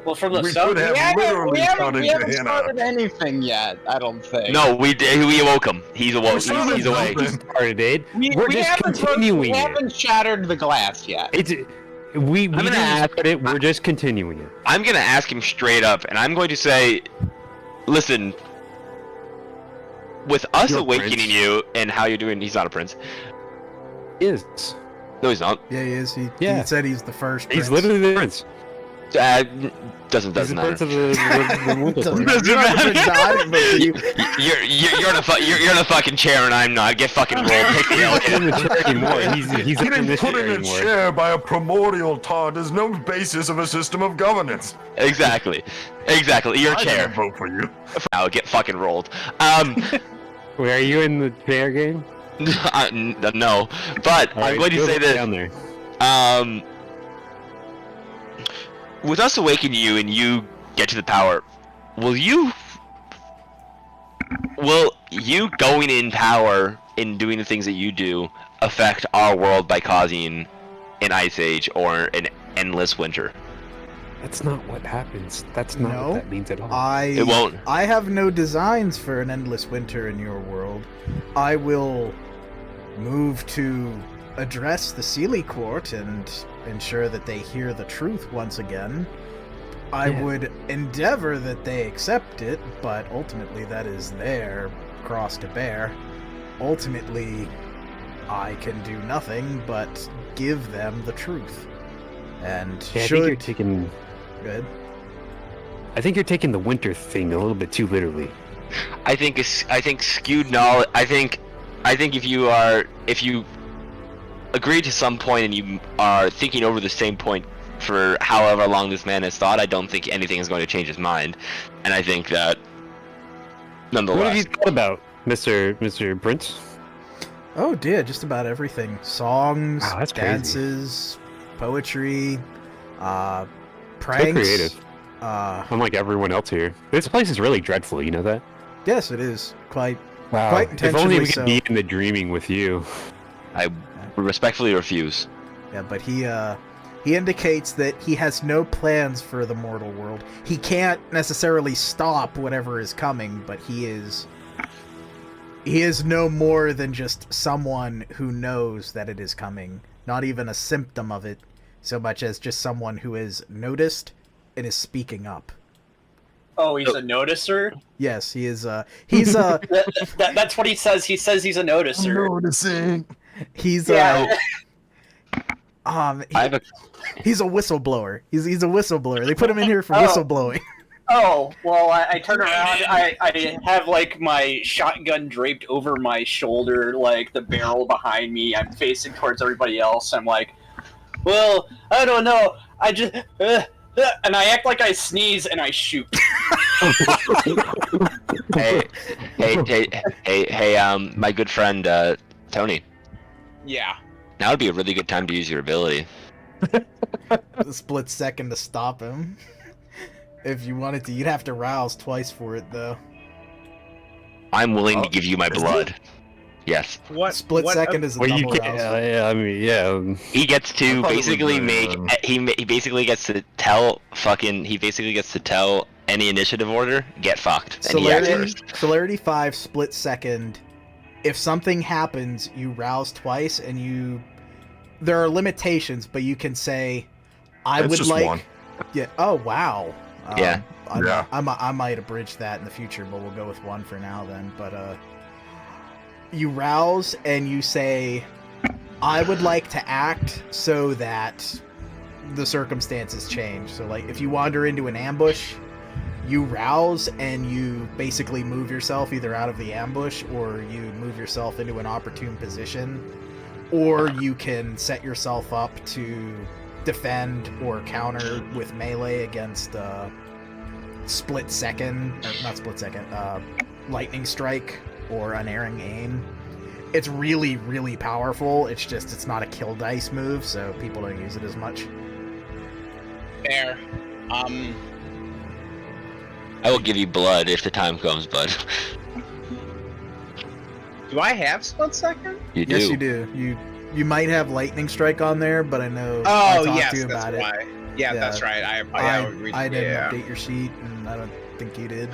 Well, from the we start, we haven't started anything yet. I don't think. No, we awoke him. He's awoke. He's awake. We're just continuing. We haven't shattered the glass yet. We didn't ask it. We're just continuing it. I'm gonna ask him straight up, and I'm going to say, listen. With us awakening you and how you're doing, he's not a prince. He is. No, he's not. Yeah, he is. He said he's the first. He's literally the prince. Doesn't matter. Doesn't matter. You're in a fucking chair and I'm not. Get fucking rolled. Take the L. He's in the chair anymore. He's Getting in this put chair in a anymore. chair by a primordial taunt is no basis of a system of governance. Exactly. Your chair. Vote for you. I'll get fucking rolled. Wait, are you in the chair game? No, but All I'm right, going to go say down that there. with us awakening you and you get to the power, will you going in power and doing the things that you do affect our world by causing an ice age or an endless winter? That's not what happens. That's not No, what that means at all. It won't. I have no designs for an endless winter in your world. I will move to address the Sealy Court and ensure that they hear the truth once again. I would endeavor that they accept it, but ultimately that is their cross to bear. Ultimately, I can do nothing but give them the truth. And Yeah, I think you're taking. Good. I think you're taking the winter thing a little bit too literally. I think skewed knowledge. I think if you agree to some point and you are thinking over the same point for however long this man has thought, I don't think anything is going to change his mind. And I think that nonetheless. What have you thought about, Mr. Prince? Oh dear, just about everything. Songs, Wow, that's crazy. dances, poetry, pranks. So creative. Unlike everyone else here. This place is really dreadful, you know that? Yes, it is. Quite Wow. Quite If only we intentionally could so. be in the dreaming with you. I respectfully refuse. Yeah, but he indicates that he has no plans for the mortal world. He can't necessarily stop whatever is coming, but he is no more than just someone who knows that it is coming. Not even a symptom of it, so much as just someone who is noticed and is speaking up. Oh, he's a noticer? Yes, he is. That's what he says. He says he's a noticer. Noticing. He's Yeah. he's a whistleblower. He's a whistleblower. They put him in here for whistleblowing. Oh, well, I turn around, I have, like, my shotgun draped over my shoulder, like, the barrel behind me, I'm facing towards everybody else, I'm like, well, I don't know, I just, and I act like I sneeze and I shoot. Hey, my good friend, Tony. Yeah. Now would be a really good time to use your ability. A split second to stop him. If you wanted to, you'd have to rouse twice for it, though. I'm willing to give you my blood. Yes. What? Split second is a Well, you double can't. rouse. I mean, yeah. He gets to I thought it basically was, make. He basically gets to tell any initiative order, get fucked, and he acts first. Celerity 5, split second. If something happens, you rouse twice, and you. There are limitations, but you can say, "I It's would just like." one. Yeah. Oh wow. Yeah. I might abridge that in the future, but we'll go with one for now then. But you rouse and you say, "I would like to act so that the circumstances change." So, like, if you wander into an ambush, you rouse and you basically move yourself either out of the ambush or you move yourself into an opportune position, or you can set yourself up to defend or counter with melee against split second, or not split second, lightning strike or unerring aim. It's really, really powerful. It's just, it's not a kill dice move, so people don't use it as much. Fair. I will give you blood if the time comes, bud. Do I have split second? You do. Yes, you do. You might have lightning strike on there, but I know I Oh, talked yes, to you that's about it. why. Yeah, that's right. I didn't yeah. update your sheet, and I don't think you did.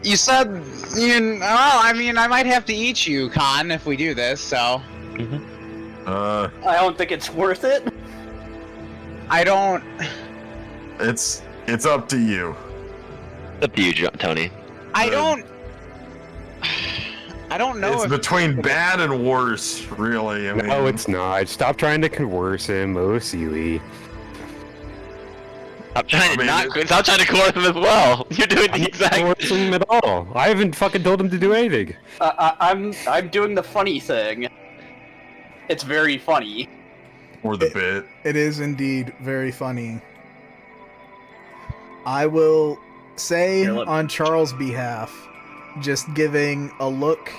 You said, well, I mean, I might have to eat you, Khan, if we do this, so. I don't think it's worth it. I don't. It's up to you. It's up to you, Tony. I don't know It's if. between bad and worse, really. I mean, No, it's not. Stop trying to coerce him, Sealy. I'm trying to stop trying to coerce him as well. You're doing the exact. Coercing him at all. I haven't fucking told him to do anything. I'm doing the funny thing. It's very funny. or the bit. It is indeed very funny. I will say on Charles' behalf, just giving a look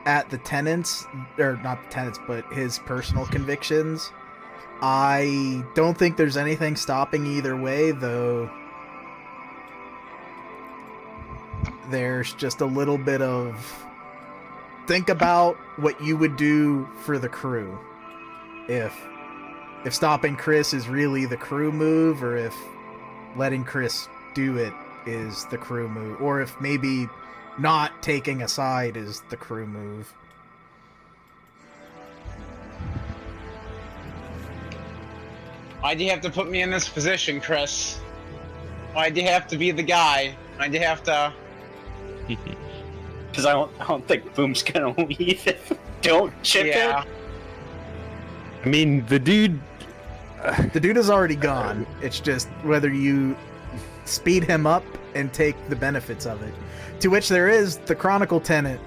at the tenants, or not the tenants, but his personal convictions, I don't think there's anything stopping either way, though there's just a little bit of think about what you would do for the crew. If stopping Chris is really the crew move, or if letting Chris do it is the crew move, or if maybe not taking a side is the crew move. Why'd you have to put me in this position, Chris? Why'd you have to be the guy? Why'd you have to... Because I don't think Boom's gonna leave if don't chip in. I mean, the dude is already gone. It's just whether you speed him up and take the benefits of it. To which there is the Chronicle tenet.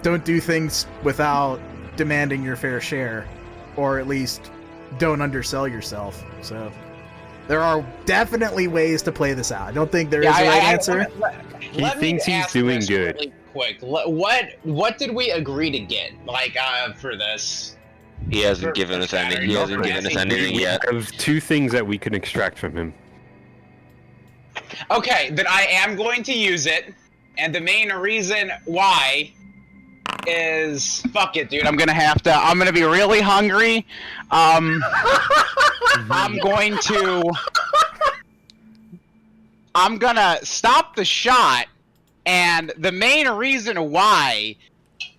Don't do things without demanding your fair share. Or at least don't undersell yourself. So there are definitely ways to play this out. I don't think there is a right answer. He thinks he's doing good. Really quick, what did we agree to get? Like for this? He hasn't given us anything. He hasn't given us anything yet. We have 2 things that we can extract from him. Okay, then I am going to use it, and the main reason why is fuck it, dude. I'm gonna be really hungry. I'm gonna stop the shot, and the main reason why,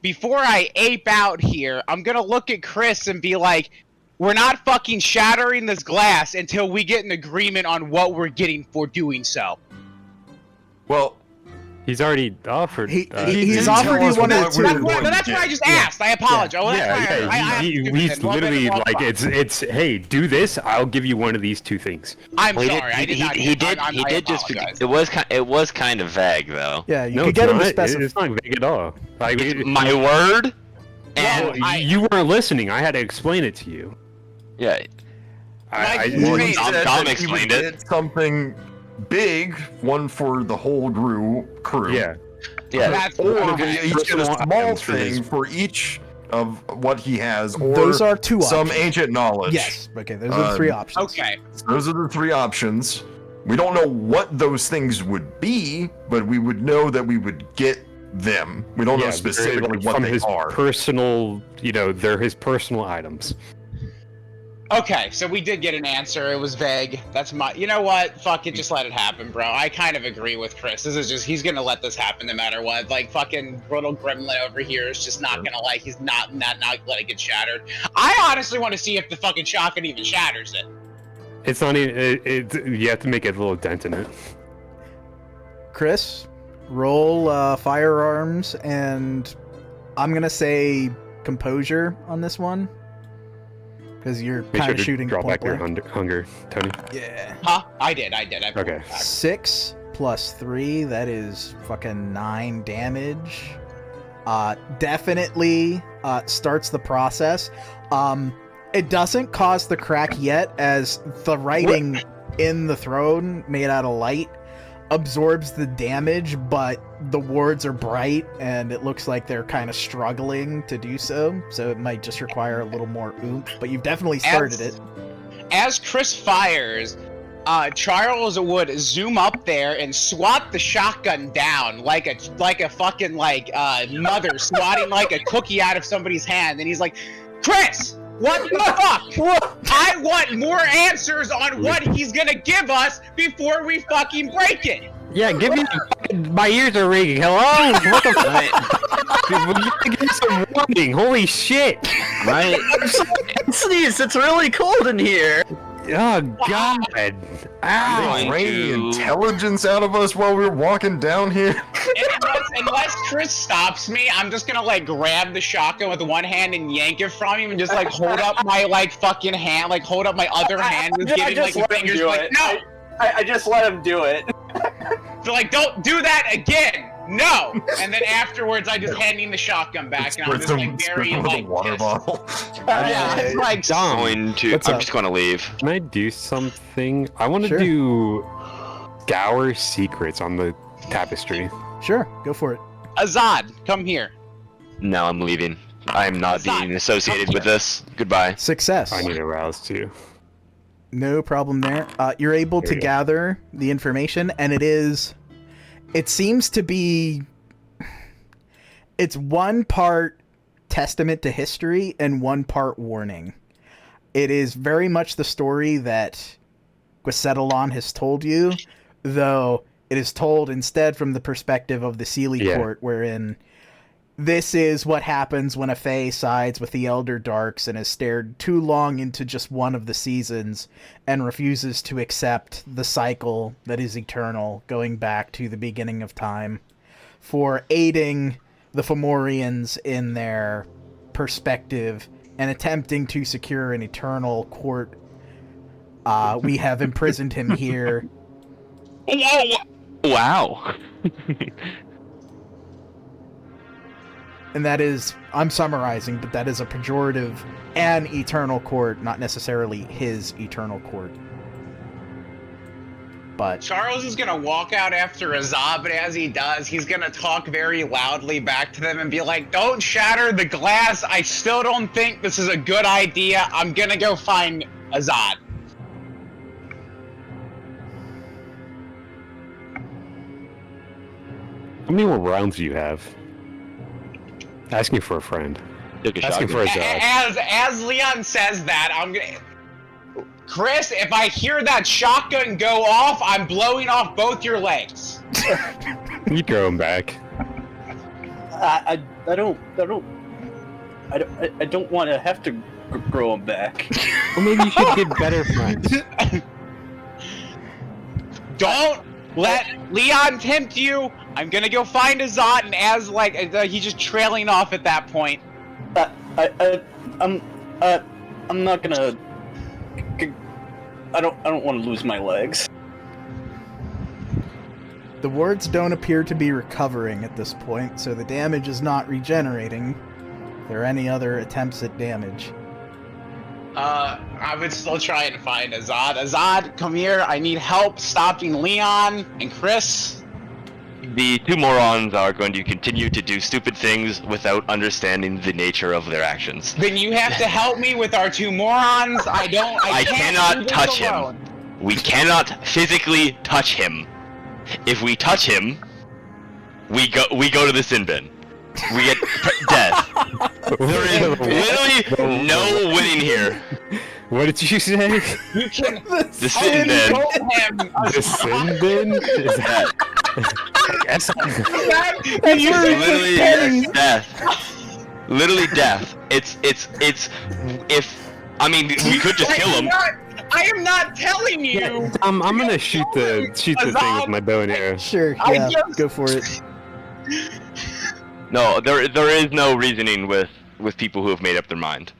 before I ape out here, I'm gonna look at Chris and be like, we're not fucking shattering this glass until we get an agreement on what we're getting for doing so. Well, he's already offered. He's offered you one of the 2. That's what I just asked. I apologize. He's literally like, it's hey, do this. I'll give you one of these 2 things. I'm sorry. He did just. It was kind of vague though. Yeah, you could get him to specify. It's not vague at all. Like, My word. Well, you weren't listening. I had to explain it to you. Yeah. he said Dom that he explained would it. get something big, one for the whole crew. Yeah. Yeah. Or he's got a Personal small items for thing this. for each of what he has, or Those are 2 some options. ancient knowledge. Yes. Okay, those are the 3 options. Okay. So those are the 3 options. We don't know what those things would be, but we would know that we would get them. We don't know specifically what from they his are. personal, they're his personal items. Okay, so we did get an answer. It was vague. That's my. You know what? Fuck it. Just let it happen, bro. I kind of agree with Chris. This is just. He's gonna let this happen no matter what. Like fucking little gremlin over here is just not gonna like. He's not let it get shattered. I honestly want to see if the fucking shotgun even shatters it. It's not even. You have to make a little dent in it. Chris, roll firearms, and I'm gonna say composure on this one. Because you're Make kind sure of to shooting draw point back your blank. hunger, Tony. Yeah. Huh? I did. Okay. 6 plus 3, that is fucking 9 damage. Definitely starts the process. It doesn't cause the crack yet, as the writing in the throne, made out of light, absorbs the damage, but the wards are bright, and it looks like they're kind of struggling to do so, so it might just require a little more oomph, but you've definitely started it. As Chris fires, Charles would zoom up there and swat the shotgun down like a fucking mother swatting like a cookie out of somebody's hand, and he's like, Chris! What the fuck? I want more answers on what he's gonna give us before we fucking break it! Yeah, give me my ears are ringing. Hello? What the fuck? Give me some warning. Holy shit! Right? Sneeze, it's really cold in here. Oh god! Ow! They drain the intelligence out of us while we're walking down here. Unless Chris stops me, I'm just gonna grab the shotgun with one hand and yank it from him and just hold up my fucking hand, hold up my other hand with giving the fingers no! I just let him do it. So don't do that again! No! And then afterwards I just hand him the shotgun back and I'm just very with a water pissed. bottle. Yeah, it's I'm What's up? just going to leave. Can I do something? I want to Sure. do scour secrets on the tapestry. Sure, go for it. Azad, come here. No, I'm leaving. I'm not Azad, being associated come with here. this. Goodbye. Success. I need a rouse too. No problem there. You're able There to you go. gather the information, and it seems to be, it's one part testament to history and one part warning. It is very much the story that Guisetalon has told you, though it is told instead from the perspective of the Sealy Court, wherein this is what happens when a Fae sides with the Elder Darks and has stared too long into just one of the seasons and refuses to accept the cycle that is eternal, going back to the beginning of time, for aiding the Fomorians in their perspective and attempting to secure an eternal court. We have imprisoned him here. Whoa! Wow. And that is, I'm summarizing, but that is a pejorative, an eternal court, not necessarily his eternal court. But Charles is gonna walk out after Azad, but as he does, he's gonna talk very loudly back to them and be like, "Don't shatter the glass. I still don't think this is a good idea. I'm gonna go find Azad." How many more rounds do you have? Asking for a friend. Took a Asking shotgun. for a job. As Leon says that, I'm gonna. Chris, if I hear that shotgun go off, I'm blowing off both your legs. You throw him back. I don't want to have to grow him back. Well, maybe you should get better friends. Don't let Leon tempt you. I'm gonna go find Azad, and as he's just trailing off at that point. I'm not gonna. I don't want to lose my legs. the wards don't appear to be recovering at this point, so the damage is not regenerating. Are there any other attempts at damage? I would still try and find Azad. Azad, come here. I need help stopping Leon and Chris. The two morons are going to continue to do stupid things without understanding the nature of their actions. Then you have to help me with our two morons. I I can't cannot do this touch alone. him. We cannot physically touch him. If we touch him, we go to the sin bin. We get death. There is literally no winning here. What did you say? You can The sin bin. hold him. The sin bin? Is that? Yes. Literally death. Literally death. It's if I mean we could just kill him. I am not telling you. I'm gonna shoot the thing with my bow and arrow. Sure, I yeah, just- go for it. No, there is no reasoning with people who have made up their mind.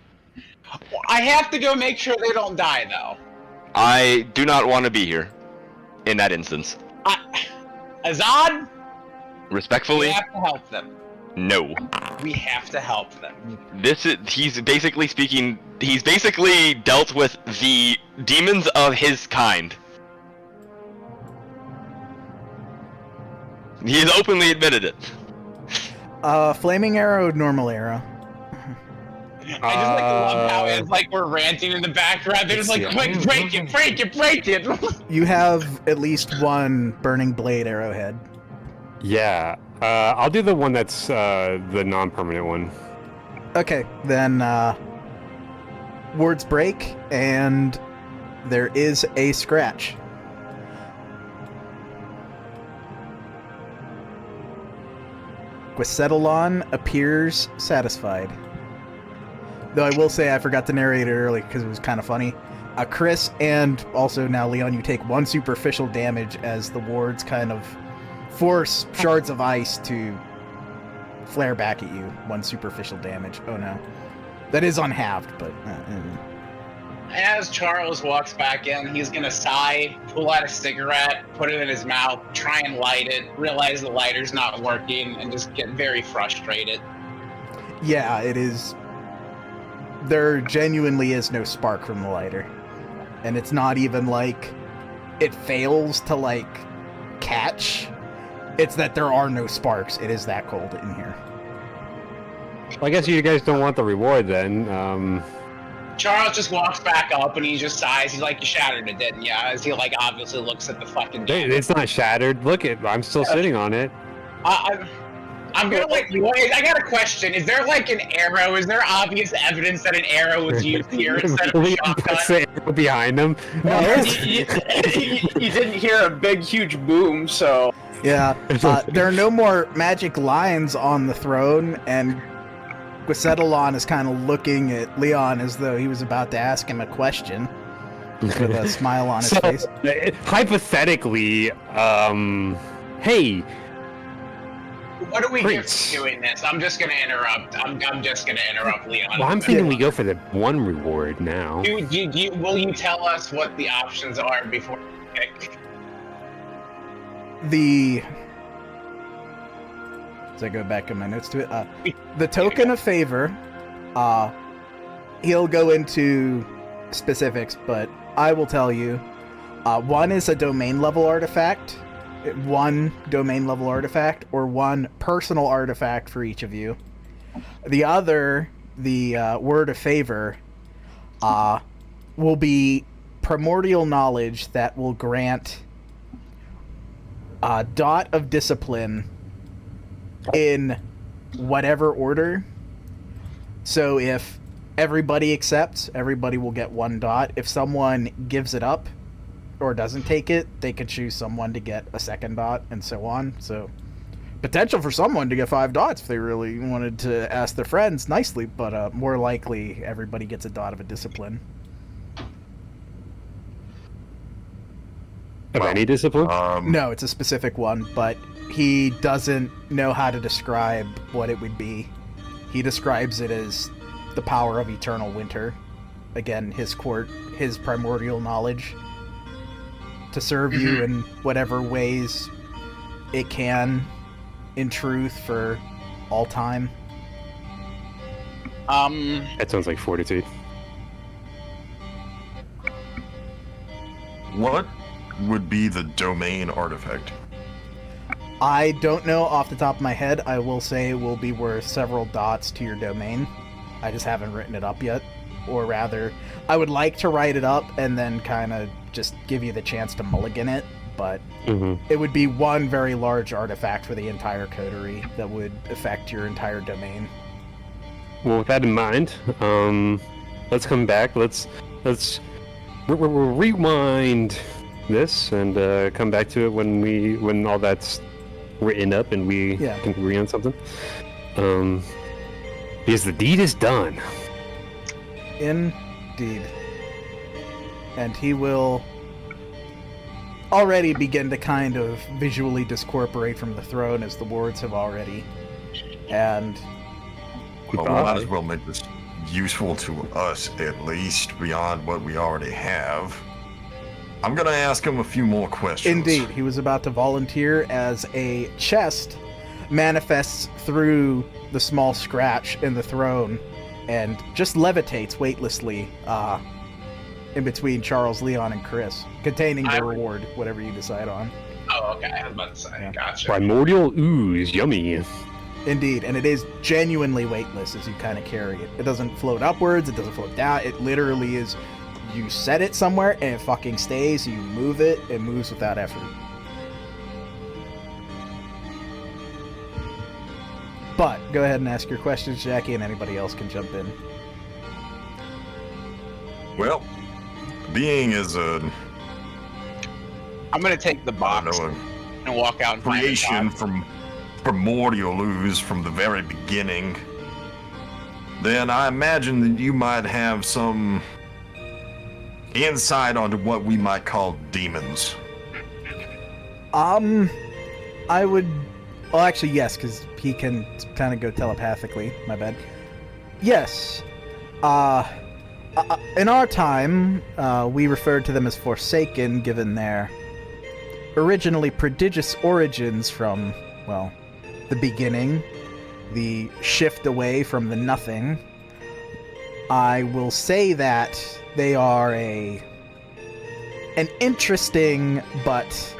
I have to go make sure they don't die, though. I do not want to be here in that instance. Azad, we Respectfully, have to help them. no. We have to help them. He's basically dealt with the demons of his kind. He has openly admitted it. Flaming arrow, normal arrow. I just love how it's like we're ranting in the background. They're just like, quick, break it, break it, break it. You have at least one burning blade arrowhead. Yeah. I'll do the one that's the non-permanent one. Okay, then wards break, and there is a scratch. Guisetalon appears satisfied. Though I will say I forgot to narrate it early because it was kind of funny. Chris and also now Leon, you take one superficial damage as the wards kind of force shards of ice to flare back at you. One superficial damage. Oh no. That is unhalved, but... As Charles walks back in, he's gonna sigh, pull out a cigarette, put it in his mouth, try and light it, realize the lighter's not working, and just get very frustrated. Yeah, it is... There genuinely is no spark from the lighter. And it's not even like it fails to, like, catch. It's that there are no sparks. It is that cold in here. Well, I guess you guys don't want the reward then. Charles just walks back up and he just sighs. He's like, "You shattered it, didn't ya?" As he like obviously looks at the fucking. It's not shattered. Look at, I'm still sitting on it. I'm gonna like. I got a question. Is there like an arrow? Is there obvious evidence that an arrow was used here instead of a Puts shotgun? the arrow behind him. You didn't hear a big, huge boom, so... Yeah, there are no more magic lines on the throne, and Guacedalon is kind of looking at Leon as though he was about to ask him a question, with a smile on his face. Hypothetically, hey, What do we get Prince. for doing this? I'm just gonna interrupt. I'm just gonna interrupt Leon. well, I'm thinking we go for the one reward now. Will you tell us what the options are before we pick? As I go back in my notes to it, the token of favor, he'll go into specifics, but I will tell you, one is a domain level artifact, one domain level artifact, or one personal artifact for each of you. The other, the word of favor, will be primordial knowledge that will grant a dot of discipline in whatever order. So if everybody accepts, everybody will get 1 dot. If someone gives it up or doesn't take it, they could choose someone to get a 2nd dot, and so on. So potential for someone to get 5 dots if they really wanted to ask their friends nicely, but more likely everybody gets a dot of a discipline. Of any discipline? No, it's a specific one, but he doesn't know how to describe what it would be. He describes it as the power of eternal winter. Again, his primordial knowledge to serve you in whatever ways it can, in truth, for all time. That sounds like fortitude. What would be the domain artifact? I don't know off the top of my head. I will say it will be worth several dots to your domain. I just haven't written it up yet. Or rather, I would like to write it up and then kind of just give you the chance to mulligan it, but it would be one very large artifact for the entire coterie that would affect your entire domain. Well, with that in mind, let's come back. Let's rewind this and come back to it when all that's written up and we can agree on something. Because the deed is done. Indeed. And he will already begin to kind of visually discorporate from the throne as the wards have already. And Well, we might as well make this useful to us, at least, beyond what we already have. I'm gonna ask him a few more questions. indeed, he was about to volunteer as a chest manifests through the small scratch in the throne and just levitates weightlessly in between Charles, Leon, and Chris, containing the reward, whatever you decide on. Oh, okay. I was about to say. Gotcha. Primordial ooze, yummy. Indeed, and it is genuinely weightless as you kind of carry it. It doesn't float upwards, it doesn't float down, it literally is, you set it somewhere and it fucking stays, you move it, it moves without effort. But, go ahead and ask your questions, Jackie, and anybody else can jump in. Well, being as a I'm gonna take the box a and walk out and find the creation box. from primordial ooze from the very beginning, then I imagine that you might have some insight onto what we might call demons. I would... Well, actually, yes, because he can kind of go telepathically. My bad. Yes. In our time, we referred to them as Forsaken, given their originally prodigious origins from, well, the beginning, the shift away from the nothing. I will say that they are an interesting, but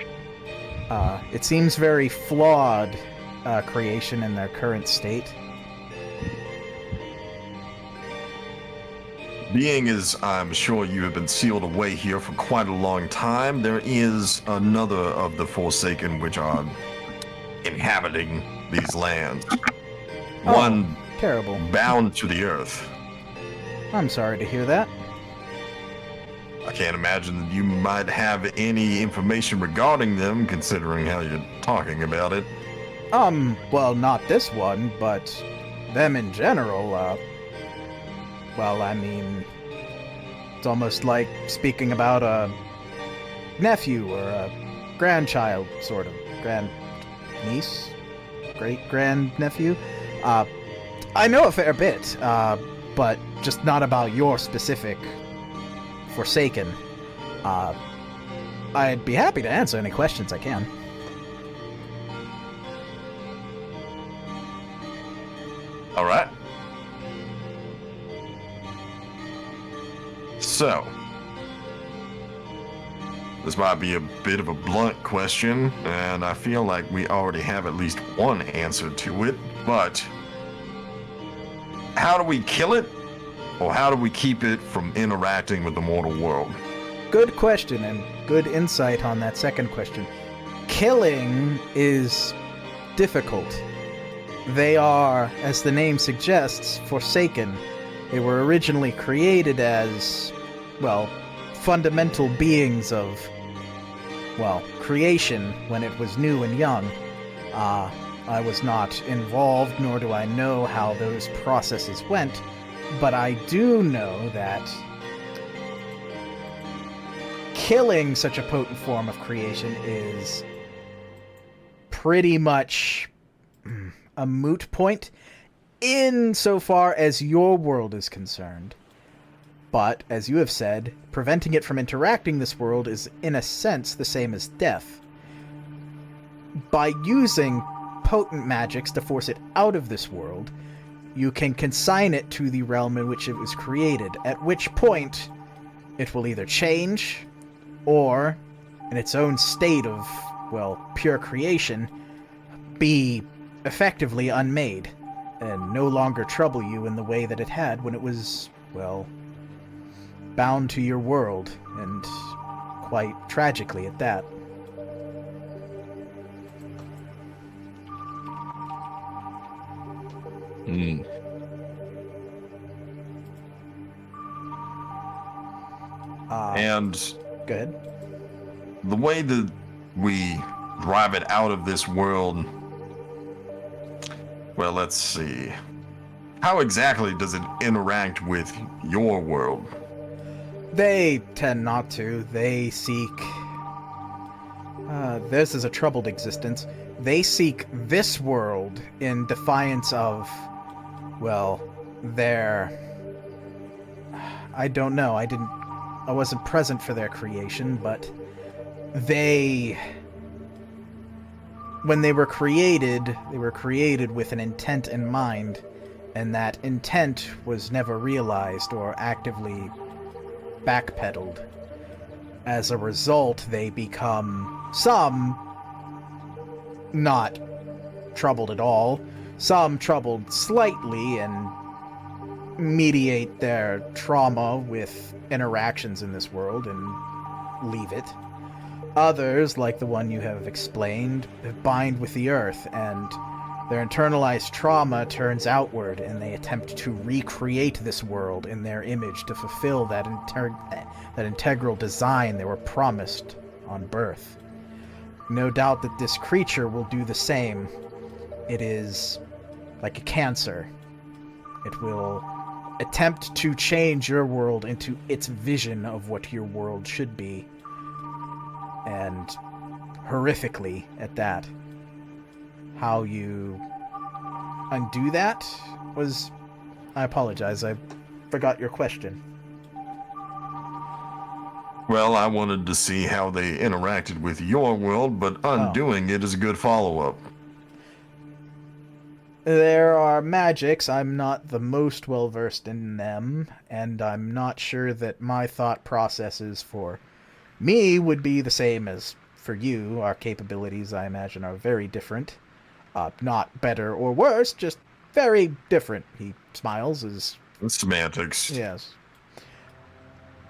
it seems very flawed creation in their current state. being as I'm sure you have been sealed away here for quite a long time, there is another of the Forsaken which are inhabiting these lands. One terrible. bound to the earth. I'm sorry to hear that. I can't imagine that you might have any information regarding them, considering how you're talking about it. Well, not this one, but them in general, well, I mean, it's almost like speaking about a nephew or a grandchild, sort of. Grand-niece? Great-grand-nephew? I know a fair bit, but just not about your specific Forsaken. I'd be happy to answer any questions I can. All right. So, this might be a bit of a blunt question, and I feel like we already have at least one answer to it, but how do we kill it, or how do we keep it from interacting with the mortal world? Good question, and good insight on that second question. Killing is difficult. They are, as the name suggests, Forsaken. They were originally created as, well, fundamental beings of, well, creation when it was new and young. I was not involved, nor do I know how those processes went, but I do know that killing such a potent form of creation is pretty much a moot point insofar as your world is concerned. But, as you have said, preventing it from interacting this world is, in a sense, the same as death. By using potent magics to force it out of this world, you can consign it to the realm in which it was created, at which point it will either change, or, in its own state of, well, pure creation, be effectively unmade, and no longer trouble you in the way that it had when it was, well, bound to your world, and quite tragically at that. And Go ahead. the way that we drive it out of this world, well, let's see. How exactly does it interact with your world? They tend not to. They seek... theirs is a troubled existence. They seek this world in defiance of, well, their... I don't know. I wasn't present for their creation, but they... When they were created with an intent in mind, and that intent was never realized or actively backpedaled. As a result, they become, some not troubled at all, some troubled slightly and mediate their trauma with interactions in this world and leave it. Others, like the one you have explained, bind with the earth, and their internalized trauma turns outward, and they attempt to recreate this world in their image to fulfill that integral design they were promised on birth. No doubt that this creature will do the same. It is like a cancer. It will attempt to change your world into its vision of what your world should be. And horrifically at that. How you undo that was... I apologize, I forgot your question. Well, I wanted to see how they interacted with your world, but undoing it is a good follow-up. There are magics. I'm not the most well-versed in them, and I'm not sure that my thought processes for me would be the same as for you. Our capabilities, I imagine, are very different. Not better or worse, just very different. He smiles as... Semantics. Yes.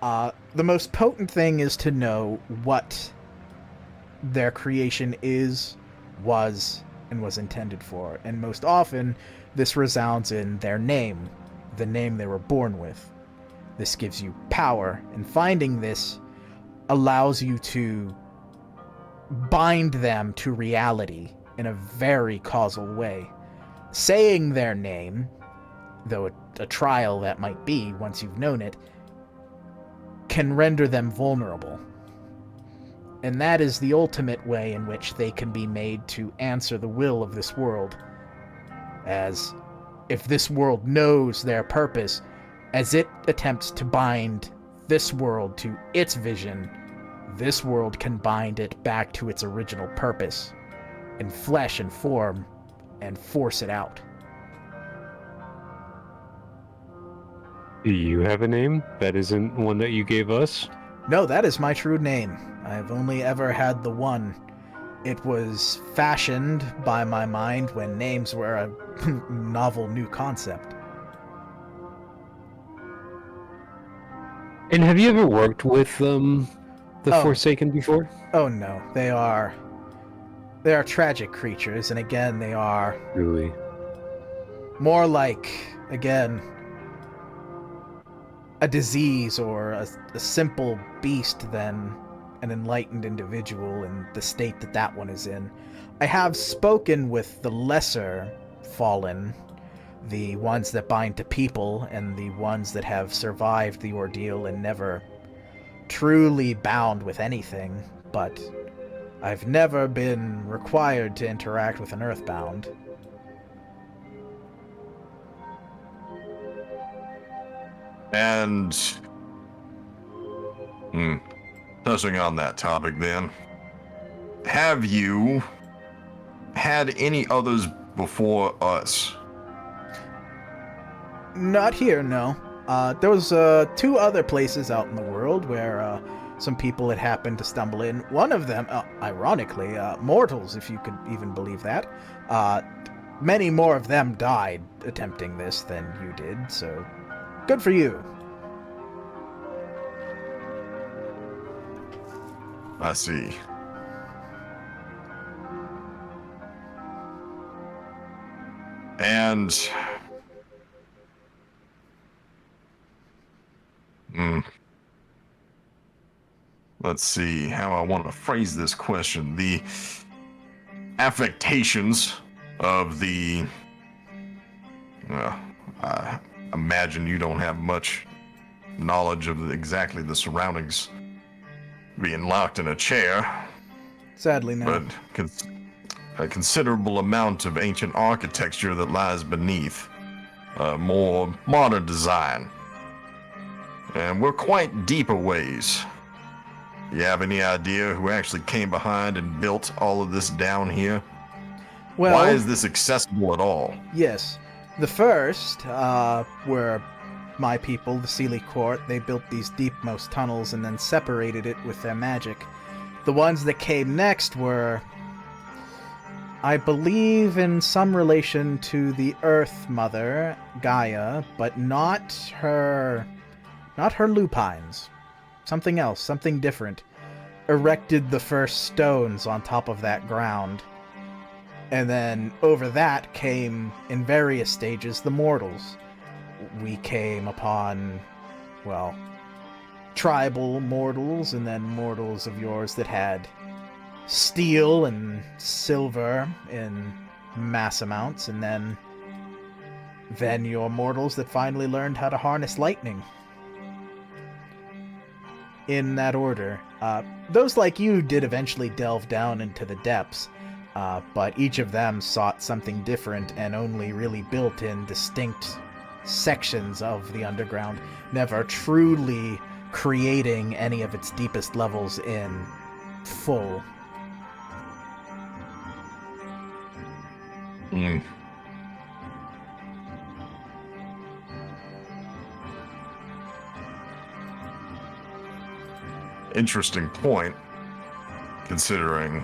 The most potent thing is to know what their creation is, was, and was intended for. And most often, this resounds in their name, the name they were born with. This gives you power, and finding this allows you to bind them to reality in a very causal way. Saying their name, though a trial that might be once you've known it, can render them vulnerable. And that is the ultimate way in which they can be made to answer the will of this world. As if this world knows their purpose, as it attempts to bind this world to its vision, this world can bind it back to its original purpose, in flesh and form, and force it out. Do you have a name that isn't one that you gave us? No, that is my true name. I've only ever had the one. It was fashioned by my mind when names were a novel new concept. And have you ever worked with the Forsaken before? Oh no, they are tragic creatures, and again, they are Really? more like, again, a disease or a simple beast than an enlightened individual in the state that one is in. I have spoken with the lesser fallen, the ones that bind to people, and the ones that have survived the ordeal and never truly bound with anything, but I've never been required to interact with an earthbound. And touching on that topic then, have you had any others before us? Not here, no. There was 2 other places out in the world where some people had happened to stumble in. One of them, ironically, mortals, if you could even believe that. Many more of them died attempting this than you did, so good for you. I see. And let's see how I want to phrase this question. The affectations of the I imagine you don't have much knowledge of exactly the surroundings, being locked in a chair. Sadly, no. But a considerable amount of ancient architecture that lies beneath, more modern design. And we're quite deep a ways. You have any idea who actually came behind and built all of this down here? Well, why is this accessible at all? Yes. The first were my people, the Sealy Court. They built these deepmost tunnels and then separated it with their magic. The ones that came next were, I believe, in some relation to the Earth Mother, Gaia, but not her lupines. Something else, something different. Erected the first stones on top of that ground. And then over that came, in various stages, the mortals. We came upon, well, tribal mortals, and then mortals of yours that had steel and silver in mass amounts, and then your mortals that finally learned how to harness lightning. In that order. Those like you did eventually delve down into the depths, but each of them sought something different and only really built in distinct sections of the underground, never truly creating any of its deepest levels in full. Interesting point, considering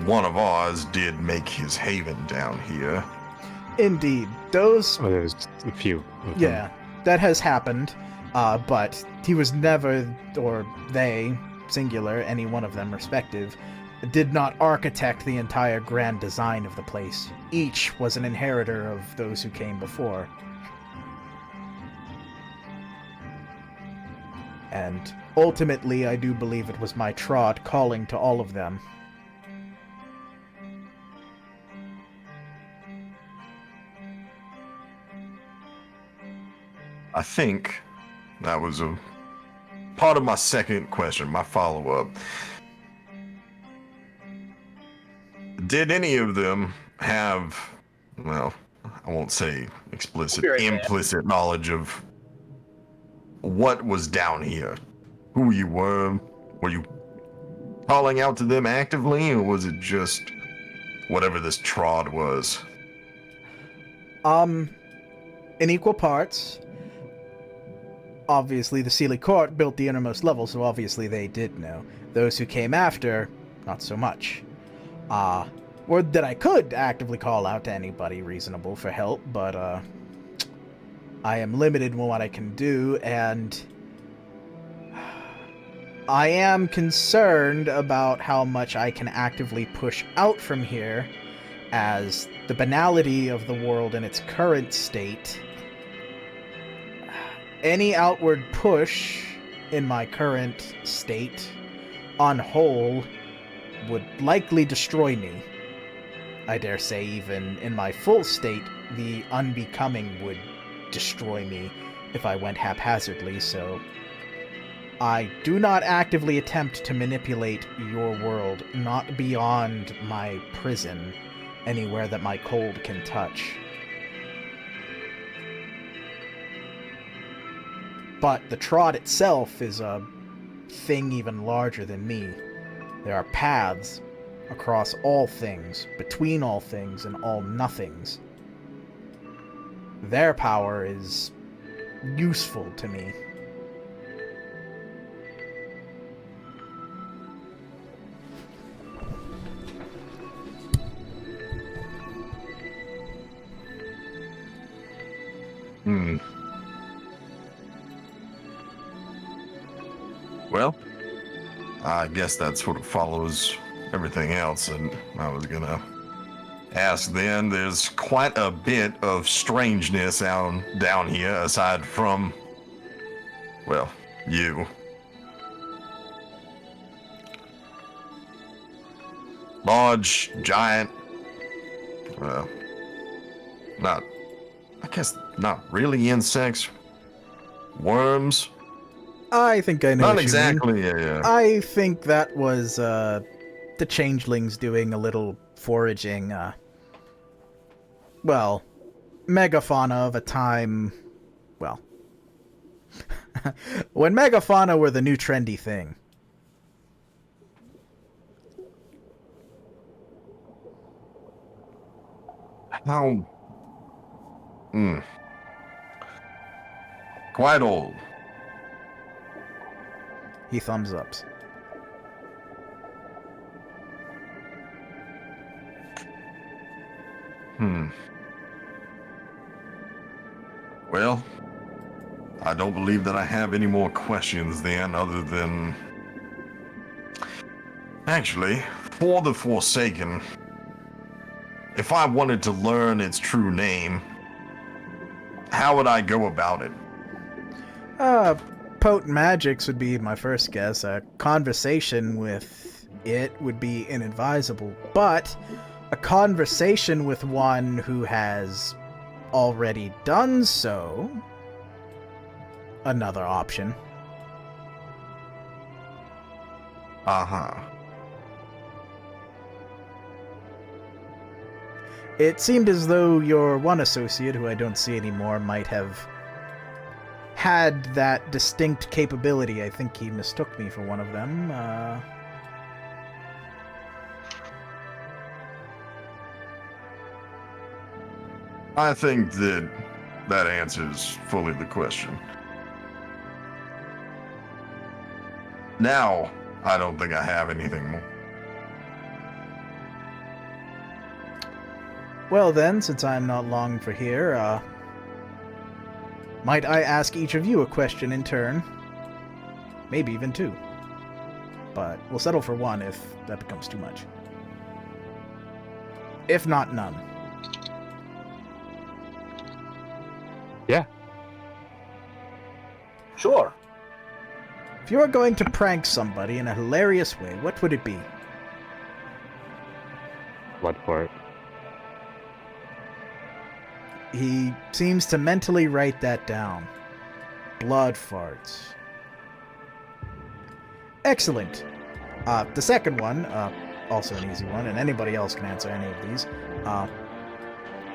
one of ours did make his haven down here. Indeed. Those... Oh, there's a few. Yeah, that has happened. But he was never, or they, singular, any one of them respective, did not architect the entire grand design of the place. Each was an inheritor of those who came before. And ultimately, I do believe it was my trot calling to all of them. I think that was a part of my second question, my follow-up. Did any of them have, well, I won't say explicit, implicit knowledge of what was down here? Who you were? Were you calling out to them actively, or was it just whatever this trod was? In equal parts. Obviously, the Sealy Court built the innermost level, so obviously they did know. Those who came after, not so much. Or that I could actively call out to anybody reasonable for help, but, I am limited in what I can do, and I am concerned about how much I can actively push out from here, as the banality of the world in its current state. Any outward push in my current state, on whole, would likely destroy me. I dare say even in my full state, the unbecoming would destroy me if I went haphazardly, so I do not actively attempt to manipulate your world, not beyond my prison, anywhere that my cold can touch. But the Trot itself is a thing even larger than me. There are paths across all things, between all things and all nothings. Their power is useful to me. Well, I guess that sort of follows everything else, and I was gonna ask then, there's quite a bit of strangeness down here, aside from, well, you. Large, giant, I guess not really insects, worms. I think I know Not what exactly, you mean. yeah. I think that was, the changelings doing a little foraging, well, megafauna of a time, well, when megafauna were the new trendy thing. How? Quite old. He thumbs up. Well, I don't believe that I have any more questions then, other than... Actually, for the Forsaken, if I wanted to learn its true name, how would I go about it? Potent magics would be my first guess. A conversation with it would be inadvisable, but a conversation with one who has already done so, another option. Uh-huh. It seemed as though your one associate, who I don't see anymore, might have had that distinct capability. I think he mistook me for one of them. I think that answers fully the question. Now, I don't think I have anything more. Well then, since I'm not long for here, Might I ask each of you a question in turn? Maybe even 2. But we'll settle for 1 if that becomes too much. If not, none. Yeah. Sure. If you are going to prank somebody in a hilarious way, what would it be? What part? He seems to mentally write that down. Blood farts. Excellent. The second one, also an easy one, and anybody else can answer any of these.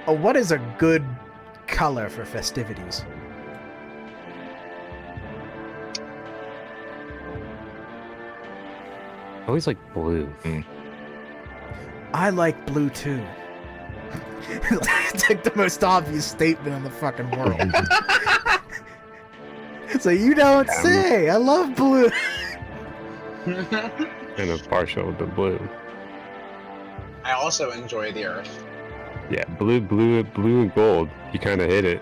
What is a good color for festivities? I always like blue. I like blue too. It's like the most obvious statement in the fucking world. So you don't say. I love blue. Kind of partial to blue. I also enjoy the Earth. Yeah, blue and gold. You kind of hit it.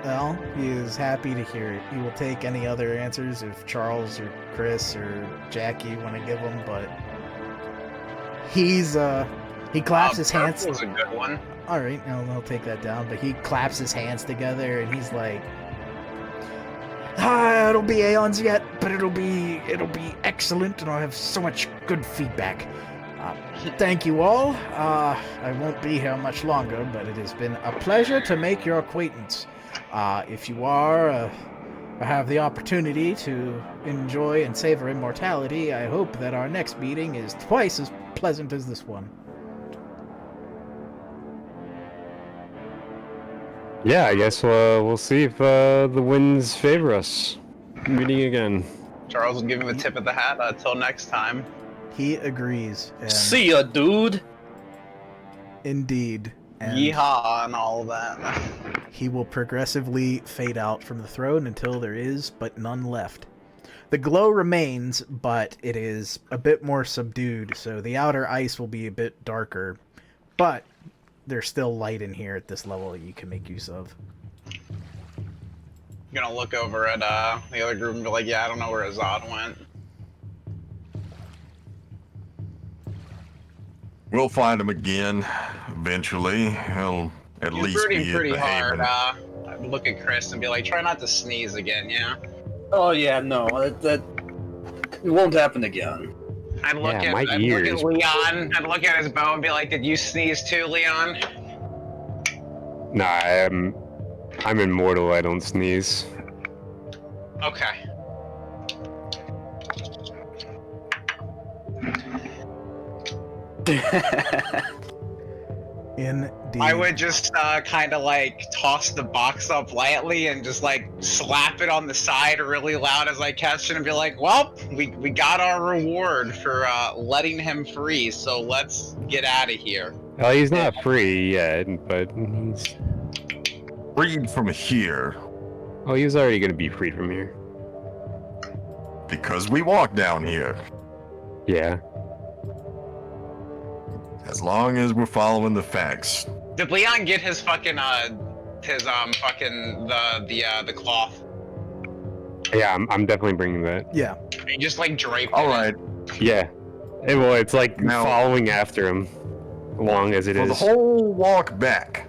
Well, he is happy to hear it. He will take any other answers if Charles or Chris or Jackie want to give them, but he claps his hands. Purple's a good one. All right, I'll take that down. But he claps his hands together and he's like, it'll be aeons yet, but it'll be excellent, and I'll have so much good feedback. Thank you all. I won't be here much longer, but it has been a pleasure to make your acquaintance. If you have the opportunity to enjoy and savor immortality, I hope that our next meeting is twice as pleasant as this one. Yeah, I guess we'll see if the winds favor us. Meeting again. Charles will give him a tip of the hat. Till next time. He agrees. And See ya, dude. indeed. And Yeehaw and all that. he will progressively fade out from the throne until there is but none left. The glow remains, but it is a bit more subdued, so the outer ice will be a bit darker. But there's still light in here at this level that you can make use of. I'm gonna look over at the other group and be like, yeah, I don't know where Azad went. We'll find him again eventually. He'll at He's least pretty be pretty at the hard. haven. I'd look at Chris and be like, try not to sneeze again, yeah? Oh yeah, no, that it won't happen again. I'd look Yeah, at my I'd ears. look at Leon. I'd look at his bow and be like, did you sneeze too, Leon? Nah, I'm immortal. I don't sneeze. Okay. Indeed. I would just kind of like toss the box up lightly and just like slap it on the side really loud as I catch it and be like, well, we got our reward for letting him free, so let's get out of here. Well, he's not free yet, but he's... Freed from here Oh, he was already going to be freed from here. because we walk down here. Yeah. As long as we're following the facts. Did Leon get his fucking the cloth? Yeah, I'm definitely bringing that. Yeah. He just like draped All it. right. Yeah. Well, it's like Now- following after him, long as it For is. the whole walk back,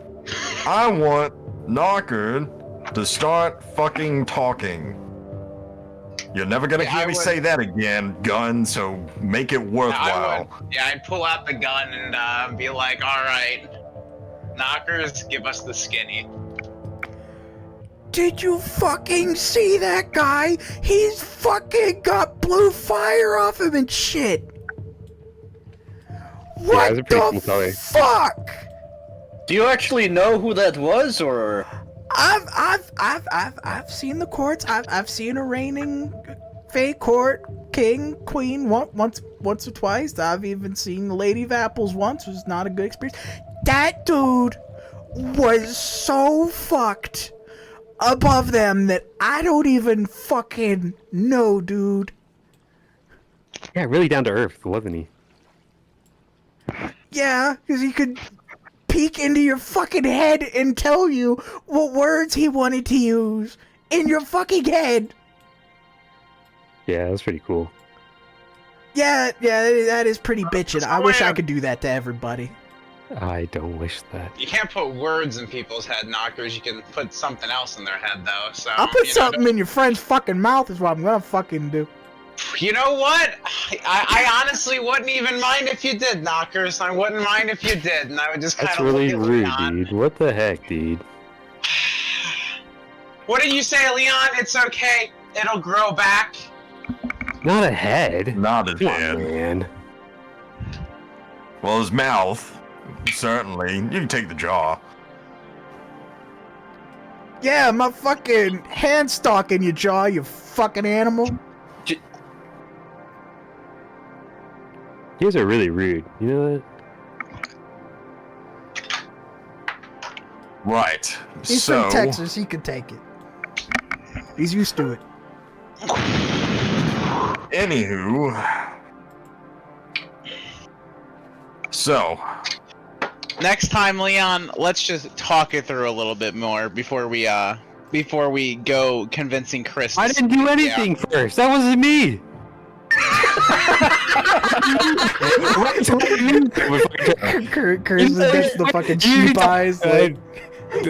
I want Knocker to start fucking talking. You're never gonna Yeah, hear I me would- say that again, gun, so make it worthwhile. I'd pull out the gun and be like, all right, knockers, give us the skinny. Did you fucking see that guy? He's fucking got blue fire off him and shit. What it's a pretty cool the color. fuck? Do you actually know who that was, or? I've seen the courts. I've seen a reigning FAE court, king, queen once or twice. I've even seen the Lady of Apples once. It was not a good experience. That dude was so fucked above them that I don't even fucking know, dude. Yeah, really down to earth, wasn't he? Yeah, because he could peek into your fucking head and tell you what words he wanted to use in your fucking head. Yeah, that's pretty cool. Yeah, that is pretty bitchin'. I wish I could do that to everybody. I don't wish that. You can't put words in people's head, Knockers. You can put something else in their head, though. So I'll put something in your friend's fucking mouth is what I'm gonna fucking do. You know what? I honestly wouldn't even mind if you did, Knockers. I wouldn't mind if you did, and I would just kind That's of really look at rude, Leon. dude. What the heck, dude? What did you say, Leon? It's okay. It'll grow back. Not a head. Not his Come on, head. man. Well, his mouth, certainly. You can take the jaw. Yeah, my fucking hand stalk in your jaw, you fucking animal. You guys are really rude. You know that? Right. He's so, from Texas, he can take it. He's used to it. Anywho. So, Next time, Leon, let's just talk it through a little bit more before we go convincing Chris. I didn't do anything first. That wasn't me. Chris is just the fucking cheap eyes. Like,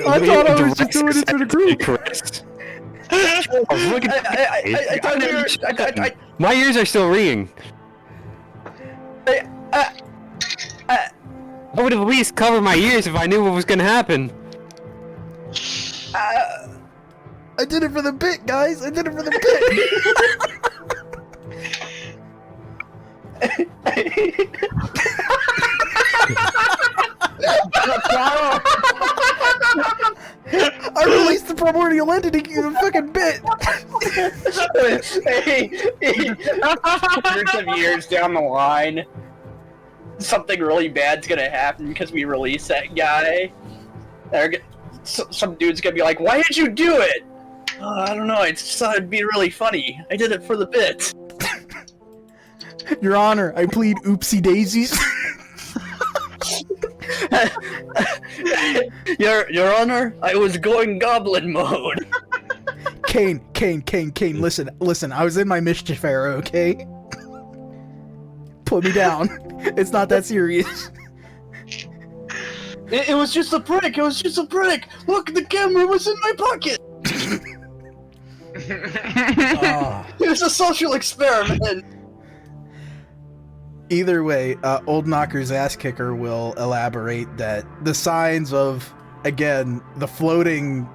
I thought I was just doing it for the group. My ears are still ringing. I would have at least covered my ears if I knew what was gonna happen. I did it for the bit, guys. I did it for the bit. I released the primordial entity in a fucking bit. Hundreds of years down the line, something really bad's gonna happen because we release that guy. Some dude's gonna be like, "Why did you do it?" I don't know. I just thought it'd be really funny. I did it for the bit. Your Honor, I plead oopsie daisies. Your Honor, I was going goblin mode. Kane, listen, I was in my mischief era, okay? Put me down. It's not that serious. It was just a prank. It was just a prank. Look, the camera was in my pocket. It was a social experiment. Either way, Old Knocker's ass kicker will elaborate that the signs of, again, the floating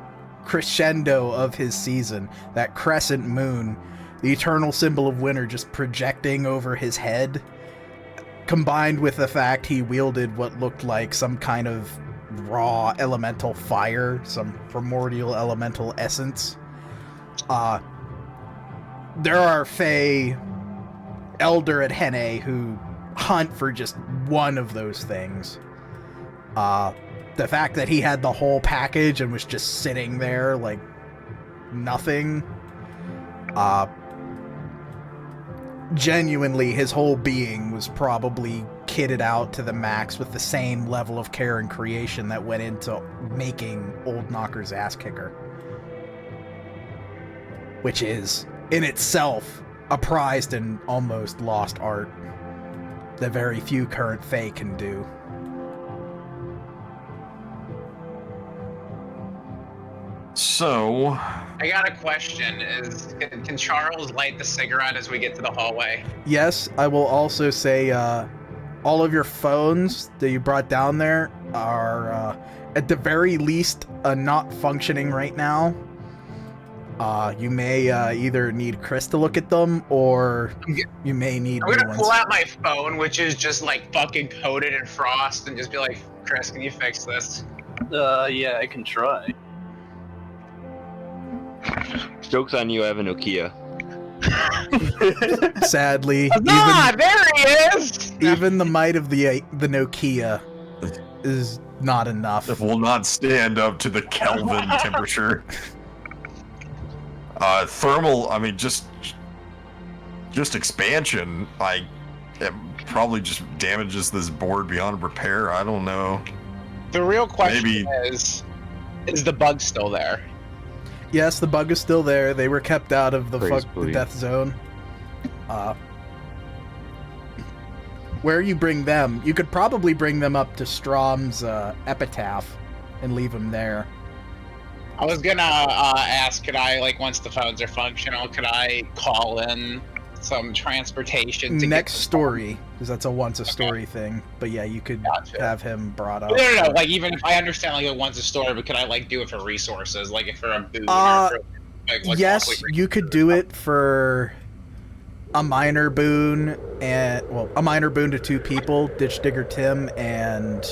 crescendo of his season, that crescent moon, the eternal symbol of winter just projecting over his head, combined with the fact he wielded what looked like some kind of raw elemental fire, some primordial elemental essence. There are FAE Elder at Henne who hunt for just one of those things. The fact that he had the whole package and was just sitting there like nothing, genuinely his whole being was probably kitted out to the max with the same level of care and creation that went into making Old Knocker's ass kicker, which is in itself a prized and almost lost art that very few current FAE can do. So, I got a question. Can Charles light the cigarette as we get to the hallway? Yes, I will also say all of your phones that you brought down there are at the very least not functioning right now. You may either need Chris to look at them, or you may need I'm new gonna ones. pull out my phone, which is just like fucking coated in frost, and just be like, Chris, can you fix this? Yeah, I can try. Joke's on you, I have a Nokia. Sadly, There he is! even the might of the Nokia is not enough. it will not stand up to the Kelvin temperature. Thermal, I mean, just expansion, it probably just damages this board beyond repair. I don't know. The real question Maybe- is the bug still there? Yes, the bug is still there. They were kept out of the Praise the believe. death zone. Where you bring them, you could probably bring them up to Strom's epitaph and leave them there. I was gonna ask, could I, like, once the phones are functional, could I call in some transportation to Next get story, because that's a once a story thing. But yeah, you could Gotcha. have him brought up. No, like, even if I understand, like, once a story, but could I, like, do it for resources, like, if for a boon Uh, or for, like Yes, mostly you could do it for a minor boon, and well, a minor boon to 2 people, Ditch Digger Tim, and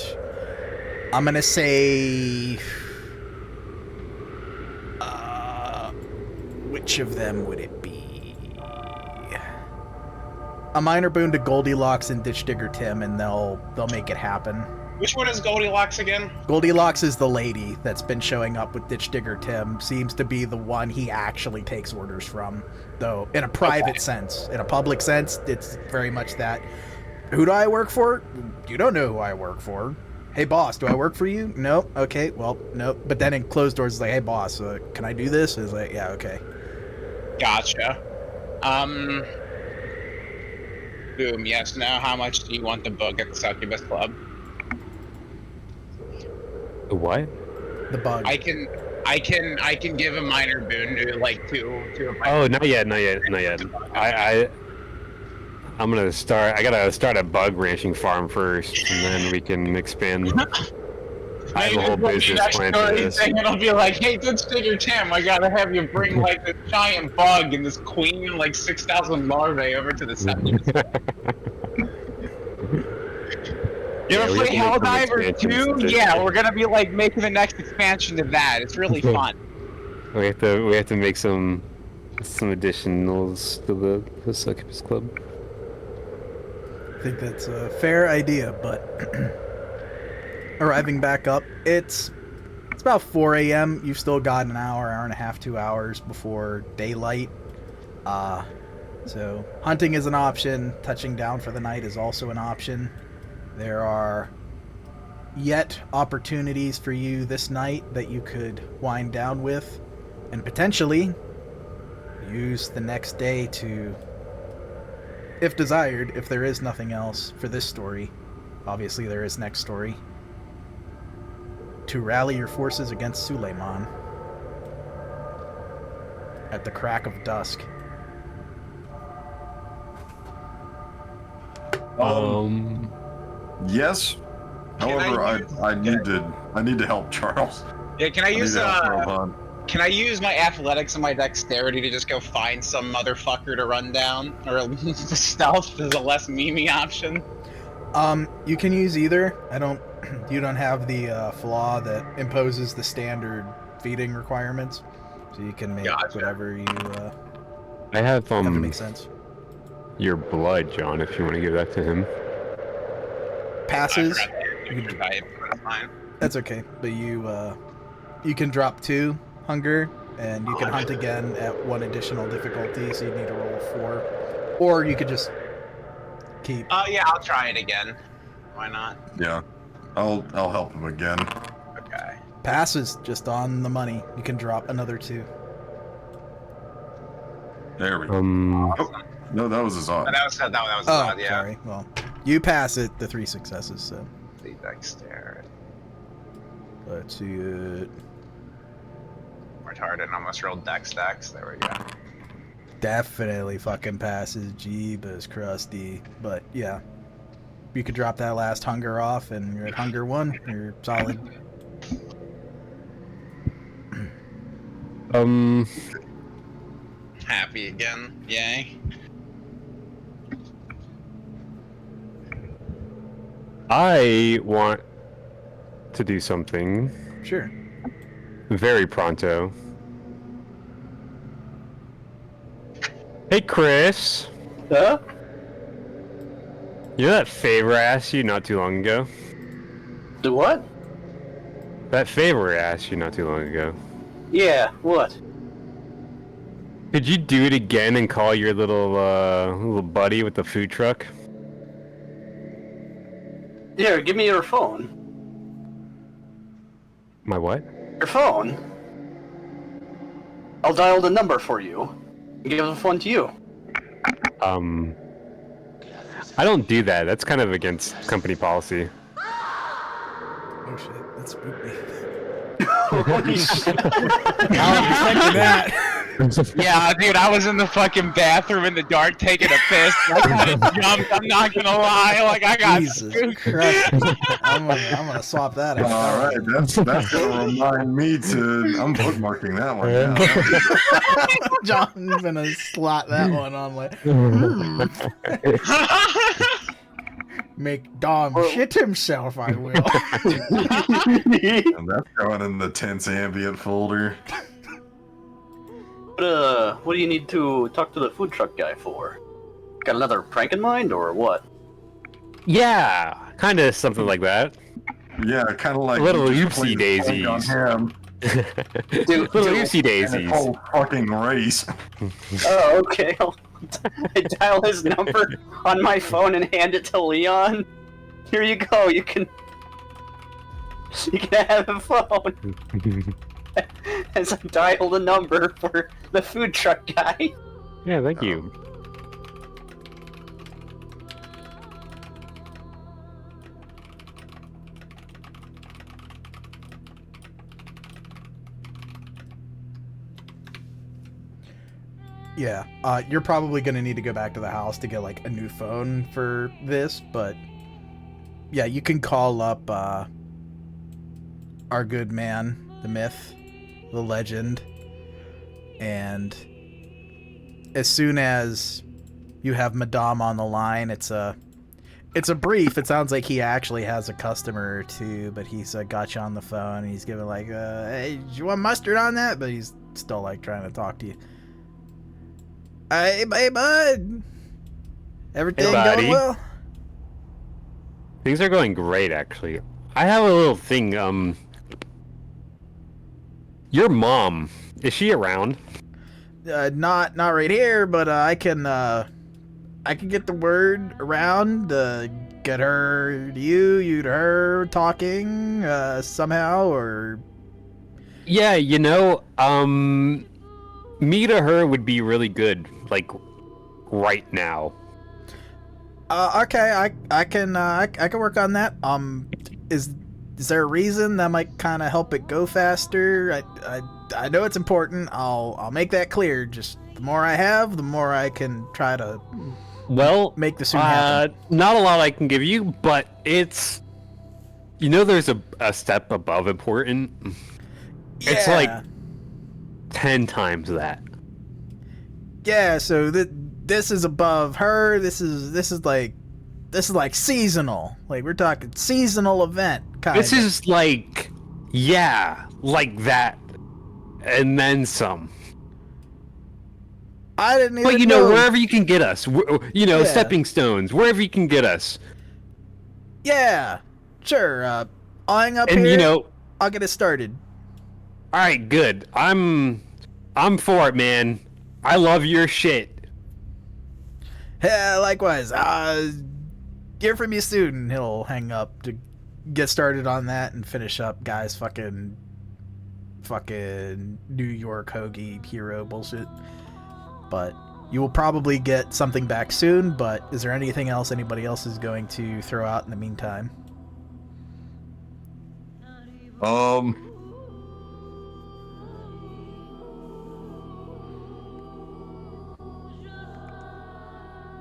I'm gonna say, which of them would it be? A minor boon to Goldilocks and Ditch Digger Tim, and they'll make it happen. Which one is Goldilocks again? Goldilocks is the lady that's been showing up with Ditch Digger Tim. Seems to be the one he actually takes orders from, though in a private sense. In a public sense, it's very much that. Who do I work for? You don't know who I work for. Hey boss, do I work for you? No. Okay. Well, no. But then in closed doors, it's like, hey boss, can I do this? It's like, yeah, okay. Gotcha. Boom. Yes. No. How much do you want the book at the Succubus Club? The what? The bug. I can give a minor boon to like two of my. Oh, not yet. I'm gonna start. I gotta start a bug ranching farm first, and then we can expand. I have a whole business plan for this. And it'll be like, hey, Ditch Digger Tim, I gotta have you bring like this giant bug and this queen and like 6,000 larvae over to the Succubus. You Yeah, ever we play have to make some Helldiver expansions 2? to Yeah, this. we're gonna be like making the next expansion to that. It's really fun. We have to make some additionals to the Succubus Club. I think that's a fair idea, but arriving back up, it's about 4 a.m. You've still got an hour and a half, 2 hours before daylight. So hunting is an option. Touching down for the night is also an option. There are yet opportunities for you this night that you could wind down with, and potentially use the next day to, if desired, if there is nothing else for this story, obviously there is next story, to rally your forces against Suleiman at the crack of dusk. Yes. However, I need to help Charles. Yeah, can I I need use to help Rohan. can I use my athletics and my dexterity to just go find some motherfucker to run down, or stealth is a less memey option? You can use either. You don't have the flaw that imposes the standard feeding requirements, so you can make Gotcha. whatever you I have have to make sense. your blood, John. If you want to give that to him. Passes. That's fine. That's okay, but you can drop 2 hunger, and you can hunt again at 1 additional difficulty, so you need to roll 4, or you could just keep. Oh yeah, I'll try it again. Why not? Yeah, I'll help him again. Okay. Passes just on the money. You can drop another 2. There we go. No, that was Azad. That was Oh, odd, yeah. sorry. Well, you pass it. The 3 successes. So The dexterity. let's see it. Retarded, almost rolled dex. There we go. Definitely fucking passes. Jeebus crusty. But yeah, you could drop that last hunger off, and you're at hunger 1. You're solid. Happy again. Yay. I want to do something Sure. very pronto. Hey, Chris. Huh? You know that favor I asked you not too long ago? Do what? That favor I asked you not too long ago. Yeah, what? Could you do it again and call your little buddy with the food truck? Here, give me your phone. My what? Your phone. I'll dial the number for you. And give the phone to you. I don't do that. That's kind of against company policy. Oh shit, that spooked me. Holy shit. I was expecting that. Yeah, dude, I was in the fucking bathroom in the dark taking a piss. And I kind of jumped. I'm not gonna lie. Like I got Jesus spooked. Christ. I'm gonna swap that out. All right, that's gonna remind me to. I'm bookmarking that one. Now. John's gonna slot that one on like. Make Dom shit himself, I will. And that's going in the tense ambient folder. What do you need to talk to the food truck guy for? Got another prank in mind, or what? Yeah, kind of something like that. Yeah, kind of like Little you just oopsie played the prank daisies. on him. Little oopsie And daisies. the whole fucking race. Oh, okay. I dial his number on my phone and hand it to Leon. Here you go. You can have a phone. As I dial the number for the food truck guy. Yeah, thank you. Yeah, you're probably gonna need to go back to the house to get like a new phone for this, but yeah, you can call up our good man, the myth, the legend, and as soon as you have Madame on the line, it's a brief. It sounds like he actually has a customer or two, but he's got you on the phone and he's giving like, hey, do you want mustard on that? But he's still like trying to talk to you. Hey, bud. Everything Hey, buddy. going well? Things are going great, actually. I have a little thing. Your mom, is she around? Not right here, but I can get the word around. Get her to you to her, talking somehow, or Yeah, me to her would be really good, like right now. okay, I can work on that. Is there a reason that might kind of help it go faster? I know it's important. I'll make that clear. Just the more I have, the more I can try to make the soon happen. Not a lot I can give you, but it's there's a step above important. It's like 10 times that. Yeah, so this is above her. This is like seasonal. Like we're talking seasonal event kind This is like that, and then some. I didn't even But wherever you can get us, Yeah. stepping stones, wherever you can get us. Yeah, sure. Eyeing up And here. I'll get it started. all right, good. I'm for it, man. I love your shit. Yeah, likewise. Hear from you soon. He'll hang up to get started on that and finish up guys fucking New York hoagie hero bullshit. But you will probably get something back soon, but is there anything else anybody else is going to throw out in the meantime?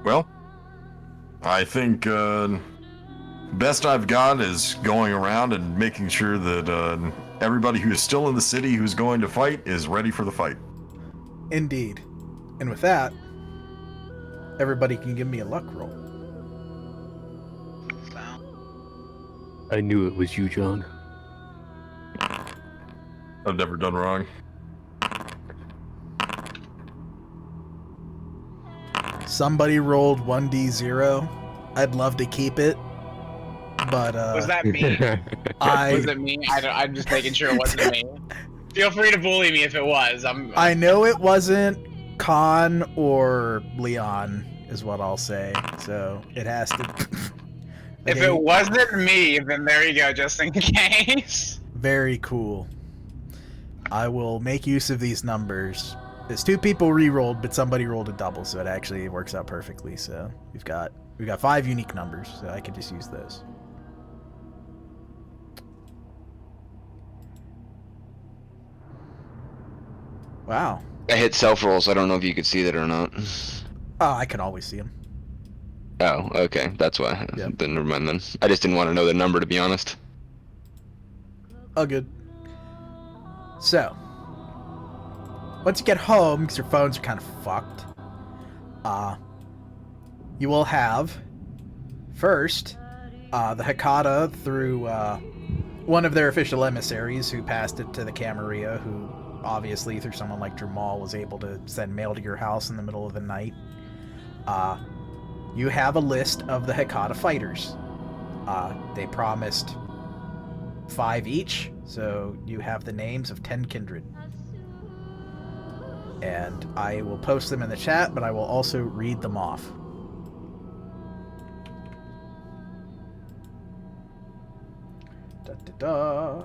Well, I think best I've got is going around and making sure that everybody who is still in the city who's going to fight is ready for the fight. Indeed. And with that, everybody can give me a luck roll. I knew it was you, John. I've never done wrong. Somebody rolled 1d0. I'd love to keep it, but Was that me? Was it me? I'm just making sure it wasn't me. Feel free to bully me if it was. I know it wasn't Khan or Leon, is what I'll say. So it has to. If it wasn't me, then there you go, just in case. Very cool. I will make use of these numbers. There's 2 people re-rolled, but somebody rolled a double, so it actually works out perfectly. So we've got 5 unique numbers, so I could just use those. Wow. I hit self rolls. I don't know if you could see that or not. Oh, I can always see them. Oh, okay. That's why. Yep. Then never mind then. I just didn't want to know the number, to be honest. Oh, good. So, once you get home, because your phones are kind of fucked, you will have, first, the Hecata through one of their official emissaries who passed it to the Camarilla, who obviously, through someone like Jamal, was able to send mail to your house in the middle of the night. You have a list of the Hecata fighters. They promised 5 each, so you have the names of 10 kindred. And I will post them in the chat, but I will also read them off. Da da da.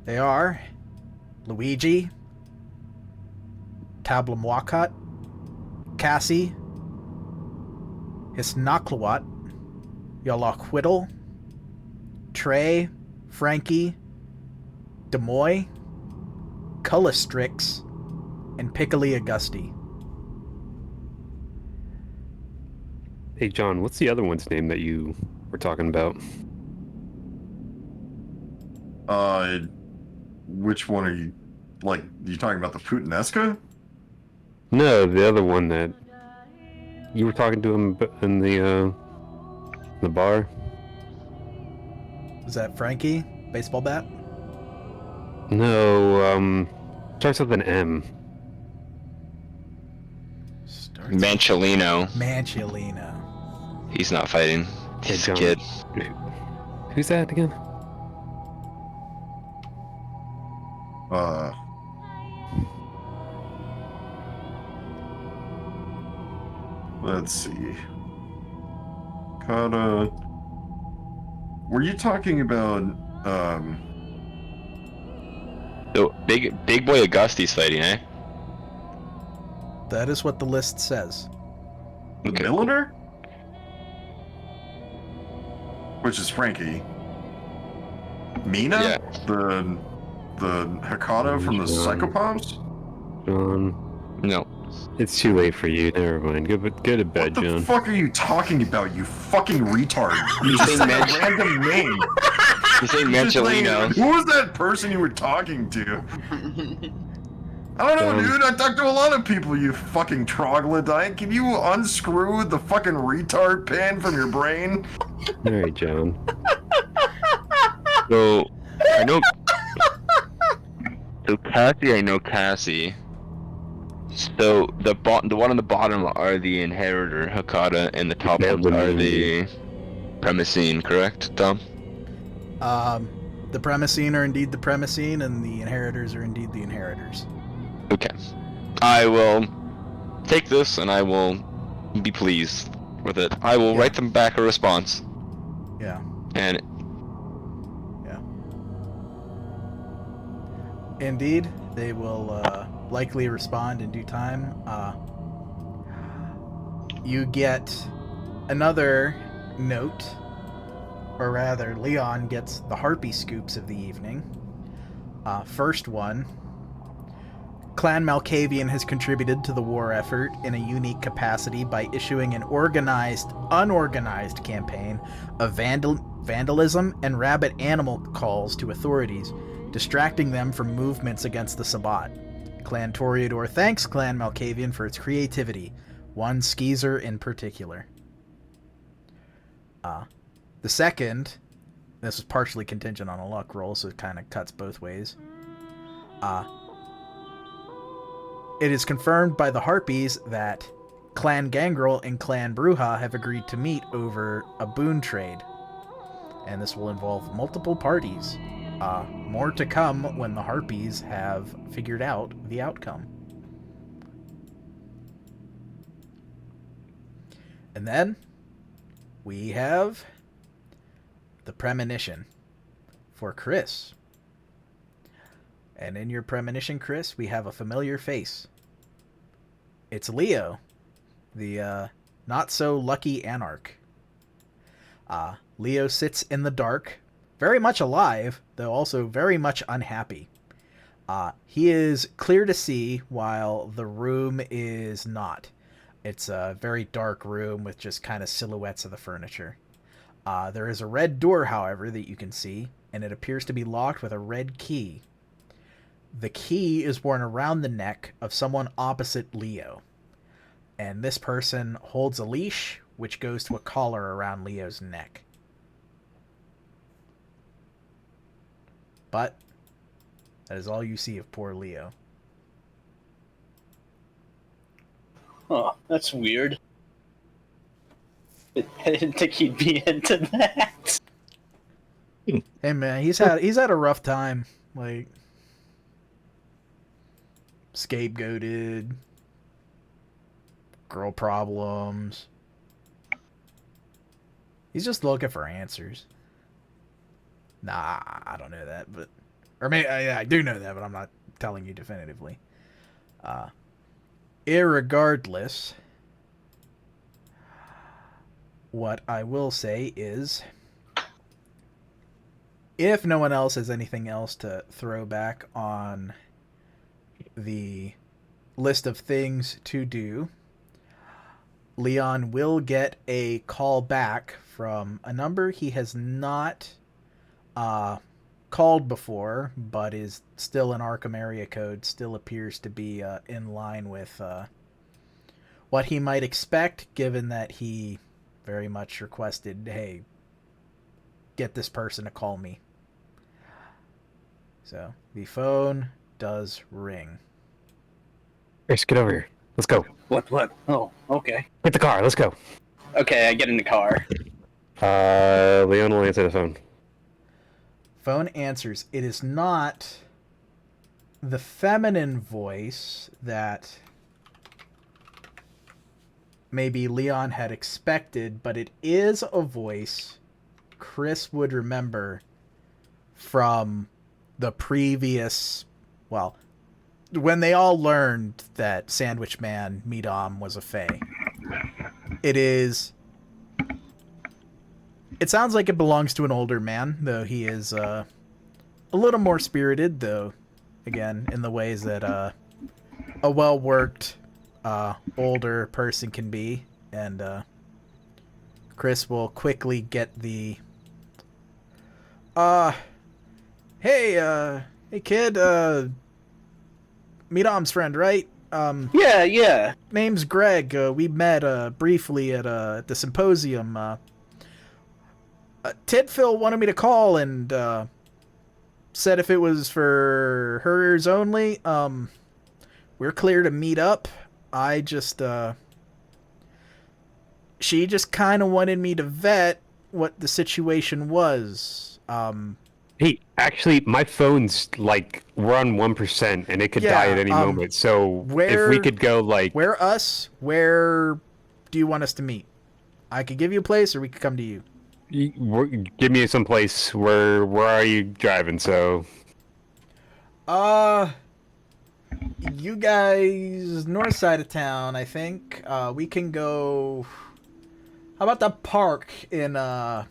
They are Luigi, Tablamwakat, Cassie, Hisnaklawat, Yalaquidal, Trey, Frankie, Demoy, Cullistrix, and Piccoli Augusti. Hey, John, what's the other one's name that you were talking about? Which one are you, like, you talking about the Putinesca? No, the other one that you were talking to him in the bar. Is that Frankie? Baseball bat? No, starts with an M. Manchelino. Manchelino. He's not fighting. Hey, He's a John. kid. Who's that again? Let's see. Kata. Were you talking about, So, big boy Augusti's fighting, eh? That is what the list says. the Okay. Milliner? Which is Frankie. Mina? Yeah. The Hecata from the Psychopomps? John, No. it's too late for you. Never mind. Go to bed, What the John. fuck are you talking about, you fucking retard? You He's just saying said a random name. He's saying You're just saying, Manchelino. who was that person you were talking to? I don't know, dude. I talk to a lot of people, you fucking troglodyte. Can you unscrew the fucking retard pin from your brain? All right, John. So, I know. So Cassie, I know Cassie. So the one on the bottom are the Inheritor, Hecata, and the top ones are the Premisine, correct, Tom? The Premisine are indeed the Premisine, and the Inheritors are indeed the Inheritors. Okay. I will take this and I will be pleased with it. I will write them back a response. Yeah. And Indeed, they will likely respond in due time. You get another note, or rather, Leon gets the Harpy scoops of the evening. First one, Clan Malkavian has contributed to the war effort in a unique capacity by issuing an unorganized campaign of vandalism and rabid animal calls to authorities, distracting them from movements against the Sabbat. Clan Toreador thanks Clan Malkavian for its creativity, one skeezer in particular. The second, this was partially contingent on a luck roll, so it kind of cuts both ways. It is confirmed by the Harpies that Clan Gangrel and Clan Bruja have agreed to meet over a boon trade, and this will involve multiple parties. More to come when the Harpies have figured out the outcome. And then we have the premonition for Chris. And in your premonition, Chris, we have a familiar face. It's Leo, the not-so-lucky anarch. Leo sits in the dark, very much alive, though also very much unhappy. He is clear to see, while the room is not. It's a very dark room with just kind of silhouettes of the furniture. There is a red door, however, that you can see, and it appears to be locked with a red key. The key is worn around the neck of someone opposite Leo. And this person holds a leash, which goes to a collar around Leo's neck. But that is all you see of poor Leo. Oh, that's weird. I didn't think he'd be into that. Hey man, he's had a rough time. Like, scapegoated, girl problems. He's just looking for answers. Nah, I don't know that, but or maybe I do know that, but I'm not telling you definitively. Irregardless, what I will say is, if no one else has anything else to throw back on the list of things to do, Leon will get a call back from a number he has not called before, but is still in Arkham area code, still appears to be in line with what he might expect, given that he very much requested, hey, get this person to call me. So, the phone does ring. Chris, get over here. Let's go. What? Oh, okay. Get the car. Let's go. Okay, I get in the car. Leon will answer the phone. Phone answers. It is not the feminine voice that maybe Leon had expected, but it is a voice Chris would remember from the previous, well, when they all learned that Sandwich Man Midam was a FAE. It sounds like it belongs to an older man, though he is a little more spirited, though, again, in the ways that a well-worked older person can be. And Chris will quickly get the hey kid, Midam's friend, right? Yeah. Name's Greg. We met briefly at the symposium. Tidphil wanted me to call and said if it was for hers only, we're clear to meet up. She just kind of wanted me to vet what the situation was. Hey, actually, my phone's like, we're on 1% and it could die at any moment. So if we could go like... Where do you want us to meet? I could give you a place or we could come to you. Give me some place. Where are you driving? So, you guys north side of town, I think. We can go. How about the park in the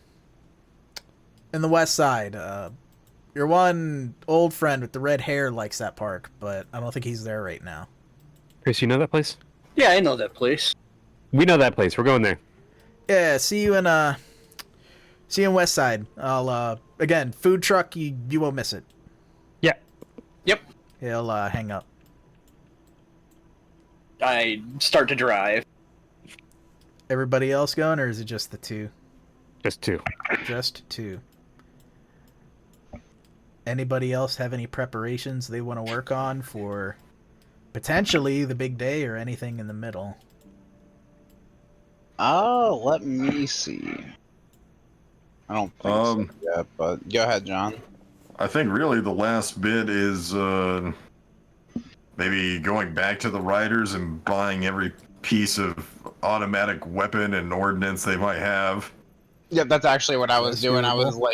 west side? Your one old friend with the red hair likes that park, but I don't think he's there right now. Chris, you know that place? Yeah, I know that place. We know that place. We're going there. Yeah, see you in west side. I'll again, food truck, you won't miss it. Yeah. Yep. He'll hang up. I start to drive. Everybody else going, or is it just the two? Just two. Just two. Anybody else have any preparations they want to work on for potentially the big day or anything in the middle? Oh, let me see. I don't think so yet, but go ahead, John. I think really the last bit is maybe going back to the riders and buying every piece of automatic weapon and ordnance they might have. Yep, that's actually what I was That's doing. doable.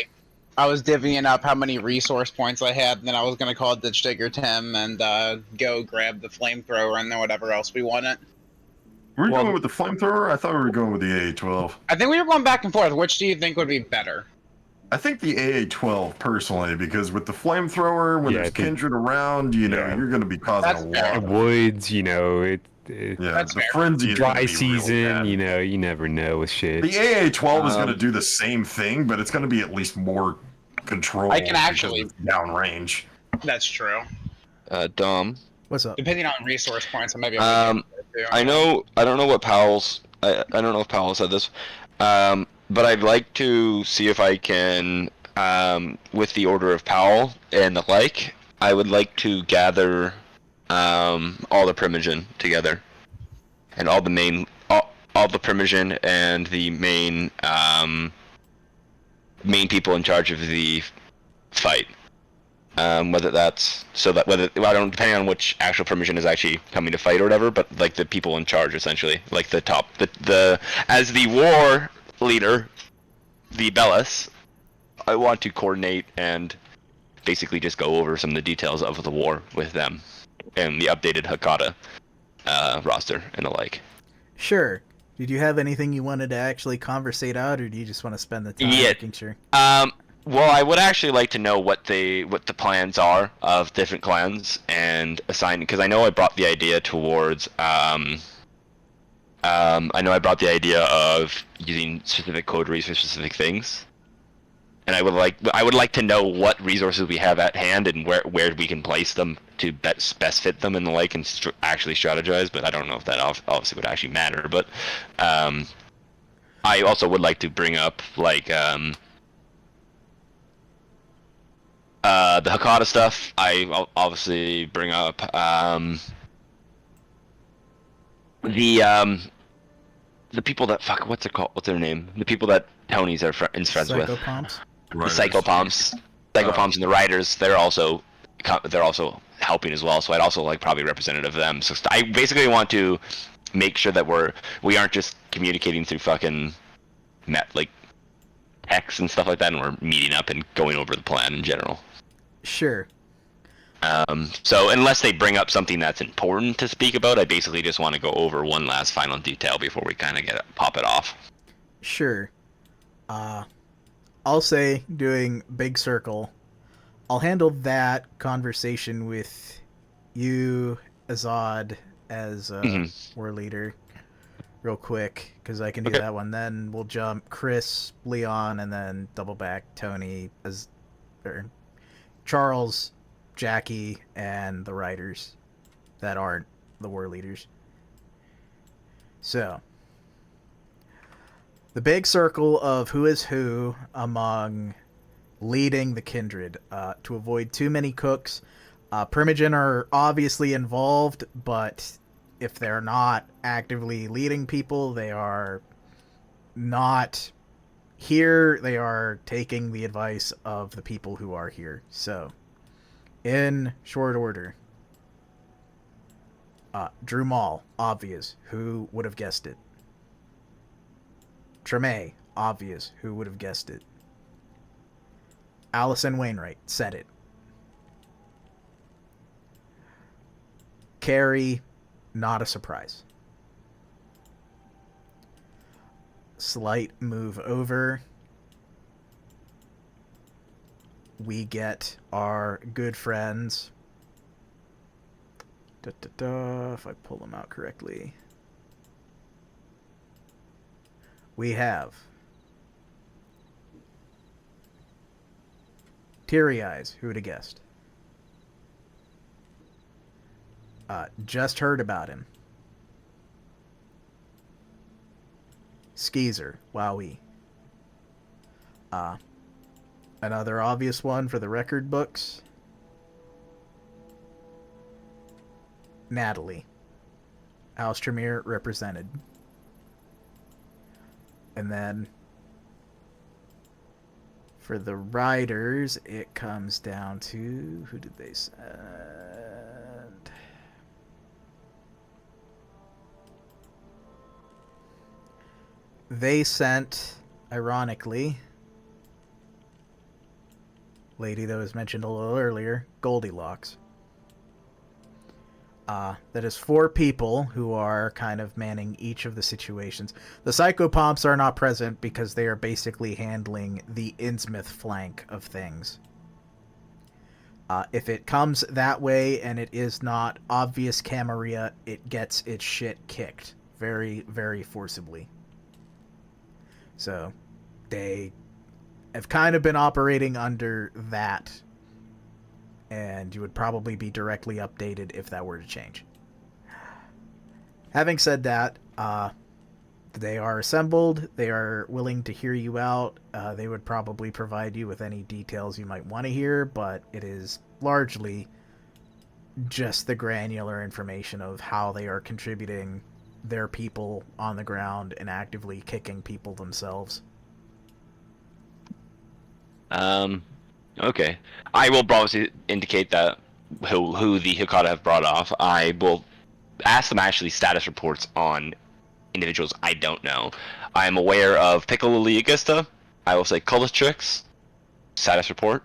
I was divvying up how many resource points I had, and then I was gonna call Ditch Digger Tim and go grab the flamethrower and then whatever else we wanted. Were we Well, going with the flamethrower? I thought we were going with the AA-12. I think we were going back and forth. Which do you think would be better? I think the AA-12 personally, because with the flamethrower, when Yeah, there's I think- kindred around, you know, yeah. you're going to be causing That's a fair. lot. of- Woods, you know, Yeah, That's the fair. frenzy is gonna dry be really season, bad. you know, you never know with shit. The AA-12 is going to Um, do the same thing, but it's going to be at least more control. I can actually- because it's downrange. That's true. Dom. What's up? Depending on resource points, I might be able to get it too. I don't know what Powell's. I don't know if Powell said this. But I'd like to see if I can, with the Order of Powell and the like, I would like to gather all the Primogen together, and all the Primogen and the main people in charge of the fight. Whether that's depending on which actual Primogen is actually coming to fight or whatever, but like the people in charge essentially, like the as the war leader, the Bellis, I want to coordinate and basically just go over some of the details of the war with them and the updated Hakata roster and the like. Sure. Did you have anything you wanted to actually conversate out, or do you just want to spend the time Yeah. making sure? Well, I would actually like to know what the plans are of different clans and assign, because I know I brought the idea towards I know I brought the idea of using specific coteries for specific things, and I would like to know what resources we have at hand and where we can place them to best fit them and the like, and actually strategize. But I don't know if that obviously would actually matter. But I also would like to bring up like the Hakata stuff. I'll obviously bring up the people that what's their name? The people that Tony's is friends with. Psychopomps? The Psychopomps, and the Riders. They're also helping as well. So I'd also like probably representative of them. So I basically want to make sure that we aren't just communicating through fucking text and stuff like that, and we're meeting up and going over the plan in general. Sure. So unless they bring up something that's important to speak about, I basically just want to go over one last final detail before we kind of pop it off. Sure. I'll say, doing Big Circle, I'll handle that conversation with you, Azad, as war leader, real quick, because I can do that one. Then we'll jump Chris, Leon, and then double back Tony, Charles, Jackie, and the Riders that aren't the war leaders. So, the big circle of who is who among leading the kindred, to avoid too many cooks. Primogen are obviously involved, but if they're not actively leading people, they are not here. They are taking the advice of the people who are here. So, in short order, Drew Mall, obvious. Who would have guessed it? Tremere, obvious. Who would have guessed it? Allison Wainwright, said it. Carrie, not a surprise. Slight move over. We get our good friends. If I pull them out correctly. We have Teary Eyes, who would have guessed? Just heard about him. Skeezer, wowee. Another obvious one for the record books. Natalie. House Tremere represented. And then for the Riders, it comes down to... Who did they send? They sent ironically, lady that was mentioned a little earlier, Goldilocks. That is 4 people who are kind of manning each of the situations. The psychopomps are not present because they are basically handling the Innsmouth flank of things. If it comes that way and it is not obvious Camarilla, it gets its shit kicked very, very forcibly. So, they have kind of been operating under that, and you would probably be directly updated if that were to change. Having said that, they are assembled, they are willing to hear you out, they would probably provide you with any details you might want to hear, but it is largely just the granular information of how they are contributing their people on the ground and actively kicking people themselves. Okay. I will obviously indicate that who the Hikata have brought off. I will ask them actually status reports on individuals I don't know. I am aware of Piccolo Liagista. I will say Cultistrix. Status report.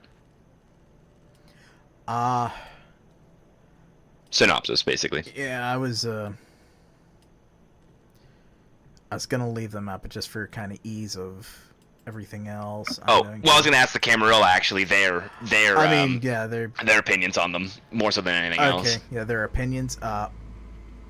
Synopsis, basically. Yeah, I was gonna leave them up just for kind of ease of everything else. I was gonna ask the Camarilla actually their opinions on them more so than anything else. Okay, yeah, their opinions.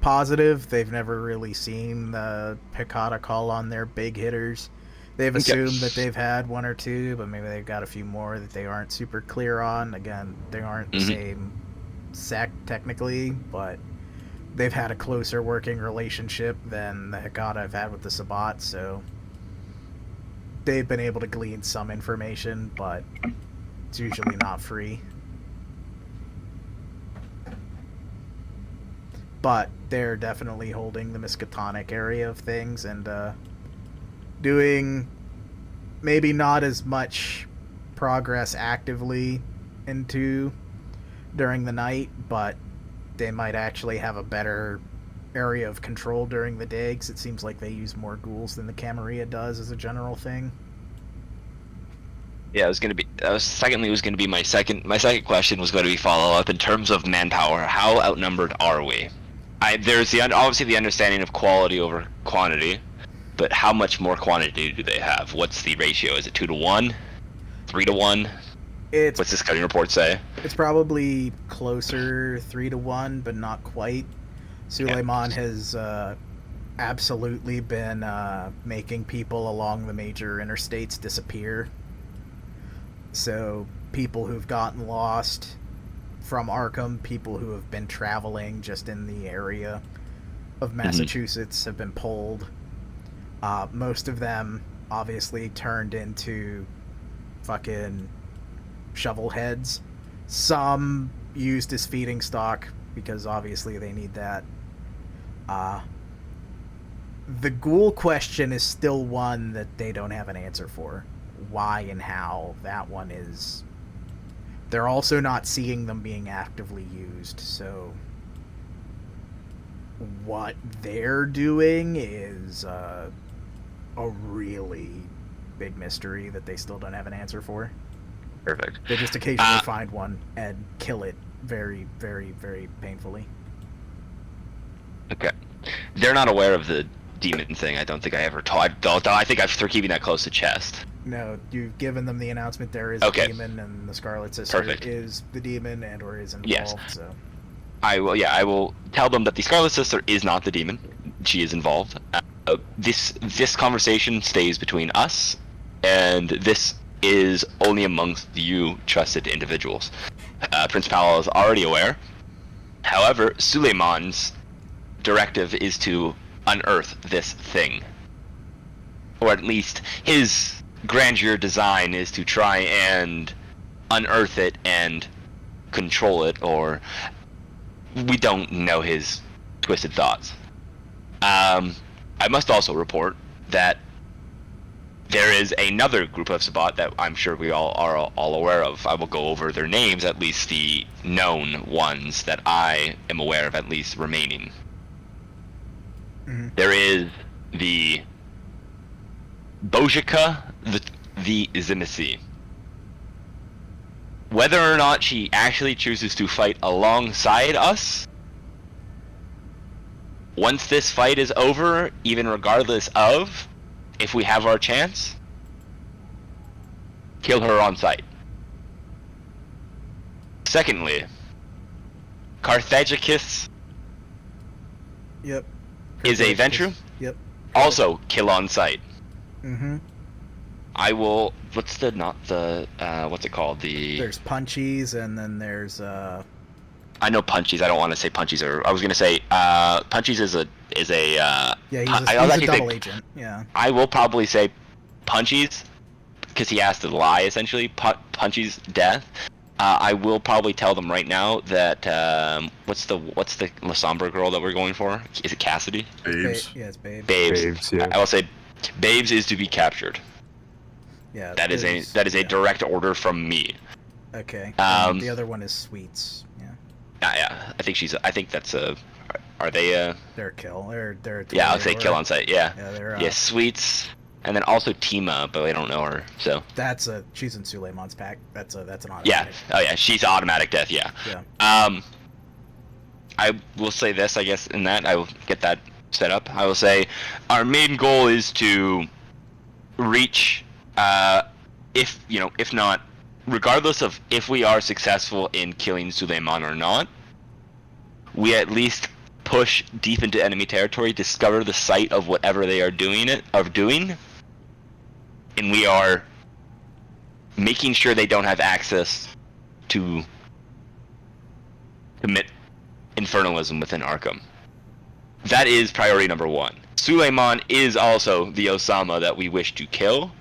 Positive. They've never really seen the Hikata call on their big hitters. They've assumed that they've had 1 or 2, but maybe they've got a few more that they aren't super clear on. Again, they aren't the same sect technically, but they've had a closer working relationship than the Hikata have had with the Sabbat, so they've been able to glean some information, but it's usually not free. But they're definitely holding the Miskatonic area of things and doing maybe not as much progress actively into during the night, but they might actually have a better area of control during the day, because it seems like they use more ghouls than the Camarilla does as a general thing. Yeah, secondly, it was going to be my second question was going to be follow up in terms of manpower. How outnumbered are we? There's obviously the understanding of quality over quantity, but how much more quantity do they have? What's the ratio? Is it 2 to 1, 3 to 1? What's this scouting report say? It's probably closer 3 to 1, but not quite. Suleiman has absolutely been making people along the major interstates disappear. So people who've gotten lost from Arkham, people who have been traveling just in the area of Massachusetts have been pulled. Most of them obviously turned into fucking shovel heads. Some used as feeding stock because obviously they need that. The ghoul question is still one that they don't have an answer for. Why and how, that one is... They're also not seeing them being actively used, so what they're doing is a really big mystery that they still don't have an answer for. Perfect. They just occasionally find one and kill it very, very, very painfully. Okay. They're not aware of the demon thing. I don't think I ever told. I think they're keeping that close to chest. No, you've given them the announcement there is a demon, and the Scarlet Sister is the demon and or is involved. Yes. So I will tell them that the Scarlet Sister is not the demon. She is involved. This conversation stays between us, and this is only amongst you trusted individuals. Prince Paolo is already aware. However, Suleiman's directive is to unearth this thing. Or at least his grandeur design is to try and unearth it and control it, or we don't know his twisted thoughts. I must also report that there is another group of Sabbat that I'm sure we all are all aware of. I will go over their names, at least the known ones that I am aware of, at least remaining. There is the Bojika the Zimisi. Whether or not she actually chooses to fight alongside us, once this fight is over, even regardless of if we have our chance, kill her on sight. Secondly, Carthagicus Yep. is a Ventrue. Yep. Also kill on sight. Mm-hmm. I will. What's the what's it called? There's punchies, and then there's I know punchies. I don't want to say punchies, or I was gonna say punchies is a yeah, he's a double agent. Yeah. I will probably say punchies because he has to lie essentially. Punchies death. I will probably tell them right now that what's the La Sombra girl that we're going for? Is it Cassidy? Babes. Yeah, it's Babes. Babes. Yeah. I will say Babes is to be captured. Yeah. That is a direct order from me. Okay. And the other one is Sweets. Yeah. Yeah. I think that's a. Are they They're a kill. They're a Yeah, I'll say kill on sight. Yeah. Yeah, they're. Yeah, Sweets, and then also Tima, but I don't know her. So. She's in Suleiman's pack. That's an automatic. Yeah. Oh yeah, she's automatic death. Yeah. Yeah. I will say this, I guess, in that I will get that set up. I will say our main goal is to reach, if not, regardless of if we are successful in killing Suleiman or not, we at least push deep into enemy territory, discover the site of whatever they are doing, and we are making sure they don't have access to commit infernalism within Arkham. That is priority number one. Suleiman is also the Osama that we wish to kill.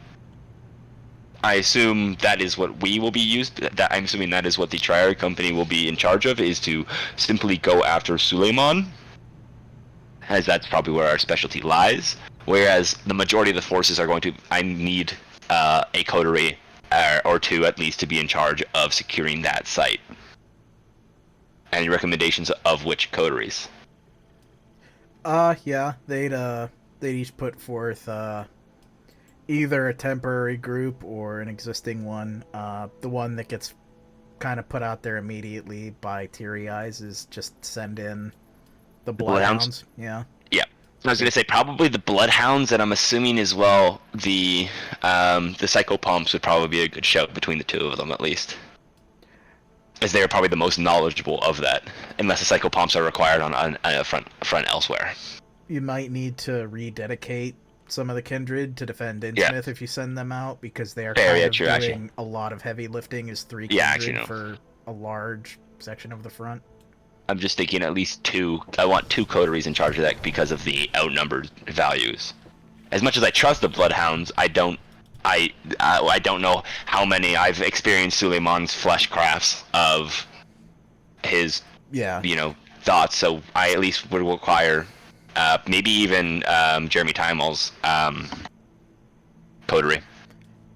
I assume that is what we will be used. I'm assuming that is what the Triarii Company will be in charge of, is to simply go after Suleiman, as that's probably where our specialty lies. Whereas the majority of the forces are going to. I need a coterie or two at least to be in charge of securing that site. Any recommendations of which coteries? Yeah, they'd each put forth either a temporary group or an existing one. The one that gets kind of put out there immediately by Teary Eyes is just send in the Bloodhounds. Yeah. Yeah. I was gonna say probably the Bloodhounds, and I'm assuming as well the Psychopomps would probably be a good shout between the two of them at least, as they are probably the most knowledgeable of that, unless the Psychopomps are required on a front elsewhere. You might need to rededicate some of the Kindred to defend Innsmouth if you send them out, because they are doing a lot of heavy lifting as 3 Kindred for a large section of the front. I'm just thinking at least 2. I want 2 coteries in charge of that because of the outnumbered values. As much as I trust the Bloodhounds, I don't know how many. I've experienced Suleiman's fleshcrafts of his thoughts, so I at least would require maybe even Jeremy Timel's coterie.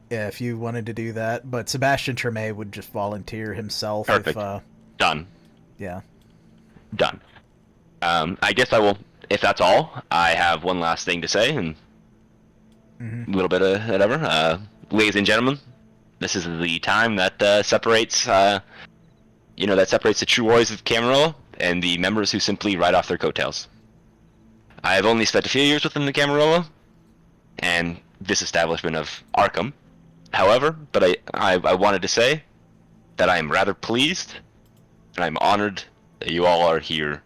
Yeah, if you wanted to do that, but Sebastian Tremere would just volunteer himself. Perfect. Done. Yeah. Done. I guess I will. If that's all, I have one last thing to say, and a little bit of whatever. Ladies and gentlemen, this is the time that separates, that separates the true warriors of Camarilla and the members who simply ride off their coattails. I have only spent a few years within the Camarilla and this establishment of Arkham. However, but I wanted to say that I am rather pleased and I'm honored that you all are here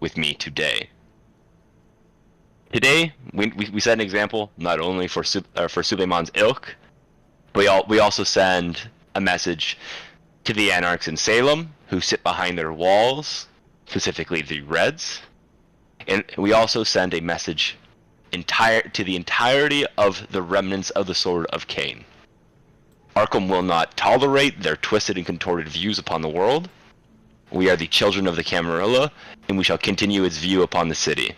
with me today. Today, we set an example not only for Suleiman's ilk, but we also send a message to the anarchs in Salem who sit behind their walls, specifically the Reds, and we also send a message to the entirety of the remnants of the Sword of Cain. Arkham will not tolerate their twisted and contorted views upon the world. We are the children of the Camarilla, and we shall continue its view upon the city.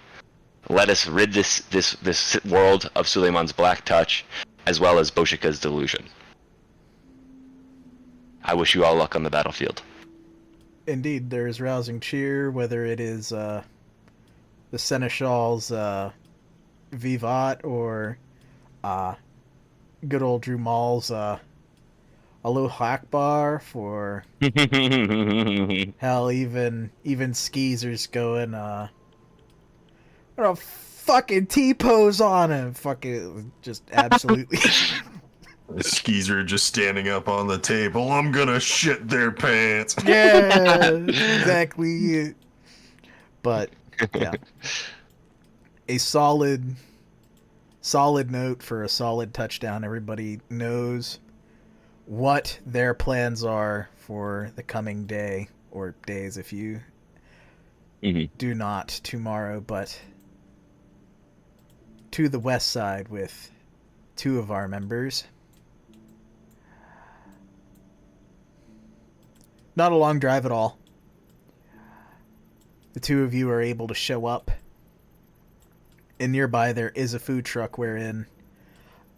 Let us rid this world of Suleiman's black touch, as well as Boshika's delusion. I wish you all luck on the battlefield. Indeed, there is rousing cheer, whether it is the Seneschal's Vivat or good old Drew Mall's Aloha Akbar for hell, even Skeezer's going fucking T-pose on him. Fucking just absolutely. Skeezer just standing up on the table. I'm gonna shit their pants. Yeah, exactly. But yeah, a solid note for a solid touchdown. Everybody knows what their plans are for the coming day, or days if you do not tomorrow, but to the west side with 2 of our members. Not a long drive at all. The 2 of you are able to show up, and nearby there is a food truck wherein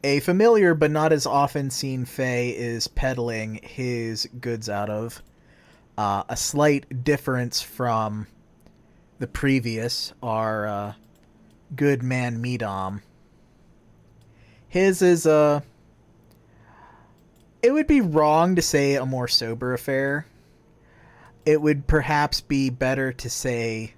a familiar but not as often seen FAE is peddling his goods out of. A slight difference from the previous, our good man Medom. His is it would be wrong to say a more sober affair. It would perhaps be better to say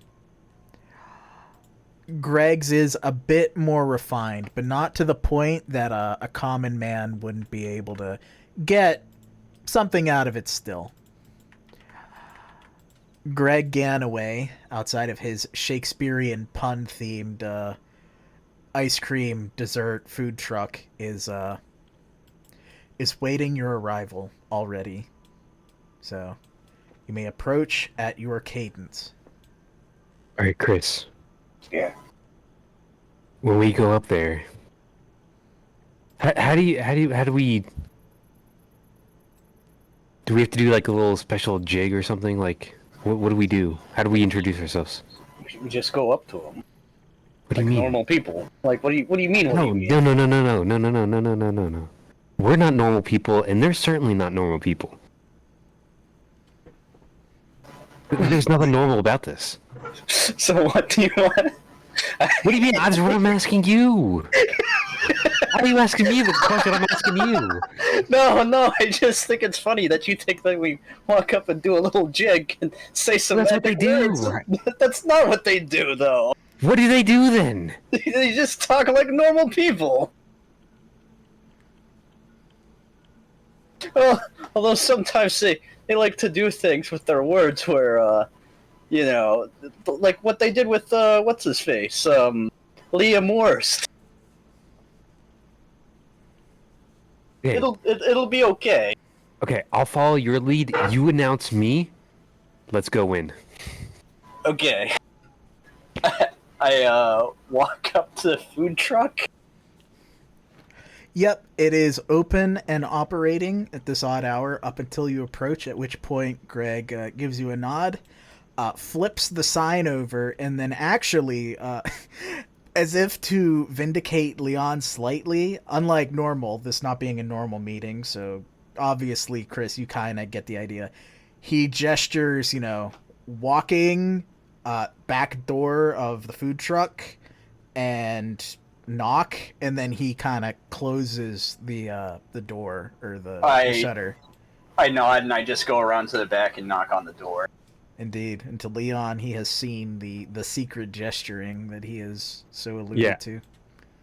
Greg's is a bit more refined, but not to the point that a common man wouldn't be able to get something out of it still. Greg Ganaway, outside of his Shakespearean pun-themed ice cream dessert food truck, is waiting your arrival already. So you may approach at your cadence. All right, Chris. Yeah. When we go up there, how do we? Do we have to do like a little special jig or something? Like, what do we do? How do we introduce ourselves? We just go up to them. What do you mean? Normal people. Like, what do you mean? What do you mean? No. We're not normal people, and they're certainly not normal people. There's nothing normal about this. So what do you want? What do you mean? That's what I'm asking you. How are you asking me the question I'm asking you? No, I just think it's funny that you think that we walk up and do a little jig and say some That's what they do. That's not what they do, though. What do they do then? They just talk like normal people. Well, although sometimes they like to do things with their words where, you know, like what they did with, what's his face? Liam Worst. Okay. It'll be okay. Okay, I'll follow your lead. You announce me. Let's go in. Okay. I walk up to the food truck. Yep, it is open and operating at this odd hour up until you approach, at which point Greg gives you a nod, flips the sign over, and then actually, as if to vindicate Leon slightly, unlike normal, this not being a normal meeting, so obviously, Chris, you kind of get the idea. He gestures, you know, walking back door of the food truck and knock, and then he kind of closes the door or the shutter. I nod and I just go around to the back and knock on the door. Indeed, and to Leon, he has seen the secret gesturing that he has so alluded to.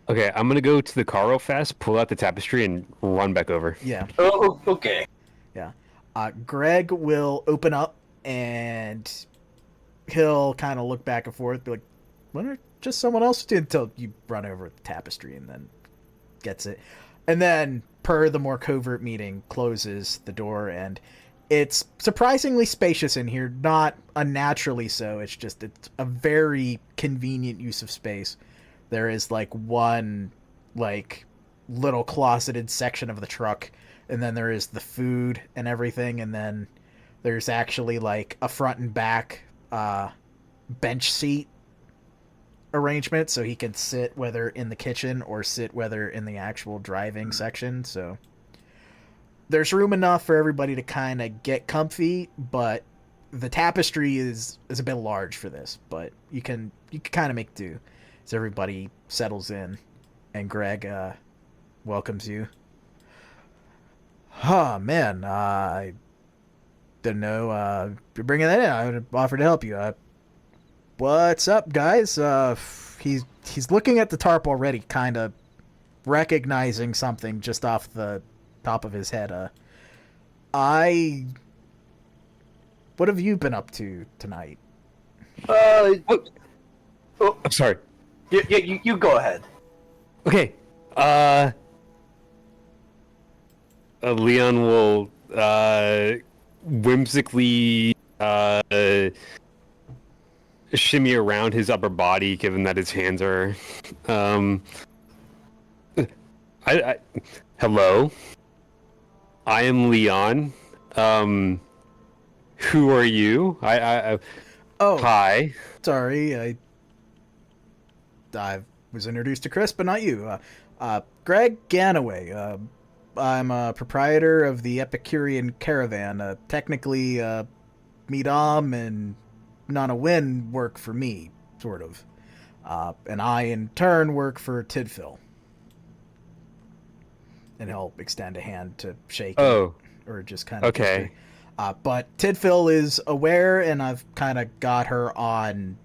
Okay, I'm gonna go to the car real fast, pull out the tapestry, and run back over. Yeah. Oh, okay. Yeah. Greg will open up, and he'll kind of look back and forth, be like, "What are just someone else do?" Until you run over the tapestry, and then gets it. And then, per the more covert meeting, closes the door, and it's surprisingly spacious in here, not unnaturally so. It's a very convenient use of space. There is one little closeted section of the truck, and then there is the food and everything, and then there's actually a front and back bench seat arrangement, so he can sit whether in the kitchen or sit whether in the actual driving section. So there's room enough for everybody to kind of get comfy, but the tapestry is a bit large for this, but you can kind of make do as everybody settles in, and Greg welcomes you. Oh man, I didn't know you're bringing that in. I would offer to help you. What's up, guys? He's looking at the tarp already, kind of recognizing something just off the top of his head. What have you been up to tonight? I'm sorry. You go ahead. Okay. Leon will whimsically shimmy around his upper body, given that his hands are. Hello. I am Leon. Who are you? Oh, Hi. sorry. I was introduced to Chris, but not you. Greg Ganaway. I'm a proprietor of the Epicurean Caravan. Technically, Midam and Nana Win work for me, sort of. And I, in turn, work for Tidfil. And he'll extend a hand to shake Oh. or just kind of... Okay. But Tidfil is aware, and I've kind of got her on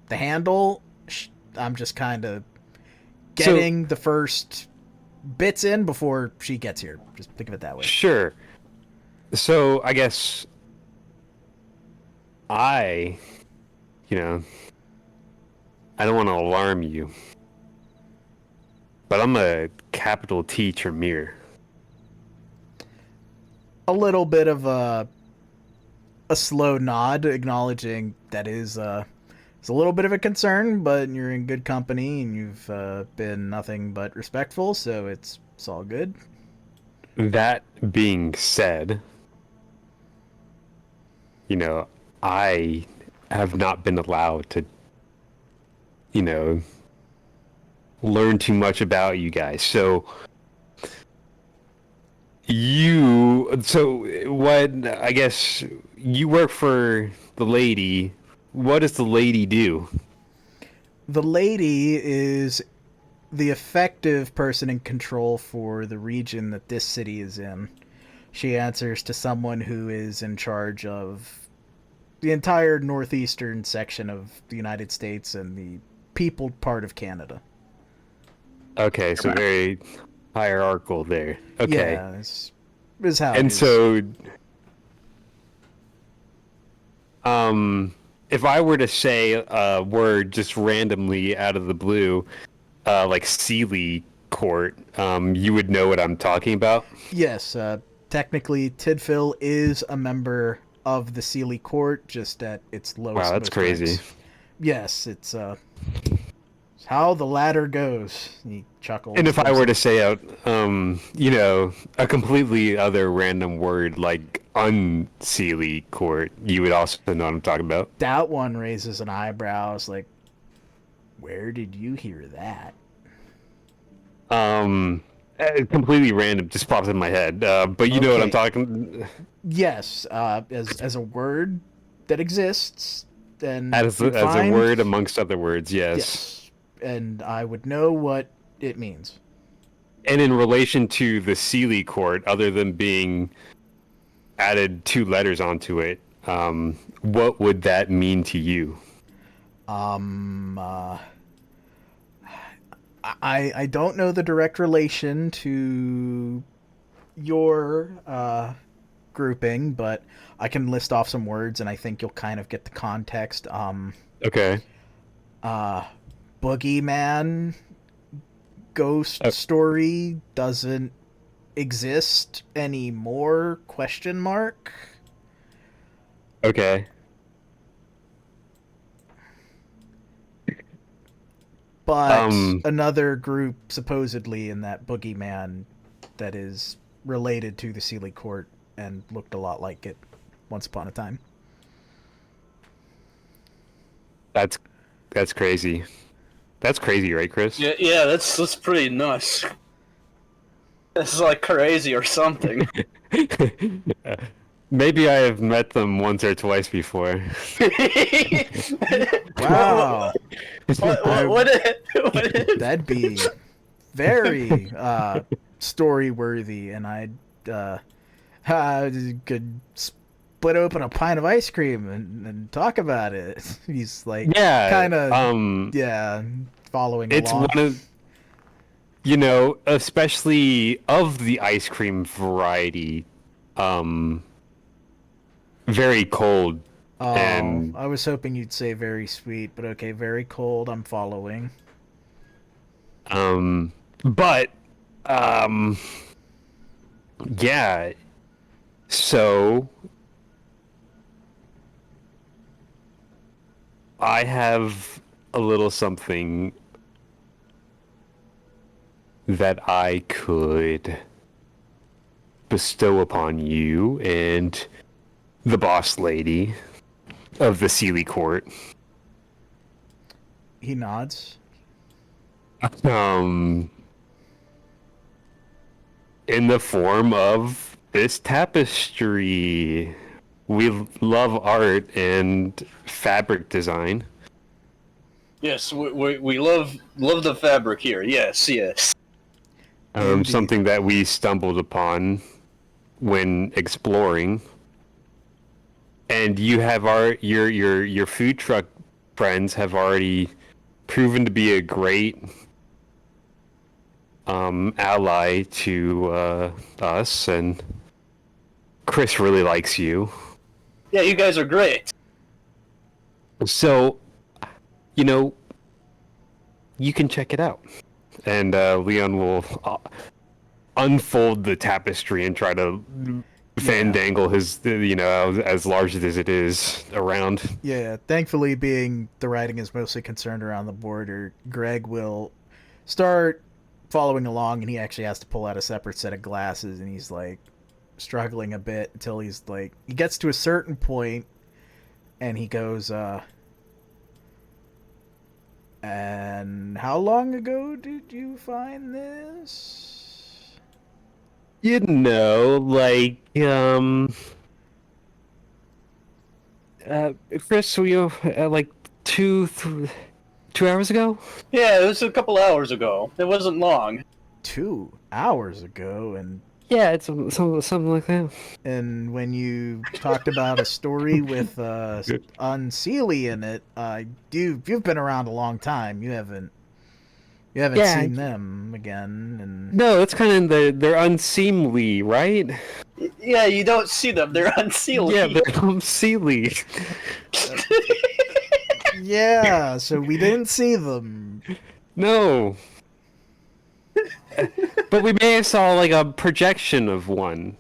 the handle. I'm just kind of getting the first bits in before she gets here. Just think of it that way. Sure. So, I guess I don't want to alarm you, but I'm a capital T Tremere. A little bit of a slow nod, acknowledging that is it's a little bit of a concern, but you're in good company and you've been nothing but respectful, so it's all good. That being said, I have not been allowed to, learn too much about you guys. So what, I guess you work for the lady. What does the lady do? The lady is the effective person in control for the region that this city is in. She answers to someone who is in charge of the entire northeastern section of the United States and the peopled part of Canada. Okay, so very hierarchical there. Okay. Yeah, this is how it And is. so, if I were to say a word just randomly out of the blue, like Sealy Court, you would know what I'm talking about? Yes, technically Tidfil is a member of the Sealy Court, just at its lowest. Wow, that's most crazy. ranks. Yes, it's how the ladder goes. He chuckles. And if I were to say out, a completely other random word like unsealy court, you would also know what I'm talking about. that one raises an eyebrow. It's like, where did you hear that? Completely random, just pops in my head. But you know what I'm Okay. talking. Yes, as a word that exists, then As you a find- word amongst other words, yes. Yes, and I would know what it means. And in relation to the Sealy Court, other than being added 2 letters onto it, what would that mean to you? I don't know the direct relation to your grouping, but I can list off some words, and I think you'll kind of get the context. Okay. Boogeyman ghost story doesn't exist anymore? Question mark. Okay. But another group supposedly in that boogeyman that is related to the Sealy Court and looked a lot like it once upon a time. That's crazy. That's crazy, right, Chris? Yeah, that's pretty nuts. This is like crazy or something. Maybe I have met them once or twice before. Wow. What That'd be very story worthy, and I'd could split open a pint of ice cream and talk about it. He's like, Yeah, kind of, following it's along. one of, especially of the ice cream variety, very cold. Oh, and I was hoping you'd say very sweet, but okay, very cold. I'm following. But yeah, so I have a little something that I could bestow upon you and the boss lady of the Sealy Court. He nods. In the form of this tapestry. We love art and fabric design. Yes, we love the fabric here. Yes, yes. Something that we stumbled upon when exploring. And you have your food truck friends have already proven to be a great ally to us, and Chris really likes you. Yeah, you guys are great. So, you can check it out. And Leon will unfold the tapestry and try to fandangle his, as large as it is, around. Yeah, thankfully, being the writing is mostly concerned around the border, Greg will start following along, and he actually has to pull out a separate set of glasses, and he's like struggling a bit until he's like, he gets to a certain point, and he goes, and how long ago did you find this? Chris, were you like 2 hours ago? Yeah, it was a couple hours ago. It wasn't long. 2 hours ago, and Yeah, it's something like that. and when you talked about a story with Unseelie in it, you've been around a long time. You haven't seen them again, and No, it's kind of they're unseemly, right? Yeah, you don't see them. They're unsealed. Yeah, they're unseemly. yeah, so we didn't see them. No. But we may have saw like a projection of one.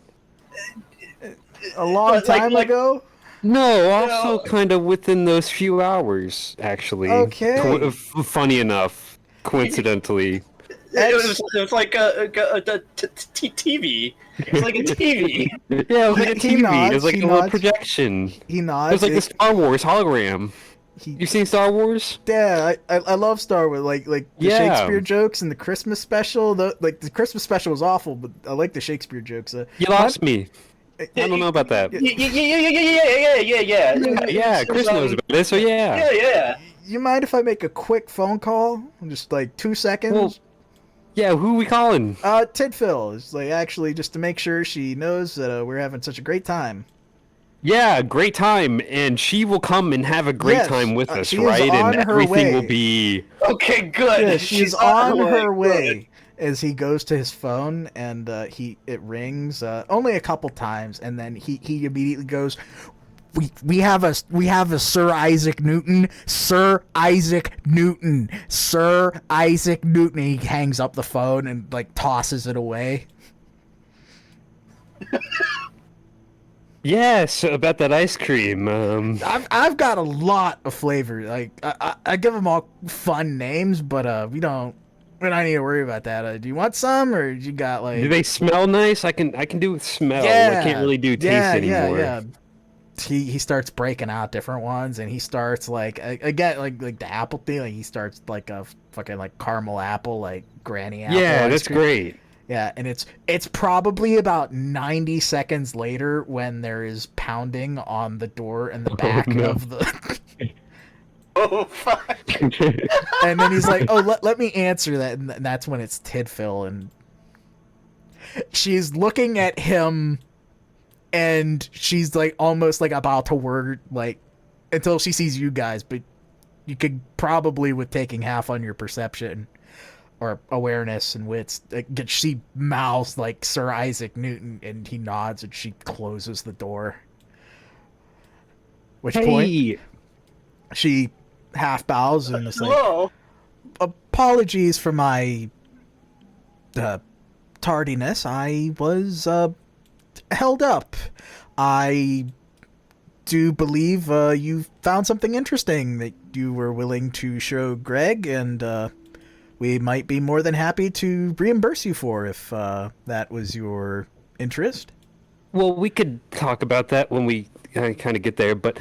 A long time ago? No, also kind of within those few hours, actually. Okay. Funny enough, coincidentally. It was like a TV. It was like a TV. Yeah, it was like a He TV. nods, It was like he a little nods. projection. He It nods. was like the Star Wars hologram. You seen Star Wars? Yeah, I love Star Wars. Like the Yeah. Shakespeare jokes and the Christmas special. The Christmas special was awful, but I like the Shakespeare jokes. You lost me. I don't know about that. Yeah. Yeah, Chris knows about this, so yeah. Yeah. You mind if I make a quick phone call? Just like 2 seconds? Well, yeah, who are we calling? Tidfill. It's like actually just to make sure she knows that we're having such a great time. Yeah, great time, and she will come and have a great Yes, time with us, she is right? on And her everything will way. be... Okay, good. Yeah, she's on her way. Good. As he goes to his phone and it rings only a couple times, and then he immediately goes, we have a Sir Isaac Newton. He hangs up the phone and like tosses it away. Yes, about that ice cream. I've got a lot of flavor. Like I give them all fun names, but we don't need to worry about that. Do you want some, or you got like? Do they smell nice? I can do with smell. Yeah, I can't really do taste anymore. Yeah. He starts breaking out different ones, and he starts like again like the apple thing. Like he starts like a fucking like caramel apple, like granny apple. Yeah, ice that's cream. great. Yeah, and it's probably about 90 seconds later when there is pounding on the door in the back no. of the. Oh fuck! And then he's like, "Oh, let me answer that," and that's when it's Tidfill, and she's looking at him, and she's like almost like about to word like until she sees you guys, but you could probably, with taking half on your perception or awareness and wits, she mouths like Sir Isaac Newton, and he nods, and she closes the door. Which point she half bows and is like, Hello. apologies for my tardiness. I was held up. I do believe you found something interesting that you were willing to show Greg, and we might be more than happy to reimburse you for if that was your interest. Well, we could talk about that when we kind of get there, but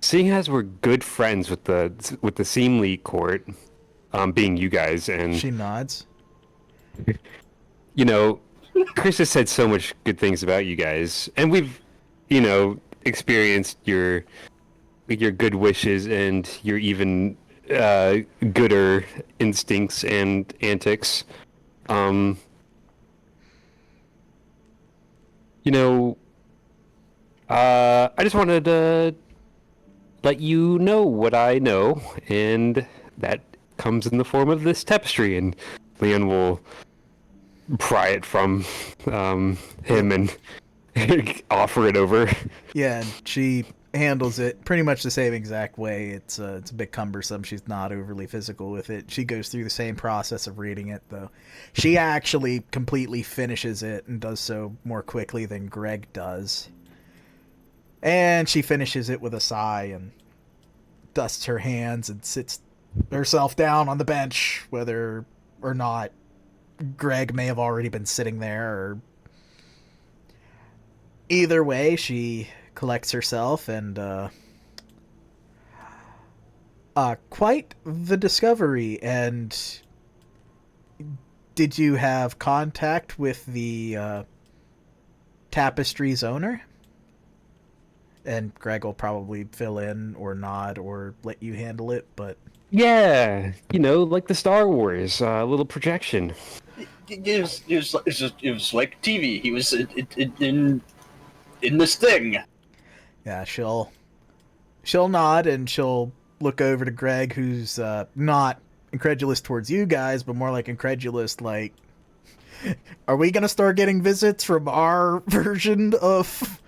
seeing as we're good friends with the Seemly Court, being you guys, and She nods. Chris has said so much good things about you guys, and we've experienced your good wishes and your even gooder instincts and antics. I just wanted to let you know what I know, and that comes in the form of this tapestry, and Leon will pry it from him and offer it over. Yeah, and she handles it pretty much the same exact way. It's a bit cumbersome. She's not overly physical with it. She goes through the same process of reading it, though. She actually completely finishes it and does so more quickly than Greg does. And she finishes it with a sigh and dusts her hands and sits herself down on the bench, whether or not Greg may have already been sitting there, or either way, she collects herself, and quite the discovery. And did you have contact with the tapestry's owner? And Greg will probably fill in or nod or let you handle it, but Yeah, like the Star Wars little projection. It was like TV. He was in this thing. yeah, she'll nod, and she'll look over to Greg, who's not incredulous towards you guys, but more like incredulous, like, are we gonna start getting visits from our version of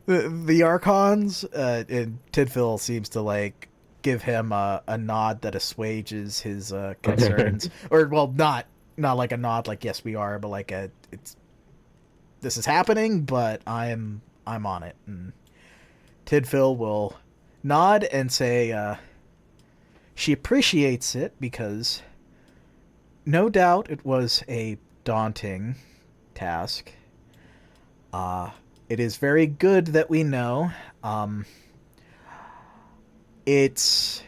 the Archons? And Tidfil seems to like give him a nod that assuages his concerns, or well, not like a nod like yes we are, but like this is happening, but I'm on it. And Tidfil will nod and say she appreciates it, because no doubt it was a daunting task. It is very good that we know. It's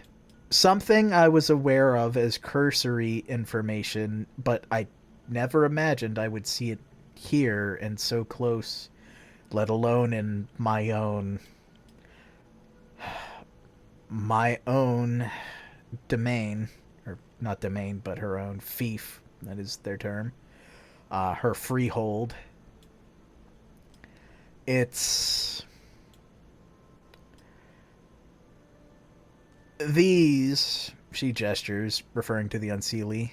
something I was aware of as cursory information, but I never imagined I would see it here and so close, let alone in my own domain, or not domain, but her own fief, that is their term, her freehold. It's these, she gestures, referring to the Unseelie,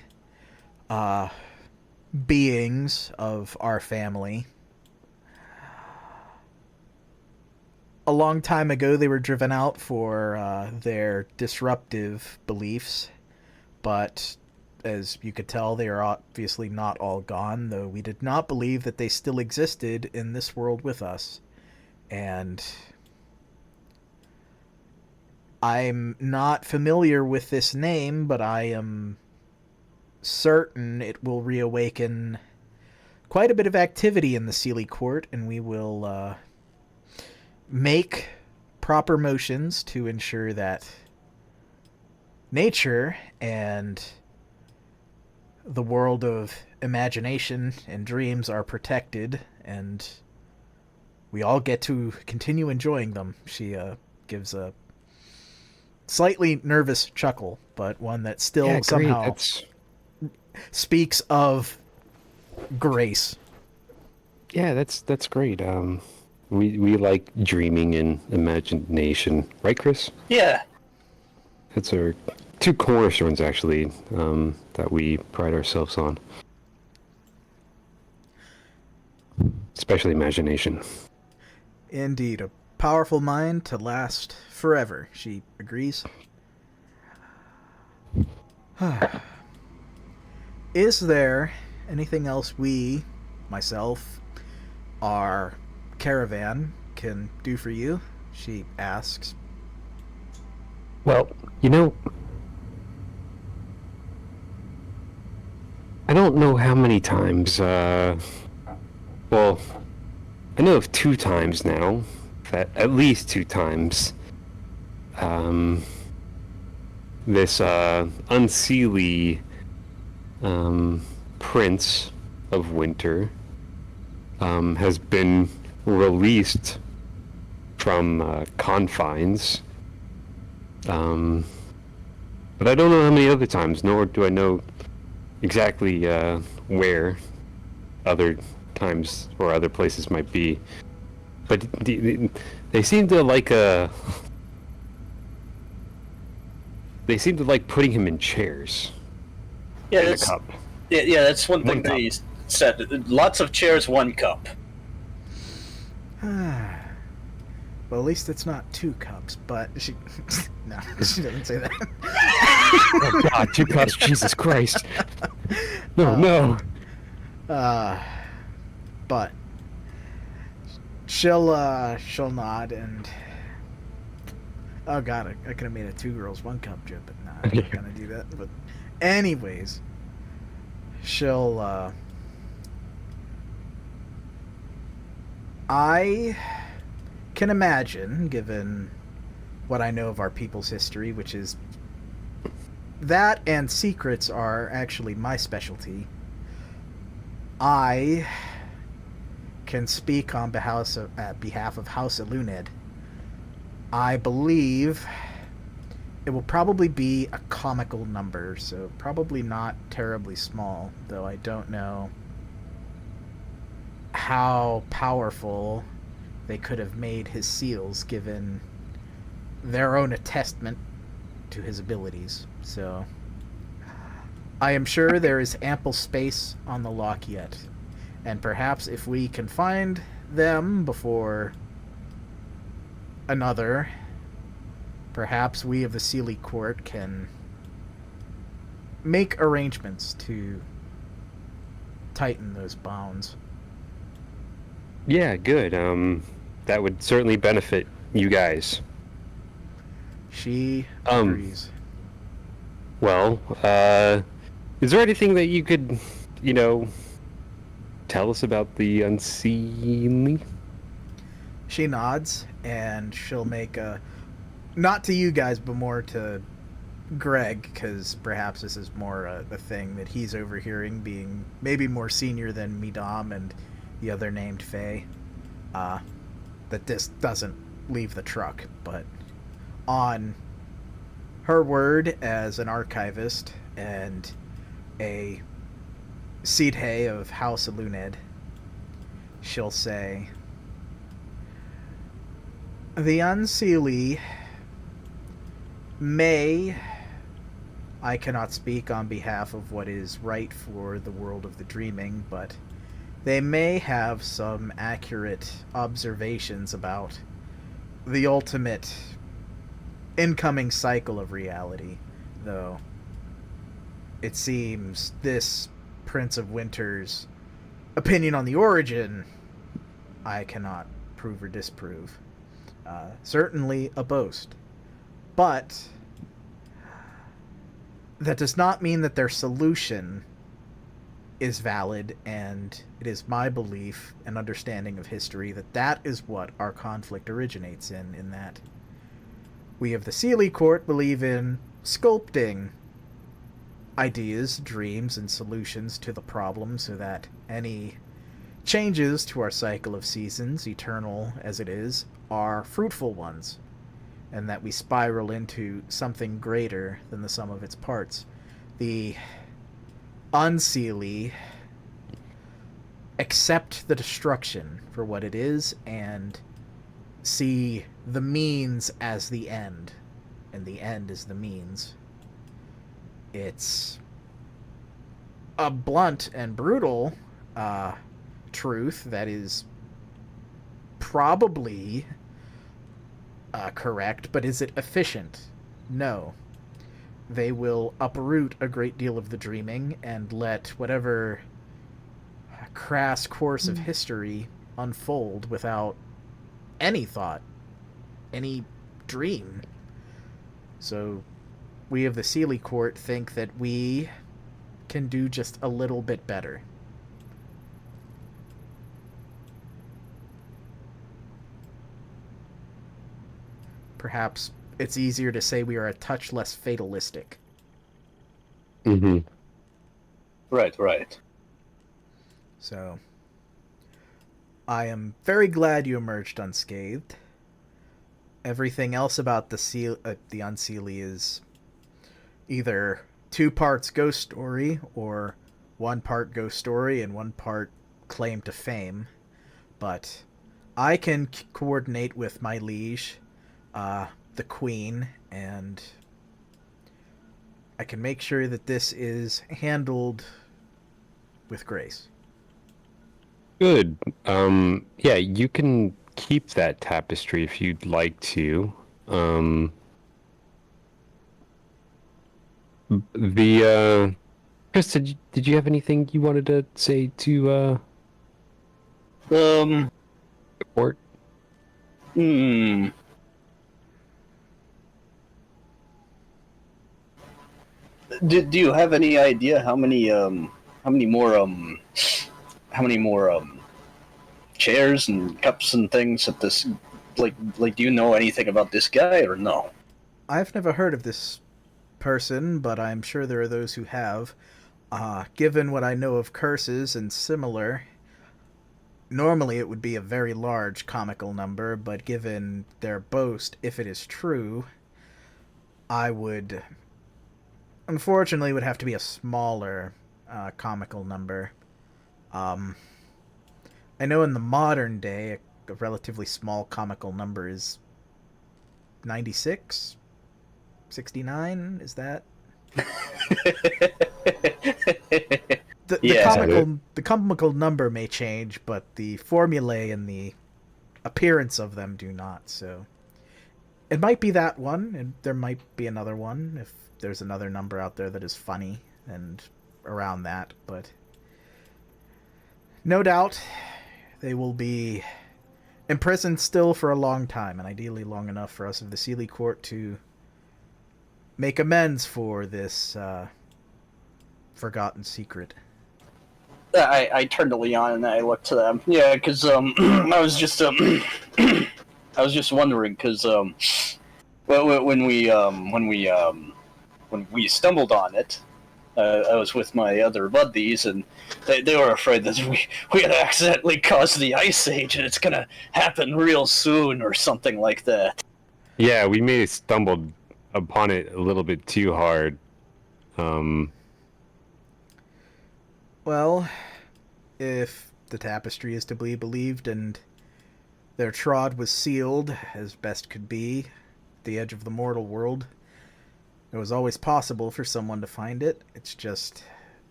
beings of our family. A long time ago, they were driven out for their disruptive beliefs, but as you could tell, they are obviously not all gone, though we did not believe that they still existed in this world with us. And I'm not familiar with this name, but I am certain it will reawaken quite a bit of activity in the Seelie Court, and we will make proper motions to ensure that nature and the world of imagination and dreams are protected, and we all get to continue enjoying them. She gives a slightly nervous chuckle, but one that still somehow speaks of grace. Yeah, that's great. We like dreaming and imagination, right, Chris? Yeah. That's our two cornerstones, actually, that we pride ourselves on. Especially imagination. Indeed, a powerful mind to last forever, she agrees. Is there anything else we, myself, our caravan, can do for you? She asks. Well, I don't know how many times, well, I know of 2 times now, at least 2 times, this, unseelie, Prince of Winter, has been released from, confines, but I don't know how many other times, nor do I know exactly where other times or other places might be. But they seem to like they seem to like putting him in chairs. Yeah, in a that's cup. yeah, that's one thing One cup. they said. Lots of chairs, 1 cup. Well, at least it's not 2 cups, but she... No, she doesn't say that. Oh God, 2 cups, Jesus Christ! No. But she'll nod and... Oh God, I could have made a 2 girls 1 cup joke, but nah, I'm not gonna do that. But anyways, she'll I can imagine, given what I know of our people's history, which is that and secrets are actually my specialty. I can speak on behalf of House Eluned. I believe it will probably be a comical number, so probably not terribly small, though I don't know how powerful they could have made his seals given their own attestment to his abilities. So I am sure there is ample space on the lock yet, and perhaps if we can find them before another, perhaps we of the Sealy Court can make arrangements to tighten those bounds. Yeah, good. That would certainly benefit you guys. She agrees. Well, is there anything that you could, tell us about the unseelie? She nods, and she'll make a... Not to you guys, but more to Greg, because perhaps this is more a thing that he's overhearing, being maybe more senior than Midam and the other named FAE. That this doesn't leave the truck, but on her word as an archivist and a Seedhay of House Eluned, she'll say, the Unseelie may... I cannot speak on behalf of what is right for the world of the dreaming, but they may have some accurate observations about the ultimate incoming cycle of reality, though it seems this Prince of Winter's opinion on the origin I cannot prove or disprove. Certainly a boast, but that does not mean that their solution is valid, and it is my belief and understanding of history that that is what our conflict originates in that we of the Sealy Court believe in sculpting ideas, dreams, and solutions to the problem so that any changes to our cycle of seasons, eternal as it is, are fruitful ones, and that we spiral into something greater than the sum of its parts. The unseelie accept the destruction for what it is and see the means as the end, and the end is the means. It's a blunt and brutal truth that is probably correct, but is it efficient? No. They will uproot a great deal of the dreaming and let whatever crass course of history unfold without any thought, any dream. So we of the Sealy Court think that we can do just a little bit better. Perhaps it's easier to say we are a touch less fatalistic. Mm-hmm. Right. So, I am very glad you emerged unscathed. Everything else about the Unseelie is either 2 parts ghost story or 1 part ghost story and 1 part claim to fame. But I can coordinate with my liege, the Queen, and I can make sure that this is handled with grace. Good. Yeah, you can keep that tapestry if you'd like to. Chris, did you have anything you wanted to say to report? Do you have any idea how many more chairs and cups and things at this, like do you know anything about this guy or no? I've never heard of this person, but I'm sure there are those who have. Given what I know of curses and similar, normally it would be a very large comical number, but given their boast, if it is true, I would unfortunately would have to be a smaller comical number. I know in the modern day, a relatively small comical number is 96? 69? Is that? The comical number may change, but the formulae and the appearance of them do not, so it might be that one, and there might be another one if there's another number out there that is funny and around that, but no doubt they will be imprisoned still for a long time, and ideally long enough for us of the Sealy Court to make amends for this forgotten secret. I turned to Leon and I looked to them. Yeah, because I was just wondering because when we stumbled on it, I was with my other buddies, and they were afraid that we had accidentally caused the Ice Age, and it's gonna happen real soon or something like that. Yeah, we may have stumbled upon it a little bit too hard. Well, if the tapestry is to be believed and their trod was sealed as best could be at the edge of the mortal world, it was always possible for someone to find it. It's just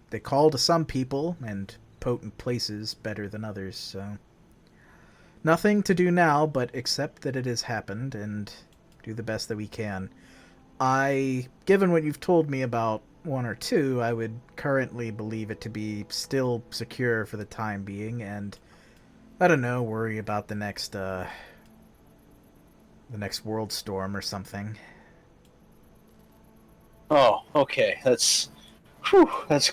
they call to some people and potent places better than others, so nothing to do now but accept that it has happened and do the best that we can. Given what you've told me about 1 or 2, I would currently believe it to be still secure for the time being, and I don't know, worry about the next world storm or something. Oh, okay. That's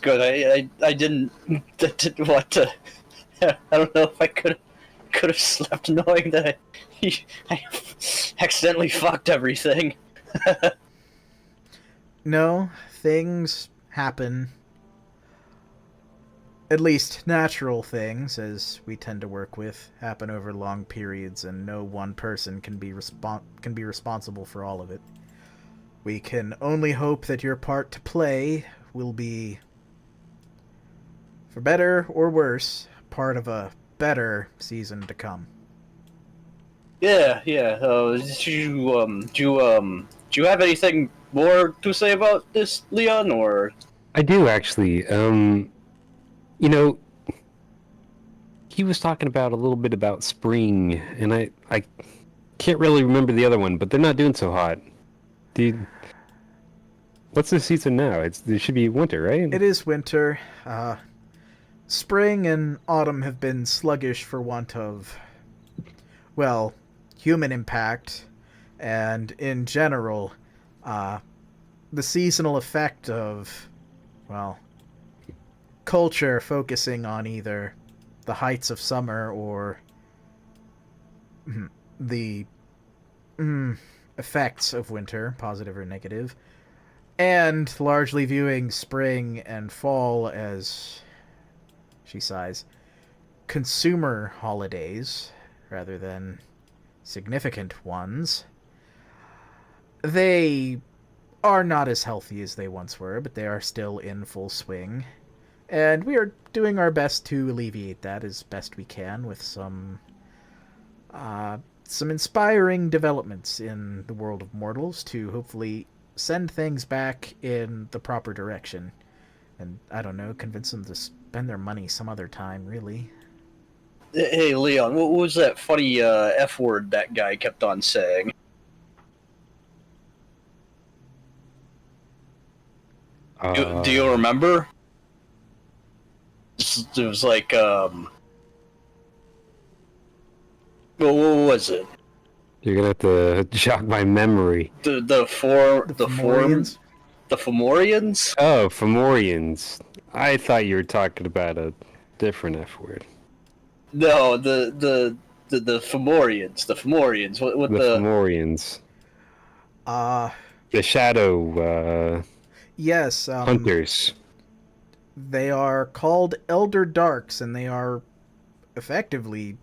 good. I didn't want to. I don't know if I could have slept knowing that I accidentally fucked everything. No, things happen. At least natural things, as we tend to work with, happen over long periods, and no one person can be responsible for all of it. We can only hope that your part to play will be for better or worse, part of a better season to come. Yeah. Do you have anything more to say about this, Leon, or? I do actually. You know, he was talking about a little bit about spring, and I can't really remember the other one, but they're not doing so hot. Dude, what's the season now? It should be winter, right? It is winter. Spring and autumn have been sluggish for want of, well, human impact, and in general, the seasonal effect of, well, culture focusing on either the heights of summer or the effects of winter, positive or negative, and largely viewing spring and fall as, she sighs, consumer holidays rather than significant ones. They are not as healthy as they once were, but they are still in full swing. And we are doing our best to alleviate that as best we can with some inspiring developments in the world of mortals to hopefully send things back in the proper direction. And, I don't know, convince them to spend their money some other time, really. Hey, Leon, what was that funny F word that guy kept on saying? Do you remember? It was like, what was it? You're gonna have to jog my memory. The Fomorians? The Fomorians? Oh, Fomorians. I thought you were talking about a different F word. No, the Fomorians. The Fomorians. What The the Fomorians. The shadow Yes, hunters. they are called Elder Darks, and they are effectively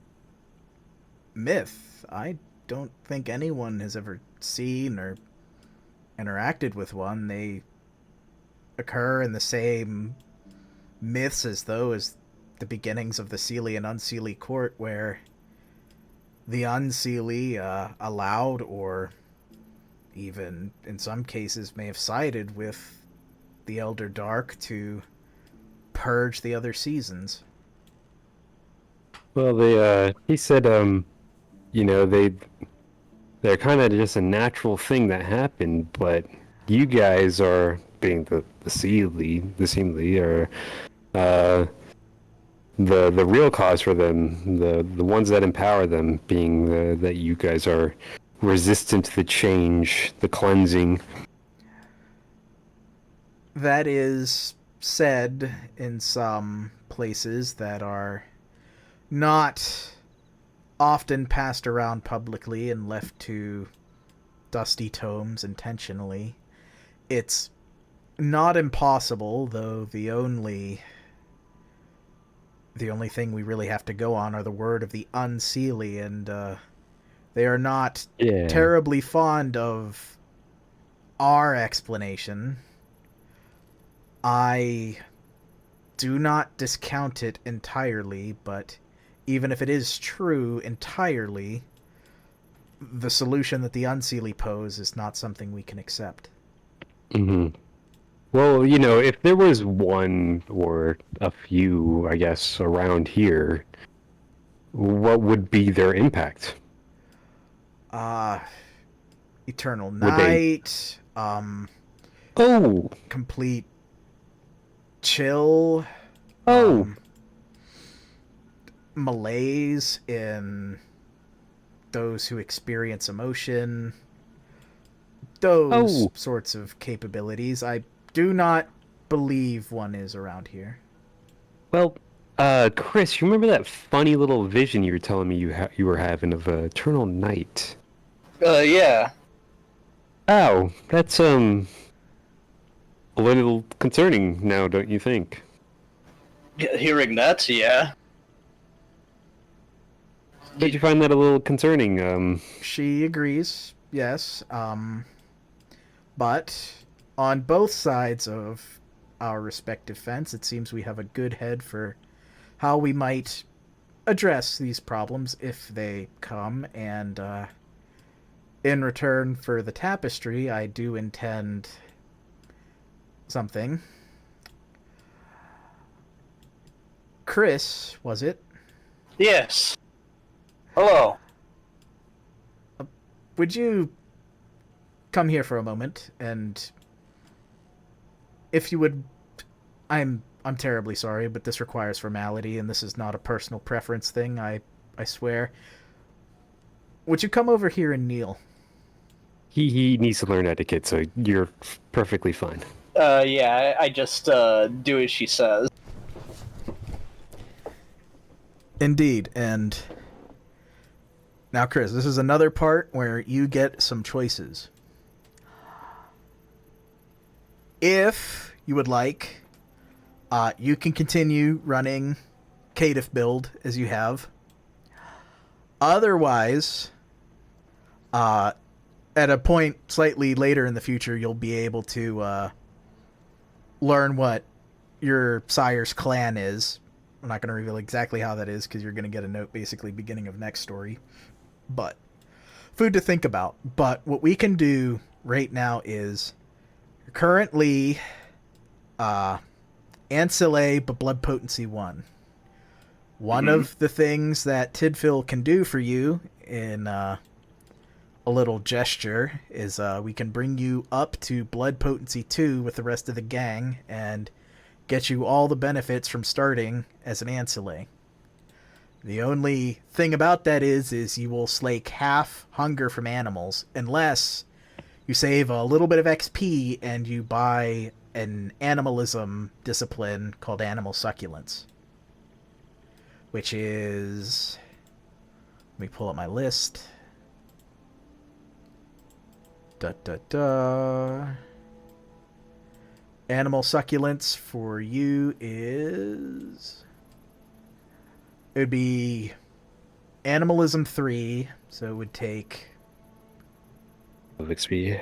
myth. I don't think anyone has ever seen or interacted with one. They occur in the same myths as those the beginnings of the Seelie and Unseelie court, where the Unseelie allowed, or even in some cases may have sided with, the Elder Dark to purge the other seasons. Well, he said, you know, they're kind of just a natural thing that happened, but you guys are being the Seelie, or the real cause for them, the ones that empower them, being that you guys are resistant to the change, the cleansing. That is said in some places that are not often passed around publicly and left to dusty tomes intentionally. It's not impossible, though the only thing we really have to go on are the word of the Unseelie, and they are not terribly fond of our explanation. I do not discount it entirely, but even if it is true entirely, the solution that the Unseelie pose is not something we can accept. Mm-hmm. Well, you know, if there was one or a few, I guess, around here, what would be their impact? Eternal Night, complete chill, malaise in those who experience emotion, those sorts of capabilities. I do not believe one is around here. Well, Chris, you remember that funny little vision you were telling me you were having of Eternal Night? Yeah. Oh, that's a little concerning now, don't you think? Hearing that, yeah. Did you find that a little concerning? She agrees, yes. But on both sides of our respective fence, it seems we have a good head for how we might address these problems if they come, and in return for the tapestry, I do intend something. Chris, was it? Yes. Hello. Would you come here for a moment, and if you would, I'm terribly sorry, but this requires formality, and this is not a personal preference thing, I swear. Would you come over here and kneel? He needs to learn etiquette, so you're perfectly fine. Yeah, I just do as she says. Indeed, and now, Chris, this is another part where you get some choices. If you would like, you can continue running Caitiff build as you have. Otherwise, at a point slightly later in the future, you'll be able to learn what your sire's clan is. I'm not going to reveal exactly how that is, because you're going to get a note basically beginning of next story. But food to think about. But what we can do right now is currently ancilla but blood potency 1. One of the things that Tidfil can do for you in a little gesture is we can bring you up to blood potency 2 with the rest of the gang and get you all the benefits from starting as an ancilla. The only thing about that is you will slake half hunger from animals unless you save a little bit of XP and you buy an animalism discipline called animal succulence, which is, let me pull up my list. Animal succulence for you is, it would be animalism 3, so it would take Of XP.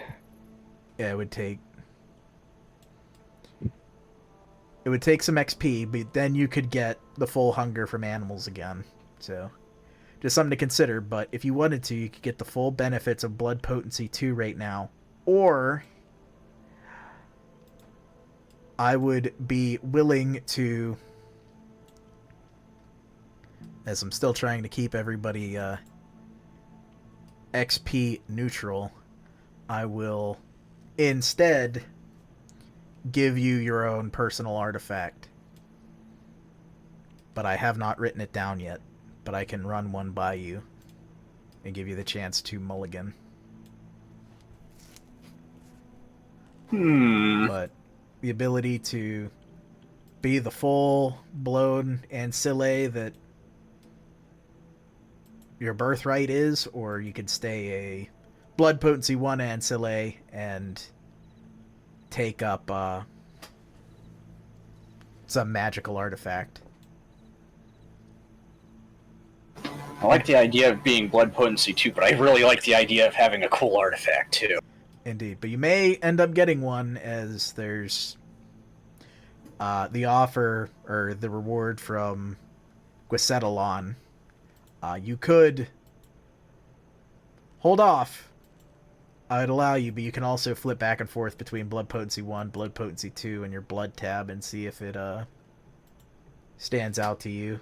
Yeah, it would take some XP, but then you could get the full hunger from animals again. So, just something to consider. But if you wanted to, you could get the full benefits of blood potency 2 right now. Or I would be willing to, as I'm still trying to keep everybody XP neutral, I will instead give you your own personal artifact. But I have not written it down yet, but I can run one by you and give you the chance to mulligan. But the ability to be the full-blown ancilla that your birthright is, or you could stay a blood potency 1 ancilla and take up some magical artifact. I like the idea of being blood potency 2, but I really like the idea of having a cool artifact too. Indeed, but you may end up getting one, as there's the offer or the reward from Guisetalon. You could hold off. I'd allow you, but you can also flip back and forth between blood potency 1, blood potency 2, and your blood tab and see if it stands out to you.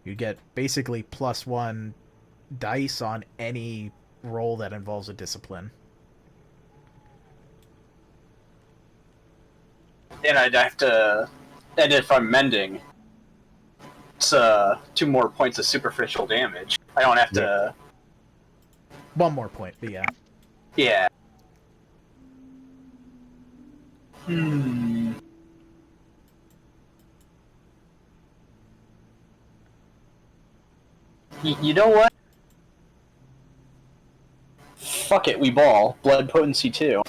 You get basically +1 dice on any roll that involves a discipline. And I'd have to, and if I'm mending, it's 2 more points of superficial damage. I don't have to. 1 more point, but yeah. Yeah. You know what? Fuck it, we ball. Blood potency 2.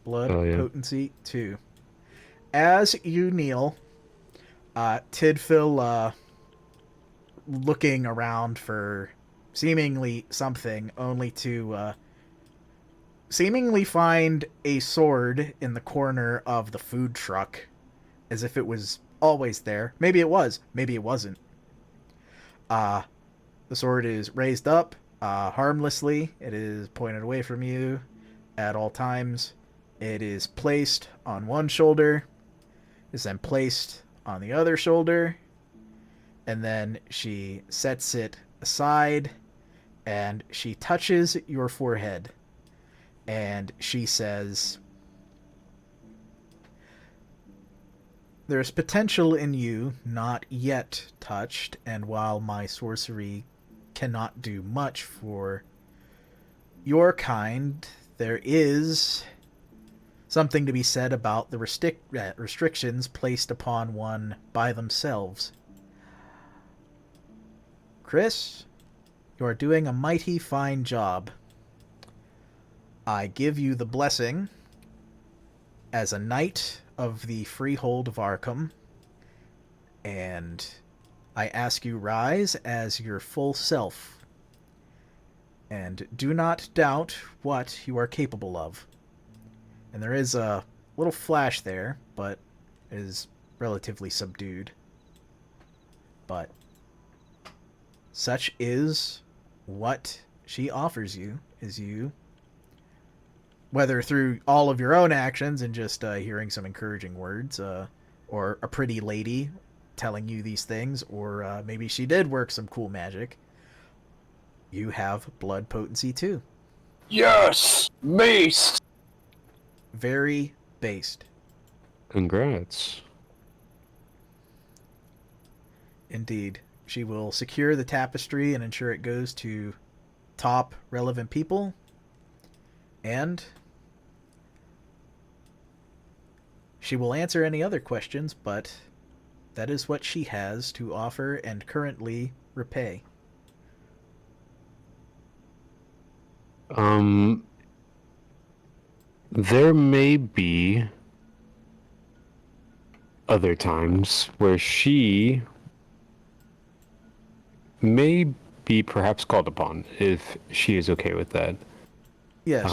Blood potency 2. As you kneel, Tidfil, looking around for seemingly something, only to seemingly find a sword in the corner of the food truck as if it was always there. Maybe it was, maybe it wasn't. The sword is raised up harmlessly. It is pointed away from you at all times. It is placed on one shoulder, is then placed on the other shoulder, and then she sets it aside and she touches your forehead and she says, "There's potential in you not yet touched, and while my sorcery cannot do much for your kind, there is something to be said about the restrictions placed upon one by themselves. Chris, you are doing a mighty fine job. I give you the blessing as a knight of the Freehold of Arkham, and I ask you rise as your full self, and do not doubt what you are capable of." And there is a little flash there, but it is relatively subdued. But such is what she offers you, is you, whether through all of your own actions and just hearing some encouraging words, or a pretty lady telling you these things, or maybe she did work some cool magic, you have blood potency too. Yes! Mace! Very based. Congrats. Indeed. She will secure the tapestry and ensure it goes to top relevant people. And she will answer any other questions, but that is what she has to offer and currently repay. There may be other times where she may be perhaps called upon, if she is okay with that. Yes,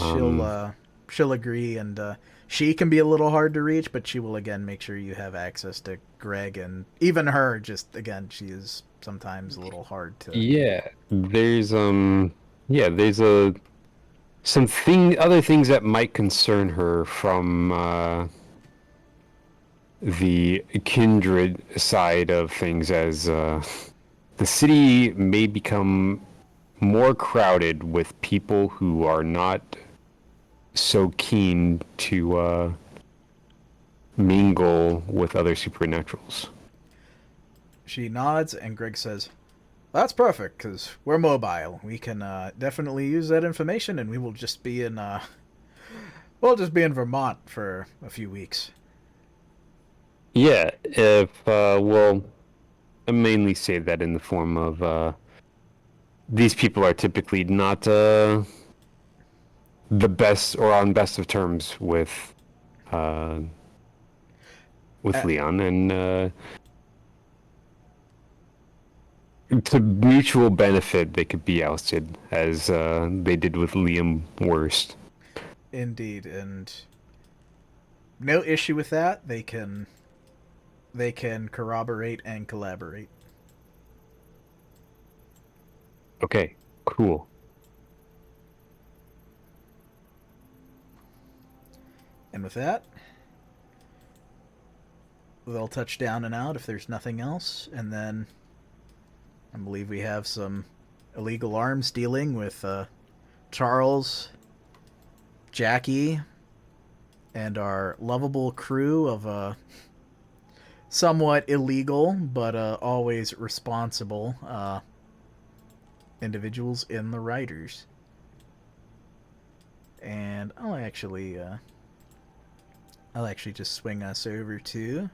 she'll agree, and she can be a little hard to reach, but she will again make sure you have access to Greg, and even her, just again, she is sometimes a little hard to... Yeah, there's other things that might concern her from the kindred side of things, as the city may become more crowded with people who are not so keen to mingle with other supernaturals. She nods, and Greg says, "That's perfect, because we're mobile. We can definitely use that information, and we will just be in Vermont for a few weeks." Yeah, if we'll mainly say that in the form of these people are typically not the best or on best of terms with Leon, and to mutual benefit, they could be ousted, as they did with Liam Worst. Indeed, and no issue with that. They can corroborate and collaborate. Okay, cool. And with that, they'll touch down and out if there's nothing else, and then I believe we have some illegal arms dealing with Charles, Jackie, and our lovable crew of somewhat illegal but always responsible individuals in the Riders. And I'll actually just swing us over to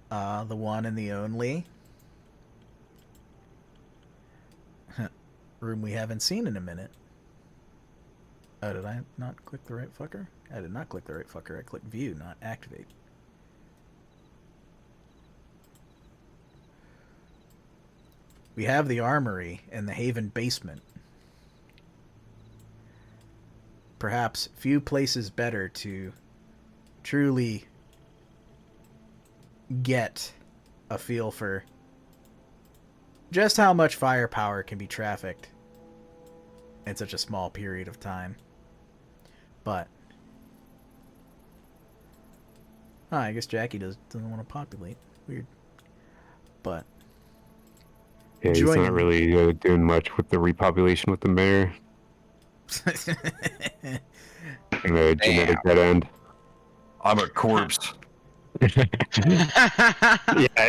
the one and the only room we haven't seen in a minute. Oh, did I not click the right fucker? I did not click the right fucker. I clicked view, not activate. We have the armory in the Haven basement. Perhaps few places better to truly get a feel for just how much firepower can be trafficked in such a small period of time. But I guess Jackie doesn't want to populate. Weird. But Yeah, he's not really doing much with the repopulation with the mayor. And the genetic dead end. I'm a corpse. Yeah,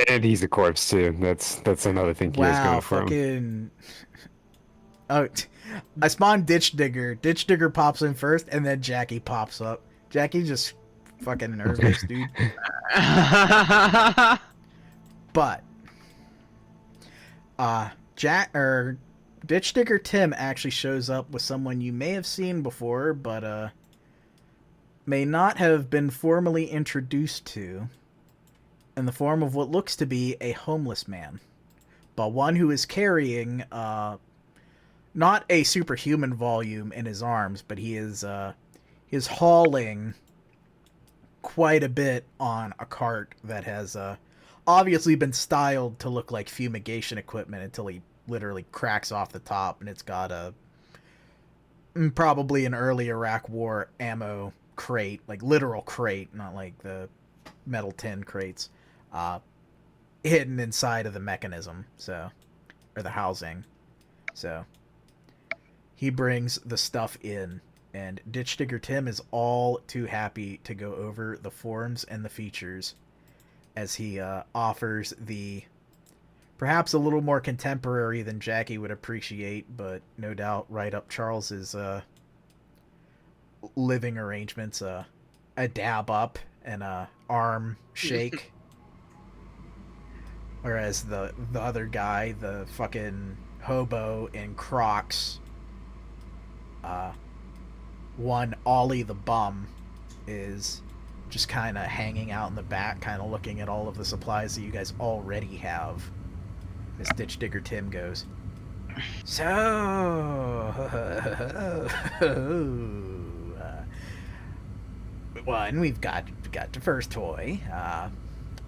and he's a corpse too. That's another thing he has going for him. Fucking. Oh, I spawned Ditch Digger. Ditch Digger pops in first, and then Jackie pops up. Jackie just fucking nervous, dude. But Ditch Digger Tim actually shows up with someone you may have seen before, but may not have been formally introduced to, in the form of what looks to be a homeless man, but one who is carrying not a superhuman volume in his arms, but he is hauling quite a bit on a cart that has obviously been styled to look like fumigation equipment until he literally cracks off the top, and it's got probably an early Iraq War ammo crate, like literal crate, not like the metal tin crates, hidden inside of the mechanism, or the housing. So he brings the stuff in, and Ditch Digger Tim is all too happy to go over the forms and the features as he offers the perhaps a little more contemporary than Jackie would appreciate, but no doubt right up Charles's living arrangements, a dab up and a arm shake. Whereas the other guy, the fucking hobo in Crocs, one Ollie the bum, is just kind of hanging out in the back, kind of looking at all of the supplies that you guys already have. As Ditch Digger Tim goes, so one, we've got the first toy,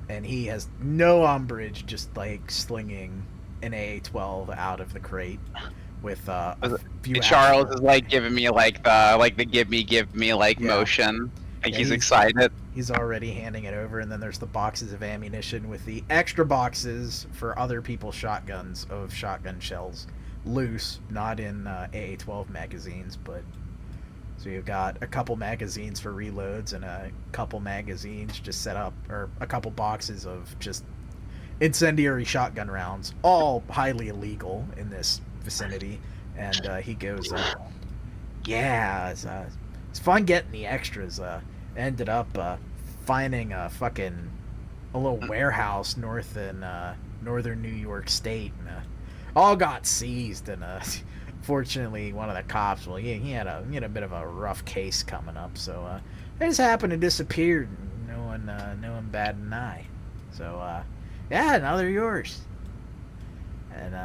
and he has no umbrage, just like slinging an AA-12 out of the crate with a few. Charles is like giving me like the give me like motion. Like he's excited. He's already handing it over, and then there's the boxes of ammunition with the extra boxes for other people's shotguns of shotgun shells, loose, not in AA-12 magazines, but so you've got a couple magazines for reloads and a couple magazines just set up, or a couple boxes of just incendiary shotgun rounds, all highly illegal in this vicinity. And he goes, yeah, it's fun getting the extras. Ended up finding a little warehouse north in northern New York State, and all got seized. And fortunately, one of the cops, well, he had a bit of a rough case coming up, so they just happened to disappear. No one batted an eye. So yeah, now they're yours. And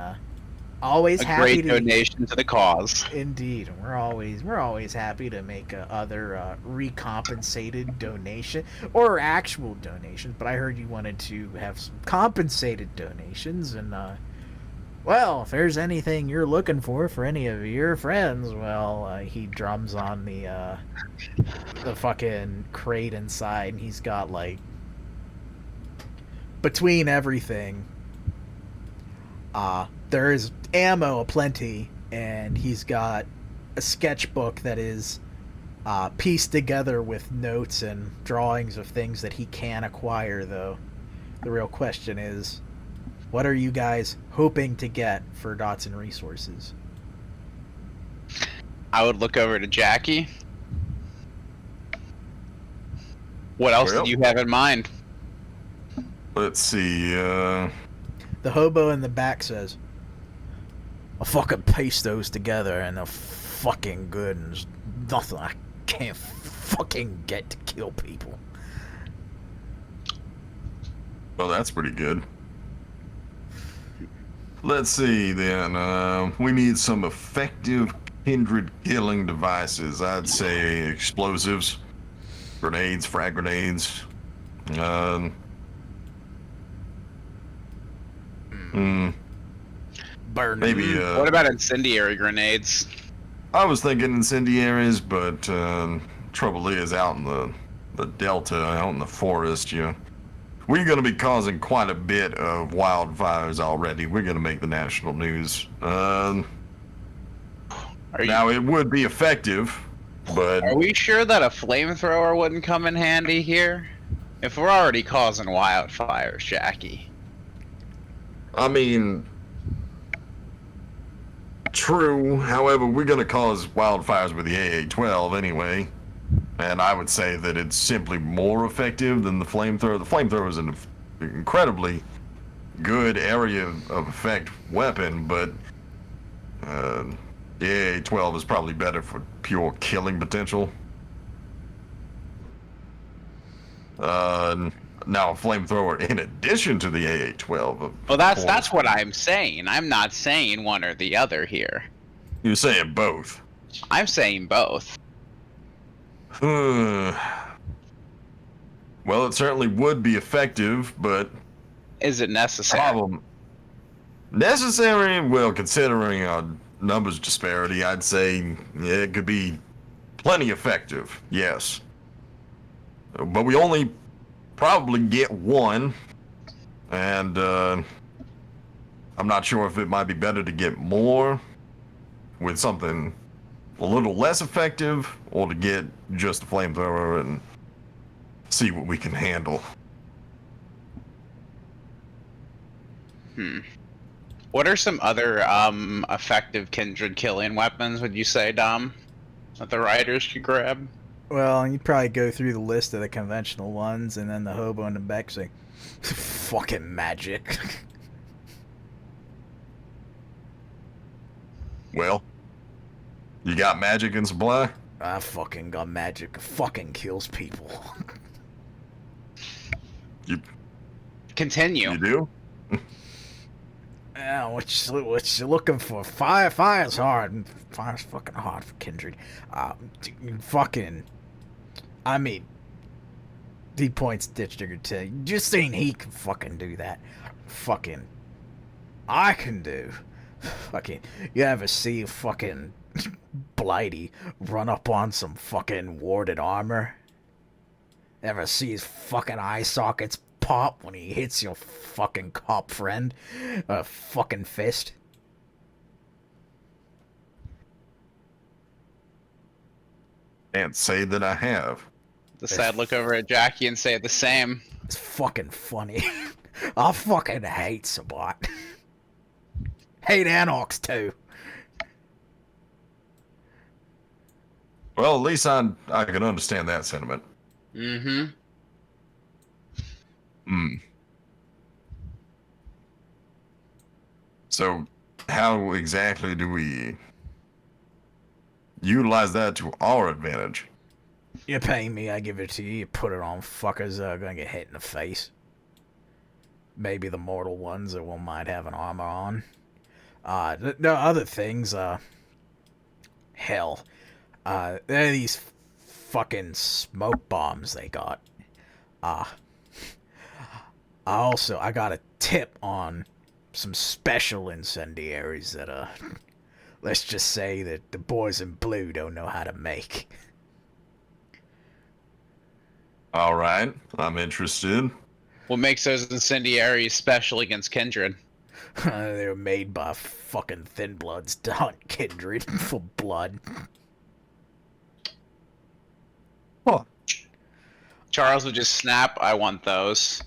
always happy great donation to the cause. Indeed, we're always happy to make other recompensated donation or actual donations. But I heard you wanted to have some compensated donations, and well, if there's anything you're looking for any of your friends, well, he drums on the fucking crate inside, and he's got like between everything. There is ammo aplenty, and he's got a sketchbook that is pieced together with notes and drawings of things that he can acquire, though. The real question is, what are you guys hoping to get for Dotson resources? I would look over to Jackie. What else did you have in mind? Let's see, The hobo in the back says, I'll fucking paste those together and they're fucking good, and there's nothing I can't fucking get to kill people. well, that's pretty good. Let's see then. We need some effective kindred killing devices. I'd say explosives, grenades, frag grenades. Burn. Maybe. What about incendiary grenades? I was thinking incendiaries, but trouble is out in the delta, out in the forest, we're going to be causing quite a bit of wildfires already. We're going to make the national news. Now, it would be effective, but... Are we sure that a flamethrower wouldn't come in handy here? If we're already causing wildfires, Jackie. I mean... True. However, we're going to cause wildfires with the AA-12 anyway. And I would say that it's simply more effective than the flamethrower. The flamethrower is an incredibly good area of effect weapon, but the AA-12 is probably better for pure killing potential. Now, a flamethrower in addition to the AA-12. Well, that's what I'm saying. I'm not saying one or the other here. You're saying both. I'm saying both. Well, it certainly would be effective, but... Is it necessary? Problem. Necessary? Well, considering our numbers disparity, I'd say it could be plenty effective, yes. But we only probably get one, and I'm not sure if it might be better to get more with something a little less effective, or to get just a flamethrower and see what we can handle. What are some other effective kindred killing weapons, would you say, Dom, that the riders could grab? Well, you'd probably go through the list of the conventional ones, and then the hobo in the back say, fucking magic. Well, you got magic in supply? I fucking got magic. It fucking kills people. You Continue. You do? Yeah, what you looking for? Fire's hard. Fire's fucking hard for kindred. Fucking... I mean... He points Ditch Digger to you. Just saying he can fucking do that. Fucking... I can do. Fucking... You ever see fucking... Blighty run up on some fucking warded armor? Ever see his fucking eye sockets pop when he hits your fucking cop friend? A fucking fist? Can't say that I have. The sad look over at Jackie and say the same. It's fucking funny. I fucking hate Sabat. Hate Anox too. Well, at least I can understand that sentiment. Mm-hmm. So, how exactly do we utilize that to our advantage? You pay me, I give it to you. You put it on fuckers that are gonna get hit in the face. Maybe the mortal ones that won't mind having armor on. There are other things, hell. There are these fucking smoke bombs they got. I got a tip on some special incendiaries that, let's just say that the boys in blue don't know how to make. All right, I'm interested. What makes those incendiaries special against kindred? They were made by fucking thin bloods to hunt kindred for blood. Huh. Charles would just snap, I want those.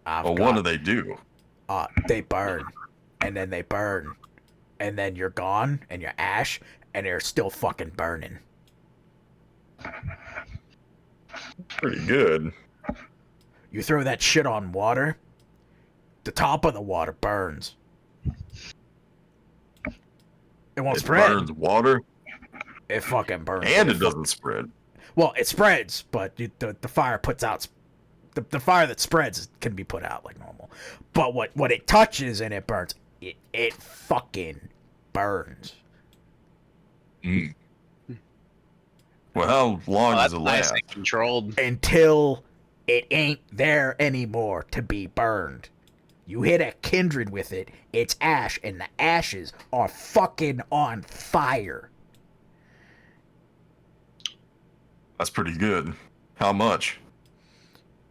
Well, what do they do? They burn. And then they burn. And then you're gone, and you're ash, and they're still fucking burning. Pretty good. You throw that shit on water, the top of the water burns. It won't spread. Burns water? It fucking burns. And it doesn't spread. Well, it spreads, but the fire puts out... The fire that spreads can be put out like normal. But what it touches and it burns, it fucking burns. Well, how long does it last? Nice and controlled. Until it ain't there anymore to be burned. You hit a kindred with it, it's ash, and the ashes are fucking on fire. That's pretty good. How much?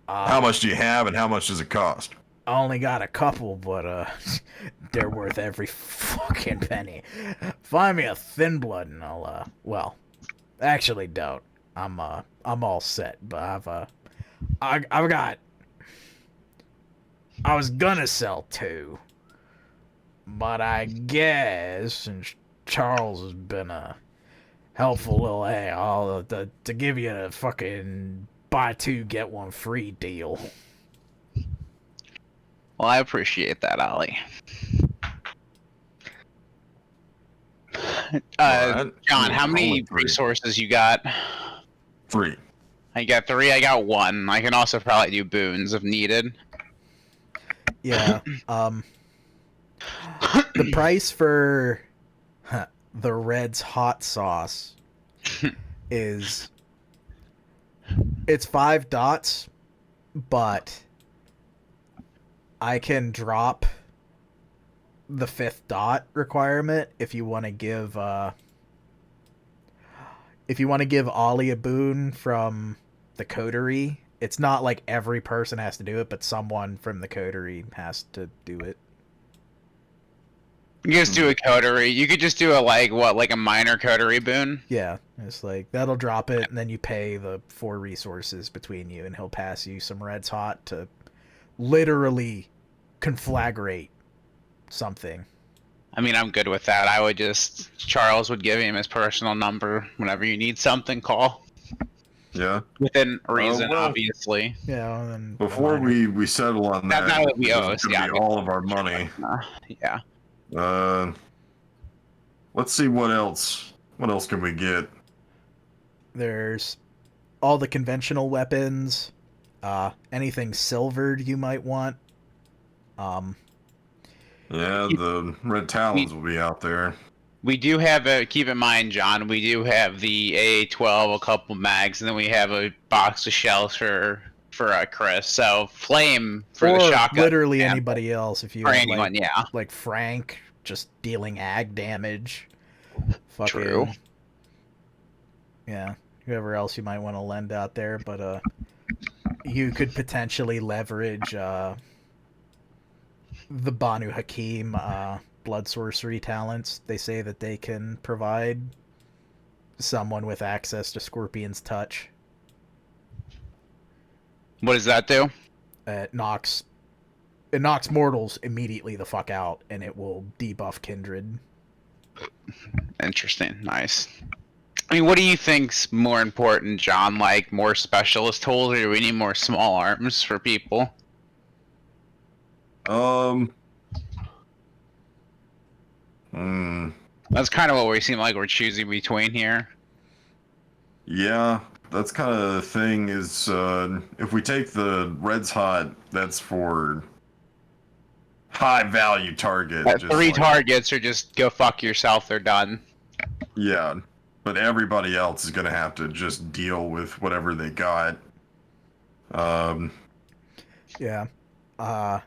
How much do you have, and how much does it cost? I only got a couple, but they're worth every fucking penny. Find me a thin blood, and I'll well, actually don't. I'm all set, but I've got. I was gonna sell 2, but I guess since Charles has been a helpful little I'll to give you a fucking buy 2 get 1 free deal. Well, I appreciate that, Ollie. Alright. John, how Only many 3. resources you got? 3. I got 3. I got 1. I can also probably do boons if needed. Yeah. The price for the Red's hot sauce is it's 5 dots, but I can drop the 5th dot requirement if you want to give Ollie a boon from the coterie. It's not like every person has to do it, but someone from the coterie has to do it. You just do a coterie. You could just do a like a minor coterie boon. Yeah, it's like that'll drop it, and then you pay the 4 resources between you, and he'll pass you some Red's Hot to literally conflagrate something. I mean, I'm good with that. I would just Charles would give him his personal number whenever you need something. Call. Yeah. Within reason, well, obviously. Yeah. And then Before we settle on that, That would be it's gonna be all of our money. Yeah. Let's see what else. What else can we get? there's all the conventional weapons, anything silvered you might want. Yeah, the red talons will be out there. We do have keep in mind, John, we do have the A12, a couple mags, and then we have a box of shells for Chris. So flame for or the shotgun. literally anybody else if you or have, anyone, like, yeah. like Frank just dealing ag damage. Fucking, True. Yeah, whoever else you might want to lend out there, but you could potentially leverage the Banu Haqim blood sorcery talents. They say that they can provide someone with access to Scorpion's touch. What does that do? It knocks mortals immediately the fuck out, and it will debuff kindred. Interesting. Nice. I mean, what do you think's more important, John? Like more specialist tools, or do we need more small arms for people? That's kind of what we seem like we're choosing between here. Yeah, that's kind of the thing is, if we take the Red's Hot, that's for high value target. just Three like- targets, or just go fuck yourself, they're done. Yeah, but everybody else is gonna have to just deal with whatever they got. Yeah. I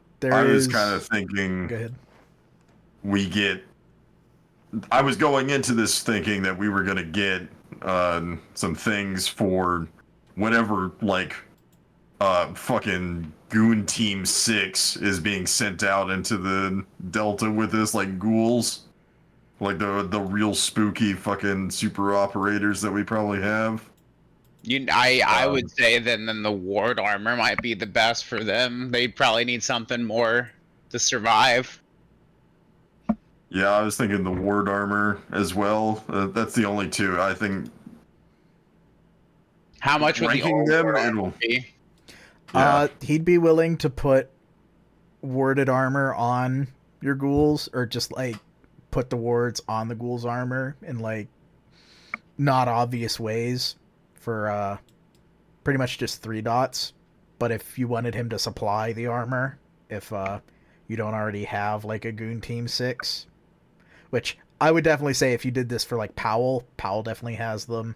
was kind of thinking Go ahead. we get. I was going into this thinking that we were gonna get some things for whenever like fucking Goon Team 6 is being sent out into the Delta with us, like ghouls. Like the real spooky fucking super operators that we probably have. I would say then the ward armor might be the best for them. They probably need something more to survive. Yeah, I was thinking the ward armor as well. That's the only two. I think How much would the ranking old them, ward armor it'll. be? Yeah. He'd be willing to put warded armor on your ghouls, or just like put the wards on the ghouls' armor in like not obvious ways for pretty much just 3 dots. But if you wanted him to supply the armor, if you don't already have like a Goon Team 6, which I would definitely say if you did this for like Powell definitely has them.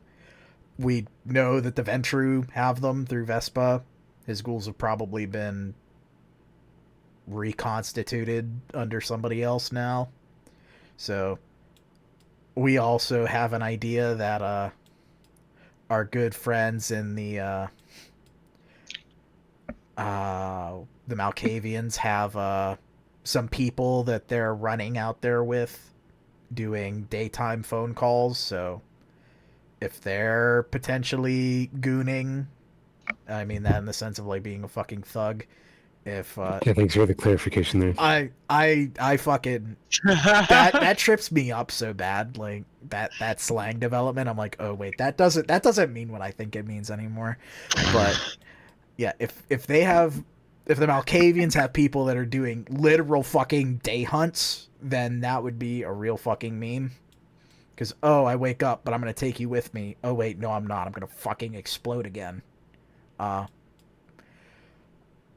We know that the Ventrue have them through Vespa. His ghouls have probably been reconstituted under somebody else now. So we also have an idea that our good friends in the Malkavians have some people that they're running out there with doing daytime phone calls. So if they're potentially gooning, I mean that in the sense of like being a fucking thug. If Yeah, thanks for the clarification there. I fucking that trips me up so bad, like that slang development. I'm like, oh wait, that doesn't mean what I think it means anymore. But yeah, if the Malkavians have people that are doing literal fucking day hunts, then that would be a real fucking meme. Because, oh, I wake up, but I'm going to take you with me. Oh, wait, no, I'm not. I'm going to fucking explode again.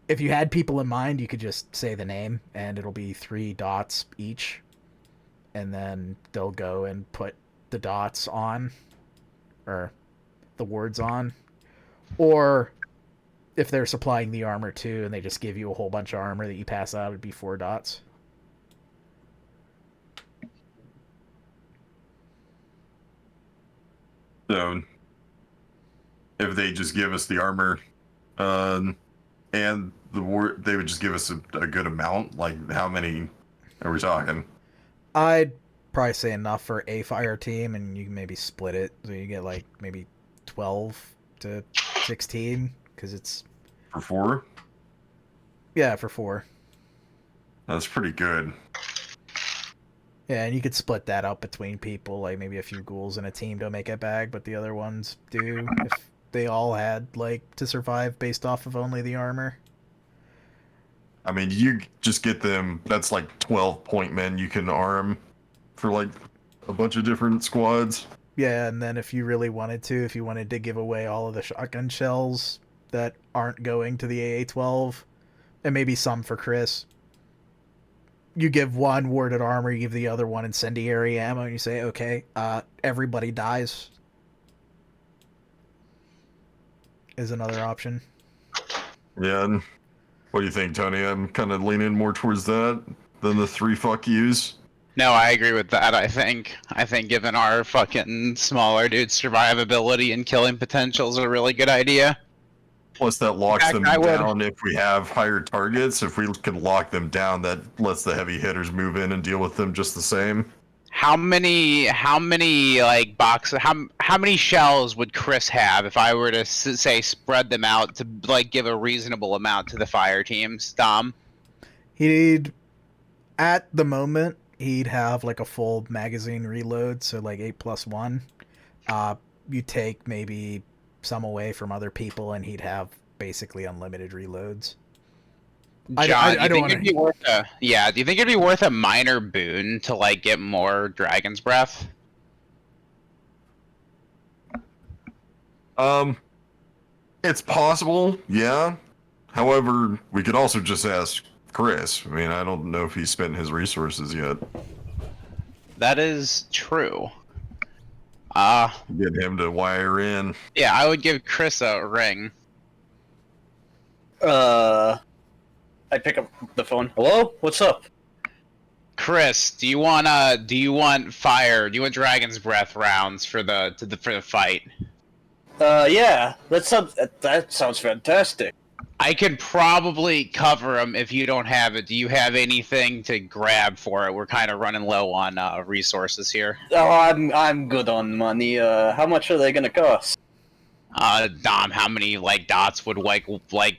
If you had people in mind, you could just say the name, and it'll be 3 dots each. And then they'll go and put the dots on, or the words on. Or if they're supplying the armor too, and they just give you a whole bunch of armor that you pass out, it'd be 4 dots. So, if they just give us the armor, and the word, they would just give us a good amount. Like, how many are we talking? I'd probably say enough for a fire team, and you can maybe split it so you get like maybe 12 to 16, because it's For 4? yeah, for 4. That's pretty good. Yeah, and you could split that up between people, like maybe a few ghouls in a team don't make it back, but the other ones do if they all had like to survive based off of only the armor. I mean, you just get them, that's like 12 point men you can arm for like a bunch of different squads. Yeah, and then if you really wanted to, if you wanted to give away all of the shotgun shells that aren't going to the AA-12, and maybe some for Chris, you give one warded armor, you give the other one incendiary ammo, and you say, okay, everybody dies. Is another option. Yeah, and what do you think, Tony? I'm kind of leaning more towards that than the 3 fuck yous. No, I agree with that. I think given our fucking smaller dude's survivability and killing potential is a really good idea. Plus, that locks fact, them I would- down if we have higher targets. If we can lock them down, that lets the heavy hitters move in and deal with them just the same. How many like boxes? How many shells would Chris have if I were to say spread them out to like give a reasonable amount to the fire teams? Dom. He'd, at the moment, he'd have like a full magazine reload, so like 8+1. You take maybe some away from other people, and he'd have basically unlimited reloads. John, I do don't you think it'd be worth a do you think it'd be worth a minor boon to like get more Dragon's Breath? It's possible, yeah. However, we could also just ask Chris. I mean, I don't know if he's spent his resources yet. That is true. Get him to wire in. Yeah, I would give Chris a ring. I pick up the phone. Hello? What's up? Chris, do you want fire? Do you want Dragon's Breath rounds for the fight? Yeah. That sounds fantastic. I could probably cover them if you don't have it. Do you have anything to grab for it? We're kind of running low on resources here. Oh, I'm good on money. How much are they gonna cost? Dom, how many like dots would like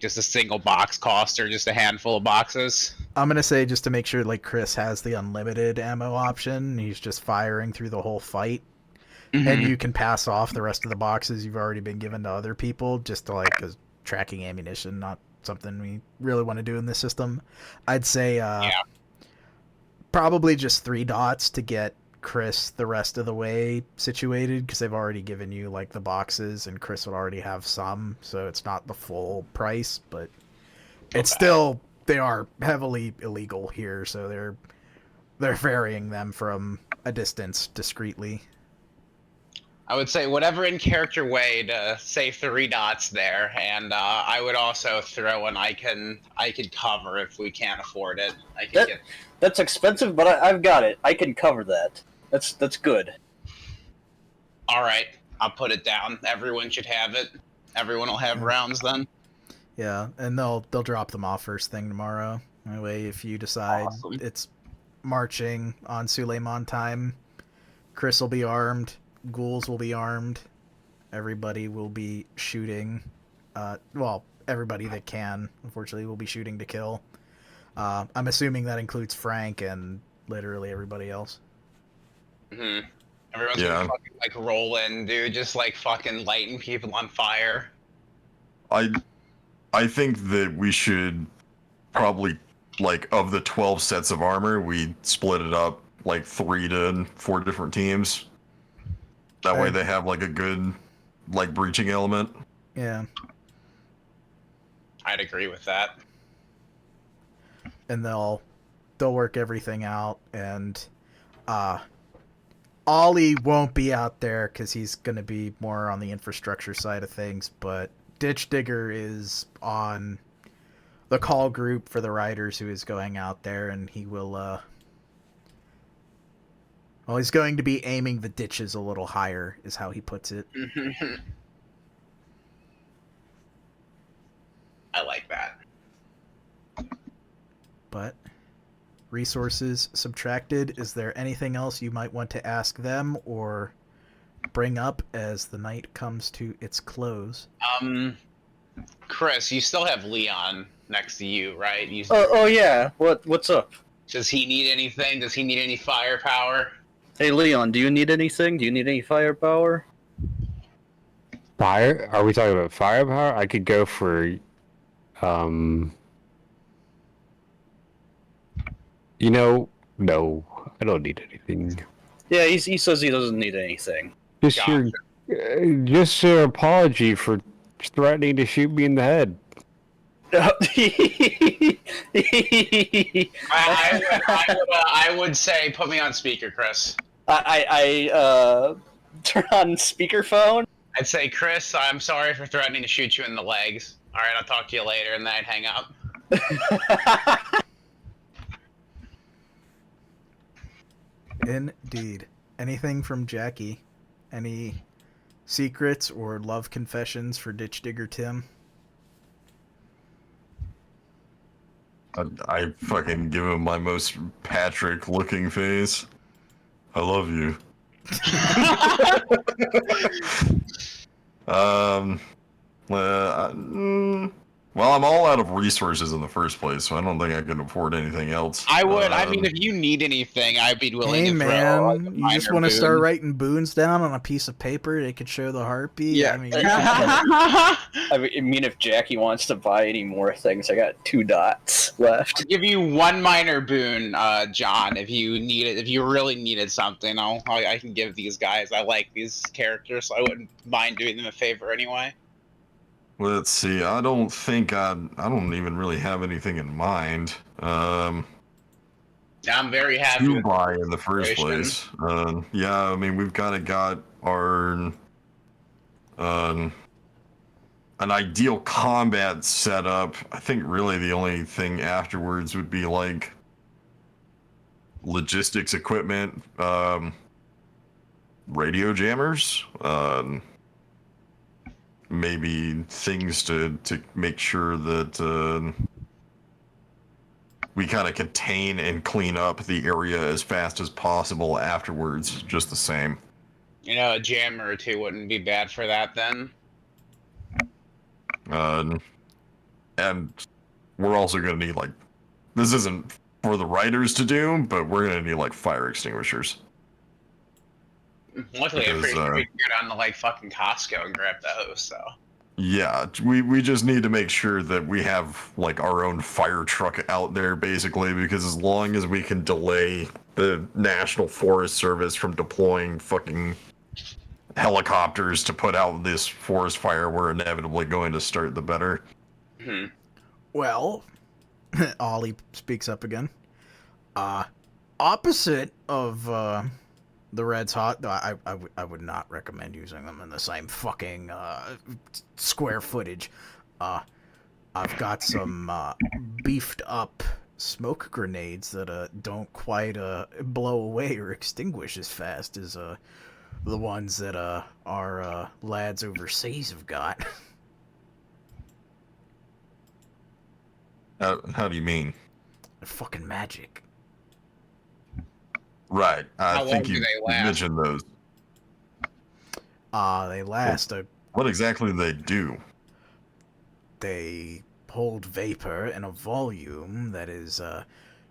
just a single box cost, or just a handful of boxes? I'm gonna say, just to make sure like Chris has the unlimited ammo option, he's just firing through the whole fight. And you can pass off the rest of the boxes you've already been given to other people, just to like, because tracking ammunition, not something we really want to do in this system. I'd say probably just 3 dots to get Chris the rest of the way situated, because they've already given you like the boxes, and Chris would already have some, so it's not the full price, but it's still, they are heavily illegal here, so they're varying them from a distance discreetly. I would say whatever in character way to say 3 dots there, and I would also throw an I could cover if we can't afford it. I could get. That's expensive, but I've got it. I can cover that. That's good. All right, I'll put it down. Everyone should have it. Everyone will have rounds then. Yeah, and they'll drop them off first thing tomorrow. Anyway, if you decide it's marching on Suleiman time, Chris will be armed, ghouls will be armed, everybody will be shooting. Well, everybody that can, unfortunately, will be shooting to kill. I'm assuming that includes Frank and literally everybody else. Mm-hmm. Everyone's gonna fucking like roll in, dude, just like fucking lighting people on fire. I think that we should probably, like, of the 12 sets of armor, we split it up like 3 to 4 different teams. That way they have like a good, like, breaching element. Yeah. I'd agree with that. And they'll work everything out, and Ollie won't be out there because he's going to be more on the infrastructure side of things, but Ditch Digger is on the call group for the riders who is going out there, and he will, well, he's going to be aiming the ditches a little higher, is how he puts it. I like that. But resources subtracted, is there anything else you might want to ask them or bring up as the night comes to its close? Chris, you still have Leon next to you, right? Oh yeah. What's up? Does he need anything? Does he need any firepower? Hey Leon, do you need anything? Do you need any firepower? Fire? Are we talking about firepower? I could go for, you know, no, I don't need anything. Yeah, he says he doesn't need anything. Just Gotcha. your apology for threatening to shoot me in the head. I would say put me on speaker, Chris. I turn on speakerphone. I'd say, Chris, I'm sorry for threatening to shoot you in the legs. All right, I'll talk to you later, and then I'd hang up. Indeed. Anything from Jackie? Any secrets or love confessions for Ditch Digger Tim? I fucking give him my most Patrick looking face. I love you. Well, I'm all out of resources in the first place, so I don't think I can afford anything else. I would. I mean, if you need anything, I'd be willing Hey to throw. man, you just want to start writing boons down on a piece of paper? They could show the heartbeat. Yeah. I mean, I mean, if Jackie wants to buy any more things, I got 2 dots left. I'll give you 1 minor boon, John, if you need it. If you really needed something, I can give these guys. I like these characters, so I wouldn't mind doing them a favor anyway. Let's see. I don't think I don't even really have anything in mind. I'm very happy To with buy in the first situation. place. Yeah, I mean, we've kind of got our an ideal combat setup. I think really the only thing afterwards would be like logistics equipment, radio jammers, maybe things to make sure that we kind of contain and clean up the area as fast as possible afterwards, just the same. You know, a jammer or 2 wouldn't be bad for that then. And we're also going to need, like, this isn't for the writers to do, but we're going to need, like, fire extinguishers. Luckily, I'm Because, pretty sure we can go down to, like, fucking Costco and grab those, so. Yeah, we just need to make sure that we have, like, our own fire truck out there, basically, because as long as we can delay the National Forest Service from deploying fucking helicopters to put out this forest fire we're inevitably going to start, the better. well, Ollie speaks up again. Opposite of The Red's hot. No, I would not recommend using them in the same fucking square footage. I've got some beefed up smoke grenades that don't quite blow away or extinguish as fast as the ones that our lads overseas have got. How do you mean? They're fucking magic. Right. I How think long do you they last? mentioned those. They last What exactly do they do? they hold vapor in a volume that is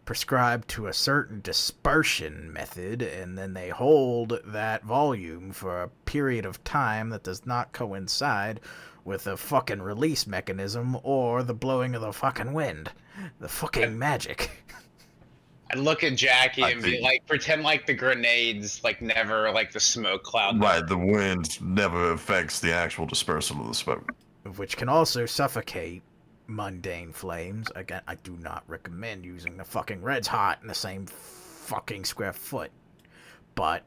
prescribed to a certain dispersion method, and then they hold that volume for a period of time that does not coincide with a fucking release mechanism or the blowing of the fucking wind. The fucking magic. I'd look at Jackie I and be think- like, pretend like the grenades, like never, like the smoke cloud. Right, the wind never affects the actual dispersal of the smoke. Which can also suffocate mundane flames. Again, I do not recommend using the fucking Red's hot in the same fucking square foot. But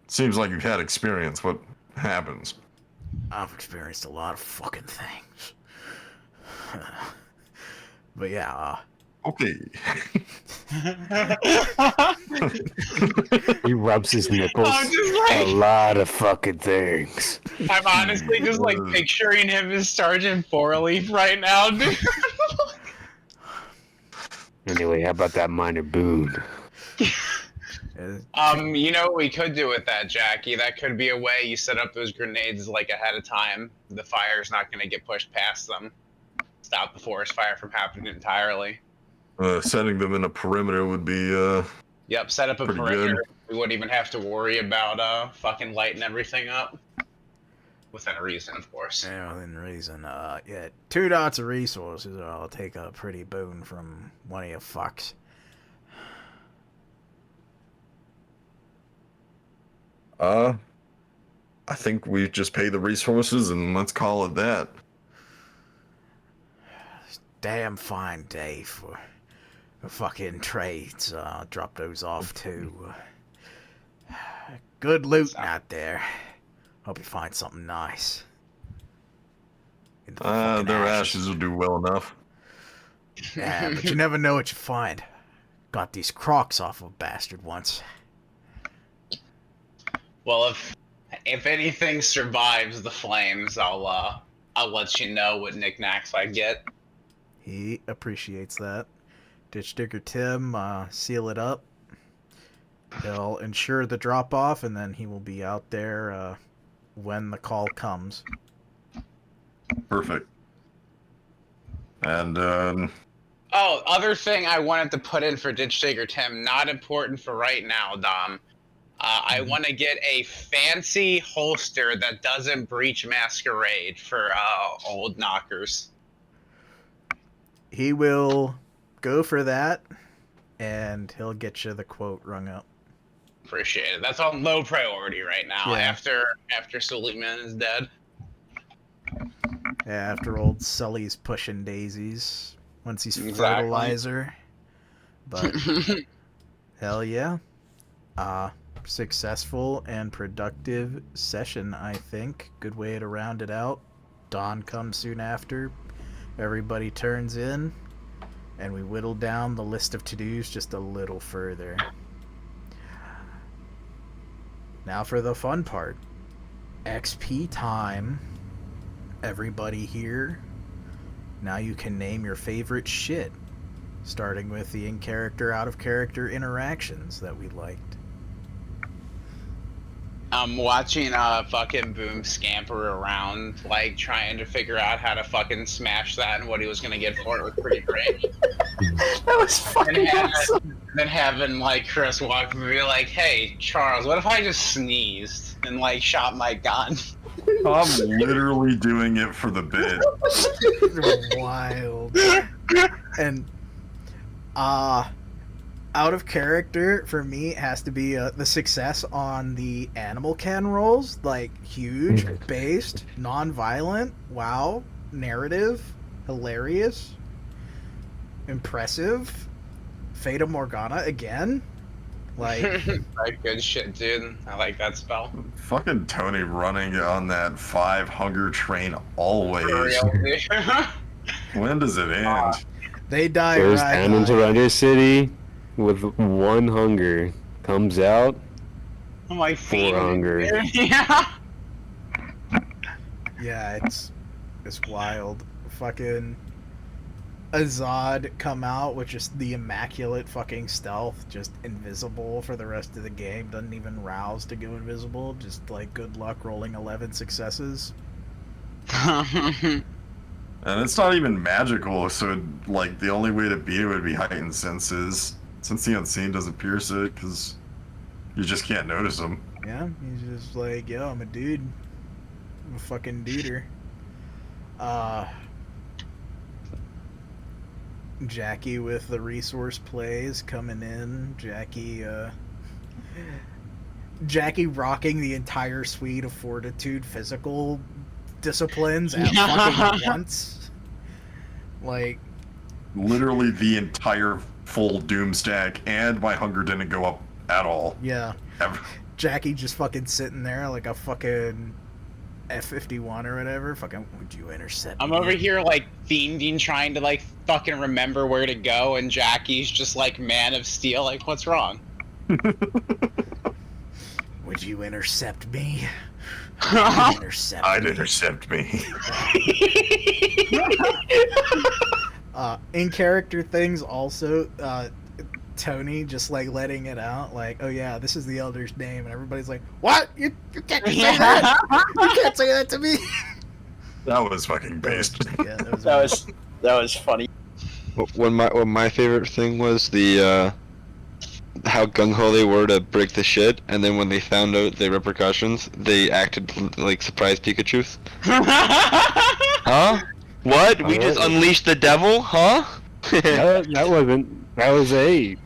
Seems like you've had experience. What happens? I've experienced a lot of fucking things. But yeah, Okay. He rubs his nipples. I'm just like, A lot of fucking things. I'm honestly just like picturing him as Sergeant Fourleaf right now, dude. Anyway, how about that minor boon? You know what we could do with that, Jackie? That could be a way you set up those grenades like ahead of time. The fire's not going to get pushed past them. Stop the forest fire from happening entirely. Setting them in a perimeter would be Yep, set up a Pretty perimeter. good. We wouldn't even have to worry about fucking lighting everything up. Within a reason, of course. yeah, within reason. Yeah, 2 dots of resources, or I'll take a pretty boon from one of you fucks. I think we just pay the resources and let's call it that. Damn fine day for fucking trades. Drop those off too. Good loot out there. Hope you find something nice. In the fucking Their ashes will do well enough. Yeah, but you never know what you find. Got these crocs off of a bastard once. Well, if anything survives the flames, I'll let you know what knickknacks I get. He appreciates that. Ditch Digger Tim, seal it up. He'll ensure the drop off, and then he will be out there when the call comes. Perfect. And Oh, other thing I wanted to put in for Ditch Digger Tim, not important for right now, Dom. I want to get a fancy holster that doesn't breach Masquerade for old knockers. He will go for that, and he'll get you the quote rung up. Appreciate it. That's on low priority right now. Yeah. After Suleiman is dead. Yeah, after old Sully's pushing daisies, once he's Exactly. fertilizer. But hell yeah. Successful and productive session, I think. Good way to round it out. Dawn comes soon after. Everybody turns in, and we whittle down the list of to-dos just a little further. Now for the fun part. XP time. Everybody here. Now you can name your favorite shit. Starting with the in-character, out-of-character interactions that we liked. I'm watching fucking Boom scamper around, like trying to figure out how to fucking smash that and what he was gonna get for it was pretty great. That was fucking awesome. Then having like Chris walk up and be like, "Hey Charles, what if I just sneezed and like shot my gun?" I'm literally doing it for the bit. Wild. And out of character for me has to be the success on the animal can rolls, like huge, based, non-violent, wow, narrative, hilarious, impressive, Fata Morgana again, Like, Like, good shit, dude. I like that spell. Fucking Tony running on that 5 hunger train always. For real, dude. When does it end? they die Goes right. down into Render City with 1 hunger. Comes out I'm like, 4 hunger. Yeah. Yeah, it's wild. Fucking Azad come out with just the immaculate fucking stealth, just invisible for the rest of the game. Doesn't even rouse to go invisible. Just like good luck rolling 11 successes. And it's not even magical, so like the only way to beat it would be heightened senses. Since the unseen doesn't pierce it, because you just can't notice them. Yeah, he's just like, yo, I'm a dude. I'm a fucking duder. Jackie with the resource plays coming in. Jackie rocking the entire suite of fortitude physical disciplines at fucking once. Like, Literally the entire full doom stack, and my hunger didn't go up at all. yeah. Ever. Jackie just fucking sitting there like a fucking F-51 or whatever. Fucking, would you intercept I'm me? over here like fiending, trying to like fucking remember where to go, and Jackie's just like Man of Steel. Like, what's wrong? Would you intercept me? Would you intercept I'd me? intercept me. In character things also, Tony just like letting it out, like, oh yeah, this is the elder's name, and everybody's like, what? You can't say that! You can't say that to me! That was fucking based. Yeah, that That was funny. What my favorite thing was the how gung ho they were to break the shit, and then when they found out the repercussions, they acted like surprised Pikachu's. Huh? What? We just unleashed the devil? Huh? that wasn't. That was a.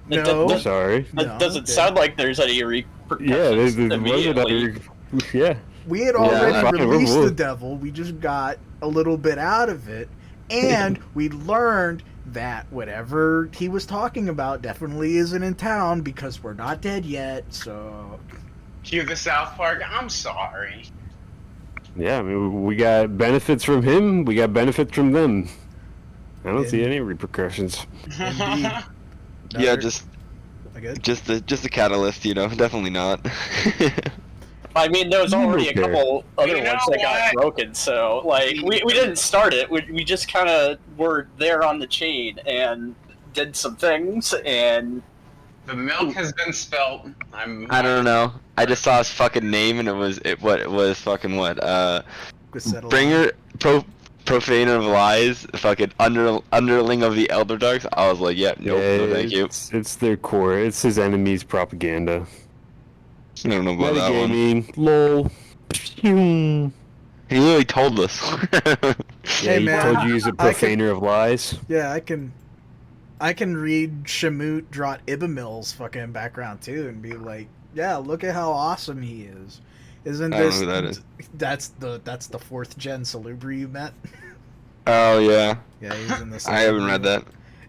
No. That- Sorry. It No, doesn't they- sound like there's any repercussions Yeah, there's immediately. Yeah. We had Yeah, already fine, we're released the wood. devil, we just got a little bit out of it, and we learned that whatever he was talking about definitely isn't in town because we're not dead yet, so... Cue the South Park. I'm sorry. Yeah, I mean, we got benefits from him. We got benefits from them. I don't see In- any repercussions. Indeed. Yeah, Another- just Good? just the catalyst, you know. Definitely not. I mean, there was already a Okay. couple other You know ones that got what? broken, so like we didn't start it. We just kind of were there on the chain and did some things, and The milk has been spilt. I don't know. I just saw his fucking name, and it was fucking what? Good settle Bringer, profaner of lies, fucking underling of the Elder Dogs. I was like, yep, nope, no thank you. It's their core. It's his enemy's propaganda. I don't know about that one. Metagaming. Lol. Pew. He literally told us. Yeah, Hey, he man, told you he's a I can- profaner of lies. Yeah, I can read Shamut Drot Ibamil's fucking background too and be like, yeah, look at how awesome he is. Isn't I don't this know who that is. that's the 4th gen Salubri you met? Oh yeah, Yeah, he's in the I haven't Salubri. read that.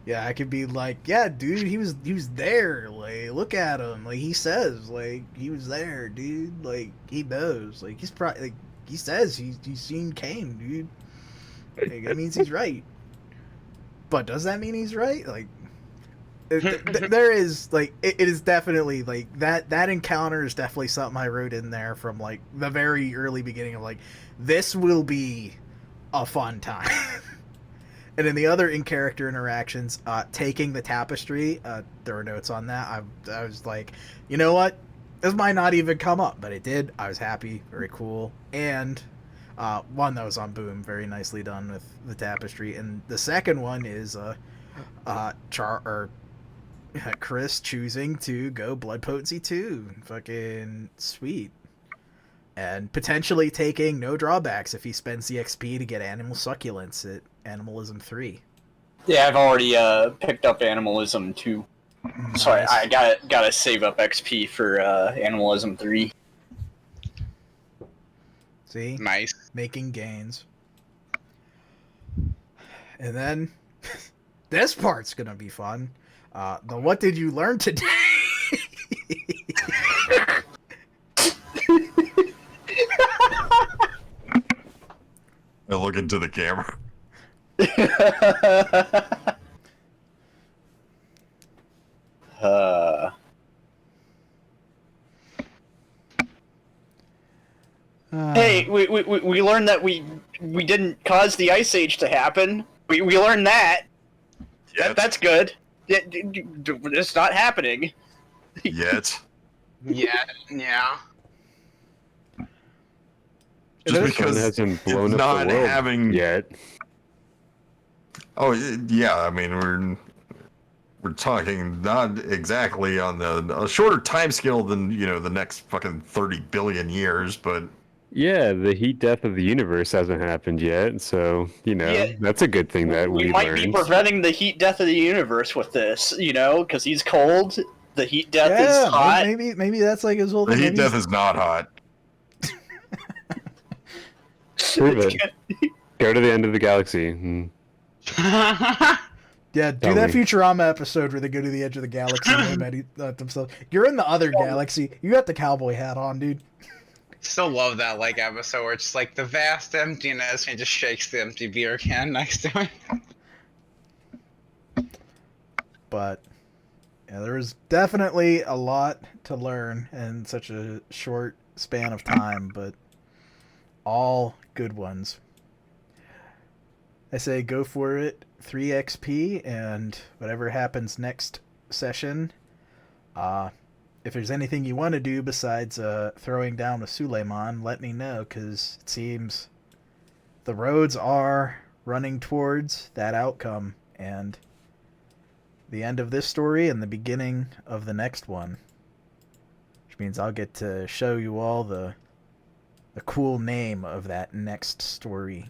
Yeah, I could be like, yeah, dude, he was there. Like, look at him. Like, he says, like, he was there, dude. Like, he knows. Like, he's probably like, he says he's seen Kane, dude. Like, that means he's right. But does that mean he's right? Like, there is like, it is definitely like that encounter is definitely something I wrote in there from like the very early beginning of like, this will be a fun time. And in the other in-character interactions, taking the tapestry, there were notes on that. I was like, you know what? This might not even come up, but it did. I was happy. Very cool. And one that was on Boom, very nicely done with the tapestry. And the second one is Chris choosing to go Blood Potency 2. Fucking sweet. And potentially taking no drawbacks if he spends the XP to get Animal Succulents at Animalism 3. yeah, I've already picked up Animalism 2. Sorry, Nice. I gotta save up XP for Animalism 3. See? Nice. Making gains. And then, this part's gonna be fun. The what did you learn today? I look into the camera. Hey, we learned that we didn't cause the ice age to happen. We learned that. That's good. It's not happening. Yet. Yeah. Just It is because hasn't blown it's up not the world having yet. Oh yeah, I mean we're talking not exactly on a shorter time scale than the next fucking 30 billion years, but Yeah, the heat death of the universe hasn't happened yet, so Yeah. that's a good thing that We we might learned. be preventing the heat death of the universe with this, because he's cold. The heat death is Yeah, hot. maybe that's like his whole the thing. heat Maybe death is not hot. Prove it. Go to the end of the galaxy. Yeah, do Tell that me. Futurama episode where they go to the edge of the galaxy and they themselves. You're in the other galaxy. You got the cowboy hat on, dude. Still love that episode where it's like the vast emptiness and he just shakes the empty beer can next to it. But yeah, there was definitely a lot to learn in such a short span of time, but all good ones. I say go for it, 3 XP, and whatever happens next session, if there's anything you want to do besides throwing down with Suleiman, let me know, because it seems the roads are running towards that outcome, and the end of this story and the beginning of the next one. Which means I'll get to show you all the cool name of that next story.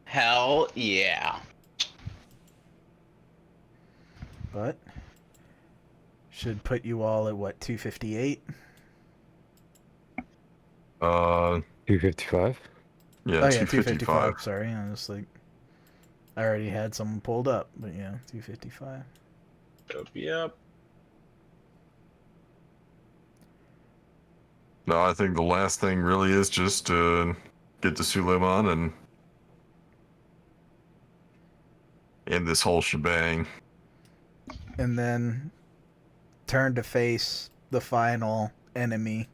Hell yeah. But should put you all at what, 258? 255? Yeah, Oh yeah, 255. 255. Sorry, I was like, I already had someone pulled up, but yeah, 255. Yep. No, I think the last thing really is just get to Suleiman and end this whole shebang. And then turn to face the final enemy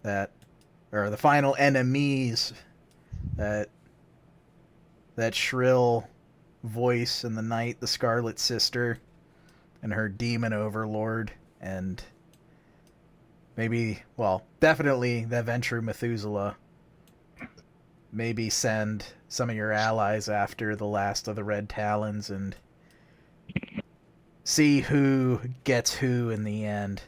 or the final enemies that shrill voice in the night, the Scarlet Sister and her demon overlord, and definitely that Ventrue Methuselah. Maybe send some of your allies after the last of the Red Talons and see who gets who in the end.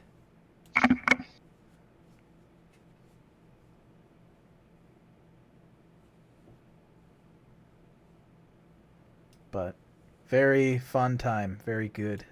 But very fun time, very good.